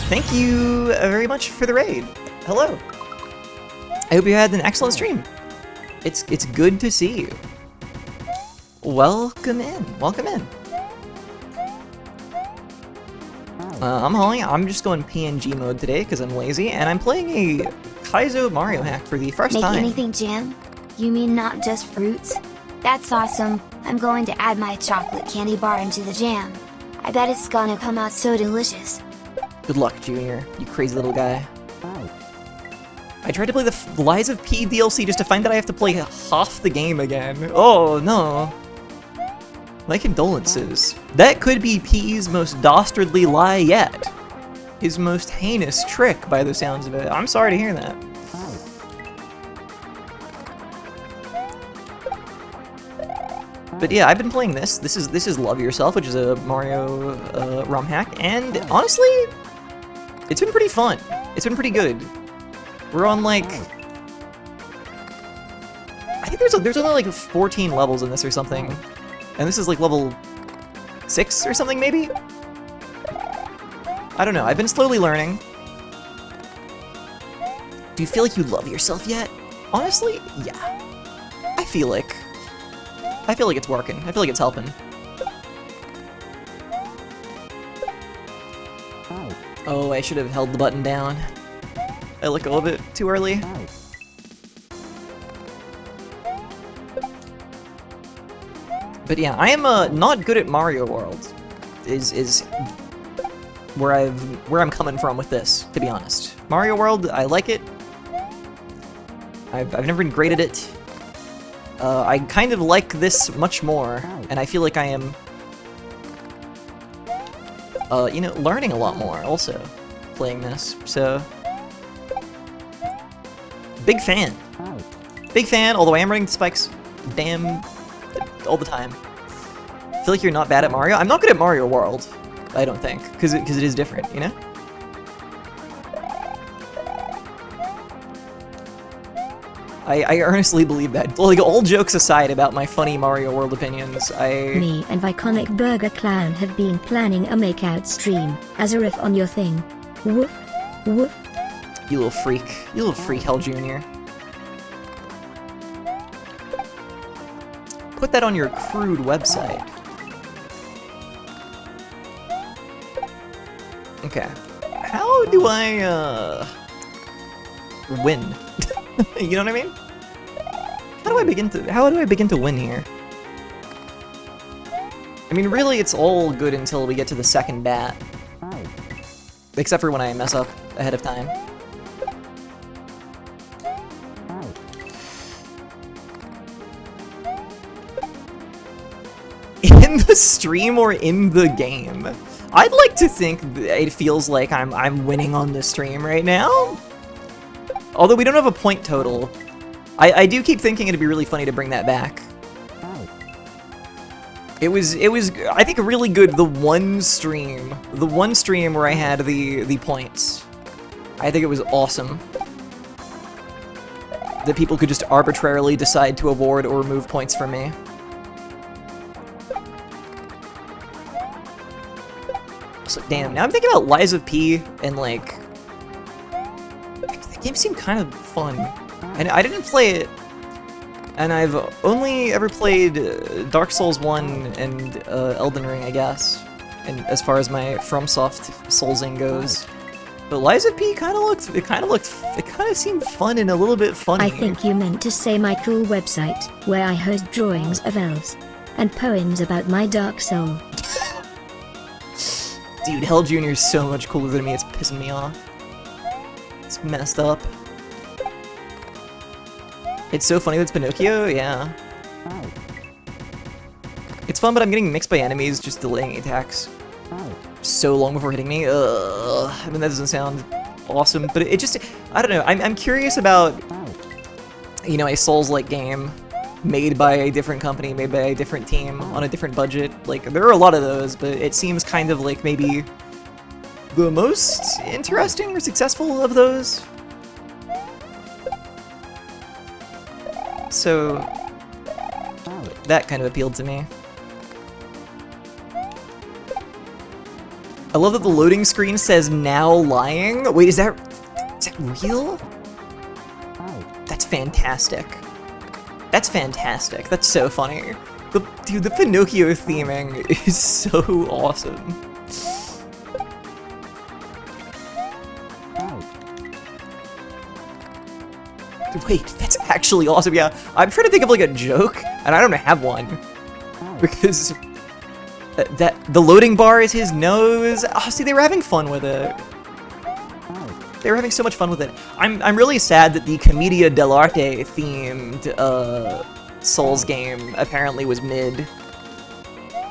Thank you very much for the raid. Hello. I hope you had an excellent stream. It's good to see you. Welcome in. Welcome in. I'm just going PNG mode today because I'm lazy, and I'm playing a Kaizo Mario hack for the first Make time. anything jam? You mean not just fruits? That's awesome, I'm going to add my chocolate candy bar into the jam. I bet it's gonna come out so delicious. Good luck, Junior, you crazy little guy. I tried to play the Lies of P DLC just to find that I have to play half the game again. Oh, no. My condolences. That could be P's most dastardly lie yet. His most heinous trick, by the sounds of it. I'm sorry to hear that. But yeah, I've been playing this. This is Love Yourself, which is a Mario ROM hack, and honestly, it's been pretty fun. It's been pretty good. We're on like, I think there's only like 14 levels in this or something, and this is like level 6 or something maybe. I don't know. I've been slowly learning. Do you feel like you love yourself yet? Honestly, yeah. I feel like it's working. I feel like it's helping. Oh, I should have held the button down. I look a little bit too early. But yeah, I am not good at Mario World. Is where I'm coming from with this, to be honest. Mario World, I like it. I've never been great at it. I kind of like this much more, and I feel like I am, you know, learning a lot more also playing this. So, big fan. Big fan, although I am running spikes damn all the time. I feel like you're not bad at Mario. I'm not good at Mario World, I don't think, because it is different, you know? I earnestly believe that. Like, all jokes aside about my funny Mario World opinions, Me and Viconic Burger Clown have been planning a makeout stream, as a riff on your thing. Woof, woof. You little freak. You little freak, Hell Jr. Put that on your crude website. Okay. How do I, win? You know what I mean? How do I begin to win here? I mean, really, it's all good until we get to the second bat. Except for when I mess up ahead of time. In the stream or in the game? I'd like to think that it feels like I'm winning on the stream right now. Although we don't have a point total. I do keep thinking it'd be really funny to bring that back. It was I think really good the one stream where I had the points. I think it was awesome that people could just arbitrarily decide to award or remove points from me. So damn, now I'm thinking about Lies of P and like the game seemed kind of fun. And I didn't play it, and I've only ever played Dark Souls 1 and Elden Ring, I guess, and as far as my FromSoft Soulsing goes. But Lies of P kind of seemed fun and a little bit funny. I think you meant to say my cool website, where I host drawings of elves and poems about my dark soul. Dude, Hell Jr. is so much cooler than me, it's pissing me off. It's messed up. It's so funny that it's Pinocchio, yeah. It's fun, but I'm getting mixed by enemies just delaying attacks so long before hitting me. Ugh. I mean, that doesn't sound awesome, but it just, I don't know, I'm curious about, you know, a Souls-like game made by a different company, made by a different team, on a different budget. Like, there are a lot of those, but it seems kind of like maybe the most interesting or successful of those. So, that kind of appealed to me. I love that the loading screen says now lying. Wait, is that real? That's fantastic. That's fantastic. That's so funny. Dude, the Pinocchio theming is so awesome. Wait, that's actually awesome. Yeah, I'm trying to think of like a joke, and I don't have one. Because the loading bar is his nose. Oh, see, they were having fun with it. They were having so much fun with it. I'm really sad that the Commedia dell'arte themed Souls game apparently was mid.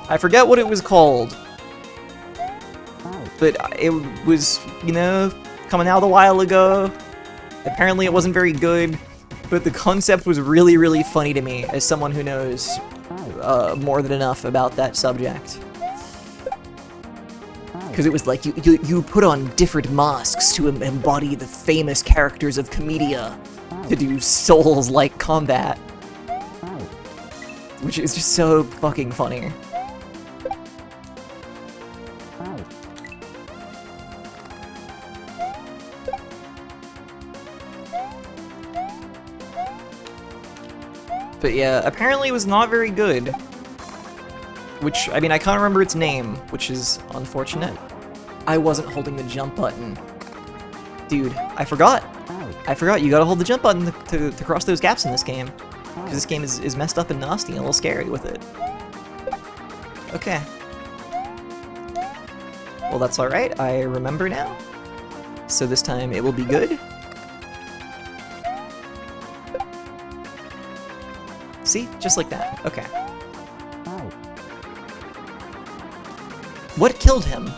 I forget what it was called, but it was, you know, coming out a while ago. Apparently it wasn't very good, but the concept was really, really funny to me as someone who knows more than enough about that subject. Because it was like you put on different masks to embody the famous characters of Commedia to do Souls-like combat, which is just so fucking funny. But yeah, apparently it was not very good. Which, I mean, I can't remember its name, which is unfortunate. I wasn't holding the jump button. Dude, I forgot. I forgot, you gotta hold the jump button to cross those gaps in this game. Because this game is messed up and nasty and a little scary with it. Okay. Well, that's alright, I remember now. So this time it will be good. See? Just like that. Okay. What killed him?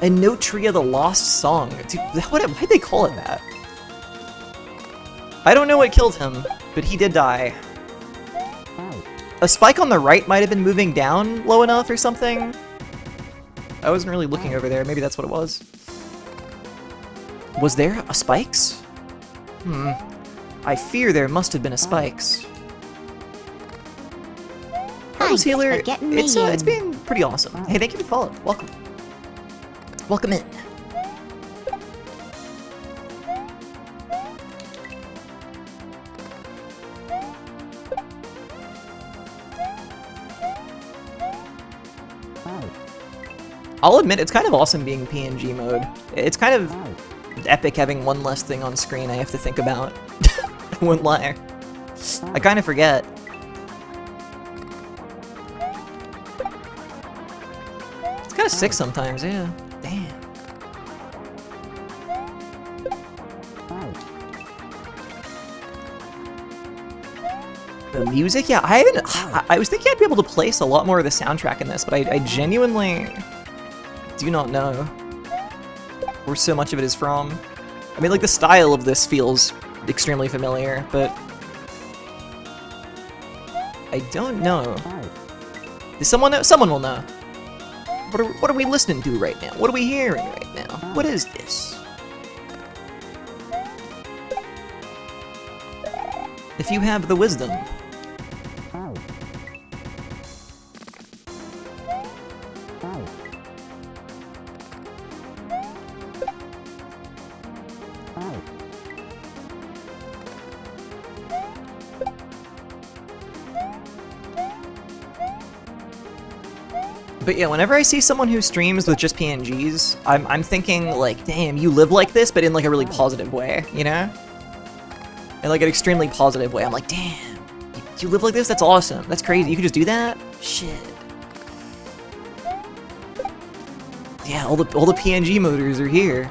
A note tree of the lost song. Dude, why'd they call it that? I don't know what killed him, but he did die. A spike on the right might have been moving down low enough or something. I wasn't really looking over there. Maybe that's what it was. Was there a spikes? I fear there must have been a spikes. Thanks healer. It's been pretty awesome. Hey, thank you for the follow. Welcome. Welcome in. I'll admit, it's kind of awesome being PNG mode. It's kind of epic having one less thing on screen I have to think about. I wouldn't lie. I kind of forget. It's kind of sick sometimes, yeah. Damn. The music? Yeah, I was thinking I'd be able to place a lot more of the soundtrack in this, but I genuinely do not know where so much of it is from. I mean, like, the style of this feels extremely familiar, but I don't know. Does someone know? Someone will know. What are we listening to right now? What are we hearing right now? What is this? If you have the wisdom. But yeah, whenever I see someone who streams with just PNGs, I'm thinking, like, damn, you live like this, but in, like, a really positive way, you know? In, like, an extremely positive way. I'm like, damn, you live like this? That's awesome. That's crazy. You can just do that? Shit. Yeah, all the PNG moders are here.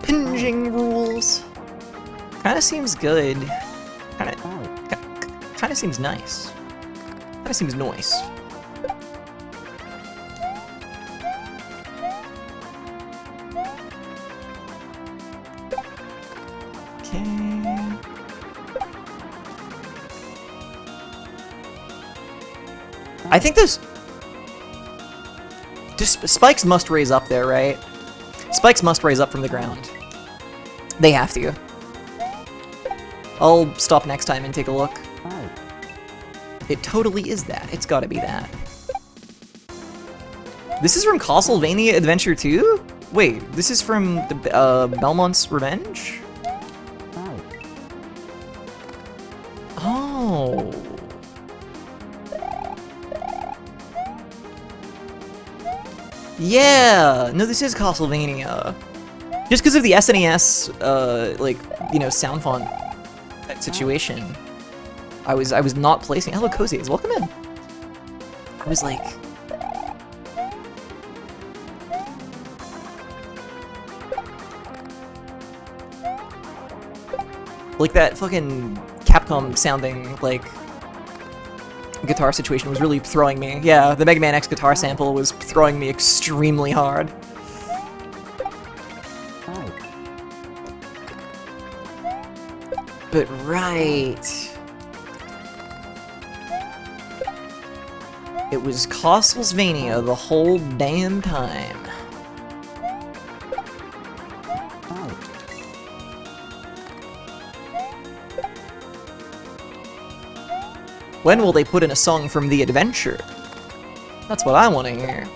Pinging rules. Kind of seems good. Kind of seems nice. Kind of seems nice. Okay. I think this spikes must raise up there, right? Spikes must raise up from the ground. They have to. I'll stop next time and take a look. It totally is that. It's gotta be that. This is from Castlevania Adventure 2? Wait, this is from the Belmont's Revenge? Oh. Yeah! No, this is Castlevania. Just because of the SNES, like, you know, sound font situation, I was not placing. Hello, Cozies, welcome in. I was like, that fucking Capcom sounding like guitar situation was really throwing me. Yeah, the Mega Man X guitar sample was throwing me extremely hard. But right. It was Castlevania the whole damn time. When will they put in a song from The Adventure? That's what I want to hear.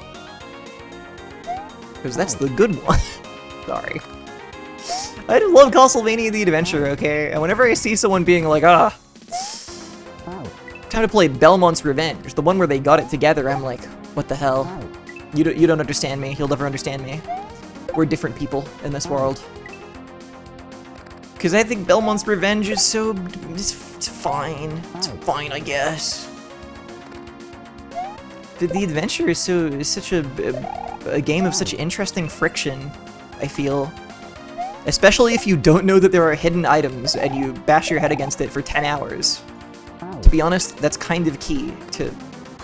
Because that's the good one. Sorry. I just love Castlevania The Adventure, okay? And whenever I see someone being like, time to play Belmont's Revenge, the one where they got it together, I'm like, what the hell? You don't understand me. You'll never understand me. We're different people in this world. Because I think Belmont's Revenge is so... it's fine. It's fine, I guess. But The Adventure is such a game of such interesting friction, I feel. Especially if you don't know that there are hidden items and you bash your head against it for 10 hours. To be honest, that's kind of key to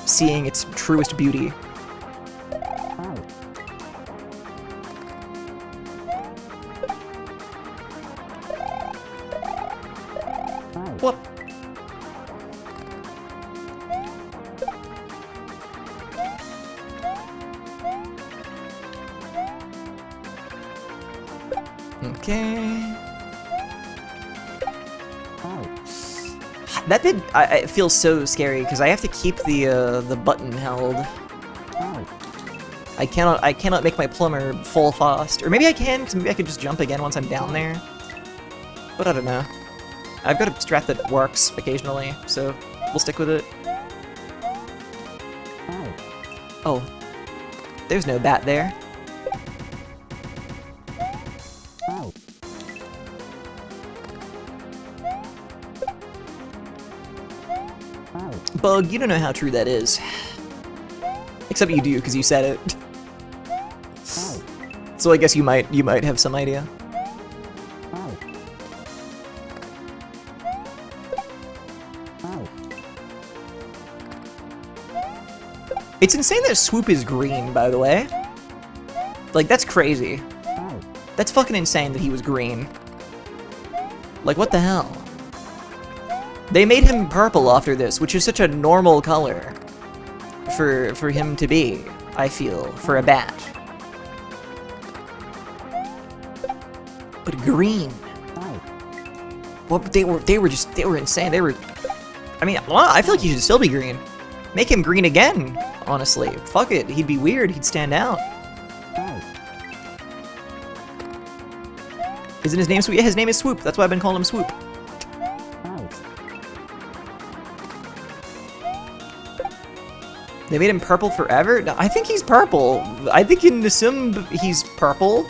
seeing its truest beauty. Whoop. Okay. That did. It feels so scary because I have to keep the button held. I cannot make my plumber full fast, or maybe I can, because maybe I could just jump again once I'm down there. But I don't know. I've got a strat that works occasionally, so we'll stick with it. Oh, there's no bat there. Bug, you don't know how true that is. Except you do, because you said it. So I guess you might have some idea. It's insane that Swoop is green, by the way. Like, that's crazy. That's fucking insane that he was green. Like, what the hell? They made him purple after this, which is such a normal color for him to be, I feel, for a bat. But green. Well, they were insane. They were, I mean, well, I feel like he should still be green. Make him green again, honestly. Fuck it, he'd be weird, he'd stand out. Isn't his name Swoop? Yeah, his name is Swoop, that's why I've been calling him Swoop. They made him purple forever? No, I think he's purple. I think in the sim, he's purple.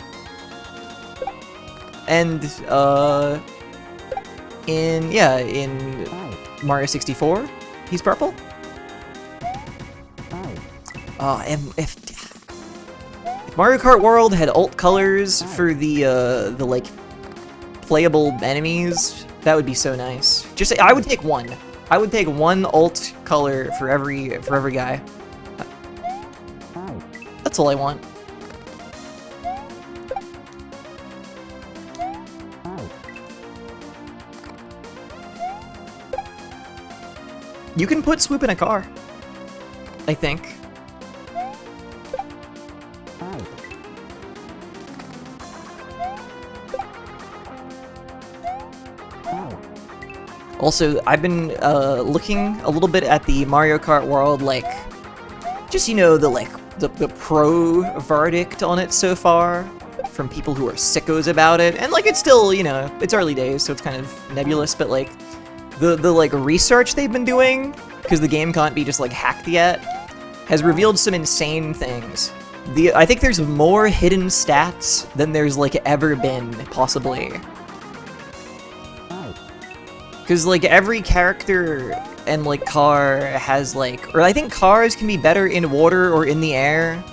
And, in Mario 64, he's purple? If Mario Kart World had alt colors for the like, playable enemies, that would be so nice. Just, I would take one. I would take one alt color for every guy. That's all I want. You can put Swoop in a car, I think. Also, I've been looking a little bit at the Mario Kart World, like, just, you know, the pro verdict on it so far, from people who are sickos about it, and, like, it's still, you know, it's early days, so it's kind of nebulous, but, like, the like, research they've been doing, because the game can't be just, like, hacked yet, has revealed some insane things. I think there's more hidden stats than there's like ever been, possibly. Because like every character and like car has like, or I think cars can be better in water or in the air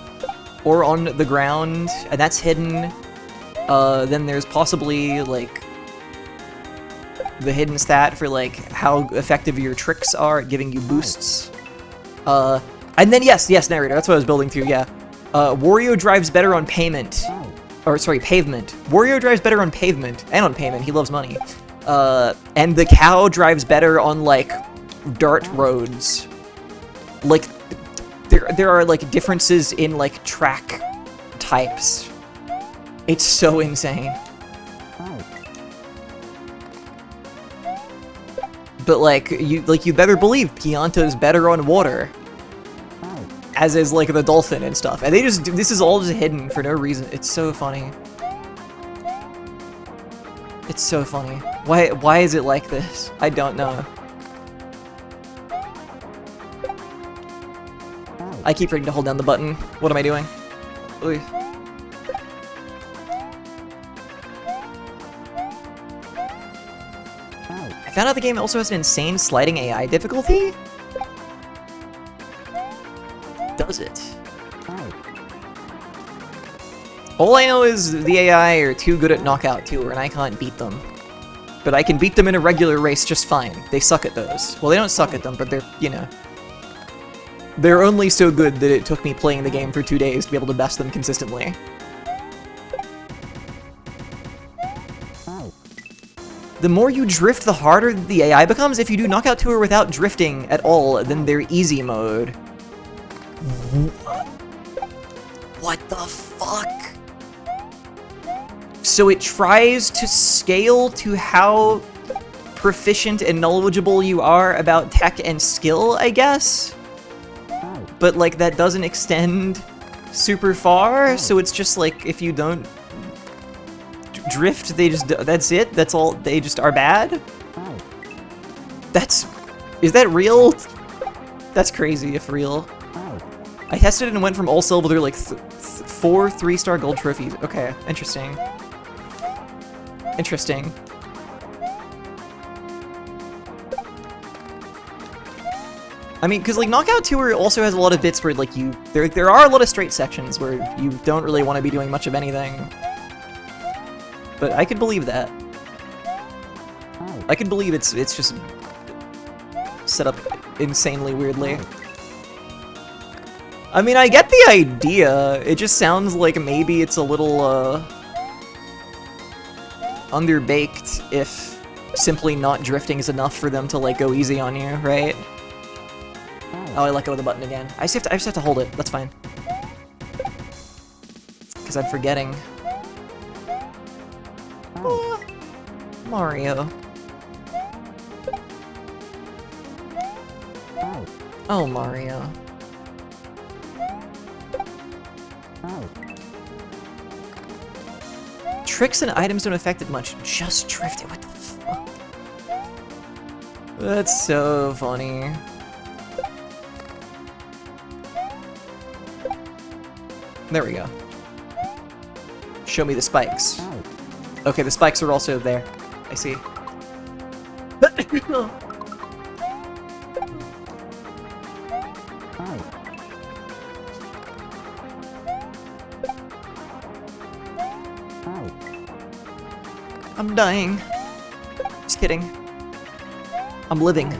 or on the ground, and that's hidden. Then there's possibly like the hidden stat for like how effective your tricks are at giving you boosts. And then yes, narrator, that's what I was building through, yeah. Wario drives better on pavement. Or sorry, pavement. Wario drives better on pavement, and on pavement, he loves money. And the cow drives better on like dirt roads. Like, there are like differences in like track types. It's so insane. But like you better believe Pianto's better on water. As is like the dolphin and stuff. And this is all just hidden for no reason. It's so funny. It's so funny. Why is it like this? I don't know. I keep forgetting to hold down the button. What am I doing? Oy. I found out the game also has an insane sliding AI difficulty? Does it? All I know is the AI are too good at Knockout Tour, and I can't beat them. But I can beat them in a regular race just fine. They suck at those. Well, they don't suck at them, but they're, you know... They're only so good that it took me playing the game for 2 days to be able to best them consistently. The more you drift, the harder the AI becomes. If you do Knockout Tour without drifting at all, then they're easy mode. What the fuck? So it tries to scale to how proficient and knowledgeable you are about tech and skill, I guess? But like that doesn't extend super far, so it's just like if you don't drift, that's it? That's all? They just are bad? Is that real? That's crazy if real. I tested it and went from all silver to like 4 3-star gold trophies. Okay, interesting. Interesting. I mean, because like Knockout Tour also has a lot of bits where like there are a lot of straight sections where you don't really want to be doing much of anything. But I could believe that. I could believe it's just set up insanely weirdly. I mean, I get the idea. It just sounds like maybe it's a little underbaked if simply not drifting is enough for them to like go easy on you, right? Oh, I let go of the button again. I just have to hold it. That's fine. Because I'm forgetting. Oh, Mario. Oh, Mario. Tricks and items don't affect it much. Just drift it. What the fuck? That's so funny. There we go. Show me the spikes. Okay, the spikes are also there. I see. I'm dying. Just kidding. I'm living.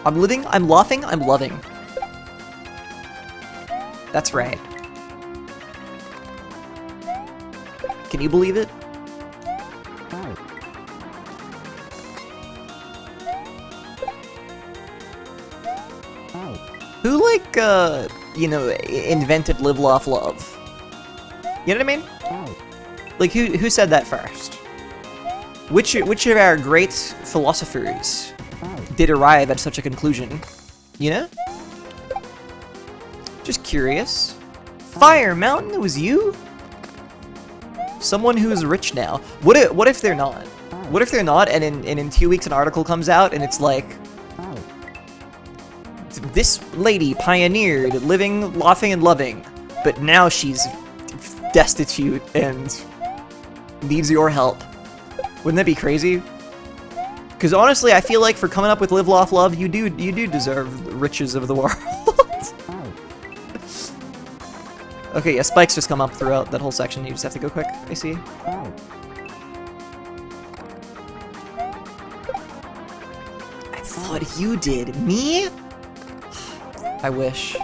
I'm living, I'm laughing, I'm loving. That's right. Can you believe it? Who, like, you know, invented Live, Laugh, Love? You know what I mean? Like, who said that first? Which of our great philosophers did arrive at such a conclusion? You know? Just curious. Fire Mountain, it was you? Someone who's rich now. What if they're not? What if they're not, and in 2 weeks an article comes out and it's like, this lady pioneered living, laughing, and loving. but now she's destitute and needs your help. Wouldn't that be crazy? Because honestly, I feel like for coming up with Live, Laugh, Love, you do deserve the riches of the world. Okay, yeah, spikes just come up throughout that whole section. You just have to go quick, I see. I thought you did. Me? I wish.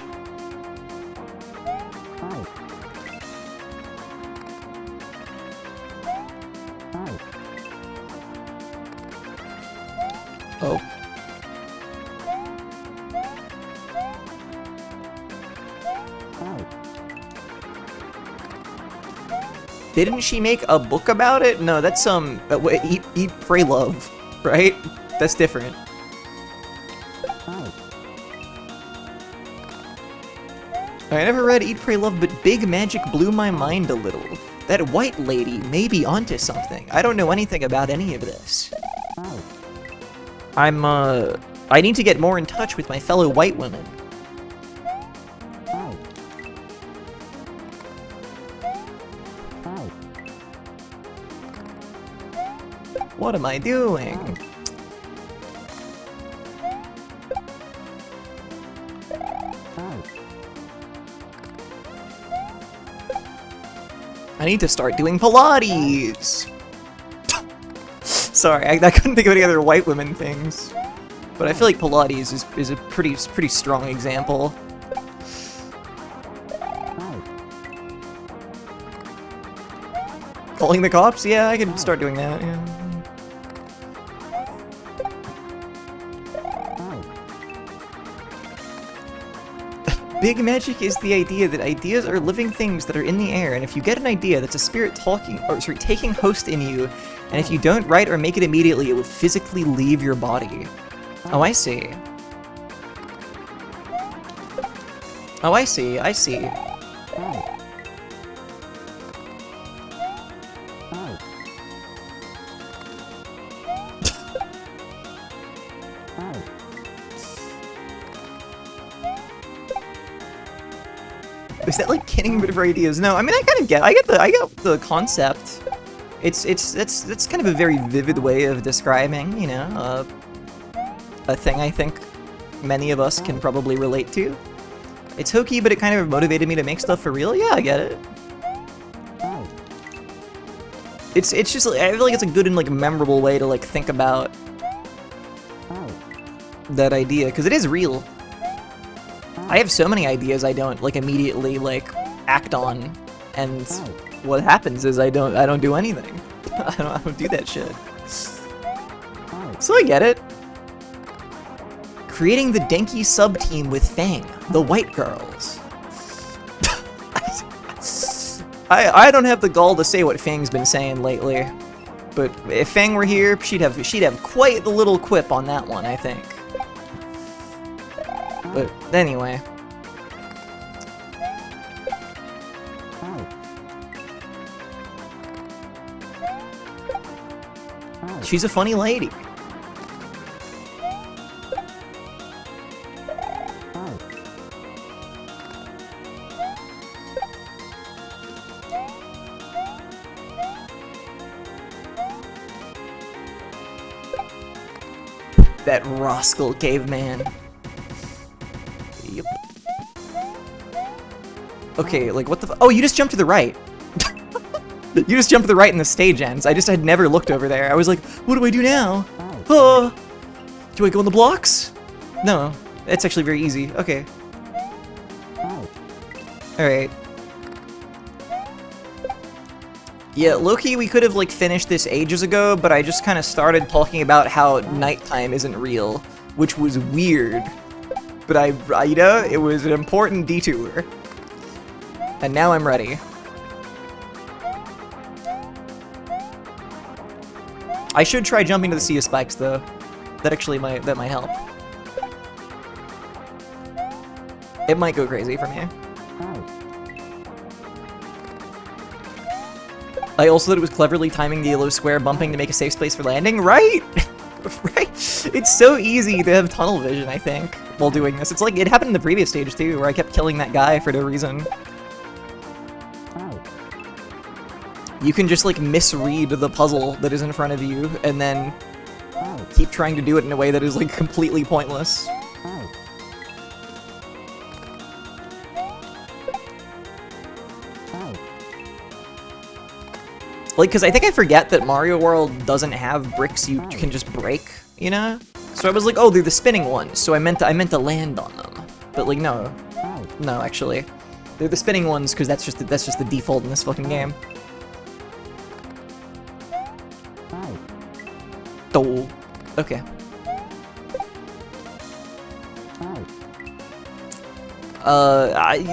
Oh. Didn't she make a book about it? No, that's wait, Eat, Pray, Love, right? That's different. I never read Eat, Pray, Love, but Big Magic blew my mind a little. That white lady may be onto something. I don't know anything about any of this. I need to get more in touch with my fellow white women. What am I doing? I need to start doing Pilates! Sorry, I couldn't think of any other white women things. But I feel like Pilates is a pretty strong example. Calling the cops? Yeah, I could start doing that, yeah. Big magic is the idea that ideas are living things that are in the air, and if you get an idea, that's a spirit taking host in you, and if you don't write or make it immediately, it will physically leave your body. Oh, I see. Oh, I see, I see. Is that like getting rid of ideas? No, I mean I get the concept. That's kind of a very vivid way of describing, you know, a thing I think many of us can probably relate to. It's hokey, but it kind of motivated me to make stuff for real. Yeah, I get it. It's just I feel like it's a good and like memorable way to like think about that idea because it is real. I have so many ideas I don't like immediately like act on, and what happens is I don't do anything. I don't do that shit. So I get it. Creating the Denki sub-team with Fang, the white girls. I don't have the gall to say what Fang's been saying lately, but if Fang were here, she'd have quite the little quip on that one, I think. But anyway. She's a funny lady. That rascal caveman. Yep. Okay, like what the oh, you just jumped to the right. You just jumped to the right and the stage ends. I had never looked over there. I was like, what do I do now? Oh, do I go in the blocks? No, it's actually very easy. Okay. Alright. Yeah, low-key, we could have, like, finished this ages ago, but I just kind of started talking about how nighttime isn't real, which was weird. But I, you know, it was an important detour. And now I'm ready. I should try jumping to the Sea of Spikes, though. That might help. It might go crazy for me. I also thought it was cleverly timing the yellow square bumping to make a safe space for landing. Right? Right? It's so easy to have tunnel vision, I think, while doing this. It's like, it happened in the previous stage, too, where I kept killing that guy for no reason. you can just like misread the puzzle that is in front of you and then keep trying to do it in a way that is like completely pointless. Like, because I think I forget that Mario World doesn't have bricks you can just break, you know? So I was like, oh, they're the spinning ones, so I meant to land on them. But like, no. No, actually. They're the spinning ones because that's just the default in this fucking game. Oh, okay.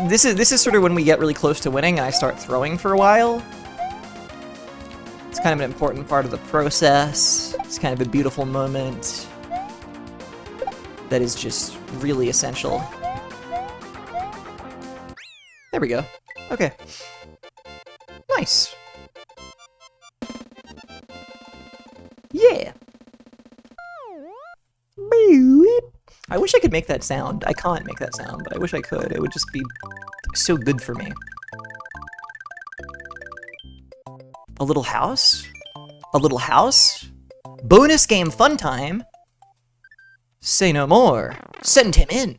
This is sort of when we get really close to winning and I start throwing for a while. It's kind of an important part of the process. It's kind of a beautiful moment that is just really essential. There we go. Okay. Nice. Yeah. I wish I could make that sound. I can't make that sound, but I wish I could. It would just be so good for me. A little house? A little house? Bonus game fun time? Say no more. Send him in.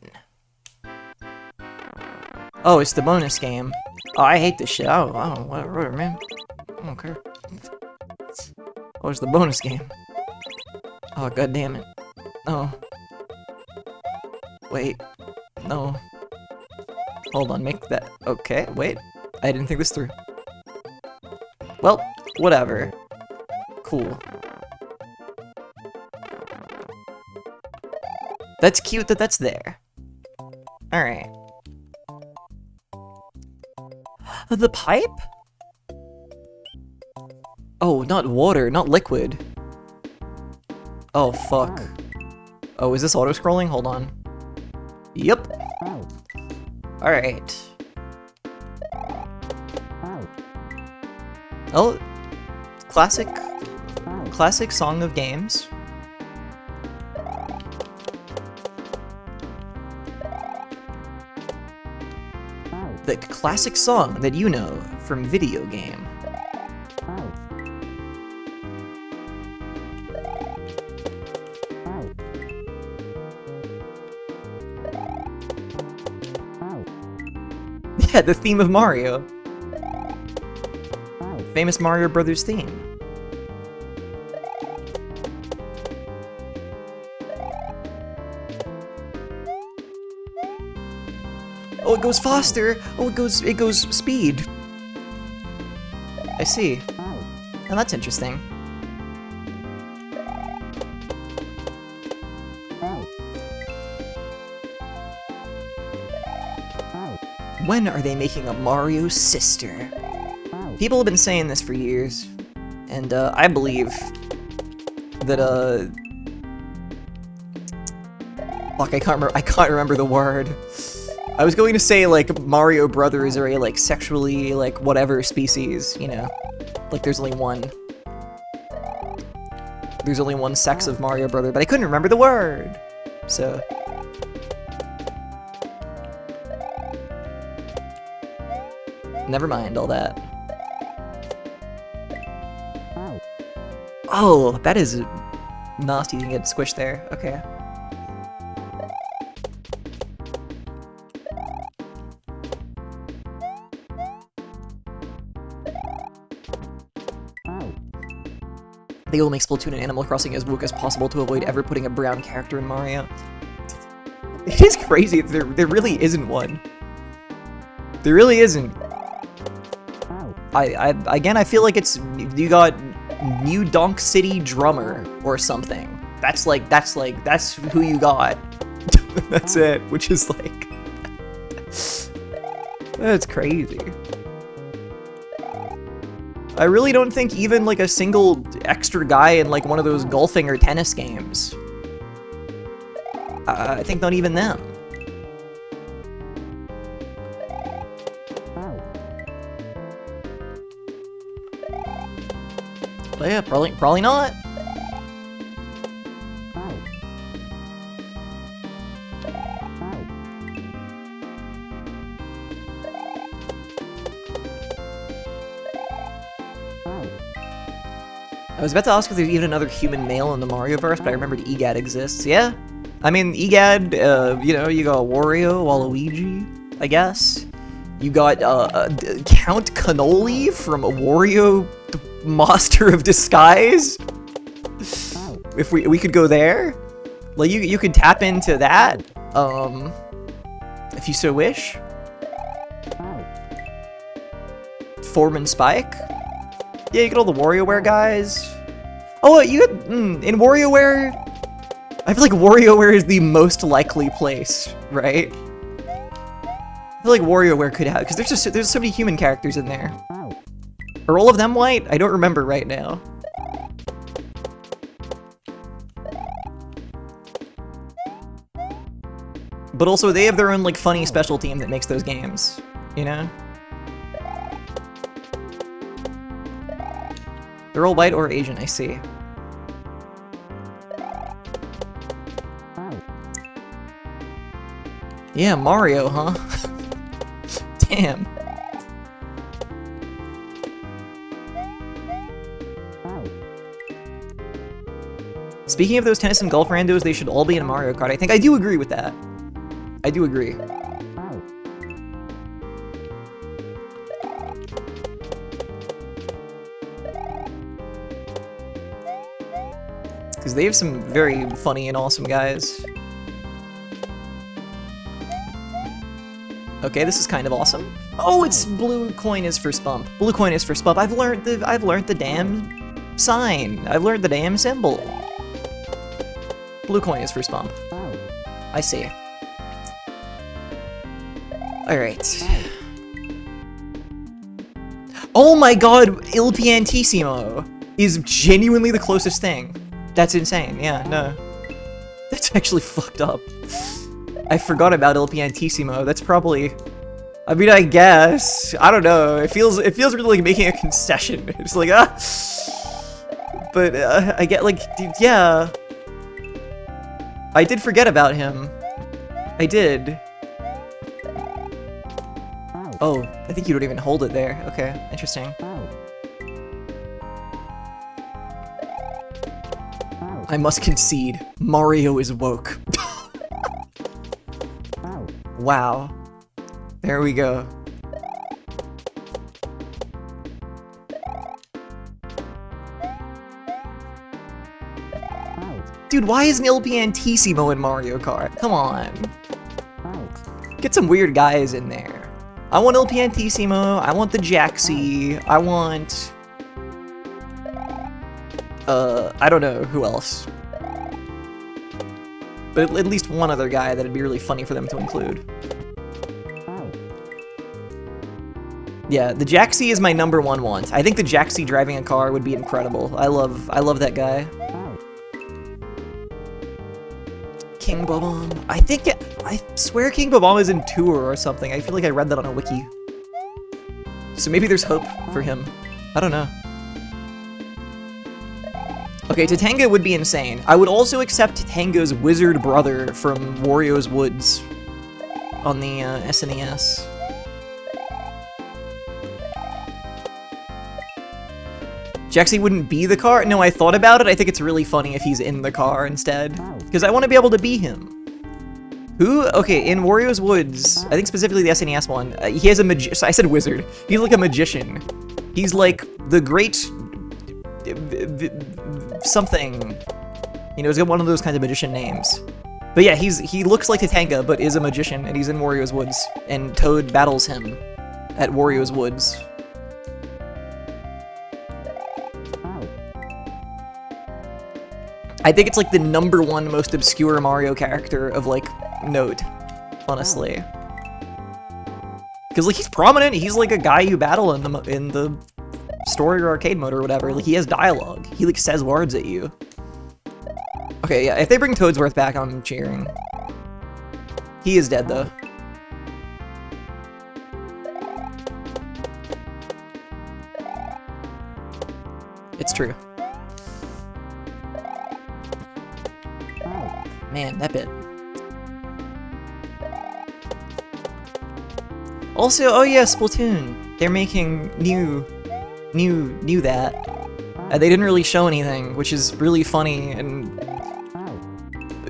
Oh, it's the bonus game. Oh, I hate this shit. Oh, whatever, man. I don't care. Oh, it's the bonus game. Oh, god damn it. Oh. Wait. No. Hold on, make that... Okay, wait. I didn't think this through. Well, whatever. Cool. That's cute that that's there. Alright. The pipe? Oh, not water, not liquid. Oh, fuck. Oh, is this auto-scrolling? Hold on. Yep. Alright. Oh, classic song of games. The classic song that you know from video game. Yeah, the theme of Mario. Famous Mario Brothers theme. Oh, it goes faster. Oh, it goes speed. I see. Oh, that's interesting. When are they making a Mario sister? People have been saying this for years, and I believe that fuck, I can't remember the word. I was going to say like Mario Brothers are a like sexually like whatever species, you know, like there's only one sex of Mario Brother, but I couldn't remember the word, so. Never mind all that. Oh, that is nasty. You can get squished there. Okay. They will make Splatoon and Animal Crossing as woke as possible to avoid ever putting a brown character in Mario. It is crazy. There really isn't one. There really isn't. Again, I feel like it's, you got New Donk City Drummer or something. That's who you got. That's it, which is like, that's crazy. I really don't think even like a single extra guy in like one of those golfing or tennis games. I think not even them. But yeah, probably not. I was about to ask if there's even another human male in the Marioverse, but I remembered EGAD exists. Yeah. I mean, EGAD, you know, you got Wario, Waluigi, I guess. You got, Count Cannoli from Wario, the Master of Disguise. If we could go there. Like, you could tap into that, if you so wish. Foreman Spike. Yeah, you get all the WarioWare guys. Oh, you get, in WarioWare, I feel like WarioWare is the most likely place, right? I feel like WarioWare could have, because there's so many human characters in there. Are all of them white? I don't remember right now. But also, they have their own, like, funny special team that makes those games, you know? They're all white or Asian, I see. Yeah, Mario, huh? Damn. Speaking of those tennis and golf randos, they should all be in a Mario Kart. I think I do agree with that. I do agree. Because they have some very funny and awesome guys. Okay, this is kind of awesome. Oh, it's blue coin is for Spump. Blue coin is for Spump. I've learned the damn sign. I've learned the damn symbol. Blue coin is for Spump. I see. Alright. Oh my god, Il Piantissimo is genuinely the closest thing. That's insane, yeah, no. That's actually fucked up. I forgot about Il Piantissimo, that's probably... I mean, I guess. I don't know, it feels really like making a concession. It's like, ah... But, I get, like, yeah... I did forget about him. I did. Oh, I think you don't even hold it there. Okay, interesting. I must concede, Mario is woke. Wow. There we go. Dude, why isn't Il Piantissimo in Mario Kart? Come on. Get some weird guys in there. I want Il Piantissimo, I want the Jaxi, I want... I don't know who else. But at least one other guy that'd be really funny for them to include. Yeah, the Jaxi is my #1 want. I think the Jaxi driving a car would be incredible. I love that guy. King Bob-omb. I swear King Bob-omb is in Tour or something. I feel like I read that on a wiki. So maybe there's hope for him. I don't know. Okay, Tatanga would be insane. I would also accept Tatanga's wizard brother from Wario's Woods on the SNES. Jaxi wouldn't be the car? No, I thought about it. I think it's really funny if he's in the car instead. Because I want to be able to be him. Who? Okay, in Wario's Woods, I think specifically the SNES one, he has a I said wizard. He's like a magician. He's like the great... something. You know, he's got one of those kinds of magician names. But yeah, he looks like Tatanga, but is a magician, and he's in Wario's Woods. And Toad battles him at Wario's Woods. I think it's like the #1 most obscure Mario character of like note, honestly. Because like he's prominent, he's like a guy you battle in the story or arcade mode or whatever. Like he has dialogue. He like says words at you. Okay, yeah, if they bring Toadsworth back, I'm cheering. He is dead though. It's true. Man, that bit. Also, oh yeah, Splatoon. They're making new that. They didn't really show anything, which is really funny, and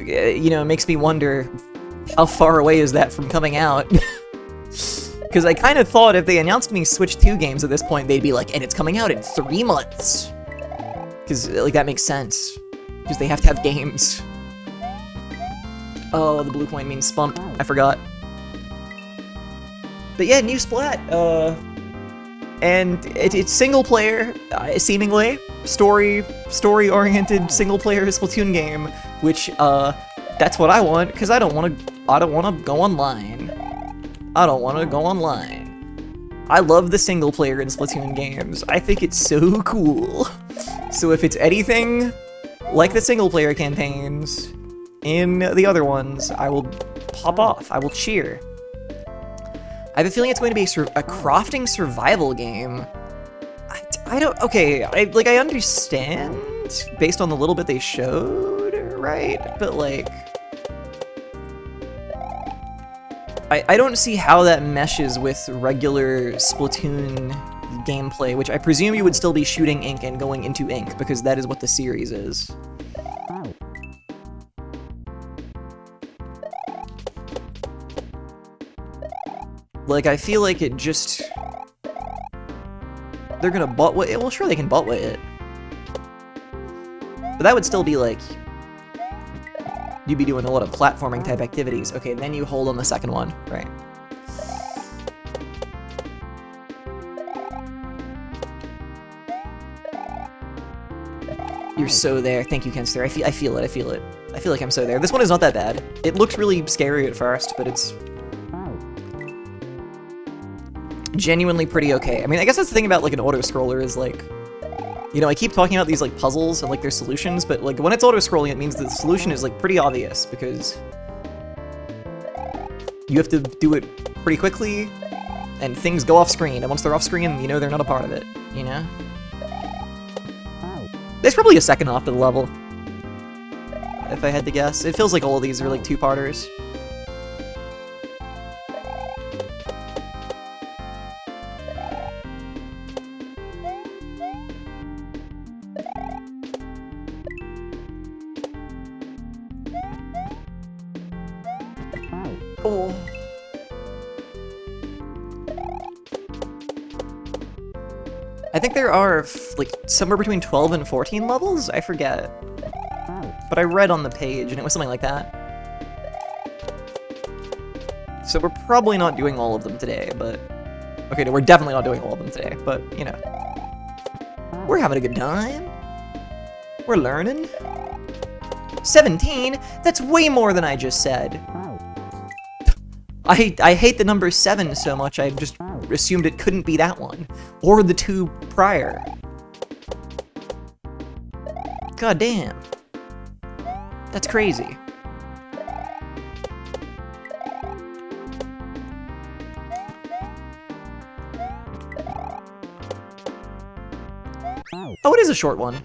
you know, it makes me wonder how far away is that from coming out. Because I kind of thought if they announced any Switch 2 games at this point, they'd be like, and it's coming out in 3 months. Because, like, that makes sense. Because they have to have games. Oh, the blue coin means spump. I forgot. But yeah, new Splat. And it's single player, seemingly. Story-oriented single-player Splatoon game. Which, that's what I want, because I don't want to go online. I don't want to go online. I love the single player in Splatoon games. I think it's so cool. So if it's anything like the single player campaigns in the other ones, I will pop off. I will cheer. I have a feeling it's going to be a crafting survival game. I don't, okay, I understand based on the little bit they showed, right? But like, I don't see how that meshes with regular Splatoon gameplay, which I presume you would still be shooting ink and going into ink, because that is what the series is. Like, I feel like it just... They're gonna butt-weight it? Well, sure, they can butt-weight it. But that would still be like... You'd be doing a lot of platforming type activities. Okay, and then you hold on the second one, right? You're so there. Thank you, Kenster. I feel it. I feel like I'm so there. This one is not that bad. It looks really scary at first, but it's genuinely pretty okay. I mean, I guess that's the thing about like an auto-scroller is like, you know, I keep talking about these like puzzles and like their solutions, but like when it's auto-scrolling, it means that the solution is like pretty obvious because you have to do it pretty quickly and things go off screen, and once they're off screen, you know they're not a part of it, you know? There's probably a second half to the level, if I had to guess. It feels like all of these are like two-parters. Oh. I think there are, like, somewhere between 12 and 14 levels? I forget. But I read on the page, and it was something like that. So we're probably not doing all of them today, but... Okay, no, we're definitely not doing all of them today, but, you know. We're having a good time. We're learning. 17? That's way more than I just said. I hate the number 7 so much, I just assumed it couldn't be that one. Or the 2 prior. God damn. That's crazy. Oh, it is a short one.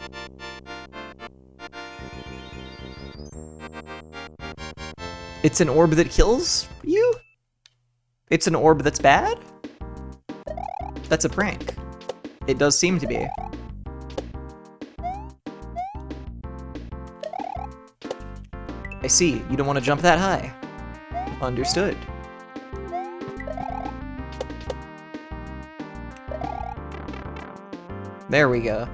It's an orb that kills you? It's an orb that's bad? That's a prank. It does seem to be. I see, you don't want to jump that high. Understood. There we go.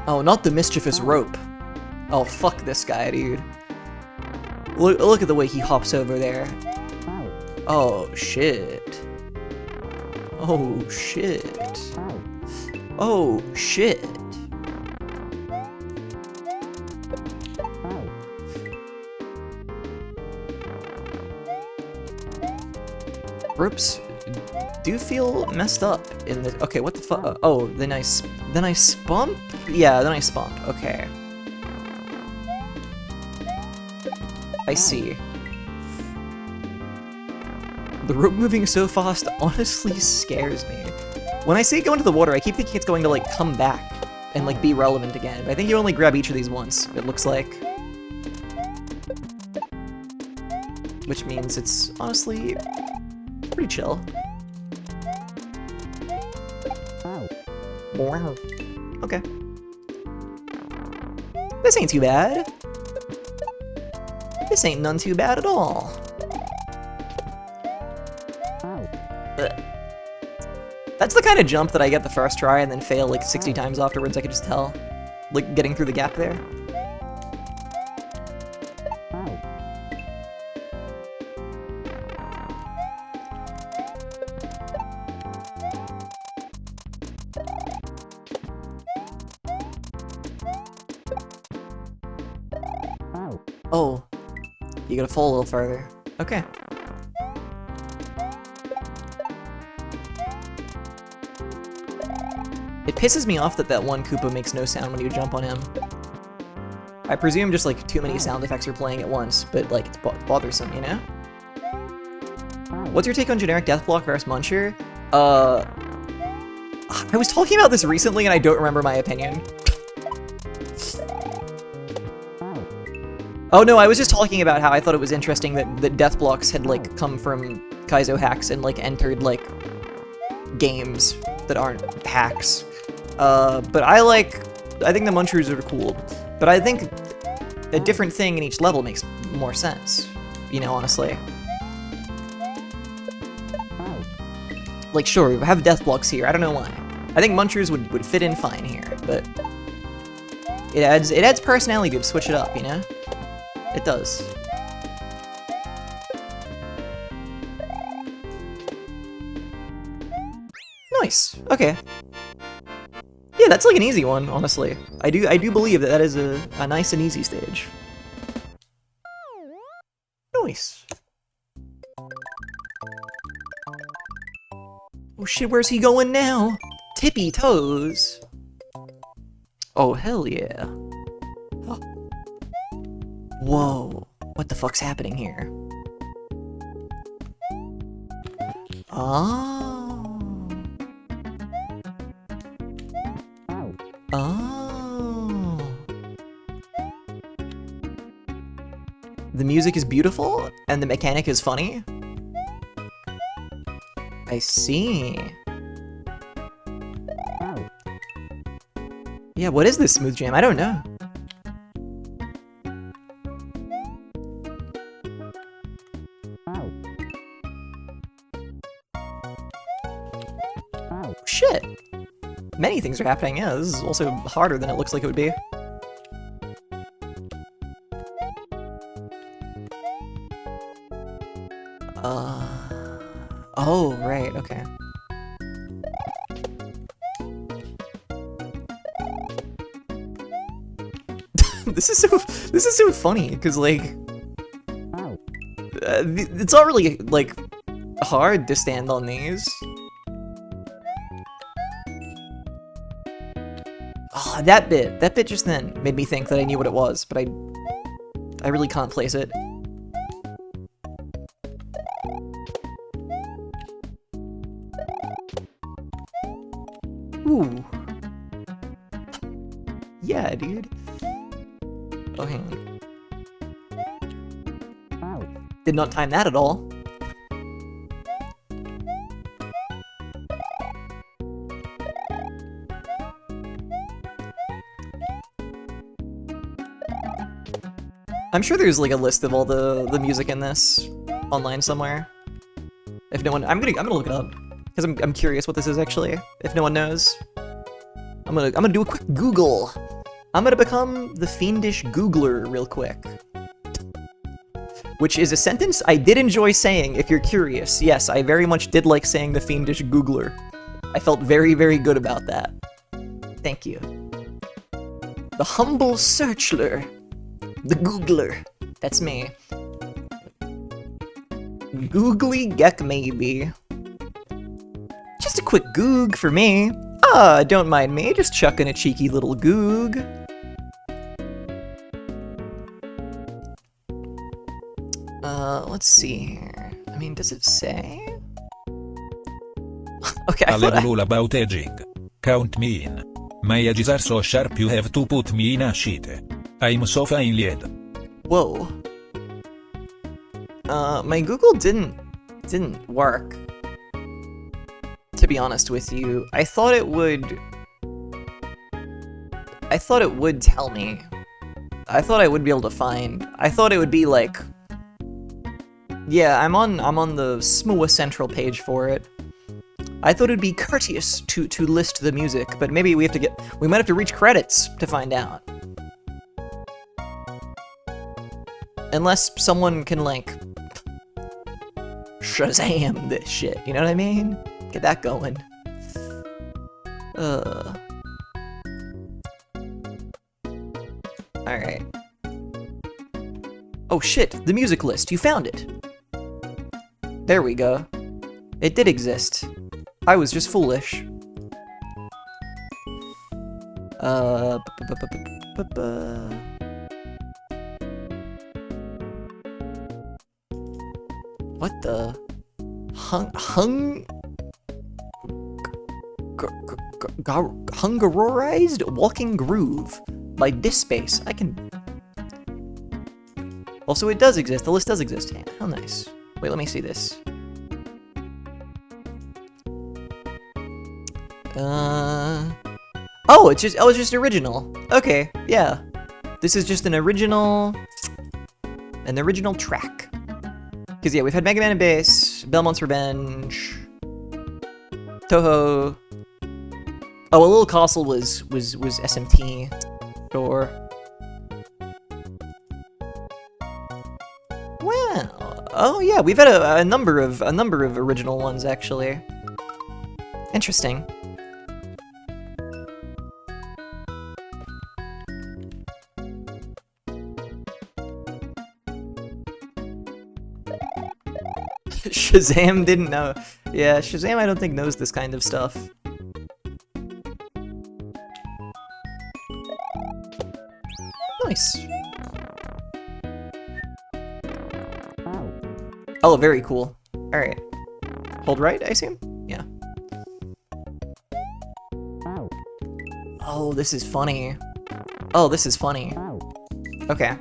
Oh, not the mischievous rope. Oh, fuck this guy, dude. Look at the way he hops over there. Oh, shit. Oh, shit. Oh, shit. Ropes do feel messed up in the... Okay, what the fuck? Oh, the nice bump? Yeah, the nice bump. Okay. I see. The rope moving so fast honestly scares me. When I see it go into the water, I keep thinking it's going to, like, come back and, like, be relevant again. But I think you only grab each of these once, it looks like. Which means it's honestly pretty chill. Wow. Okay. This ain't too bad. This ain't none too bad at all. Ugh. That's the kind of jump that I get the first try and then fail like 60 times afterwards, I could just tell. Like, getting through the gap there. Oh, you gotta fall a little further. Okay. It pisses me off that one Koopa makes no sound when you jump on him. I presume just like too many sound effects are playing at once, but like it's bothersome, you know? What's your take on generic Deathblock versus Muncher? I was talking about this recently and I don't remember my opinion. Oh no, I was just talking about how I thought it was interesting that Death Blocks had like come from kaizo hacks and like entered like games that aren't hacks. But I think the Munchers are cool. But I think a different thing in each level makes more sense, you know, honestly. Like sure, we have Death Blocks here, I don't know why. I think Munchers would fit in fine here, but it adds personality to switch it up, you know? It does. Nice. Okay. Yeah, that's like an easy one, honestly. I do believe that is a nice and easy stage. Nice. Oh shit, where's he going now? Tippy toes. Oh hell yeah. Whoa, what the fuck's happening here? Oh. Oh. The music is beautiful, and the mechanic is funny? I see. Yeah, what is this smooth jam? I don't know. Shit! Many things are happening, yeah, this is also harder than it looks like it would be. Oh, right, okay. This is so funny, because, like... it's not really, like, hard to stand on these. Oh, that bit just then made me think that I knew what it was, but I really can't place it. Ooh. Yeah, dude. Oh, hang on. Did not time that at all. I'm sure there's like a list of all the music in this online somewhere. If no one, I'm gonna look it up because I'm curious what this is actually. If no one knows, I'm gonna do a quick Google. I'm gonna become the fiendish Googler real quick. Which is a sentence I did enjoy saying, if you're curious. Yes, I very much did like saying the fiendish Googler. I felt very, very good about that. Thank you. The humble searchler. The Googler. That's me. Googly Geck maybe. Just a quick goog for me. Ah, don't mind me, just chucking a cheeky little goog. Let's see here. I mean, does it say? Okay, I A thought level all about aging. Count me in. My edges are so sharp you have to put me in a sheet. I'm so fine lad. Whoa. My Google didn't work. To be honest with you, I thought it would I thought it would tell me. I thought I would be able to find. I thought it would be like, yeah, I'm on the SMUA central page for it. I thought it'd be courteous to list the music, but maybe we might have to reach credits to find out. Unless someone can like Shazam this shit, you know what I mean? Get that going. Alright. Oh shit, the music list, you found it! There we go. It did exist. I was just foolish. What the? Hungarorized Walking Groove by Dispace. I can... Also, it does exist. The list does exist. How nice. Wait, let me see this. Oh, it's just original. Okay, yeah. This is just an original track. Because yeah, we've had Mega Man and Bass, Belmont's Revenge, Toho. Oh, a Little Castle was SMT. Sure. Wow. Oh yeah, we've had a number of original ones actually. Interesting. Shazam didn't know. Yeah, Shazam I don't think knows this kind of stuff. Nice. Oh, very cool. Alright. Hold right, I assume? Yeah. Oh, this is funny. Oh, this is funny. Okay.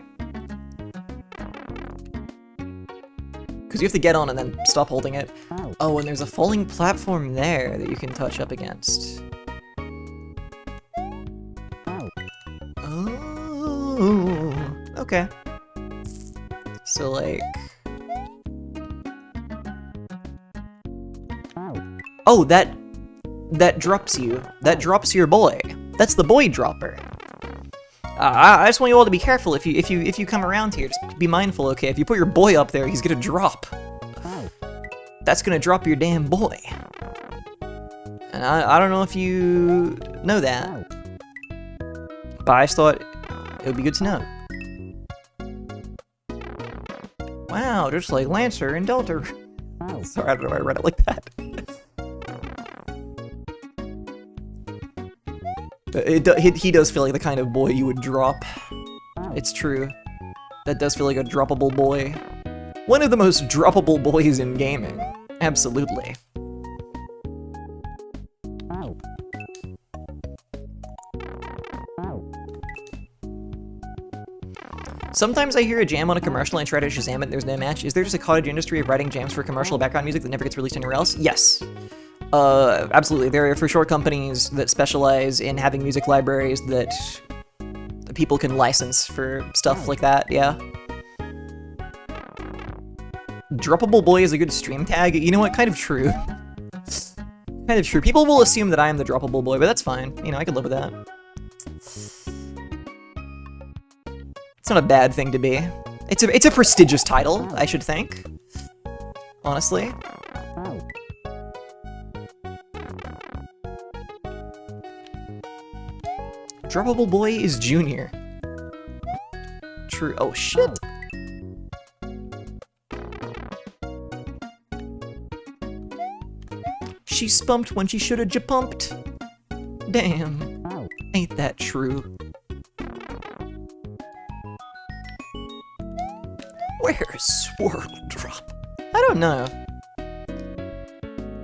Because you have to get on and then stop holding it. Oh, and there's a falling platform there that you can touch up against. Oh, okay. So, like... Oh, that drops you. That drops your boy. That's the boy dropper. I just want you all to be careful if you come around here. Just be mindful, okay? If you put your boy up there, he's gonna drop. That's gonna drop your damn boy. And I don't know if you know that, but I just thought it would be good to know. Wow, just like Lancer and Delta. Sorry, I don't know why I read it like that. He does feel like the kind of boy you would drop. It's true. That does feel like a droppable boy. One of the most droppable boys in gaming. Absolutely. Sometimes I hear a jam on a commercial and I try to Shazam it and there's no match. Is there just a cottage industry of writing jams for commercial background music that never gets released anywhere else? Yes. Absolutely. There are for sure companies that specialize in having music libraries that people can license for stuff like that, yeah. Droppable boy is a good stream tag. You know what? Kind of true. Kind of true. People will assume that I am the droppable boy, but that's fine. You know, I can live with that. It's not a bad thing to be. It's a prestigious title, I should think. Honestly. Droppable boy is Junior. True. Oh shit. She spunked when she shoulda ja-pumped. Damn. Ain't that true? Where's Swirl Drop? I don't know.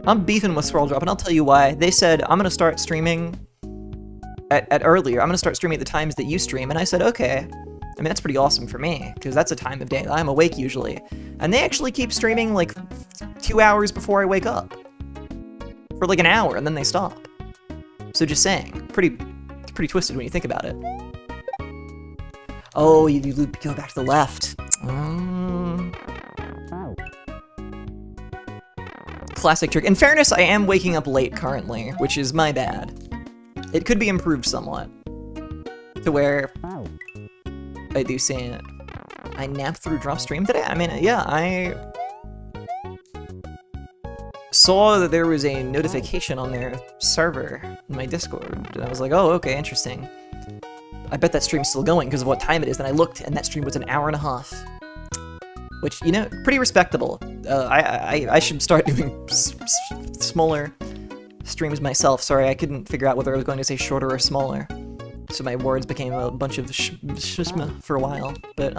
I'm beefing with Swirl Drop, and I'll tell you why. They said, I'm gonna start streaming at earlier. I'm gonna start streaming at the times that you stream, and I said, okay. I mean, that's pretty awesome for me, because that's a time of day that I'm awake usually. And they actually keep streaming, like, 2 hours before I wake up. For like an hour, and then they stop. So just saying, pretty pretty twisted when you think about it. Oh, you go back to the left. Classic trick. In fairness, I am waking up late currently, which is my bad. It could be improved somewhat. To where I do say it. I napped through drop stream today? I mean, yeah, I saw that there was a notification on their server in my Discord, and I was like, oh, okay, interesting. I bet that stream's still going because of what time it is, and I looked, and that stream was an hour and a half. Which, you know, pretty respectable. I should start doing smaller streams myself. Sorry, I couldn't figure out whether I was going to say shorter or smaller. So my words became a bunch of shishma for a while, but,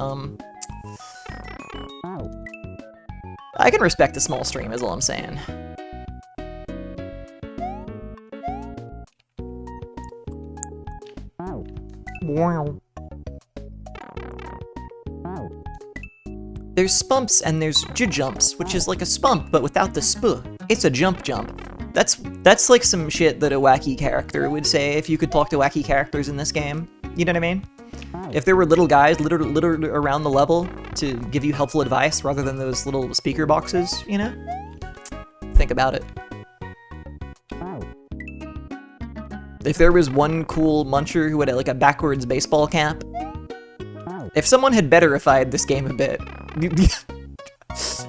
I can respect a small stream, is all I'm saying. Wow. There's spumps and there's jumps, which is like a spump, but without the sp. It's a jump. That's like some shit that a wacky character would say if you could talk to wacky characters in this game. You know what I mean? If there were little guys littered around the level to give you helpful advice rather than those little speaker boxes, you know? Think about it. If there was one cool muncher who had like a backwards baseball cap, if someone had betterified this game a bit,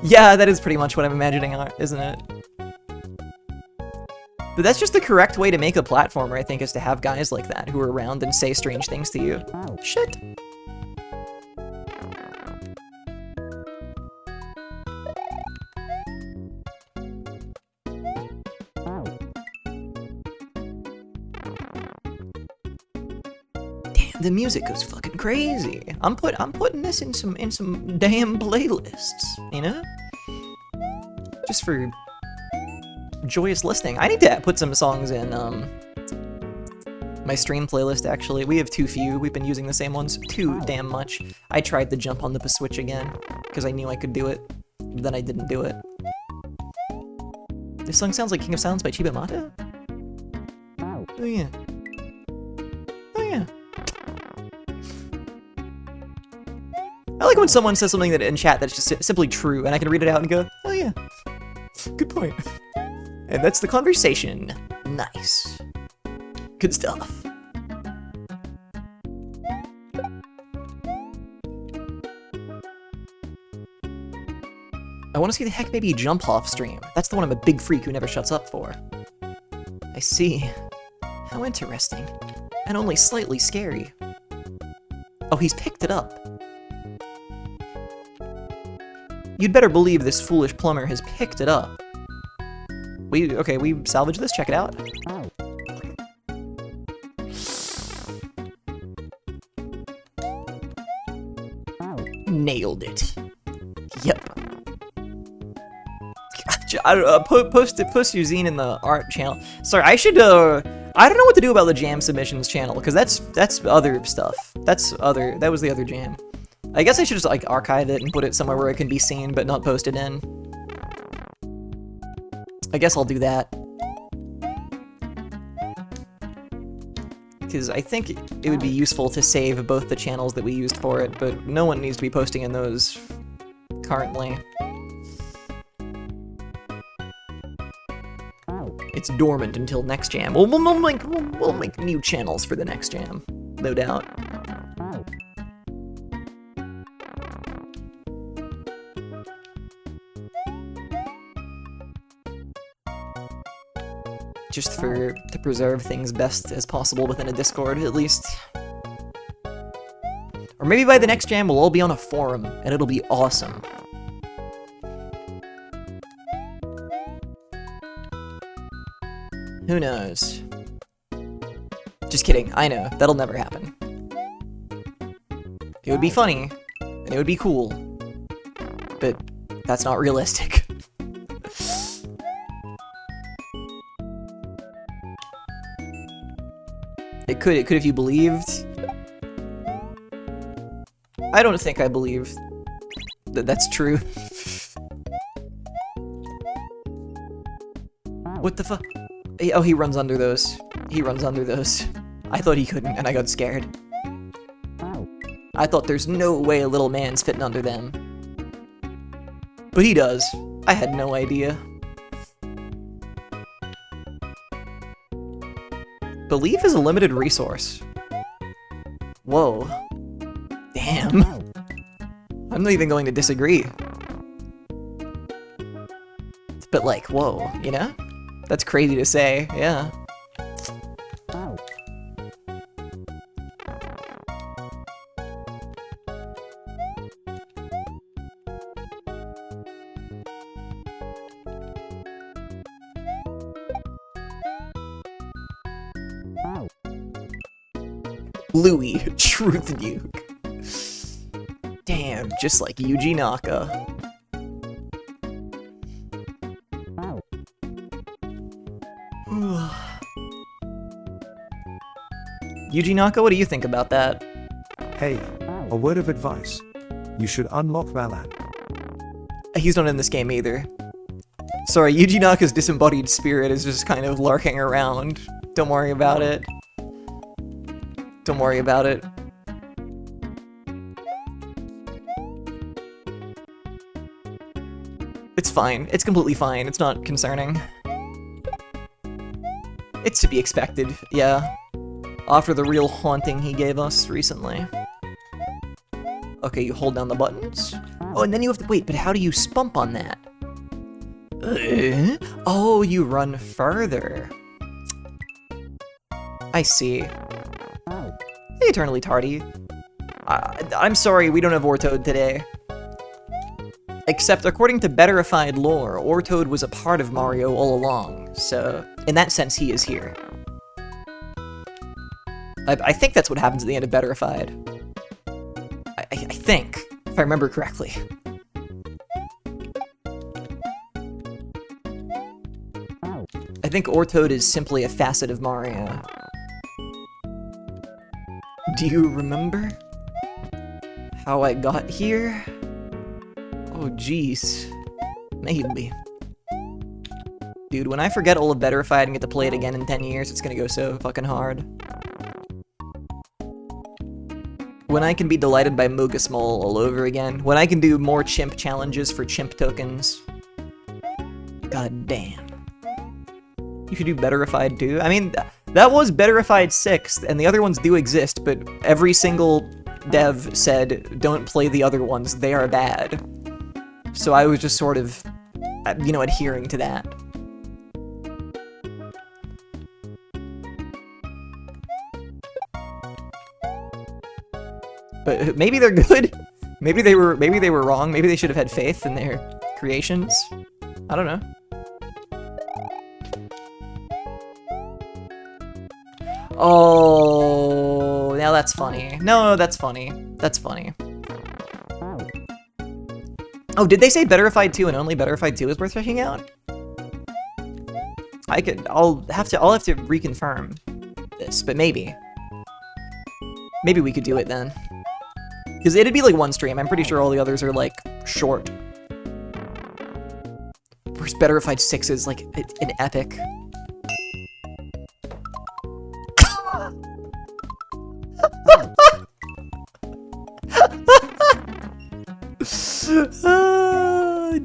yeah, that is pretty much what I'm imagining, isn't it? But that's just the correct way to make a platformer, I think, is to have guys like that who are around and say strange things to you. Shit. Damn, the music goes fucking crazy. I'm putting this in some damn playlists, you know? Just for joyous listening. I need to put some songs in my stream playlist, actually. We have too few. We've been using the same ones too damn much. I tried to jump on the Switch again because I knew I could do it, but then I didn't do it. This song sounds like King of Silence by Chiba Mata? Oh yeah. Oh yeah. I like when someone says something that in chat that's just simply true and I can read it out and go, oh yeah. Good point. And that's the conversation. Nice. Good stuff. I want to see the Heck Baby Jump Off stream. That's the one I'm a big freak who never shuts up for. I see. How interesting. And only slightly scary. Oh, he's picked it up. You'd better believe this foolish plumber has picked it up. Okay, we salvage this, check it out. Nailed it. Yep. Post your zine in the art channel. Sorry, I should, I don't know what to do about the jam submissions channel, because that's other stuff. That was the other jam. I guess I should just, like, archive it and put it somewhere where it can be seen, but not posted in. I guess I'll do that. Because I think it would be useful to save both the channels that we used for it, but no one needs to be posting in those currently. It's dormant until next jam. We'll make new channels for the next jam, no doubt. Just to preserve things best as possible within a Discord, at least. Or maybe by the next jam we'll all be on a forum, and it'll be awesome. Who knows? Just kidding, I know, that'll never happen. It would be funny, and it would be cool, but that's not realistic. It could if you believed. I don't think I believe that that's true. What the fuck? Oh, he runs under those. He runs under those. I thought he couldn't, and I got scared. I thought there's no way a little man's fitting under them. But he does. I had no idea. Belief is a limited resource. Whoa. Damn. I'm not even going to disagree. But like, whoa, you know? That's crazy to say, yeah. Louis, Truth Nuke. Damn, just like Yuji Naka. Yuji Naka, what do you think about that? Hey, a word of advice. You should unlock Valak. He's not in this game either. Sorry, Yuji Naka's disembodied spirit is just kind of lurking around. Don't worry about it. Don't worry about it. It's fine. It's completely fine. It's not concerning. It's to be expected, yeah. After the real haunting he gave us recently. Okay, you hold down the buttons. Oh, and then you have to wait, but how do you spump on that? Oh, you run further. I see. Hey, Eternally Tardy. I'm sorry, we don't have Ortoad today. Except, according to betterified lore, Ortoad was a part of Mario all along, so in that sense, he is here. I think that's what happens at the end of betterified. I think, if I remember correctly. I think Ortoad is simply a facet of Mario. Do you remember how I got here? Oh, jeez. Maybe. Dude, when I forget all of Betterified and get to play it again in 10 years, it's gonna go so fucking hard. When I can be delighted by Mogus Mole all over again. When I can do more chimp challenges for chimp tokens. God damn. You should do Betterified too. I mean, that was Betterified 6th, and the other ones do exist, but every single dev said, don't play the other ones, they are bad. So I was just sort of, you know, adhering to that. But maybe they're good. Maybe they were wrong. Maybe they should have had faith in their creations. I don't know. Oh, now that's funny. No, that's funny. That's funny. Oh, did they say Betterified 2 and only Betterified 2 is worth checking out? I'll have to reconfirm this, but maybe. Maybe we could do it then. Because it'd be like one stream. I'm pretty sure all the others are like short. Whereas Betterified 6 is like an epic.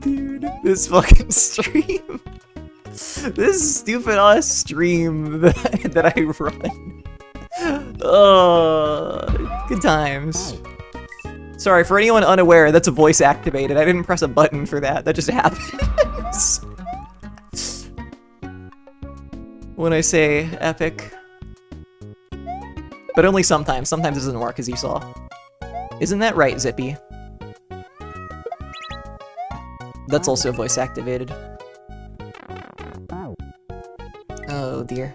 Dude, this fucking stream. This stupid ass stream that I run. Oh, good times. Sorry, for anyone unaware, that's a voice activated. I didn't press a button for that. That just happens. When I say epic. But only sometimes. Sometimes it doesn't work, as you saw. Isn't that right, Zippy? That's also voice activated. Oh dear.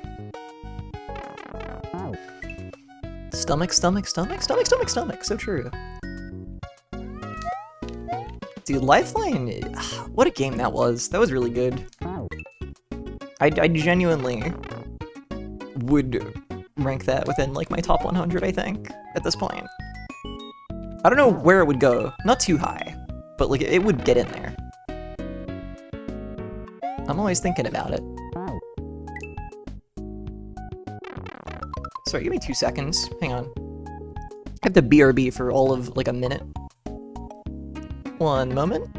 Stomach, stomach, stomach, stomach, stomach, stomach. So true. Dude, Lifeline, what a game that was. That was really good. I genuinely would rank that within like my top 100, I think, at this point. I don't know where it would go. Not too high, but like it would get in there. I'm always thinking about it. Sorry, give me 2 seconds. Hang on. I have to BRB for all of like a minute. 1 moment.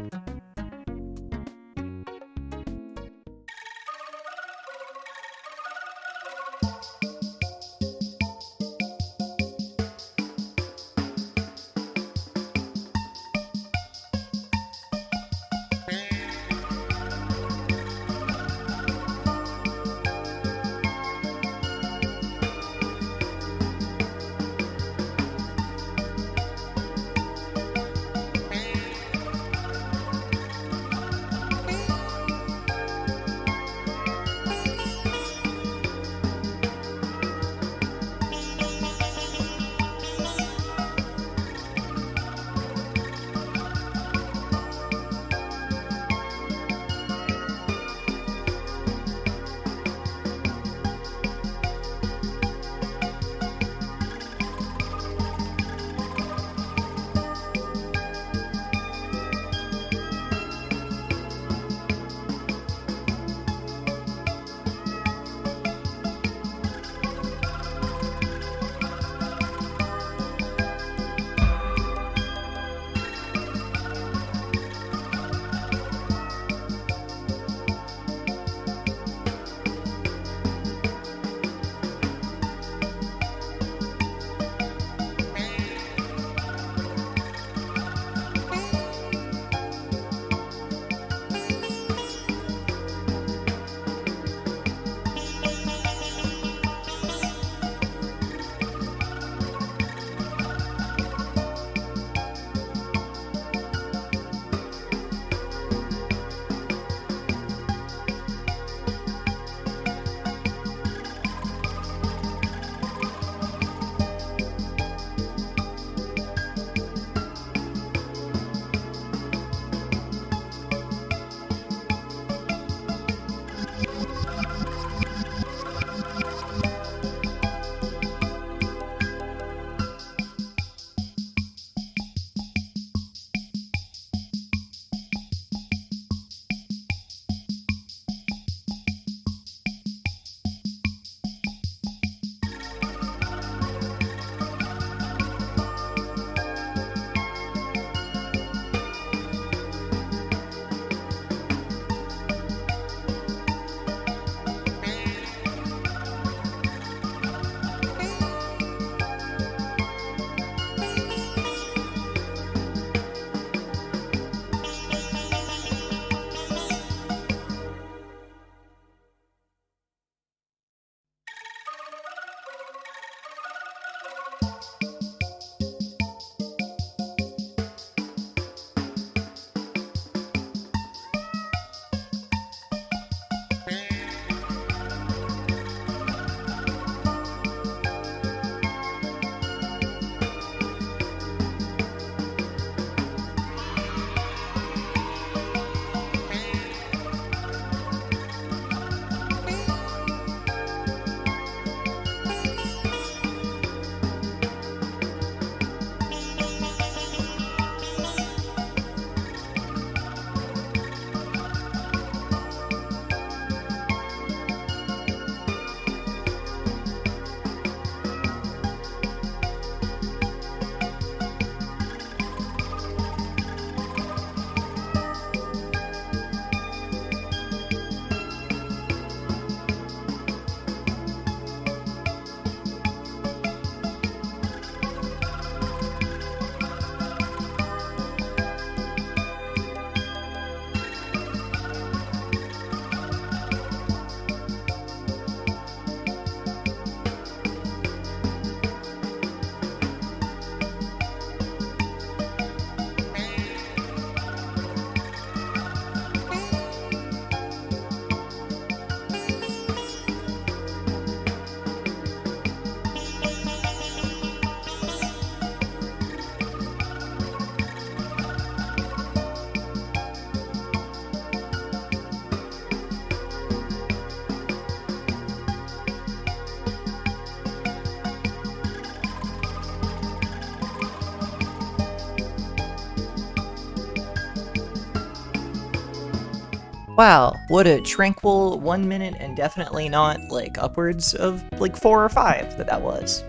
Wow, what a tranquil 1 minute and definitely not, like, upwards of, like, 4 or 5 that was.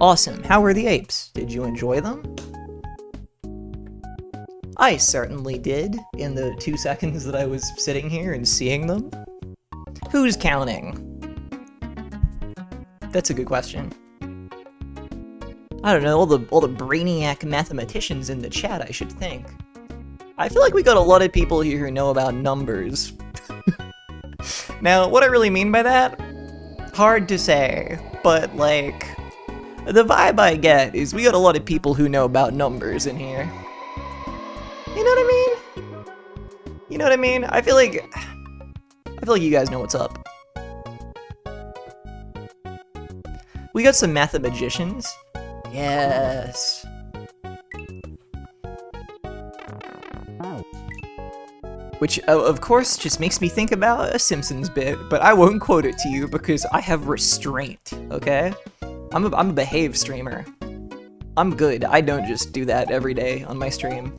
Awesome. How were the apes? Did you enjoy them? I certainly did, in the 2 seconds that I was sitting here and seeing them. Who's counting? That's a good question. I don't know, all the brainiac mathematicians in the chat, I should think. I feel like we got a lot of people here who know about numbers. Now, what I really mean by that? Hard to say, but like, the vibe I get is we got a lot of people who know about numbers in here. You know what I mean? You know what I mean? I feel like you guys know what's up. We got some mathematicians. Yes. Which, of course, just makes me think about a Simpsons bit, but I won't quote it to you because I have restraint, okay? I'm a behave streamer. I'm good. I don't just do that every day on my stream.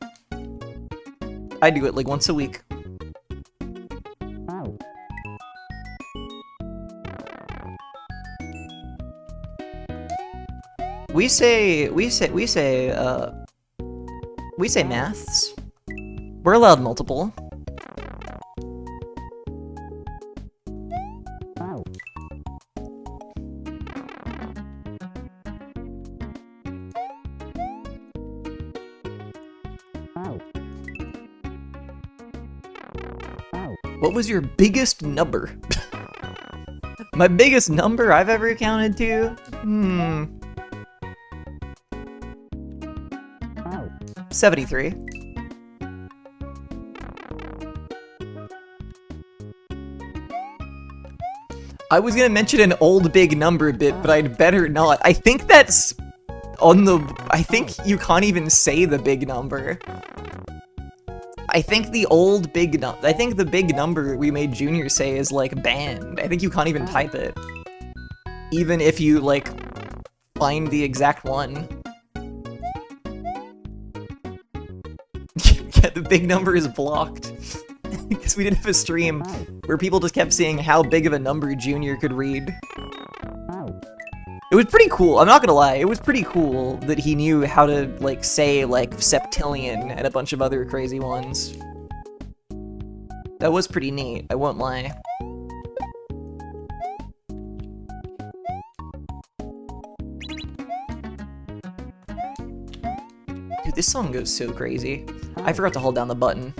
I do it like once a week. We say maths. We're allowed multiple. What was your biggest number? My biggest number I've ever counted to? 73. I was gonna mention an old big number bit, but I'd better not. I think that's on the... I think you can't even say the big number. I think the old big number... I think the big number we made Junior say is, like, banned. I think you can't even type it. Even if you, like, find the exact one. Yeah, the big number is blocked. Because we didn't have a stream where people just kept seeing how big of a number Junior could read. It was pretty cool, I'm not gonna lie, it was pretty cool that he knew how to, like, say, like, septillion and a bunch of other crazy ones. That was pretty neat, I won't lie. Dude, this song goes so crazy. I forgot to hold down the button.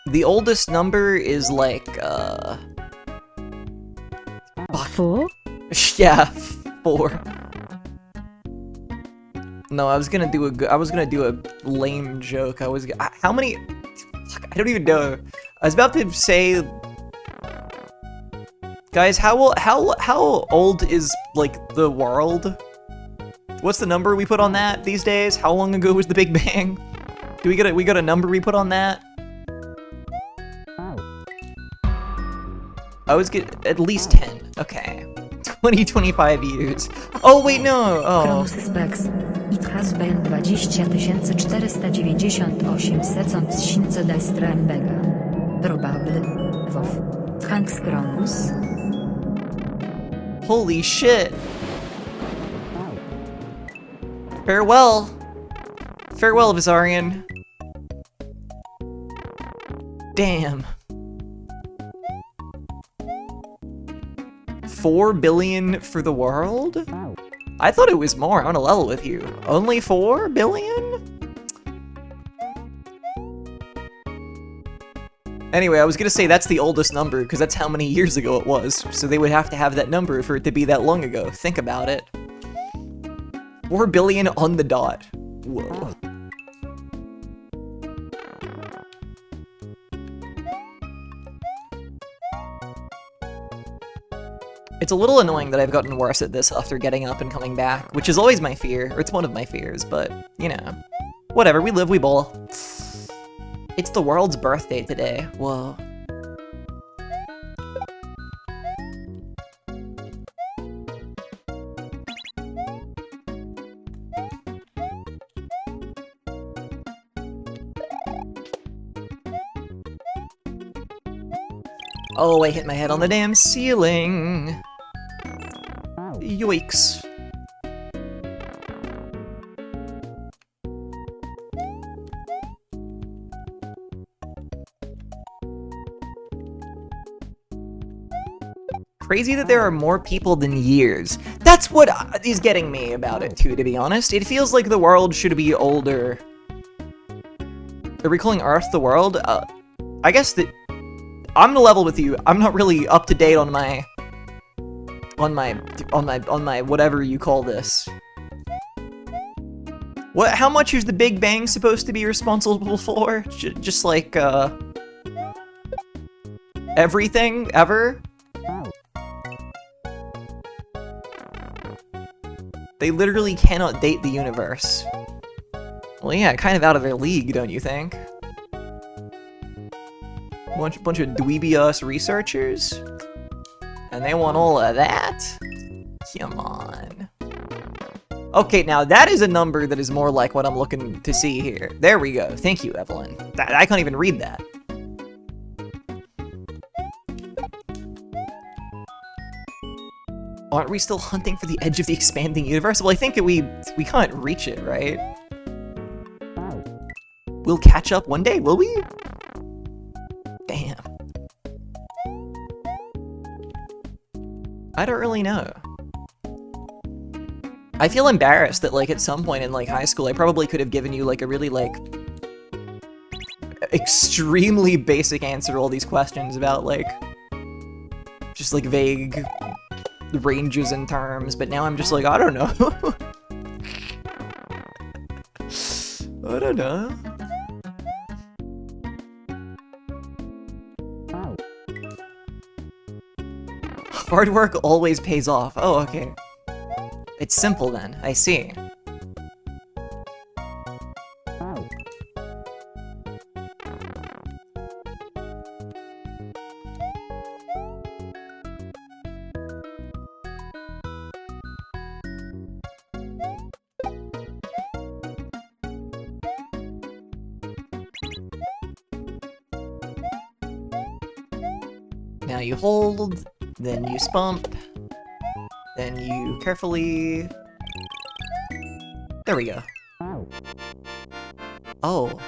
The oldest number is like, 4? Yeah, 4. No, I was gonna do a lame joke. How many? Fuck, I don't even know. I was about to say, guys, how old is like the world? What's the number we put on that these days? How long ago was the Big Bang? Do we got a number we put on that? I was at least 10. Okay. 25 years. Oh, wait, no. Oh. Kronos Specs. It has been 20 498 sekund Strambega. Probable. Wow. Thanks, Kronos. Holy shit. Farewell. Farewell, Visarion. Damn. 4 billion for the world? I thought it was more, I'm on a level with you. Only 4 billion? Anyway, I was gonna say that's the oldest number, because that's how many years ago it was. So they would have to have that number for it to be that long ago. Think about it. 4 billion on the dot. Whoa. It's a little annoying that I've gotten worse at this after getting up and coming back, which is always my fear, or it's one of my fears, but, you know. Whatever, we live, we bowl. It's the world's birthday today. Whoa. Oh, I hit my head on the damn ceiling. Yoicks. Crazy that there are more people than years. That's what is getting me about it too, to be honest. It feels like the world should be older. Are we calling Earth the world? I guess that I'm gonna level with you. I'm not really up to date on my whatever you call this. What? How much is the Big Bang supposed to be responsible for? Just like everything ever? They literally cannot date the universe. Well, yeah, kind of out of their league, don't you think? Bunch of dweeby-ass researchers? And they want all of that? Come on. Okay, now that is a number that is more like what I'm looking to see here. There we go. Thank you, Evelyn. I can't even read that. Aren't we still hunting for the edge of the expanding universe? Well, I think that we can't reach it, right? We'll catch up one day, will we? Damn. I don't really know. I feel embarrassed that, like, at some point in, like, high school, I probably could have given you, like, a really, like, extremely basic answer to all these questions about, like, just, like, vague ranges and terms, but now I'm just like, I don't know. I don't know. Hard work always pays off. Oh, okay. It's simple then, I see. Now you hold, then you spump, then you carefully... There we go. Oh.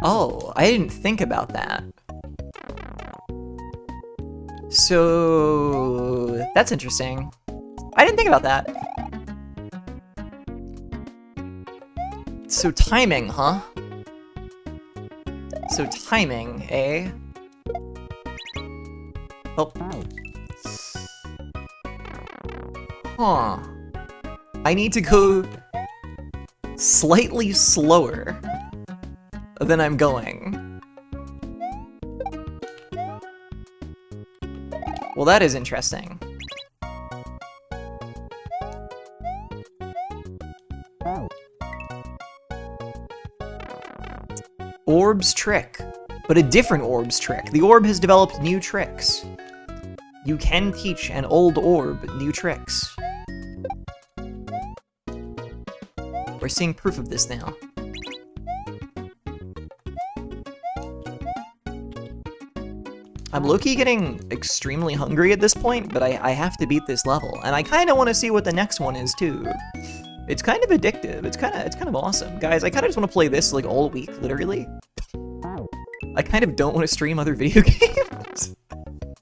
Oh, I didn't think about that. So... That's interesting. I didn't think about that. So timing, huh? So timing, eh? Oh. Huh. I need to go slightly slower than I'm going. Well, that is interesting. Orb's trick, but a different Orb's trick. The orb has developed new tricks. You can teach an old orb new tricks. We're seeing proof of this now. I'm low-key getting extremely hungry at this point, but I have to beat this level, and I kind of want to see what the next one is too. It's kind of addictive. It's kind of awesome, guys. I kind of just want to play this like all week, literally. I kind of don't want to stream other video games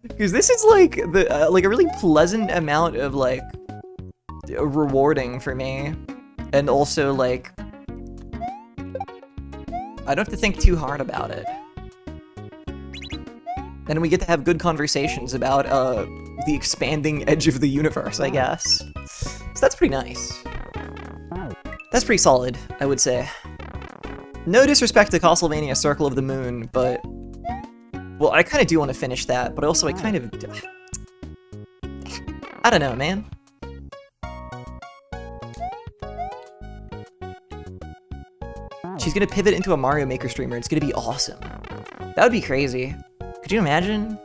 because this is like the like a really pleasant amount of like rewarding for me, and also like I don't have to think too hard about it. And we get to have good conversations about the expanding edge of the universe, I guess. So that's pretty nice. That's pretty solid, I would say. No disrespect to Castlevania Circle of the Moon, but... Well, I kind of do want to finish that, but also I kind of... I don't know, man. She's gonna pivot into a Mario Maker streamer. It's gonna be awesome. That would be crazy. Could you imagine?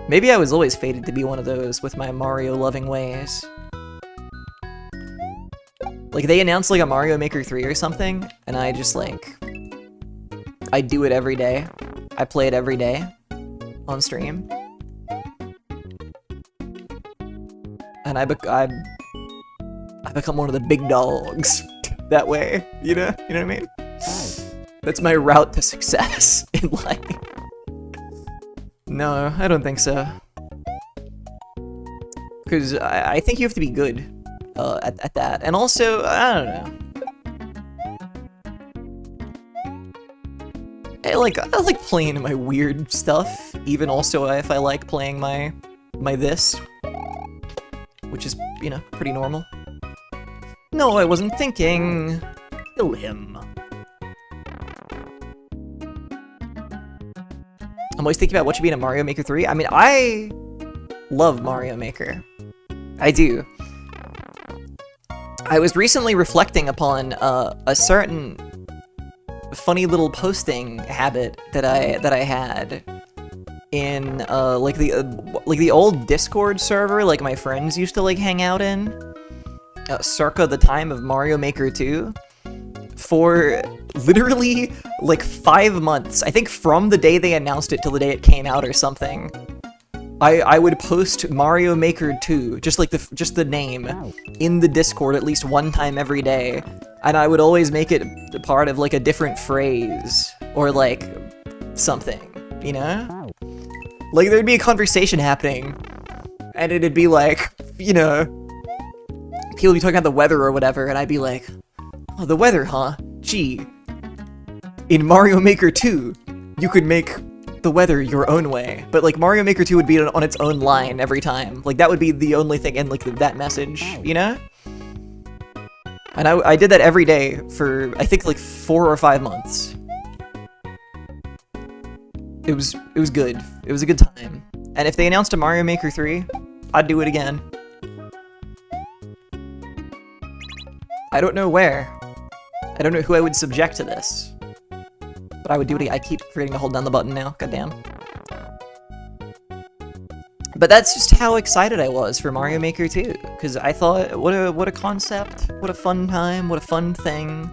Maybe I was always fated to be one of those with my Mario-loving ways. Like, they announced, like, a Mario Maker 3 or something, and I just, like... I do it every day. I play it every day on stream. And I become one of the big dogs that way, you know what I mean? That's my route to success in life. No, I don't think so. Because I think you have to be good at that. And also, I don't know. I like playing my weird stuff, even also if I like playing my this, which is, you know, pretty normal. No, I wasn't thinking. Kill him. I'm always thinking about what should be in a Mario Maker 3. I mean, I love Mario Maker. I do. I was recently reflecting upon a certain funny little posting habit that I had in like the old Discord server like my friends used to like hang out in circa the time of Mario Maker 2 for literally like 5 months. I think from the day they announced it till the day it came out or something. I would post Mario Maker 2, just like the name, in the Discord at least one time every day, and I would always make it part of like a different phrase or like something, you know? Like there'd be a conversation happening, and it'd be like, you know, people would be talking about the weather or whatever, and I'd be like, oh, the weather, huh? Gee, in Mario Maker 2, you could make the weather your own way, but like Mario Maker 2 would be on its own line every time. Like that would be the only thing in like that message, you know? And I did that every day for I think like 4 or 5 months. It was good. It was a good time. And if they announced a Mario Maker 3, I'd do it again. I don't know where. I don't know who I would subject to this. But I would do it. I keep forgetting to hold down the button now. Goddamn. But that's just how excited I was for Mario Maker 2, because I thought, what a concept, what a fun time, what a fun thing,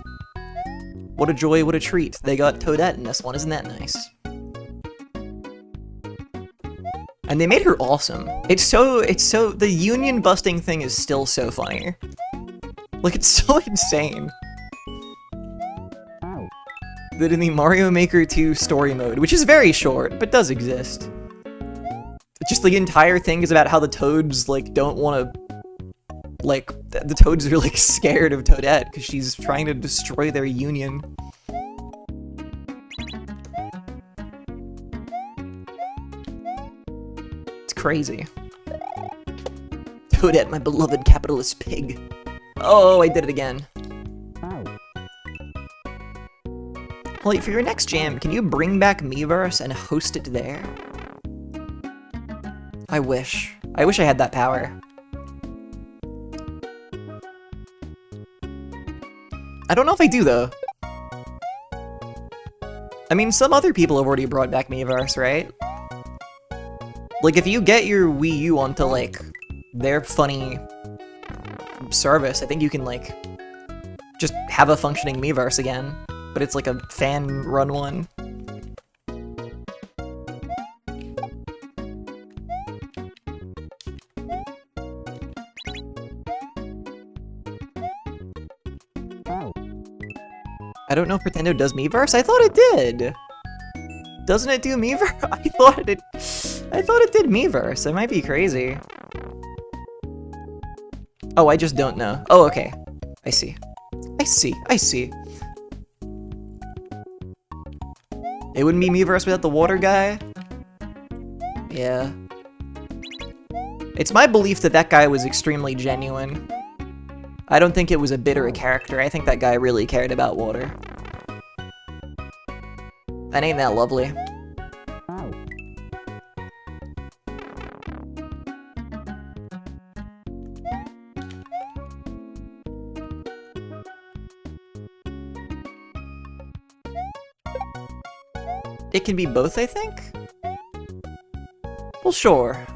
what a joy, what a treat. They got Toadette in this one, isn't that nice? And they made her awesome. It's so, the union busting thing is still so funny. Like, it's so insane that in the Mario Maker 2 story mode, which is very short, but does exist, just the entire thing is about how the Toads, like, don't want to, like, the Toads are, like, scared of Toadette because she's trying to destroy their union. It's crazy. Toadette, my beloved capitalist pig. Oh, I did it again. Well, for your next jam, can you bring back Miiverse and host it there? I wish. I wish I had that power. I don't know if I do, though. I mean, some other people have already brought back Miiverse, right? Like, if you get your Wii U onto, like, their funny service, I think you can, like, just have a functioning Miiverse again. But it's like a fan-run one. I don't know if Pretendo does Miiverse. I thought it did. Doesn't it do Miiverse? I thought it did Miiverse. I might be crazy. Oh, I just don't know. Oh, okay. I see. I see. It wouldn't be Miiverse without the water guy? Yeah. It's my belief that that guy was extremely genuine. I don't think it was a bit or a character. I think that guy really cared about water. And ain't that lovely? It can be both, I think? Well, sure.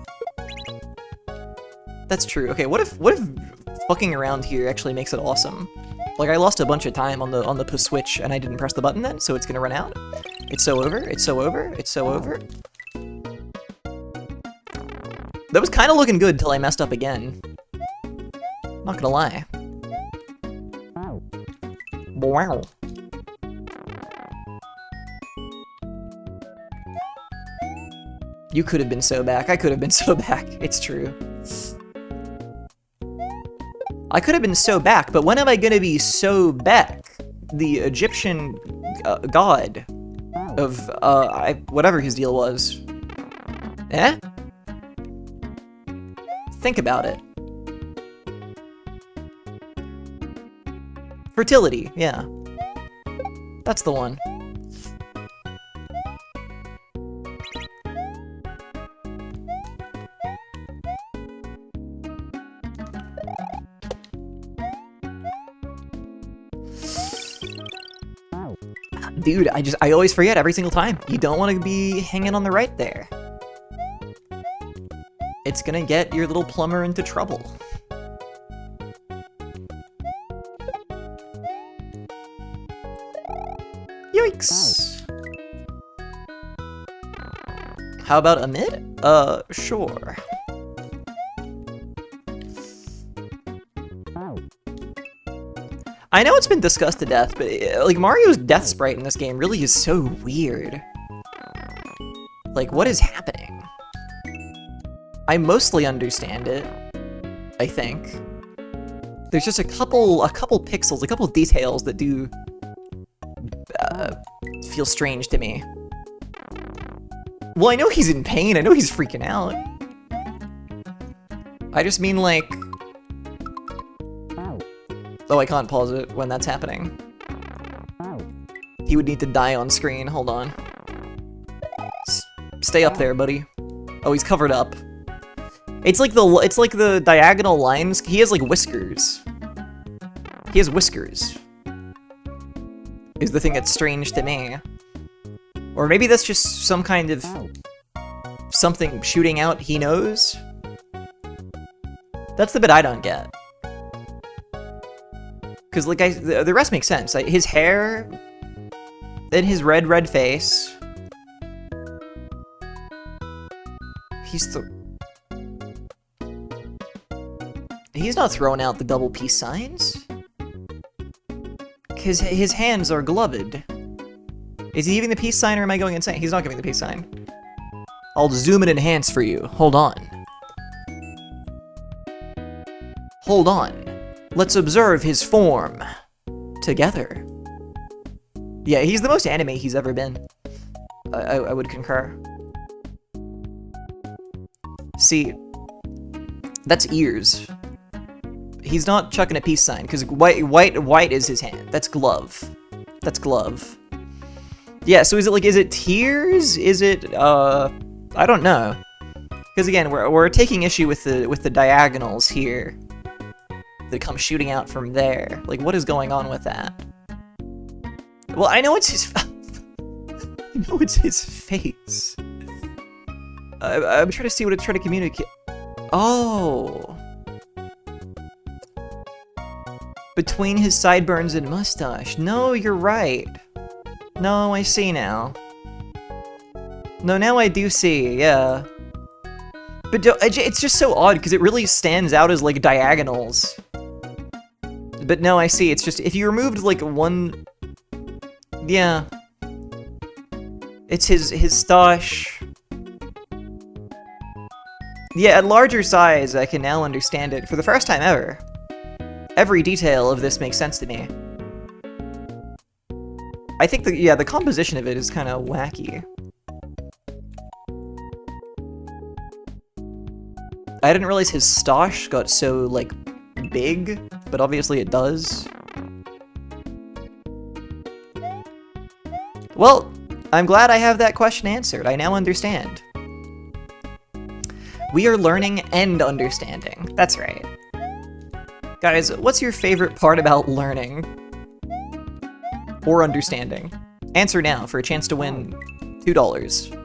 That's true. Okay, what if fucking around here actually makes it awesome? Like, I lost a bunch of time on the Switch and I didn't press the button then, so it's gonna run out. It's so over. It's so over. It's so over. That was kind of looking good till I messed up again. Not gonna lie. Wow. You could have been so back. I could have been so back. It's true. I could have been so back, but when am I gonna be so back? The Egyptian god of, whatever his deal was. Eh? Think about it. Fertility, yeah. That's the one. Dude, I always forget every single time. You don't want to be hanging on the right there. It's gonna get your little plumber into trouble. Yikes! How about a mid? Sure. I know it's been discussed to death, but like Mario's death sprite in this game really is so weird. Like, what is happening? I mostly understand it, I think. There's just a couple pixels, a couple details that do feel strange to me. Well, I know he's in pain, I know he's freaking out. I just mean like... Oh, I can't pause it when that's happening. He would need to die on screen, hold on. Stay up there, buddy. Oh, he's covered up. It's like the diagonal lines. He has like whiskers. He has whiskers. Is the thing that's strange to me. Or maybe that's just some kind of something shooting out he knows. That's the bit I don't get. Cause like the rest makes sense. Like, his hair, then his red face. He's not throwing out the double peace signs. Cause his hands are gloved. Is he giving the peace sign or am I going insane? He's not giving the peace sign. I'll zoom and enhance for you. Hold on. Hold on. Let's observe his form together. Yeah, he's the most anime he's ever been. I would concur. See, that's ears. He's not chucking a peace sign because white is his hand. That's glove. That's glove. Yeah. So is it tears? Is it I don't know. Because again, we're taking issue with the diagonals here. That come shooting out from there. Like, what is going on with that? Well, I know it's his... I know it's his face. I'm trying to see what it's trying to communicate. Oh. Between his sideburns and mustache. No, you're right. No, I see now. No, now I do see, yeah. But it's just so odd, because it really stands out as, like, diagonals. But no, I see. It's just, if you removed, like, one... Yeah. It's his stash. Yeah, at larger size, I can now understand it for the first time ever. Every detail of this makes sense to me. I think the composition of it is kind of wacky. I didn't realize his stash got so, like, big, but obviously it does. Well, I'm glad I have that question answered. I now understand. We are learning and understanding. That's right. Guys, what's your favorite part about learning? Or understanding? Answer now for a chance to win $2.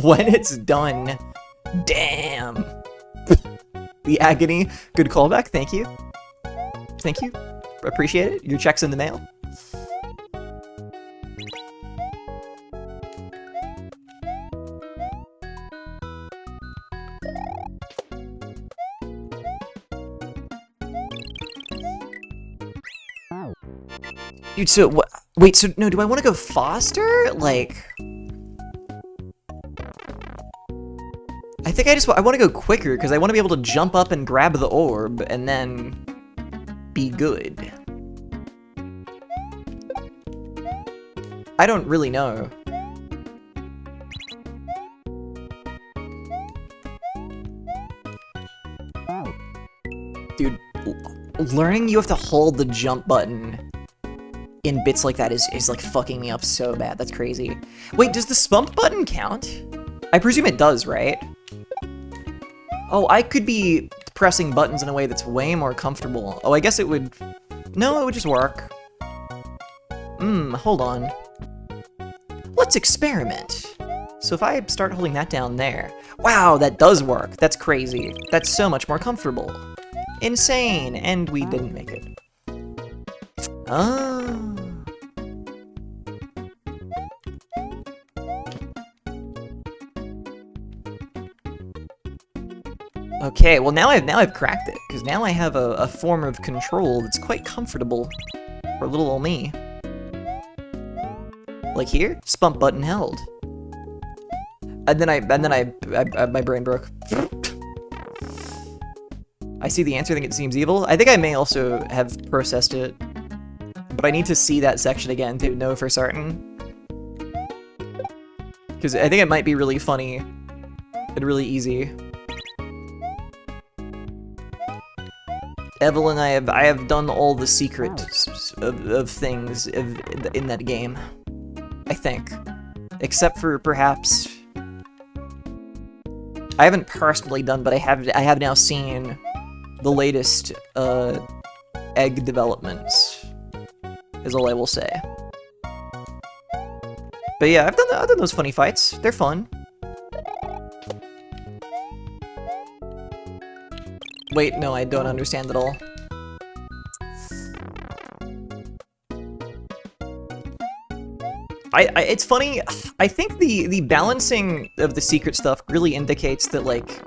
When it's done. Damn. The agony. Good callback, thank you. Thank you. Appreciate it. Your check's in the mail. Dude, so what? Wait, so no, do I want to go faster? Like, I think I want to go quicker because I want to be able to jump up and grab the orb and then be good. I don't really know. Dude, learning you have to hold the jump button in bits like that is like fucking me up so bad. That's crazy. Wait, does the spump button count? I presume it does, right? Oh, I could be pressing buttons in a way that's way more comfortable. Oh, I guess it would... No, it would just work. Hold on. Let's experiment. So if I start holding that down there... Wow, that does work. That's crazy. That's so much more comfortable. Insane! And we didn't make it. Oh. Okay, well now I've cracked it, because now I have a form of control that's quite comfortable for little old me. Like here, spump button held. And then I my brain broke. I see the answer, I think it seems evil. I think I may also have processed it, but I need to see that section again to know for certain. Because I think it might be really funny and really easy. Evelyn, I have done all the secrets of things in that game. I think. Except for perhaps... I haven't personally done, but I have now seen the latest egg developments, is all I will say. But yeah, I've done those funny fights. They're fun. Wait, no, I don't understand at all. It's funny, I think the balancing of the secret stuff really indicates that, like...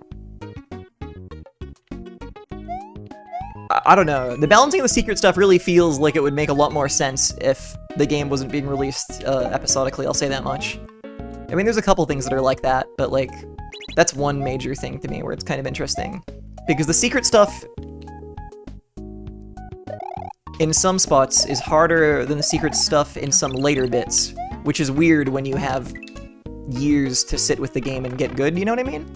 I don't know, the balancing of the secret stuff really feels like it would make a lot more sense if the game wasn't being released episodically, I'll say that much. I mean, there's a couple things that are like that, but, like, that's one major thing to me where it's kind of interesting. Because the secret stuff, in some spots, is harder than the secret stuff in some later bits, which is weird when you have years to sit with the game and get good, you know what I mean?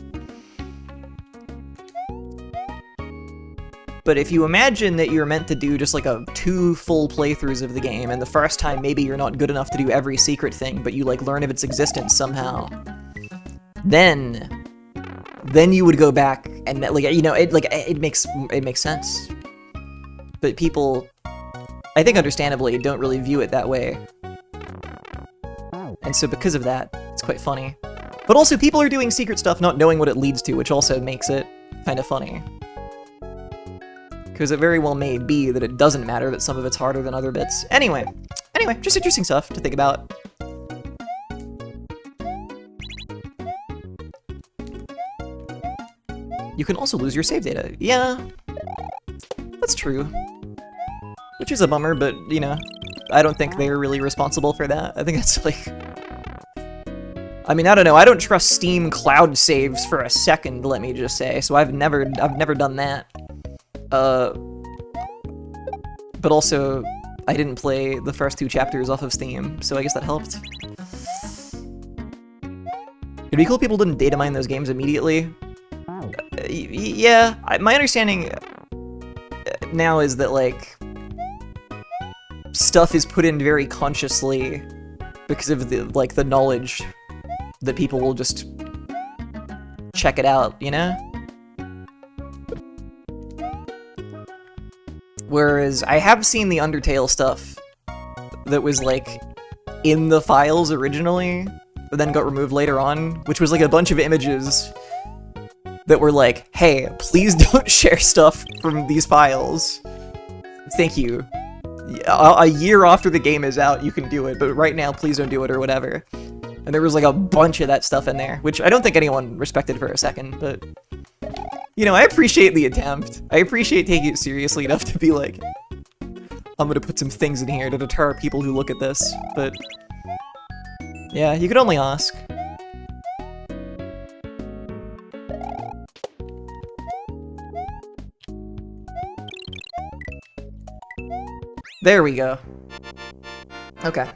But if you imagine that you're meant to do just like 2 full playthroughs of the game, and the first time maybe you're not good enough to do every secret thing, but you like learn of its existence somehow, then you would go back and, like, you know, it makes sense. But people, I think understandably, don't really view it that way. And so because of that, it's quite funny. But also people are doing secret stuff not knowing what it leads to, which also makes it kind of funny. Because it very well may be that it doesn't matter that some of it's harder than other bits. Anyway, just interesting stuff to think about. You can also lose your save data. Yeah, that's true. Which is a bummer, but, you know, I don't think they're really responsible for that. I think that's like... I mean, I don't know, I don't trust Steam cloud saves for a second, let me just say, so I've never done that. But also, I didn't play the first 2 chapters off of Steam, so I guess that helped. It'd be cool if people didn't data mine those games immediately. Yeah, my understanding now is that, like, stuff is put in very consciously because of the knowledge that people will just check it out, you know? Whereas I have seen the Undertale stuff that was, like, in the files originally, but then got removed later on, which was, like, a bunch of images that were like, hey, please don't share stuff from these files. Thank you. A year after the game is out, you can do it, but right now, please don't do it, or whatever. And there was, like, a bunch of that stuff in there, which I don't think anyone respected for a second, but... You know, I appreciate the attempt. I appreciate taking it seriously enough to be like, I'm gonna put some things in here to deter people who look at this, but yeah, you could only ask. There we go. Okay.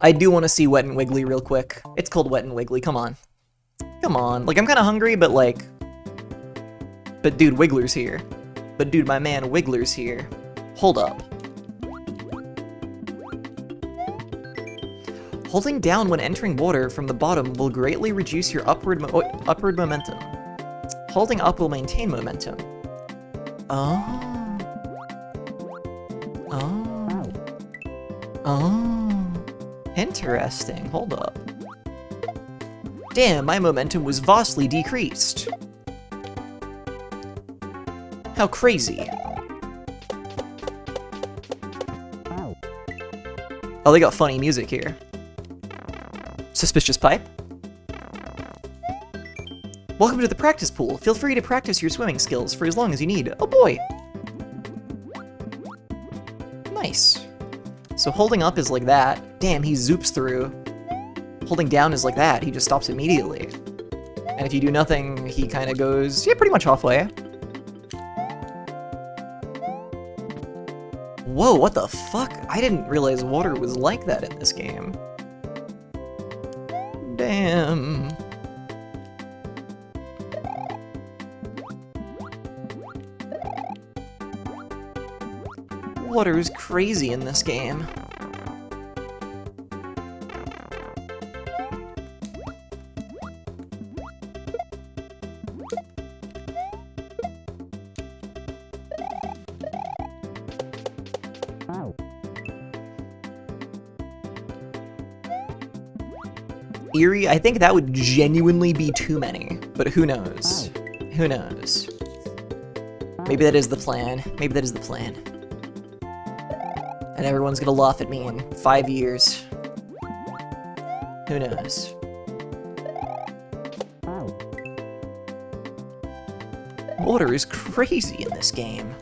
I do want to see Wet and Wiggly real quick. It's called Wet and Wiggly, come on. Come on. Like, I'm kind of hungry, but like... But dude, Wiggler's here. But dude, my man Wiggler's here. Hold up. Holding down when entering water from the bottom will greatly reduce your upward momentum. Holding up will maintain momentum. Oh. Oh. Oh. Interesting. Hold up. Damn, my momentum was vastly decreased. How crazy. Oh, they got funny music here. Suspicious pipe. Welcome to the practice pool. Feel free to practice your swimming skills for as long as you need. Oh boy! Nice. So holding up is like that. Damn, he zoops through. Holding down is like that. He just stops immediately. And if you do nothing, he kind of goes, yeah, pretty much halfway. Whoa, what the fuck? I didn't realize water was like that in this game. Damn. Water's crazy in this game. Eerie, I think that would genuinely be too many, but who knows? Who knows? Maybe that is the plan. Maybe that is the plan. And everyone's gonna laugh at me in 5 years. Who knows? Water is crazy in this game.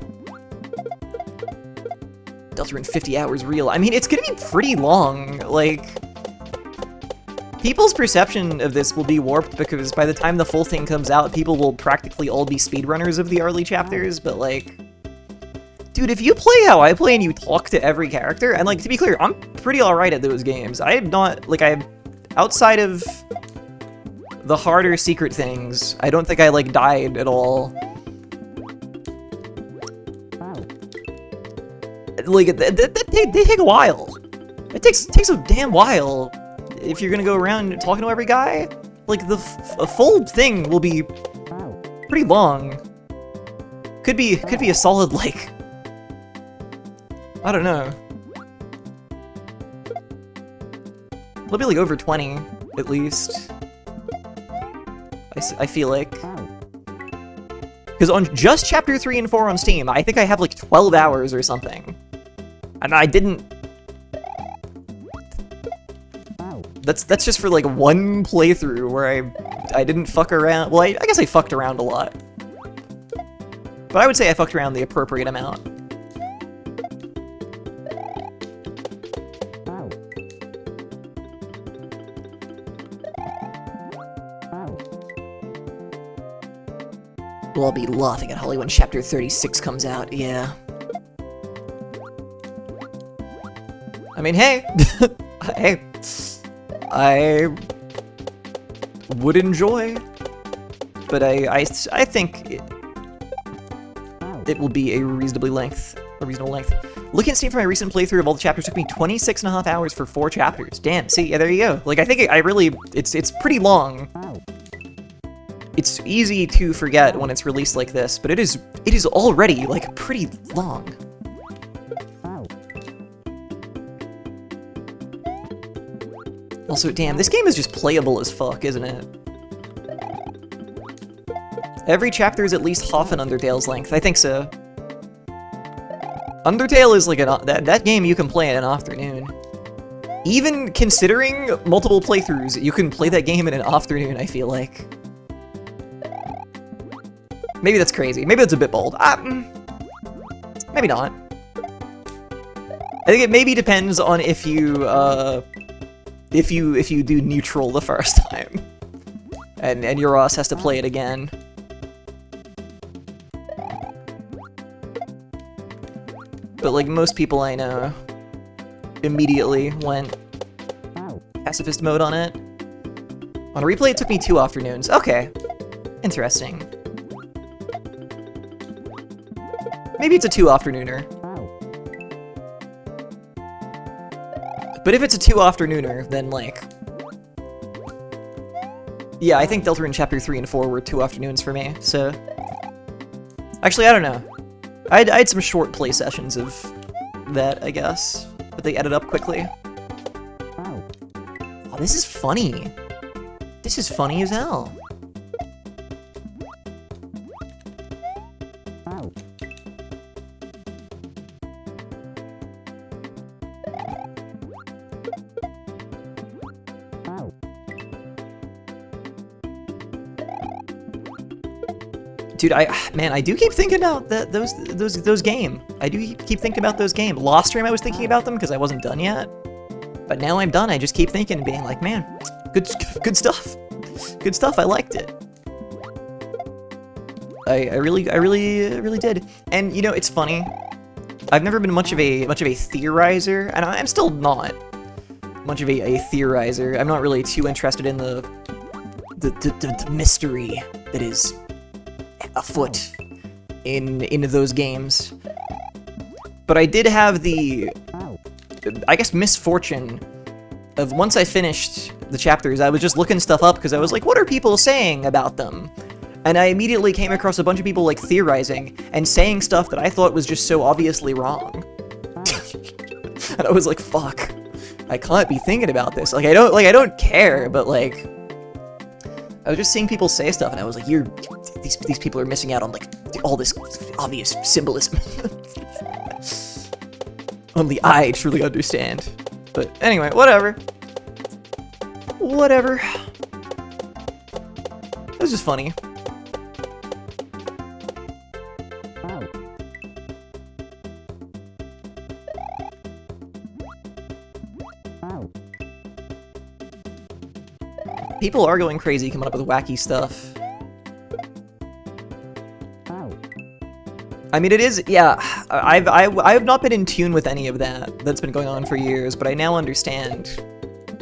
Delta Rune 50 hours real. I mean, it's gonna be pretty long, like... People's perception of this will be warped because by the time the full thing comes out, people will practically all be speedrunners of the early chapters, but like... Dude, if you play how I play and you talk to every character, and like, to be clear, I'm pretty alright at those games. I am not, like, outside of the harder secret things, I don't think I, like, died at all. Like, they take a while. It takes a damn while. If you're gonna go around talking to every guy, like, a full thing will be pretty long. Could be a solid, like, I don't know. It'll be like over 20, at least. I feel like. Because on just chapter 3 and 4 on Steam, I think I have like 12 hours or something. And I didn't... That's just for like one playthrough where I didn't fuck around. Well, I guess I fucked around a lot. But I would say I fucked around the appropriate amount. We'll all be laughing at Holly when chapter 36 comes out, yeah. I mean, hey! Hey! I would enjoy, but I think it will be a reasonable length. Looking at Steam for my recent playthrough of all the chapters took me 26.5 hours for 4 chapters. Damn, see, yeah, there you go. Like, I think it's pretty long. It's easy to forget when it's released like this, but it is already, like, pretty long. Also, damn, this game is just playable as fuck, isn't it? Every chapter is at least half an Undertale's length. I think so. Undertale is like that game you can play in an afternoon. Even considering multiple playthroughs, you can play that game in an afternoon, I feel like. Maybe that's crazy. Maybe that's a bit bold. Maybe not. I think it maybe depends on if you do neutral the first time, and your Ross has to play it again. But like most people I know, immediately went pacifist mode on it. On a replay, it took me 2 afternoons. Okay, interesting. Maybe it's a 2 afternooner. But if it's a 2 afternooner, then like... Yeah, I think Deltarune Chapter 3 and 4 were 2 afternoons for me, so... Actually, I don't know. I had some short play sessions of that, I guess. But they added up quickly. Oh, this is funny. This is funny as hell. Dude, man, I do keep thinking about those game. I do keep thinking about those game. Lost stream, I was thinking about them because I wasn't done yet. But now I'm done. I just keep thinking and being like, man, good stuff. Good stuff. I liked it. I really did. And you know, it's funny. I've never been much of a theorizer, and I'm still not much of a theorizer. I'm not really too interested in the mystery that is afoot in those games. But I did have the, I guess, misfortune of once I finished the chapters, I was just looking stuff up because I was like, what are people saying about them? And I immediately came across a bunch of people like theorizing and saying stuff that I thought was just so obviously wrong. And I was like, fuck, I can't be thinking about this. Like I don't care, but like I was just seeing people say stuff and I was like, these people are missing out on like all this obvious symbolism. Only I truly understand. But anyway, whatever. Whatever. It was just funny. People are going crazy coming up with wacky stuff. I mean, it is, yeah, I've not been in tune with any of that's been going on for years, but I now understand,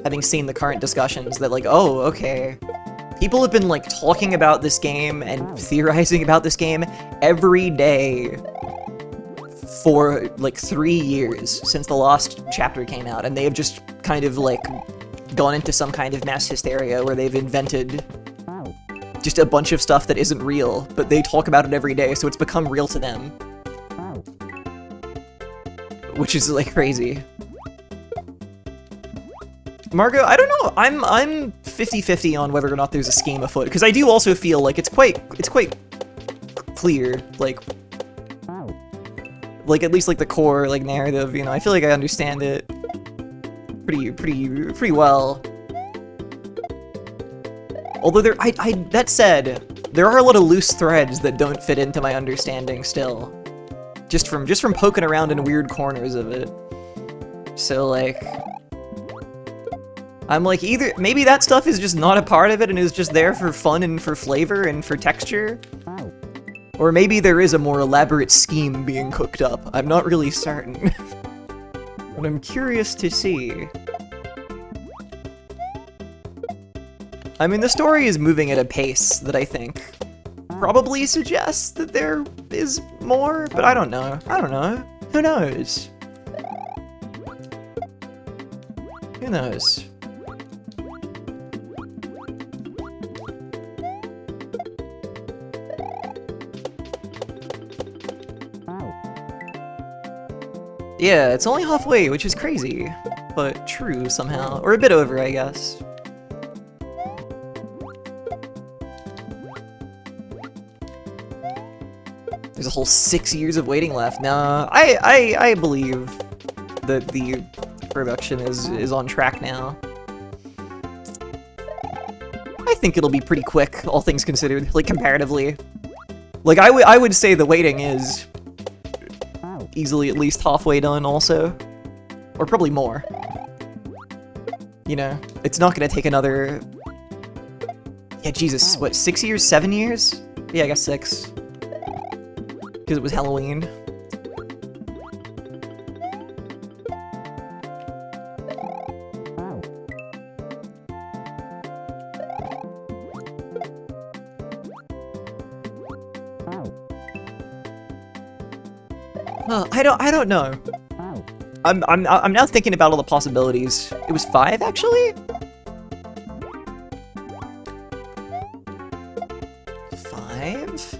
having seen the current discussions, that like, oh, okay, people have been like talking about this game and theorizing about this game every day for like 3 years since the Lost chapter came out, and they have just kind of like gone into some kind of mass hysteria where they've invented just a bunch of stuff that isn't real, but they talk about it every day, so it's become real to them. Which is like crazy. Margot, I don't know. I'm 50-50 on whether or not there's a scheme afoot, because I do also feel like it's quite clear, like at least like the core like narrative, you know. I feel like I understand it pretty well. Although that said, there are a lot of loose threads that don't fit into my understanding still. Just from poking around in weird corners of it. So like, I'm like, either maybe that stuff is just not a part of it and is just there for fun and for flavor and for texture. Or maybe there is a more elaborate scheme being cooked up. I'm not really certain. But I'm curious to see. I mean, the story is moving at a pace that I think probably suggests that there is more, but I don't know. Who knows? Who knows? Yeah, it's only halfway, which is crazy, but true somehow. Or a bit over, I guess. There's a whole 6 years of waiting left. Nah, I believe that the production is on track now. I think it'll be pretty quick, all things considered, like comparatively. Like I would say the waiting is easily at least halfway done also, or probably more. You know, it's not gonna take another. Yeah, Jesus, what, 6 years, 7 years? Yeah, I guess 6. Because it was Halloween. I don't know. I'm now thinking about all the possibilities. It was 5 actually? 5?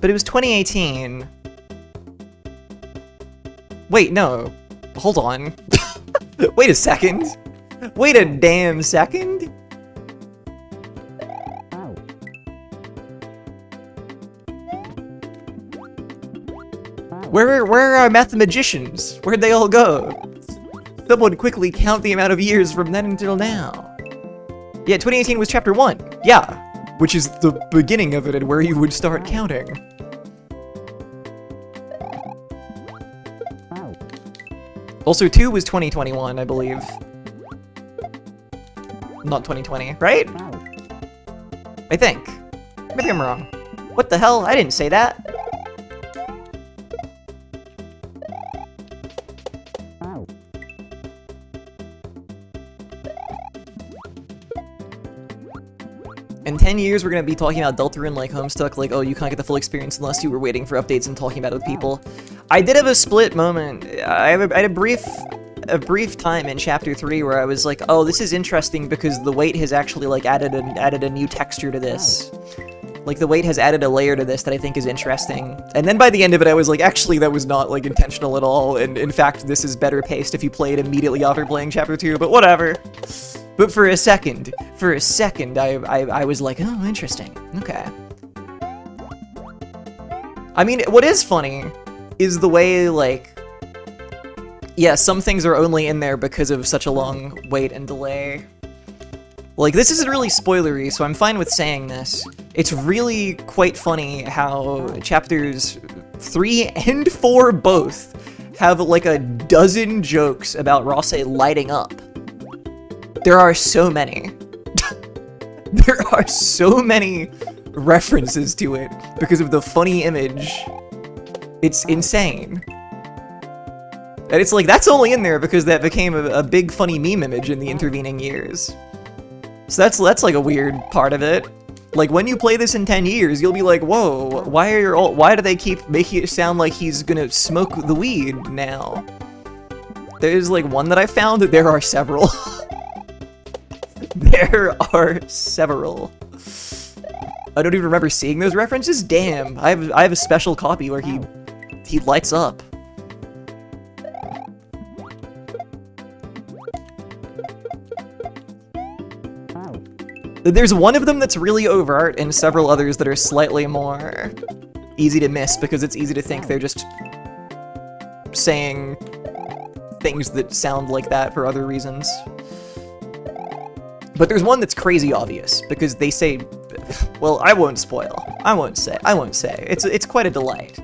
But it was 2018. Wait, no. Hold on. Wait a second. Wait a damn second. Where are our mathematicians? Where'd they all go? Someone quickly count the amount of years from then until now. Yeah, 2018 was chapter 1. Yeah, which is the beginning of it and where you would start counting. Also, 2 was 2021, I believe. Not 2020, right? I think. Maybe I'm wrong. What the hell? I didn't say that. In 10 years, we're gonna be talking about Deltarune like Homestuck, like, oh, you can't get the full experience unless you were waiting for updates and talking about it with people. I did have a split moment. I had a brief time in chapter 3 where I was like, oh, this is interesting because the weight has actually like added a new texture to this. Like the weight has added a layer to this that I think is interesting. And then by the end of it, I was like, actually, that was not like intentional at all. And in fact, this is better paced if you play it immediately after playing chapter 2, but whatever. But for a second, I was like, oh, interesting. Okay. I mean, what is funny is the way, like, yeah, some things are only in there because of such a long wait and delay. Like, this isn't really spoilery, so I'm fine with saying this. It's really quite funny how chapters 3 and 4 both have, like, a dozen jokes about Rase lighting up. There are so many. There are so many references to it because of the funny image. It's insane. And it's like, that's only in there because that became a big funny meme image in the intervening years. So that's like a weird part of it. Like, when you play this in 10 years, you'll be like, whoa, why do they keep making it sound like he's gonna smoke the weed now? There's like one that I found, there are several. There are several. I don't even remember seeing those references. Damn, I have a special copy where he lights up. There's one of them that's really overt, and several others that are slightly more easy to miss because it's easy to think they're just saying things that sound like that for other reasons. But there's one that's crazy obvious, because they say, well, I won't spoil. I won't say. It's quite a delight.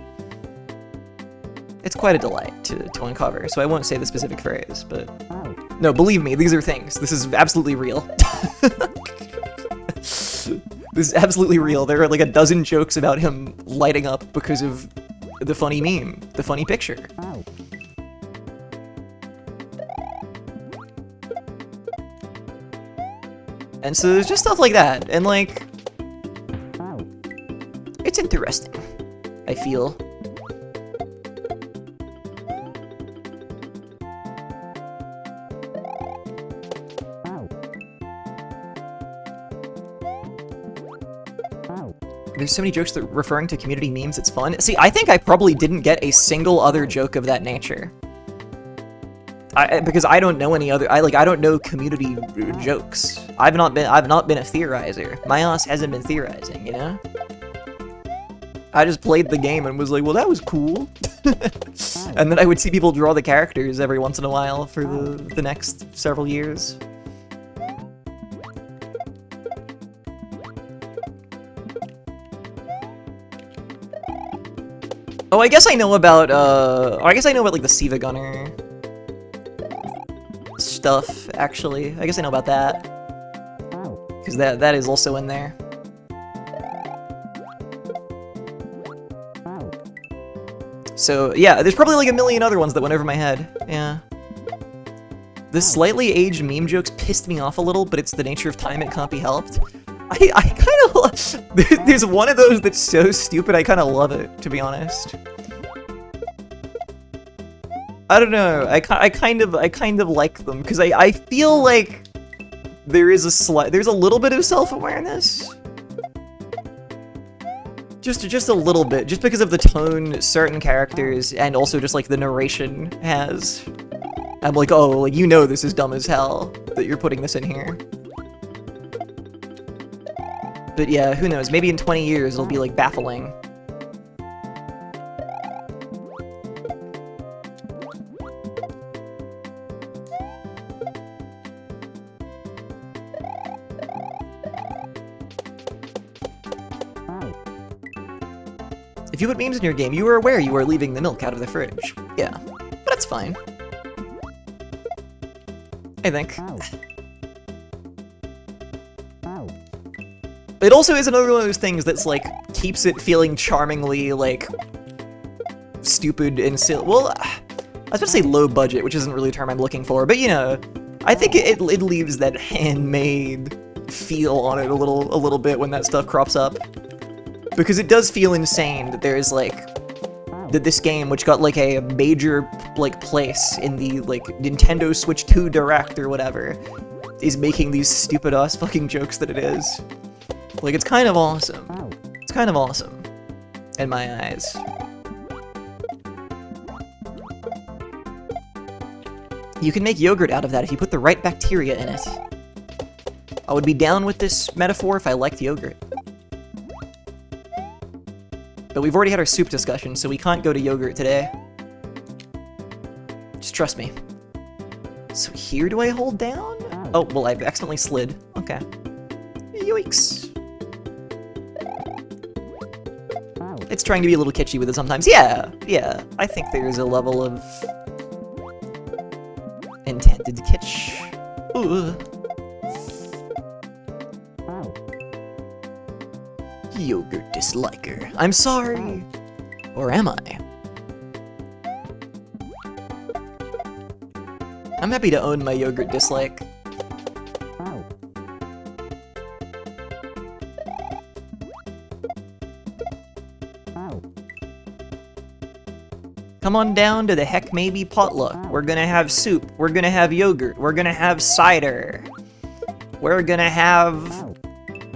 It's quite a delight to uncover, so I won't say the specific phrase, but... No, believe me, these are things. This is absolutely real. This is absolutely real. There are like a dozen jokes about him lighting up because of the funny meme, the funny picture. And so there's just stuff like that, and like, it's interesting, I feel. There's so many jokes that referring to community memes, it's fun. See, I think I probably didn't get a single other joke of that nature. Because I don't know any other, I don't know community jokes. I've not been a theorizer. My ass hasn't been theorizing, you know? I just played the game and was like, well, that was cool. And then I would see people draw the characters every once in a while for the next several years. Oh, I guess I know about, like the Siva Gunner stuff, actually. I guess I know about that. Because that is also in there. So, yeah, there's probably like a million other ones that went over my head. Yeah. The slightly aged meme jokes pissed me off a little, but it's the nature of time, it can't be helped. I kind of there's one of those that's so stupid, I kind of love it, to be honest. I don't know, I kind of like them, because I feel like there's a little bit of self-awareness. Just a little bit, just because of the tone certain characters, and also just like the narration has. I'm like, oh, like, you know this is dumb as hell, that you're putting this in here. But yeah, who knows, maybe in 20 years it'll be like baffling. If you put memes in your game, you are aware you are leaving the milk out of the fridge. Yeah, but that's fine. I think. It also is another one of those things that's like, keeps it feeling charmingly, like, stupid and silly. Well, I was about to say low budget, which isn't really a term I'm looking for, but you know, I think it leaves that handmade feel on it a little bit when that stuff crops up. Because it does feel insane that there's like, that this game, which got like a major like place in the like Nintendo Switch 2 Direct or whatever, is making these stupid ass fucking jokes that it is. Like, it's kind of awesome. It's kind of awesome. In my eyes. You can make yogurt out of that if you put the right bacteria in it. I would be down with this metaphor if I liked yogurt. But we've already had our soup discussion, so we can't go to yogurt today. Just trust me. So here do I hold down? Oh, well, I've accidentally slid. Okay. Yoicks. It's trying to be a little kitschy with it sometimes. Yeah, yeah. I think there's a level of intended kitsch. Ooh. Yogurt disliker. I'm sorry. Or am I? I'm happy to own my yogurt dislike. Come on down to the heck maybe potluck. We're gonna have soup. We're gonna have yogurt. We're gonna have cider. We're gonna have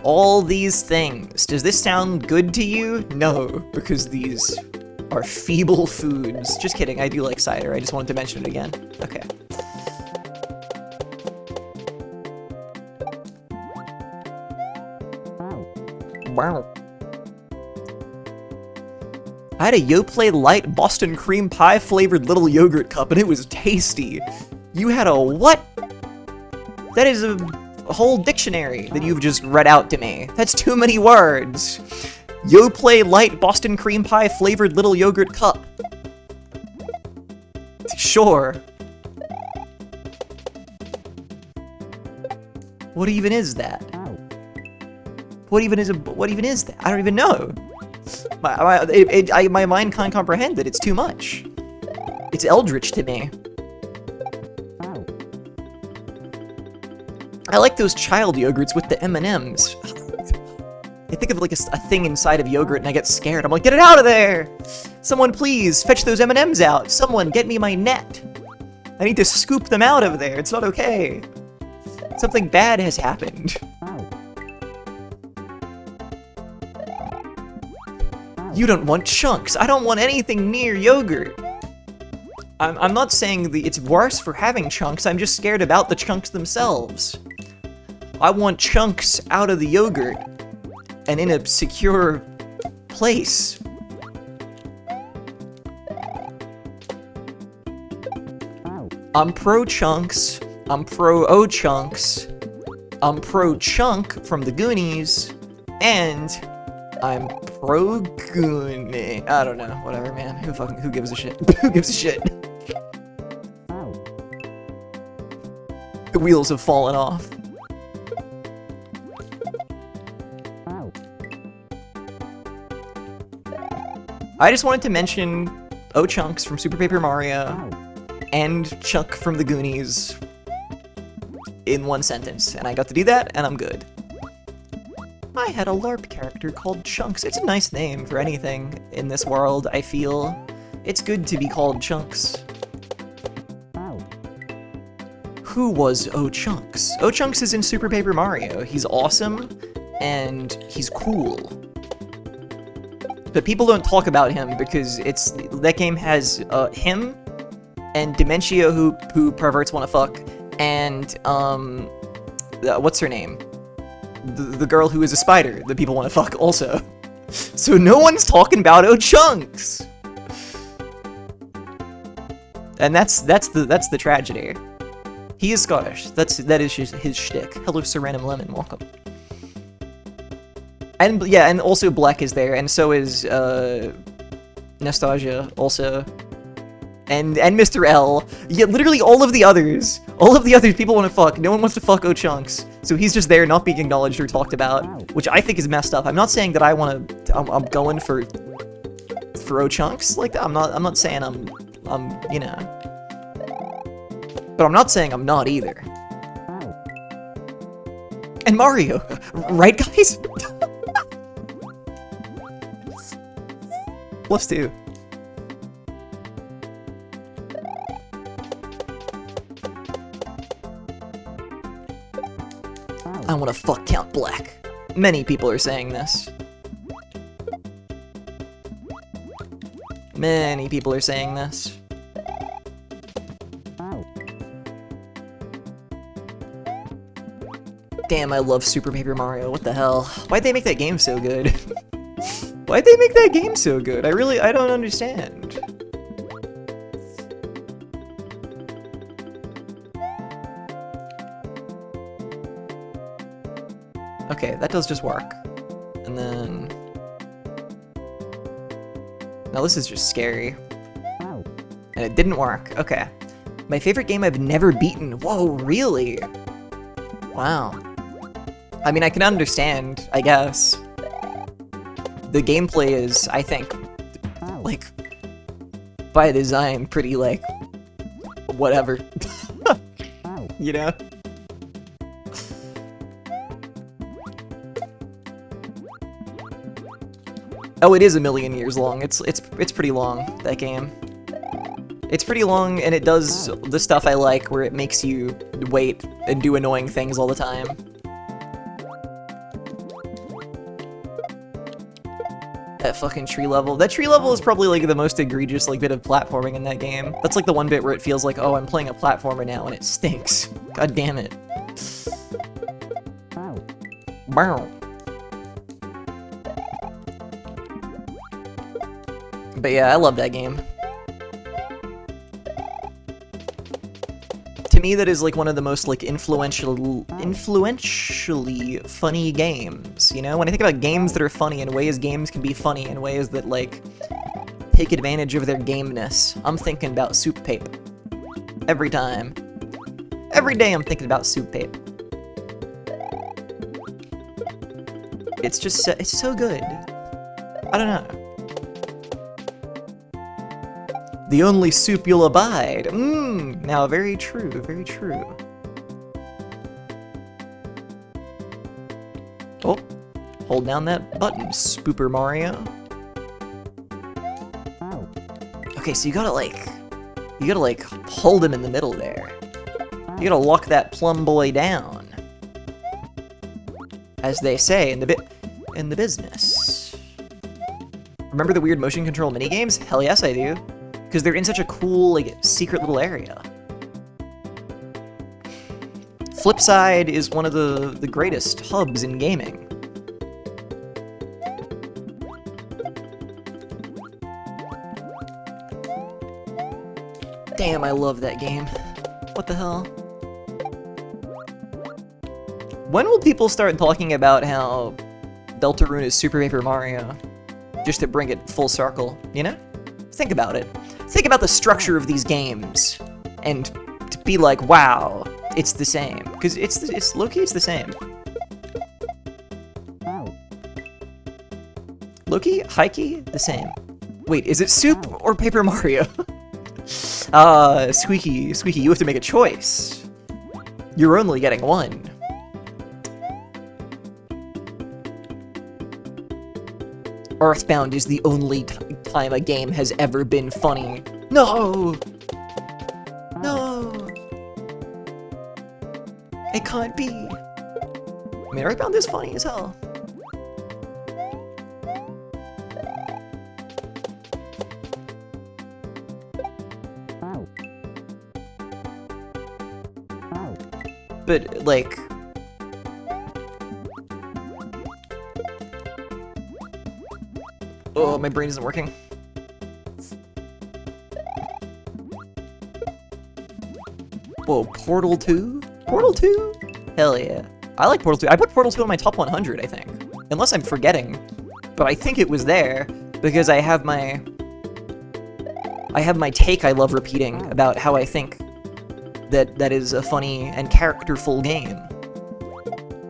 all these things. Does this sound good to you? No, because these are feeble foods. Just kidding, I do like cider. I just wanted to mention it again. Okay. Wow. I had a Yoplait Light Boston Cream Pie flavored little yogurt cup and it was tasty. You had a what? That is a whole dictionary that you've just read out to me. That's too many words. Yoplait Light Boston Cream Pie flavored little yogurt cup. Sure. What even is that? What even is that? I don't even know. My mind can't comprehend it. It's too much. It's eldritch to me. I like those child yogurts with the M&Ms. I think of like a thing inside of yogurt and I get scared. I'm like, get it out of there! Someone please fetch those M&Ms out. Someone get me my net. I need to scoop them out of there. It's not okay. Something bad has happened. You don't want chunks. I don't want anything near yogurt. I'm not saying it's worse for having chunks. I'm just scared about the chunks themselves. I want chunks out of the yogurt and in a secure place. I'm pro Chunks. I'm pro O-Chunks. I'm pro Chunk from the Goonies. And I'm pro Goonie. I don't know. Whatever, man. Who gives a shit? Who gives a shit? The wheels have fallen off. I just wanted to mention O-Chunks from Super Paper Mario and Chunk from the Goonies in one sentence, and I got to do that, and I'm good. I had a LARP character called Chunks. It's a nice name for anything in this world, I feel. It's good to be called Chunks. Who was O-Chunks? O-Chunks is in Super Paper Mario. He's awesome, and he's cool. But people don't talk about him because that game has him and Dementia who perverts wanna fuck, and what's her name? The girl who is a spider that people wanna fuck also. So no one's talking about O-Chunks. And that's the tragedy. He is Scottish. That is his shtick. Hello, Sir Random Lemon. Welcome. And yeah, and also Black is there, and so is Nastasia also, and Mr. L. Yeah, literally all of the others people want to fuck. No one wants to fuck O-Chunks, so he's just there, not being acknowledged or talked about, which I think is messed up. I'm not saying that I'm going for O-Chunks like that. I'm not saying I'm you know, but I'm not saying I'm not either. And Mario, right, guys? Plus 2. I wanna fuck Count Black. Many people are saying this. Many people are saying this. Damn, I love Super Paper Mario. What the hell? Why'd they make that game so good? Why'd they make that game so good? I don't understand. Okay, that does just work. And then... Now this is just scary. And it didn't work. Okay. My favorite game I've never beaten. Whoa, really? Wow. I mean, I can understand, I guess. The gameplay is, I think, like, by design, pretty, like, whatever. You know? Oh, it is a million years long. It's pretty long, that game. It's pretty long, and it does the stuff I like, where it makes you wait and do annoying things all the time. That fucking tree level. That tree level is probably like the most egregious like bit of platforming in that game. That's like the one bit where it feels like, oh, I'm playing a platformer now and it stinks. God damn it. Bow. But yeah, I love that game. To me, that is like one of the most like influentially funny games, you know? When I think about games that are funny and ways games can be funny in ways that like take advantage of their gameness, I'm thinking about Soup Pape. Every time. Every day I'm thinking about Soup Pape. It's just, it's so good. I don't know. The only soup you'll abide. Now very true, very true. Oh, hold down that button, Spooper Mario. Okay, so you gotta like hold him in the middle there. You gotta lock that plum boy down. As they say in the business. Remember the weird motion control minigames? Hell yes I do. Because they're in such a cool, like, secret little area. Flipside is one of the greatest hubs in gaming. Damn, I love that game. What the hell? When will people start talking about how Deltarune is Super Paper Mario? Just to bring it full circle, you know? Think about it. Think about the structure of these games, and to be like, wow, it's the same. Because it's low-key, it's the same. Low-key, high-key, the same. Wait, is it Soup or Paper Mario? Squeaky, you have to make a choice. You're only getting one. Earthbound is the only time a game has ever been funny. No! No! It can't be. I mean, Earthbound is funny as hell. But, like... Oh, my brain isn't working. Whoa, Portal 2? Portal 2? Hell yeah. I like Portal 2. I put Portal 2 in my top 100, I think. Unless I'm forgetting. But I think it was there, because I have my take I love repeating about how I think that is a funny and characterful game.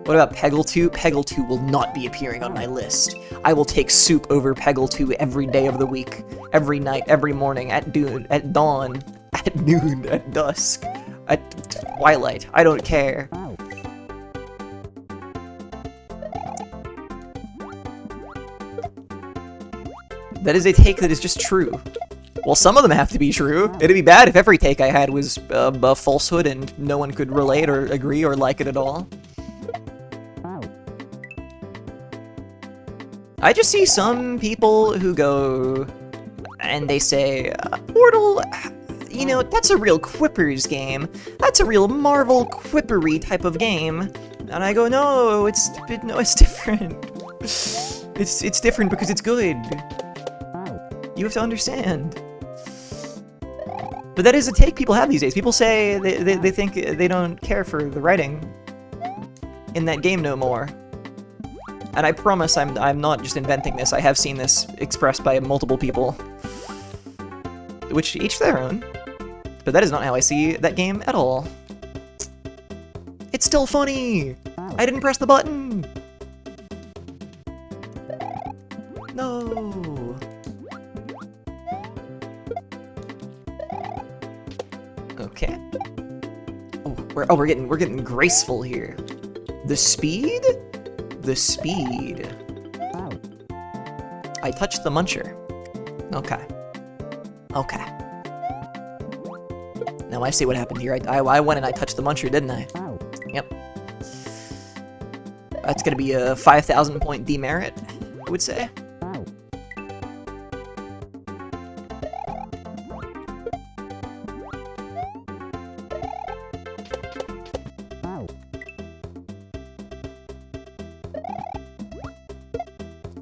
What about Peggle 2? Peggle 2 will not be appearing on my list. I will take Soup over Peggle 2 every day of the week, every night, every morning, at dawn, at noon, at dusk, at twilight. I don't care. That is a take that is just true. Well, some of them have to be true. It'd be bad if every take I had was a falsehood and no one could relate or agree or like it at all. I just see some people who go and they say, Portal, you know, that's a real Quippers game. That's a real Marvel Quippery type of game. And I go, no, it's different. It's different because it's good. You have to understand. But that is a take people have these days. People say they think they don't care for the writing in that game no more. And I promise I'm not just inventing this. I have seen this expressed by multiple people. Which, each their own. But that is not how I see that game at all. It's still funny! I didn't press the button! No! Okay. Oh, we're getting graceful here. The speed? The speed. I touched the muncher. Okay. Okay. Now I see what happened here. I went and I touched the muncher, didn't I? Yep. That's gonna be a 5,000 point demerit, I would say.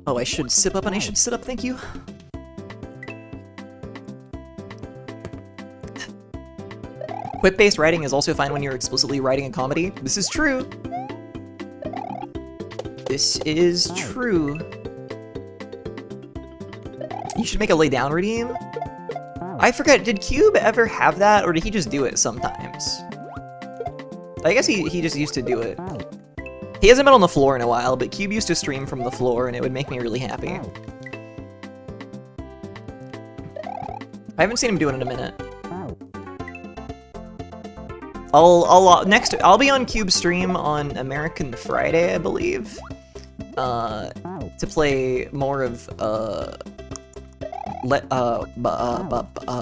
Oh, I should sip up and I should sit up, thank you. Quip-based writing is also fine when you're explicitly writing a comedy. This is true. This is true. You should make a lay down redeem. I forget, did Cube ever have that, or did he just do it sometimes? I guess he just used to do it. He hasn't been on the floor in a while, but Cube used to stream from the floor, and it would make me really happy. I haven't seen him do it in a minute. I'll be on Cube's stream on American Friday, I believe, to play more of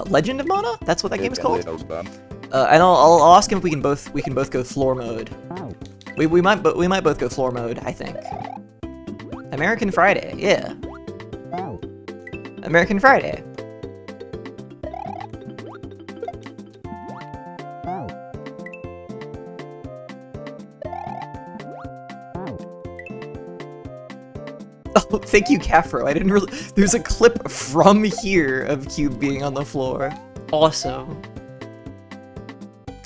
Legend of Mana. That's what that game is called. And I'll ask him if we can both go floor mode. We might both go floor mode, I think. American Friday, yeah. American Friday. Oh, thank you, Cafro. I didn't really. There's a clip from here of Cube being on the floor. Awesome.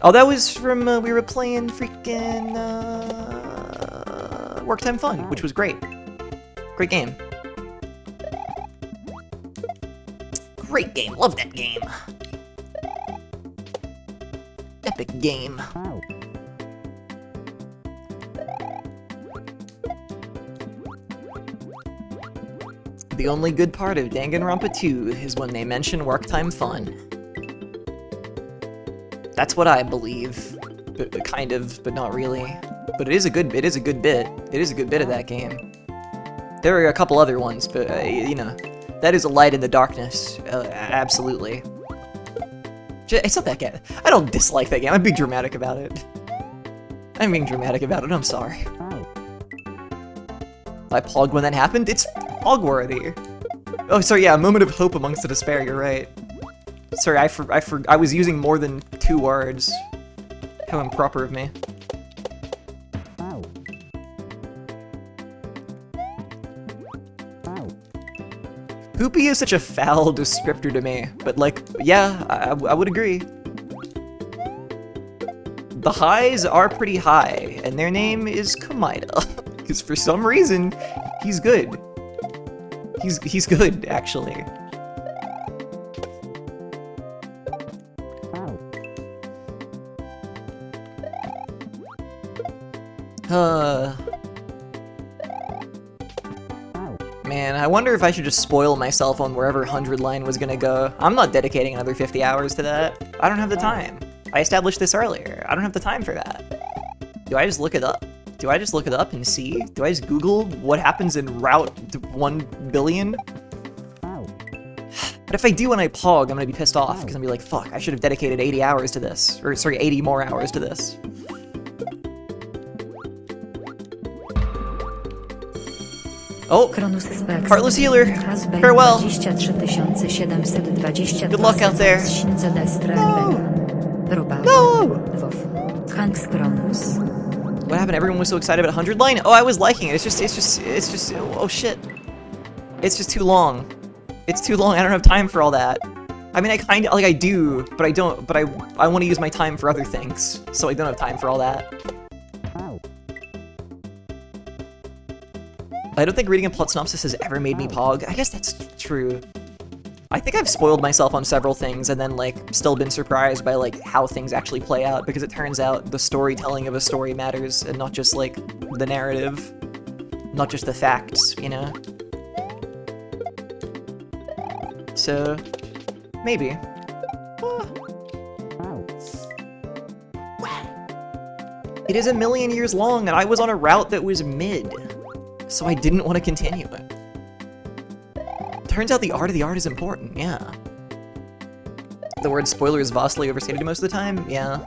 Oh, that was from, we were playing freaking, Work Time Fun, which was great. Great game. Great game, love that game. Epic game. The only good part of Danganronpa 2 is when they mention Work Time Fun. That's what I believe, but kind of, but not really. But it is a good bit. It is a good bit of that game. There are a couple other ones, but you know, that is a light in the darkness. Absolutely. It's not that game. I don't dislike that game. I'm being dramatic about it. I'm sorry. I pogged when that happened. It's pog-worthy. Oh, sorry. Yeah, a moment of hope amongst the despair. You're right. Sorry, I was using more than 2 words. How improper of me. Poopy is such a foul descriptor to me, but like, yeah, I would agree. The highs are pretty high, and their name is Komaida, because for some reason, he's good. He's good, actually. Man, I wonder if I should just spoil myself on wherever 100 line was gonna go. I'm not dedicating another 50 hours to that. I don't have the time. I established this earlier. I don't have the time for that. Do I just look it up? Do I just look it up and see? Do I just Google what happens in Route 1 billion? But if I do when I pog, I'm gonna be pissed off, because I'm gonna be like, fuck, I should have dedicated 80 hours to this. Or, sorry, 80 more hours to this. Oh, Heartless Healer, farewell. Good luck out there. No! What happened? Everyone was so excited about 100 line? Oh, I was liking it. It's just, oh shit. It's just too long. It's too long. I don't have time for all that. I mean, I kind of, like, I do, but I don't, but I want to use my time for other things, so I don't have time for all that. I don't think reading a plot synopsis has ever made me pog. I guess that's true. I think I've spoiled myself on several things and then, like, still been surprised by, like, how things actually play out, because it turns out the storytelling of a story matters, and not just, like, the narrative. Not just the facts, you know? So, maybe. It is 1,000,000 years long, and I was on a route that was mid. So I didn't want to continue it. Turns out the art of the art is important, yeah. The word spoiler is vastly overstated most of the time, yeah.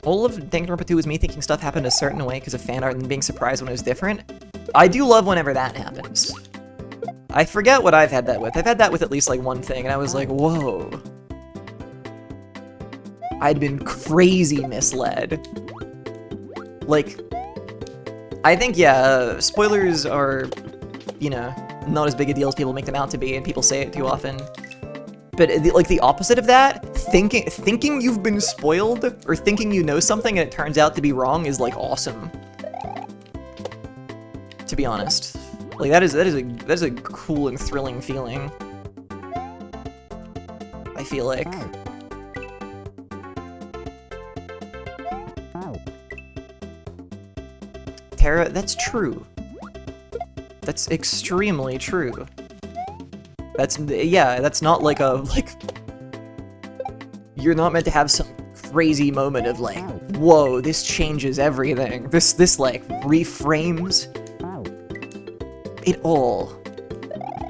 All of Danganronpa 2 is me thinking stuff happened a certain way because of fan art and being surprised when it was different. I do love whenever that happens. I forget what I've had that with. I've had that with at least like one thing, and I was like, whoa. I'd been crazy misled. Like, I think, yeah, spoilers are, you know, not as big a deal as people make them out to be, and people say it too often. But, like, the opposite of that, thinking you've been spoiled, or thinking you know something and it turns out to be wrong is, like, awesome. To be honest. Like, that is a cool and thrilling feeling. I feel like. Tara, that's true. That's extremely true. That's, yeah, that's not like a, like, you're not meant to have some crazy moment of like, whoa, this changes everything. This like, reframes it all.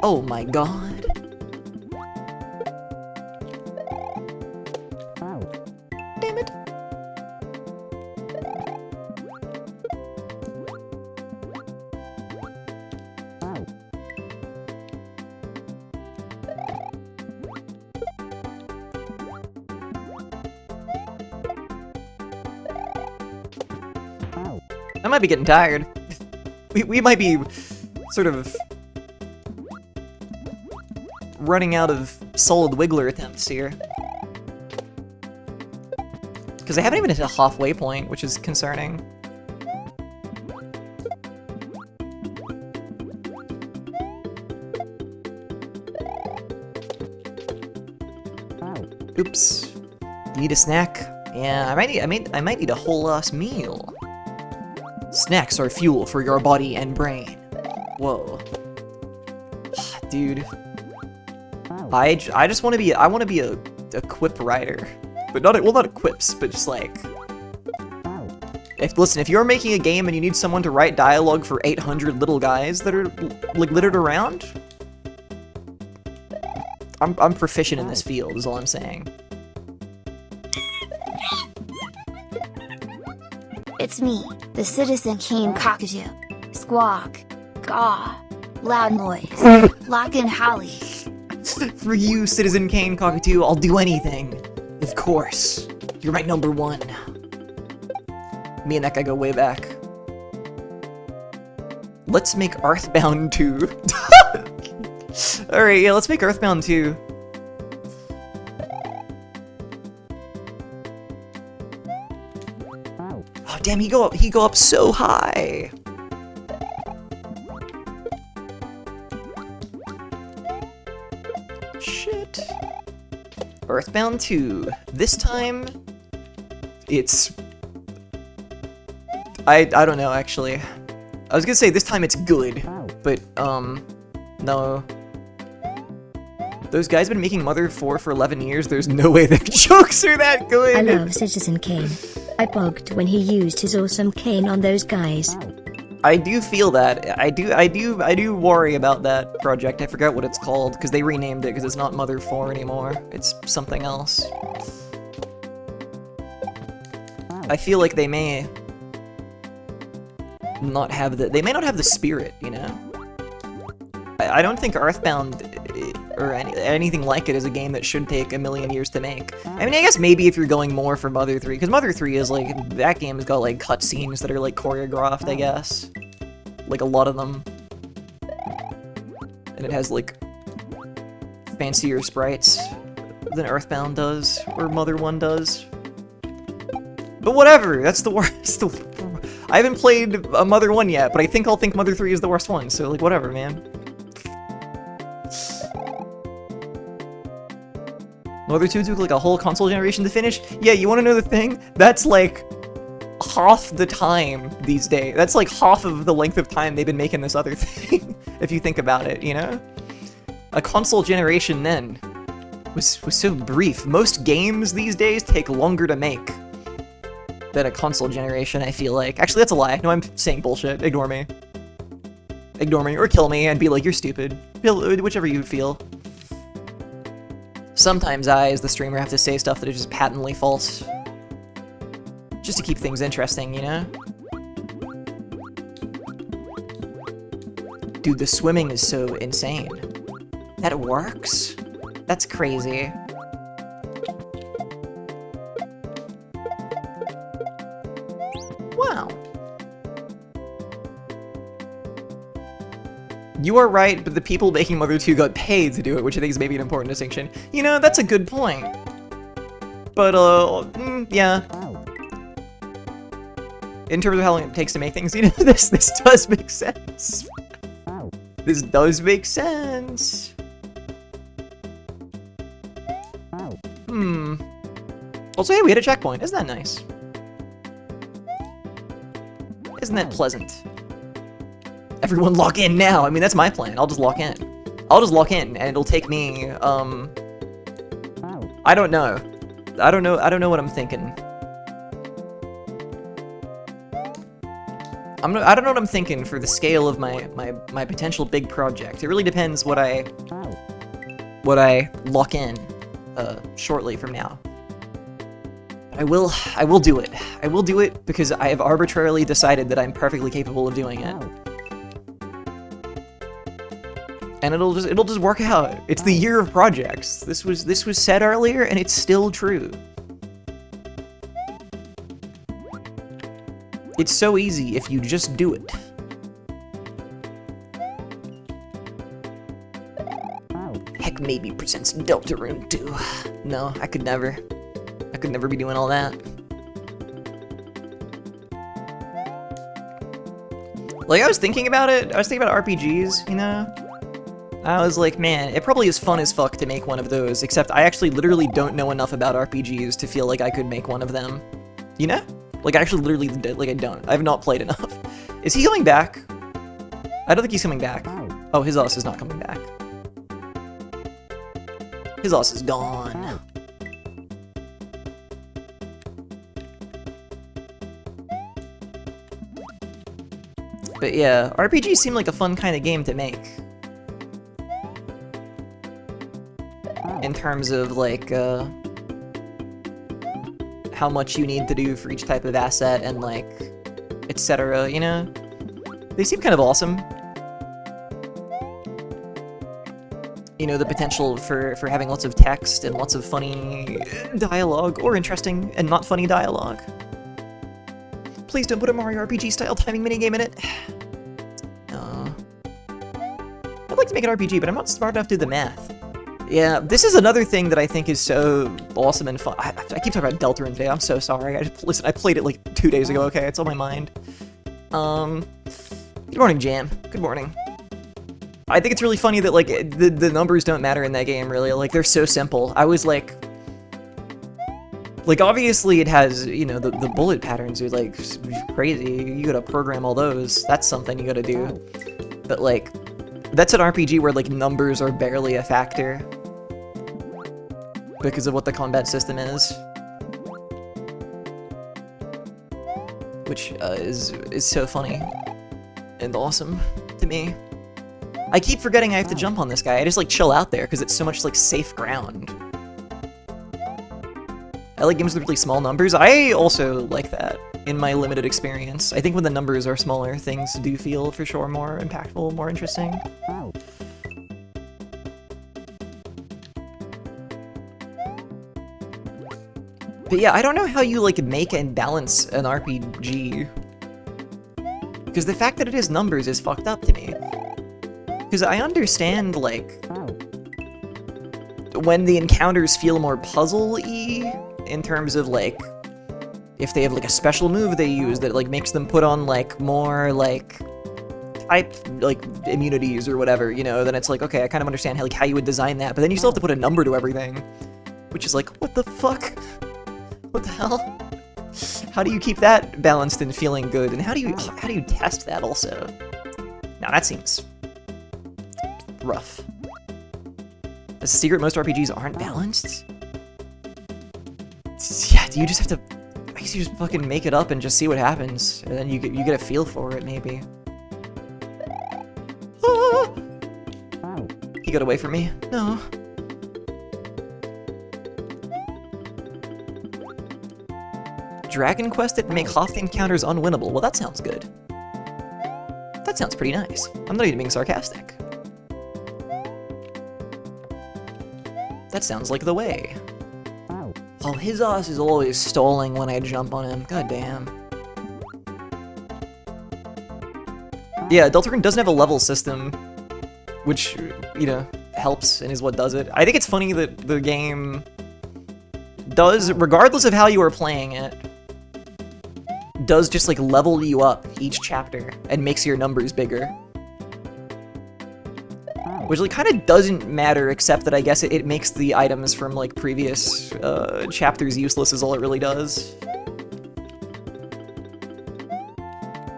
Oh my god. Damn it. I might be getting tired. We might be sort of running out of solid wiggler attempts here. Because I haven't even hit a halfway point, which is concerning. Oops. Need a snack? Yeah, I might need a whole ass meal. Snacks are fuel for your body and brain. Whoa. Dude. I just want to be, I want to be a quip writer. But not, well, not quips, but just like... Listen, if you're making a game and you need someone to write dialogue for 800 little guys that are, like, littered around, I'm proficient in this field, is all I'm saying. It's me, the Citizen Kane cockatoo. Squawk. Gaw. Loud noise. Lock in Holly. For you, Citizen Kane cockatoo, I'll do anything. Of course. You're my number one. Me and that guy go way back. Let's make Earthbound 2. Alright, yeah, let's make Earthbound 2. Oh damn, he go up so high. Shit. Earthbound 2. This time it's I don't know actually. I was gonna say this time it's good, but no. Those guys have been making Mother 4 for 11 years, there's no way their jokes are that good! I love Citizen Kane. I bugged when he used his awesome cane on those guys. I do feel that. I do worry about that project. I forgot what it's called, because they renamed it, because it's not Mother 4 anymore. It's something else. I feel like they may not have the spirit, you know? I don't think Earthbound or anything like it is a game that should take a million years to make. I mean, I guess maybe if you're going more for Mother 3, because Mother 3 is like, that game has got like cutscenes that are like choreographed, I guess. Like a lot of them. And it has like fancier sprites than Earthbound does, or Mother 1 does. But whatever, that's the worst. I haven't played a Mother 1 yet, but I think I'll think Mother 3 is the worst one, so like whatever, man. Mother 2 took like a whole console generation to finish? Yeah, you wanna know the thing? That's like half the time these days. That's like half of the length of time they've been making this other thing, if you think about it, you know? A console generation then was so brief. Most games these days take longer to make than a console generation, I feel like. Actually, that's a lie. No, I'm saying bullshit. Ignore me. Ignore me, or kill me and be like, you're stupid. Whichever you feel. Sometimes I, as the streamer, have to say stuff that is just patently false. Just to keep things interesting, you know? Dude, the swimming is so insane. That works? That's crazy. Wow. You are right, but the people making Mother 2 got paid to do it, which I think is maybe an important distinction. You know, that's a good point. But, yeah. In terms of how long it takes to make things, you know, this does make sense. This does make sense. Also, hey, we hit a checkpoint. Isn't that nice? Isn't that pleasant? Everyone lock in now! I mean, that's my plan. I'll just lock in. I'll just lock in, and it'll take me, I don't know. I don't know what I'm thinking. I don't know what I'm thinking for the scale of my potential big project. It really depends what I lock in, shortly from now. I will do it. I will do it because I have arbitrarily decided that I'm perfectly capable of doing it. And it'll just work out. It's the year of projects. This was said earlier, and it's still true. It's so easy if you just do it. Heck, maybe presents Deltarune 2. No, I could never. I could never be doing all that. Like, I was thinking about it. I was thinking about RPGs, you know? I was like, man, it probably is fun as fuck to make one of those, except I actually literally don't know enough about RPGs to feel like I could make one of them. You know? Like, I actually literally, like, I don't. I have not played enough. Is he coming back? I don't think he's coming back. Oh, his ass is not coming back. His ass is gone. But yeah, RPGs seem like a fun kind of game to make. In terms of, like, how much you need to do for each type of asset and, like, etc., you know? They seem kind of awesome. You know, the potential for having lots of text and lots of funny dialogue, or interesting and not funny dialogue. Please don't put a Mario RPG style timing minigame in it. I'd like to make an RPG, but I'm not smart enough to do the math. Yeah, this is another thing that I think is so awesome and fun. I keep talking about Deltarune today, I'm so sorry. Listen, I played it like 2 days ago, okay? It's on my mind. Good morning, Jam. Good morning. I think it's really funny that, like, the numbers don't matter in that game, really. Like, they're so simple. I was like, obviously it has, you know, the bullet patterns are, like, crazy. You gotta program all those. That's something you gotta do. But, like, that's an RPG where, like, numbers are barely a factor because of what the combat system is. Which is so funny and awesome to me. I keep forgetting I have to jump on this guy. I just, like, chill out there because it's so much, like, safe ground. I like games with really small numbers. I also like that in my limited experience. I think when the numbers are smaller, things do feel, for sure, more impactful, more interesting. But yeah, I don't know how you, like, make and balance an RPG. Because the fact that it is numbers is fucked up to me. Because I understand, like, when the encounters feel more puzzle-y, in terms of, like, if they have, like, a special move they use that, like, makes them put on, like, more, like, type, like, immunities or whatever, you know, then it's like, okay, I kind of understand how, like, how you would design that, but then you still have to put a number to everything, which is like, what the fuck? What the hell? How do you keep that balanced and feeling good, and how do you test that also? Now that seems rough. The secret most RPGs aren't balanced? Yeah, do you just have to... I guess you just fucking make it up and just see what happens, and then you get a feel for it, maybe. Ah! He got away from me? No. Dragon Quest that make half the encounters unwinnable. Well, that sounds good. That sounds pretty nice. I'm not even being sarcastic. That sounds like the way. Oh, his ass is always stalling when I jump on him. God damn. Yeah, Deltarune doesn't have a level system, which, you know, helps and is what does it. I think it's funny that the game does, regardless of how you are playing it, does just, like, level you up each chapter and makes your numbers bigger. Which, like, kind of doesn't matter, except that I guess it makes the items from, like, previous chapters useless is all it really does.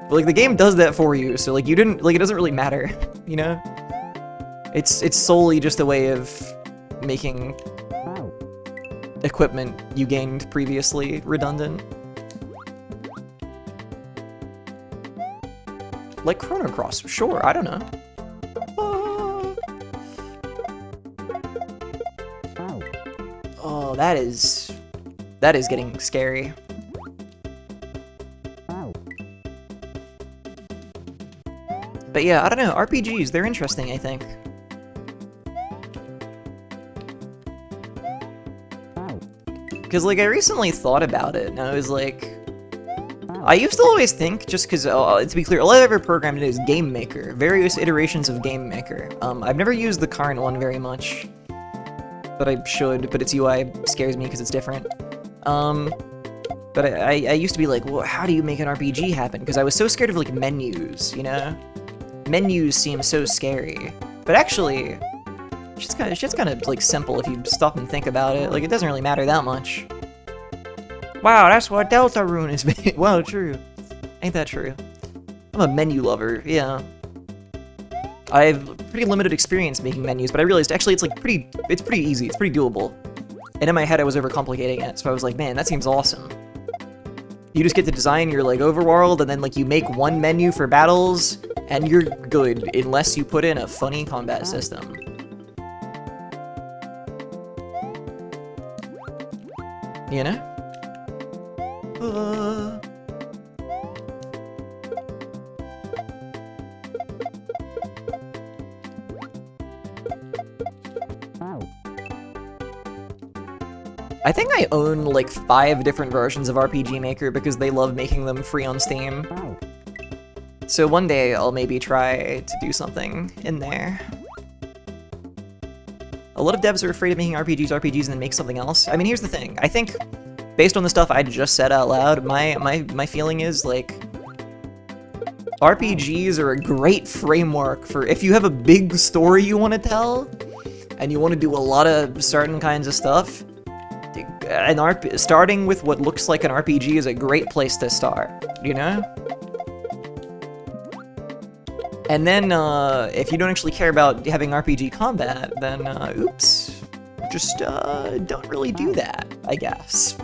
But, like, the game does that for you, so, like, you didn't, like, it doesn't really matter, you know? It's solely just a way of making equipment you gained previously redundant. Like Chrono Cross, sure, I don't know. Oh, that is getting scary. But yeah, I don't know, RPGs, they're interesting, I think. Because, like, I recently thought about it, and I was like... I used to always think, just because, to be clear, all I've ever programmed is Game Maker, various iterations of Game Maker. I've never used the current one very much. that I should, but its UI scares me because it's different. But I used to be like, well, how do you make an RPG happen? Because I was so scared of, like, menus, you know? Menus seem so scary. But actually, shit's kind of, like, simple if you stop and think about it. Like, it doesn't really matter that much. Wow, that's what Deltarune is made. Wow, true. Ain't that true? I'm a menu lover, yeah. I have pretty limited experience making menus, but I realized actually it's pretty easy, it's pretty doable. And in my head I was overcomplicating it, so I was like, man, that seems awesome. You just get to design your, like, overworld, and then, like, you make one menu for battles, and you're good, unless you put in a funny combat system. You know? I think I own like 5 different versions of RPG Maker because they love making them free on Steam. So one day I'll maybe try to do something in there. A lot of devs are afraid of making RPGs and then make something else. I mean, here's the thing. I think, based on the stuff I just said out loud, my feeling is, like, RPGs are a great framework for if you have a big story you want to tell, and you want to do a lot of certain kinds of stuff, starting with what looks like an RPG is a great place to start, you know? And then, if you don't actually care about having RPG combat, then, oops, just, don't really do that, I guess.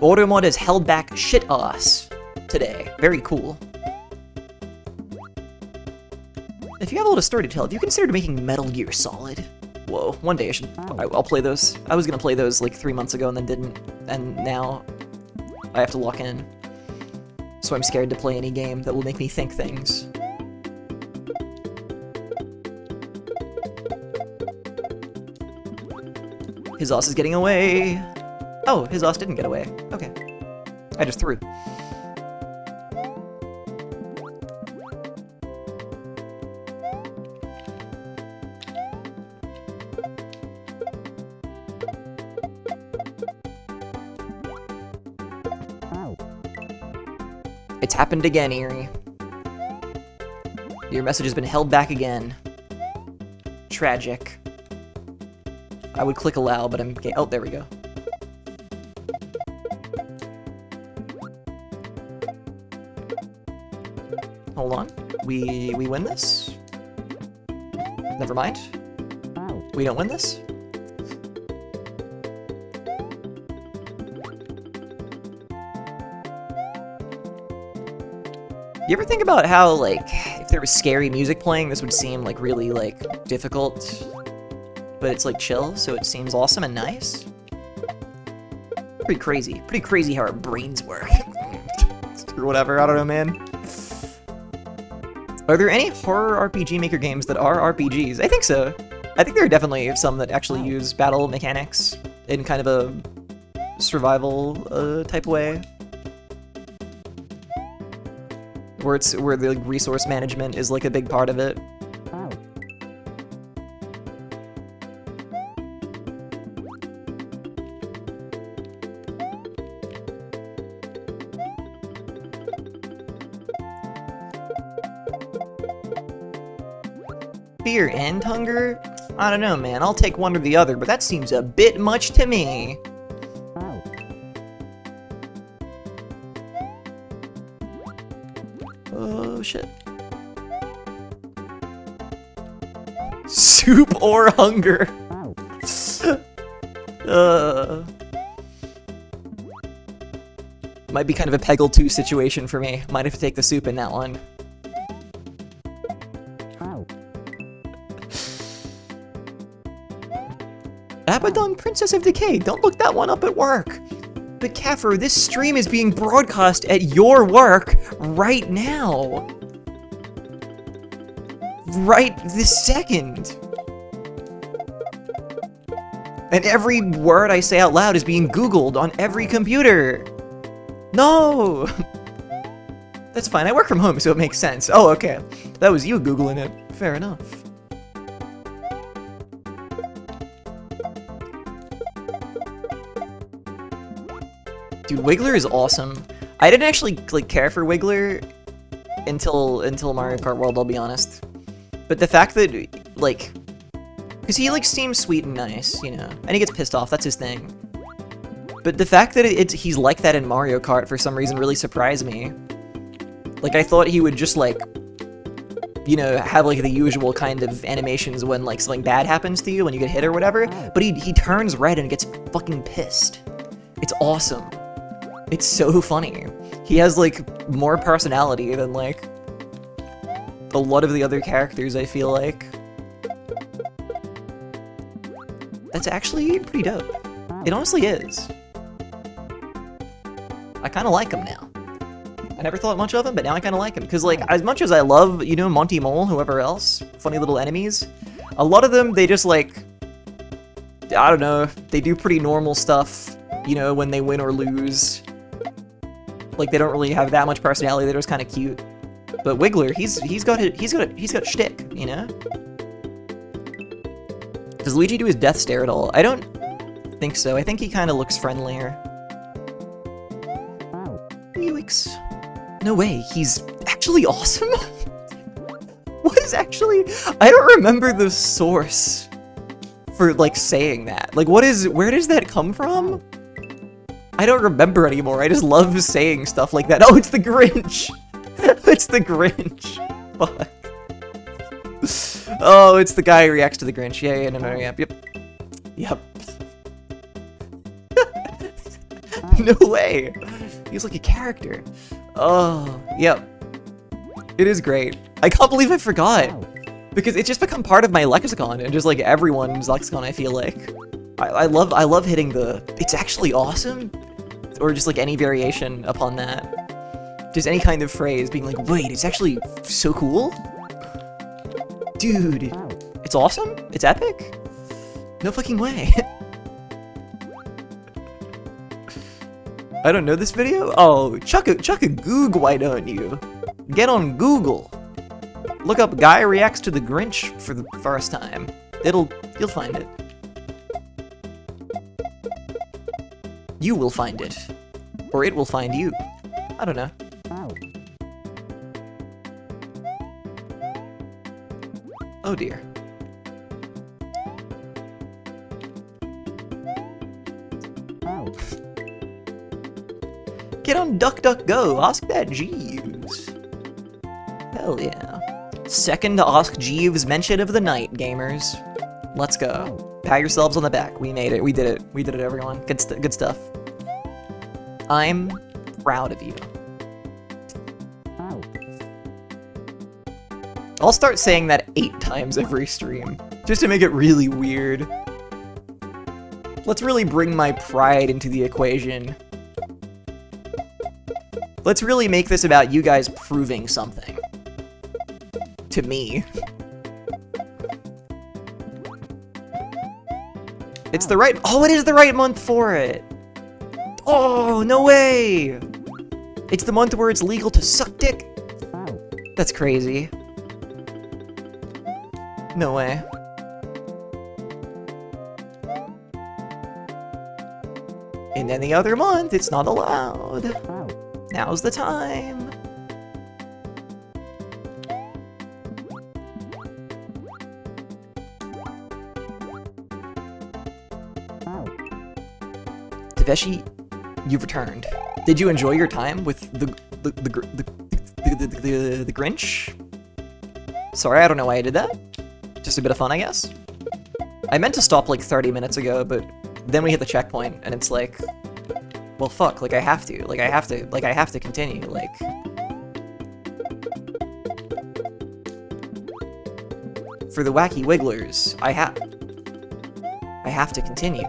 Automod has held back shit ass today. Very cool. If you have a lot of story to tell, have you considered making Metal Gear Solid? Whoa, one day I'll play those. I was gonna play those like 3 months ago and then didn't, and now I have to lock in. So I'm scared to play any game that will make me think things. His ass is getting away! Oh, his ass didn't get away. Okay. I just threw. It's happened again, Eerie. Your message has been held back again. Tragic. I would click allow, but I'm... Oh, there we go. Hold on. We win this? Never mind. We don't win this? You ever think about how, like, if there was scary music playing, this would seem, like, really, like, difficult, but it's, like, chill, so it seems awesome and nice? Pretty crazy how our brains work. Or whatever, I don't know, man. Are there any horror RPG Maker games that are RPGs? I think so. I think there are definitely some that actually use battle mechanics in kind of a survival type way. Where the resource management is like a big part of it. Fear and hunger? I don't know, man. I'll take one or the other, but that seems a bit much to me. Oh, shit. Soup or hunger? Might be kind of a Peggle 2 situation for me. Might have to take the soup in that one. Abaddon, Princess of Decay, don't look that one up at work. But Kaffer, this stream is being broadcast at your work right now. Right this second. And every word I say out loud is being Googled on every computer. No! That's fine, I work from home, so it makes sense. Oh, okay. That was you Googling it. Fair enough. Dude, Wiggler is awesome. I didn't actually like care for Wiggler until Mario Kart World, I'll be honest. But the fact that like, because he like seems sweet and nice, you know, and he gets pissed off, that's his thing. But the fact that he's like that in Mario Kart for some reason really surprised me. Like, I thought he would just like, you know, have like the usual kind of animations when like something bad happens to you, when you get hit or whatever, but he turns red and gets fucking pissed. It's awesome. It's so funny. He has like more personality than like a lot of the other characters, I feel like. That's actually pretty dope. It honestly is. I kind of like him now. I never thought much of him, but now I kind of like him. Because, like, as much as I love, you know, Monty Mole, whoever else, funny little enemies, a lot of them, they just, like, I don't know, they do pretty normal stuff, you know, when they win or lose. Like, they don't really have that much personality, they're just kind of cute. But Wiggler, he's got shtick, you know? Does Luigi do his death stare at all? I don't think so. I think he kind of looks friendlier. Yoicks. No way, he's actually awesome? What is actually... I don't remember the source for, like, saying that. Like, where does that come from? I don't remember anymore, I just love saying stuff like that. Oh, it's the Grinch! It's the Grinch. Fuck. Oh, it's the guy who reacts to the Grinch. Yeah, no, yep. Yep. No way! He's like a character. Oh, yep. It is great. I can't believe I forgot. Because it's just become part of my lexicon, and just like everyone's lexicon, I feel like. I love hitting the, it's actually awesome, or just like any variation upon that. Just any kind of phrase being like, wait, it's actually so cool? Dude, it's awesome? It's epic? No fucking way. I don't know this video? Oh, chuck a goog, why don't you? Get on Google. Look up guy reacts to the Grinch for the first time. You'll find it. You will find it. Or it will find you. I don't know. Oh dear. Get on DuckDuckGo, ask that Jeeves. Hell yeah. Second Ask Jeeves mention of the night, gamers. Let's go. Pat yourselves on the back. We made it. We did it. We did it, everyone. Good stuff. I'm proud of you. I'll start saying that 8 times every stream, just to make it really weird. Let's really bring my pride into the equation. Let's really make this about you guys proving something. To me. It's the right- oh, it is the right month for it! Oh, no way! It's the month where it's legal to suck dick? That's crazy. No way. In any other month, it's not allowed. Now's the time. Taveshi, you've returned. Did you enjoy your time with the Grinch? Sorry, I don't know why I did that. Just a bit of fun, I guess. I meant to stop like 30 minutes ago, but then we hit the checkpoint, and it's like, well, fuck, like I have to continue, like. For the Wacky Wigglers, I have to continue.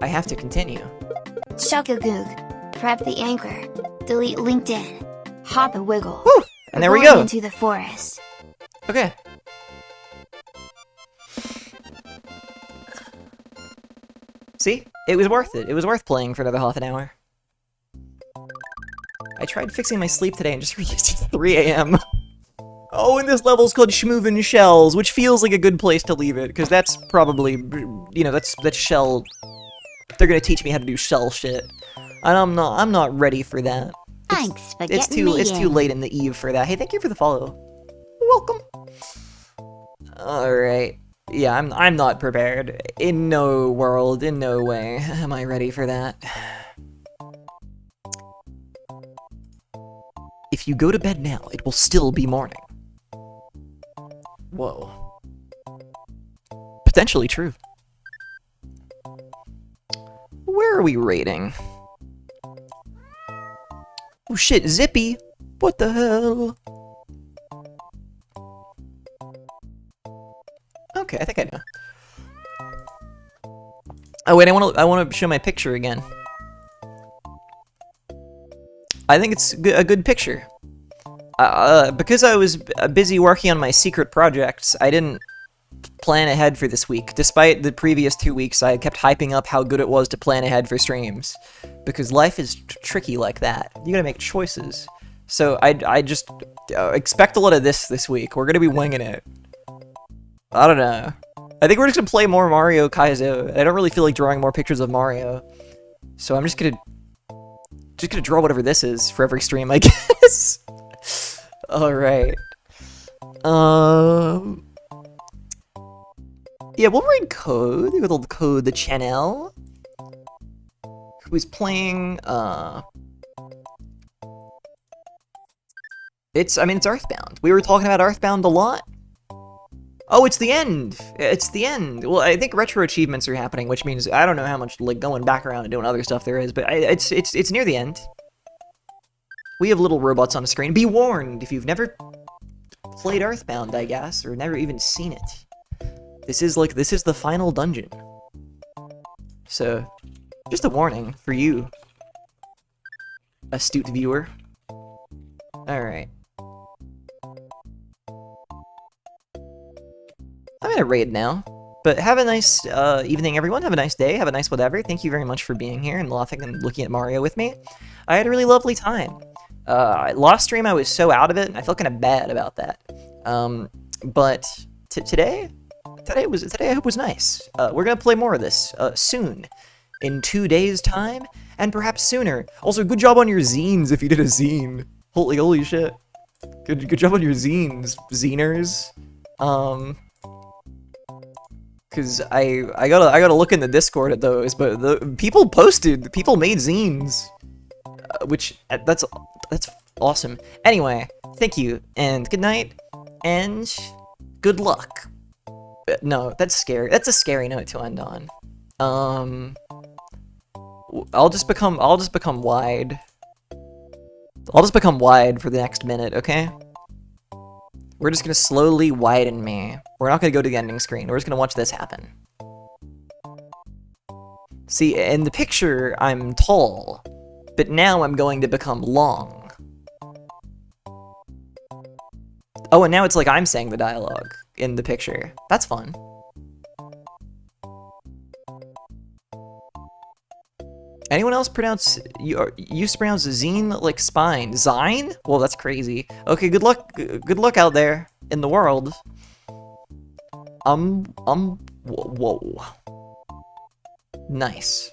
I have to continue. Chuck a goog. Prep the anchor. Delete LinkedIn. Hop a wiggle. Woo! And there we Going go. into the forest. Okay. See? It was worth it. It was worth playing for another half an hour. I tried fixing my sleep today and just realized it's 3 AM. Oh, and this level's called Schmoovin' Shells, which feels like a good place to leave it, because that's probably, you know, that's shell. They're gonna teach me how to do shell shit. And I'm not ready for that. Thanks for It's getting too me it's too in. late in the eve for that. Hey, thank you for the follow. Welcome. All right. Yeah, I'm not prepared. In no world, in no way am I ready for that. If you go to bed now, it will still be morning. Whoa. Potentially true. Where are we rating? Oh shit, Zippy! What the hell? Okay, I think I know. Oh wait, I want to show my picture again. I think it's a good picture. Because I was busy working on my secret projects, I didn't plan ahead for this week. Despite the previous 2 weeks, I kept hyping up how good it was to plan ahead for streams. Because life is tricky like that. You gotta make choices. So I just expect a lot of this week. We're gonna be winging it. I don't know. I think we're just gonna play more Mario Kaizo. I don't really feel like drawing more pictures of Mario. So I'm just gonna draw whatever this is for every stream, I guess. Alright. Yeah, we'll read code. We'll code the channel. Who's playing, it's Earthbound. We were talking about Earthbound a lot. Oh, it's the end! It's the end! Well, I think retro achievements are happening, which means I don't know how much, like, going back around and doing other stuff there is, but it's near the end. We have little robots on the screen. Be warned, if you've never played Earthbound, I guess, or never even seen it. This is the final dungeon. So, just a warning for you, astute viewer. Alright. I'm in a raid now. But have a nice evening, everyone. Have a nice day. Have a nice whatever. Thank you very much for being here and laughing and looking at Mario with me. I had a really lovely time. Last stream, I was so out of it, and I felt kind of bad about that. But today I hope was nice. We're gonna play more of this soon, in 2 days' time, and perhaps sooner. Also, good job on your zines if you did a zine. Holy shit. Good job on your zines, ziners. Cause I gotta look in the Discord at those, but the people made zines, which that's awesome. Anyway, thank you and good night and good luck. No, that's scary. That's a scary note to end on. I'll just become wide. I'll just become wide for the next minute, okay? We're just gonna slowly widen me. We're not gonna go to the ending screen. We're just gonna watch this happen. See, in the picture, I'm tall, but now I'm going to become long. Oh, and now it's like I'm saying the dialogue in the picture. That's fun. Anyone else used to pronounce zine like spine? Zine? Well, that's crazy. Okay, good luck out there in the world. Whoa. Nice.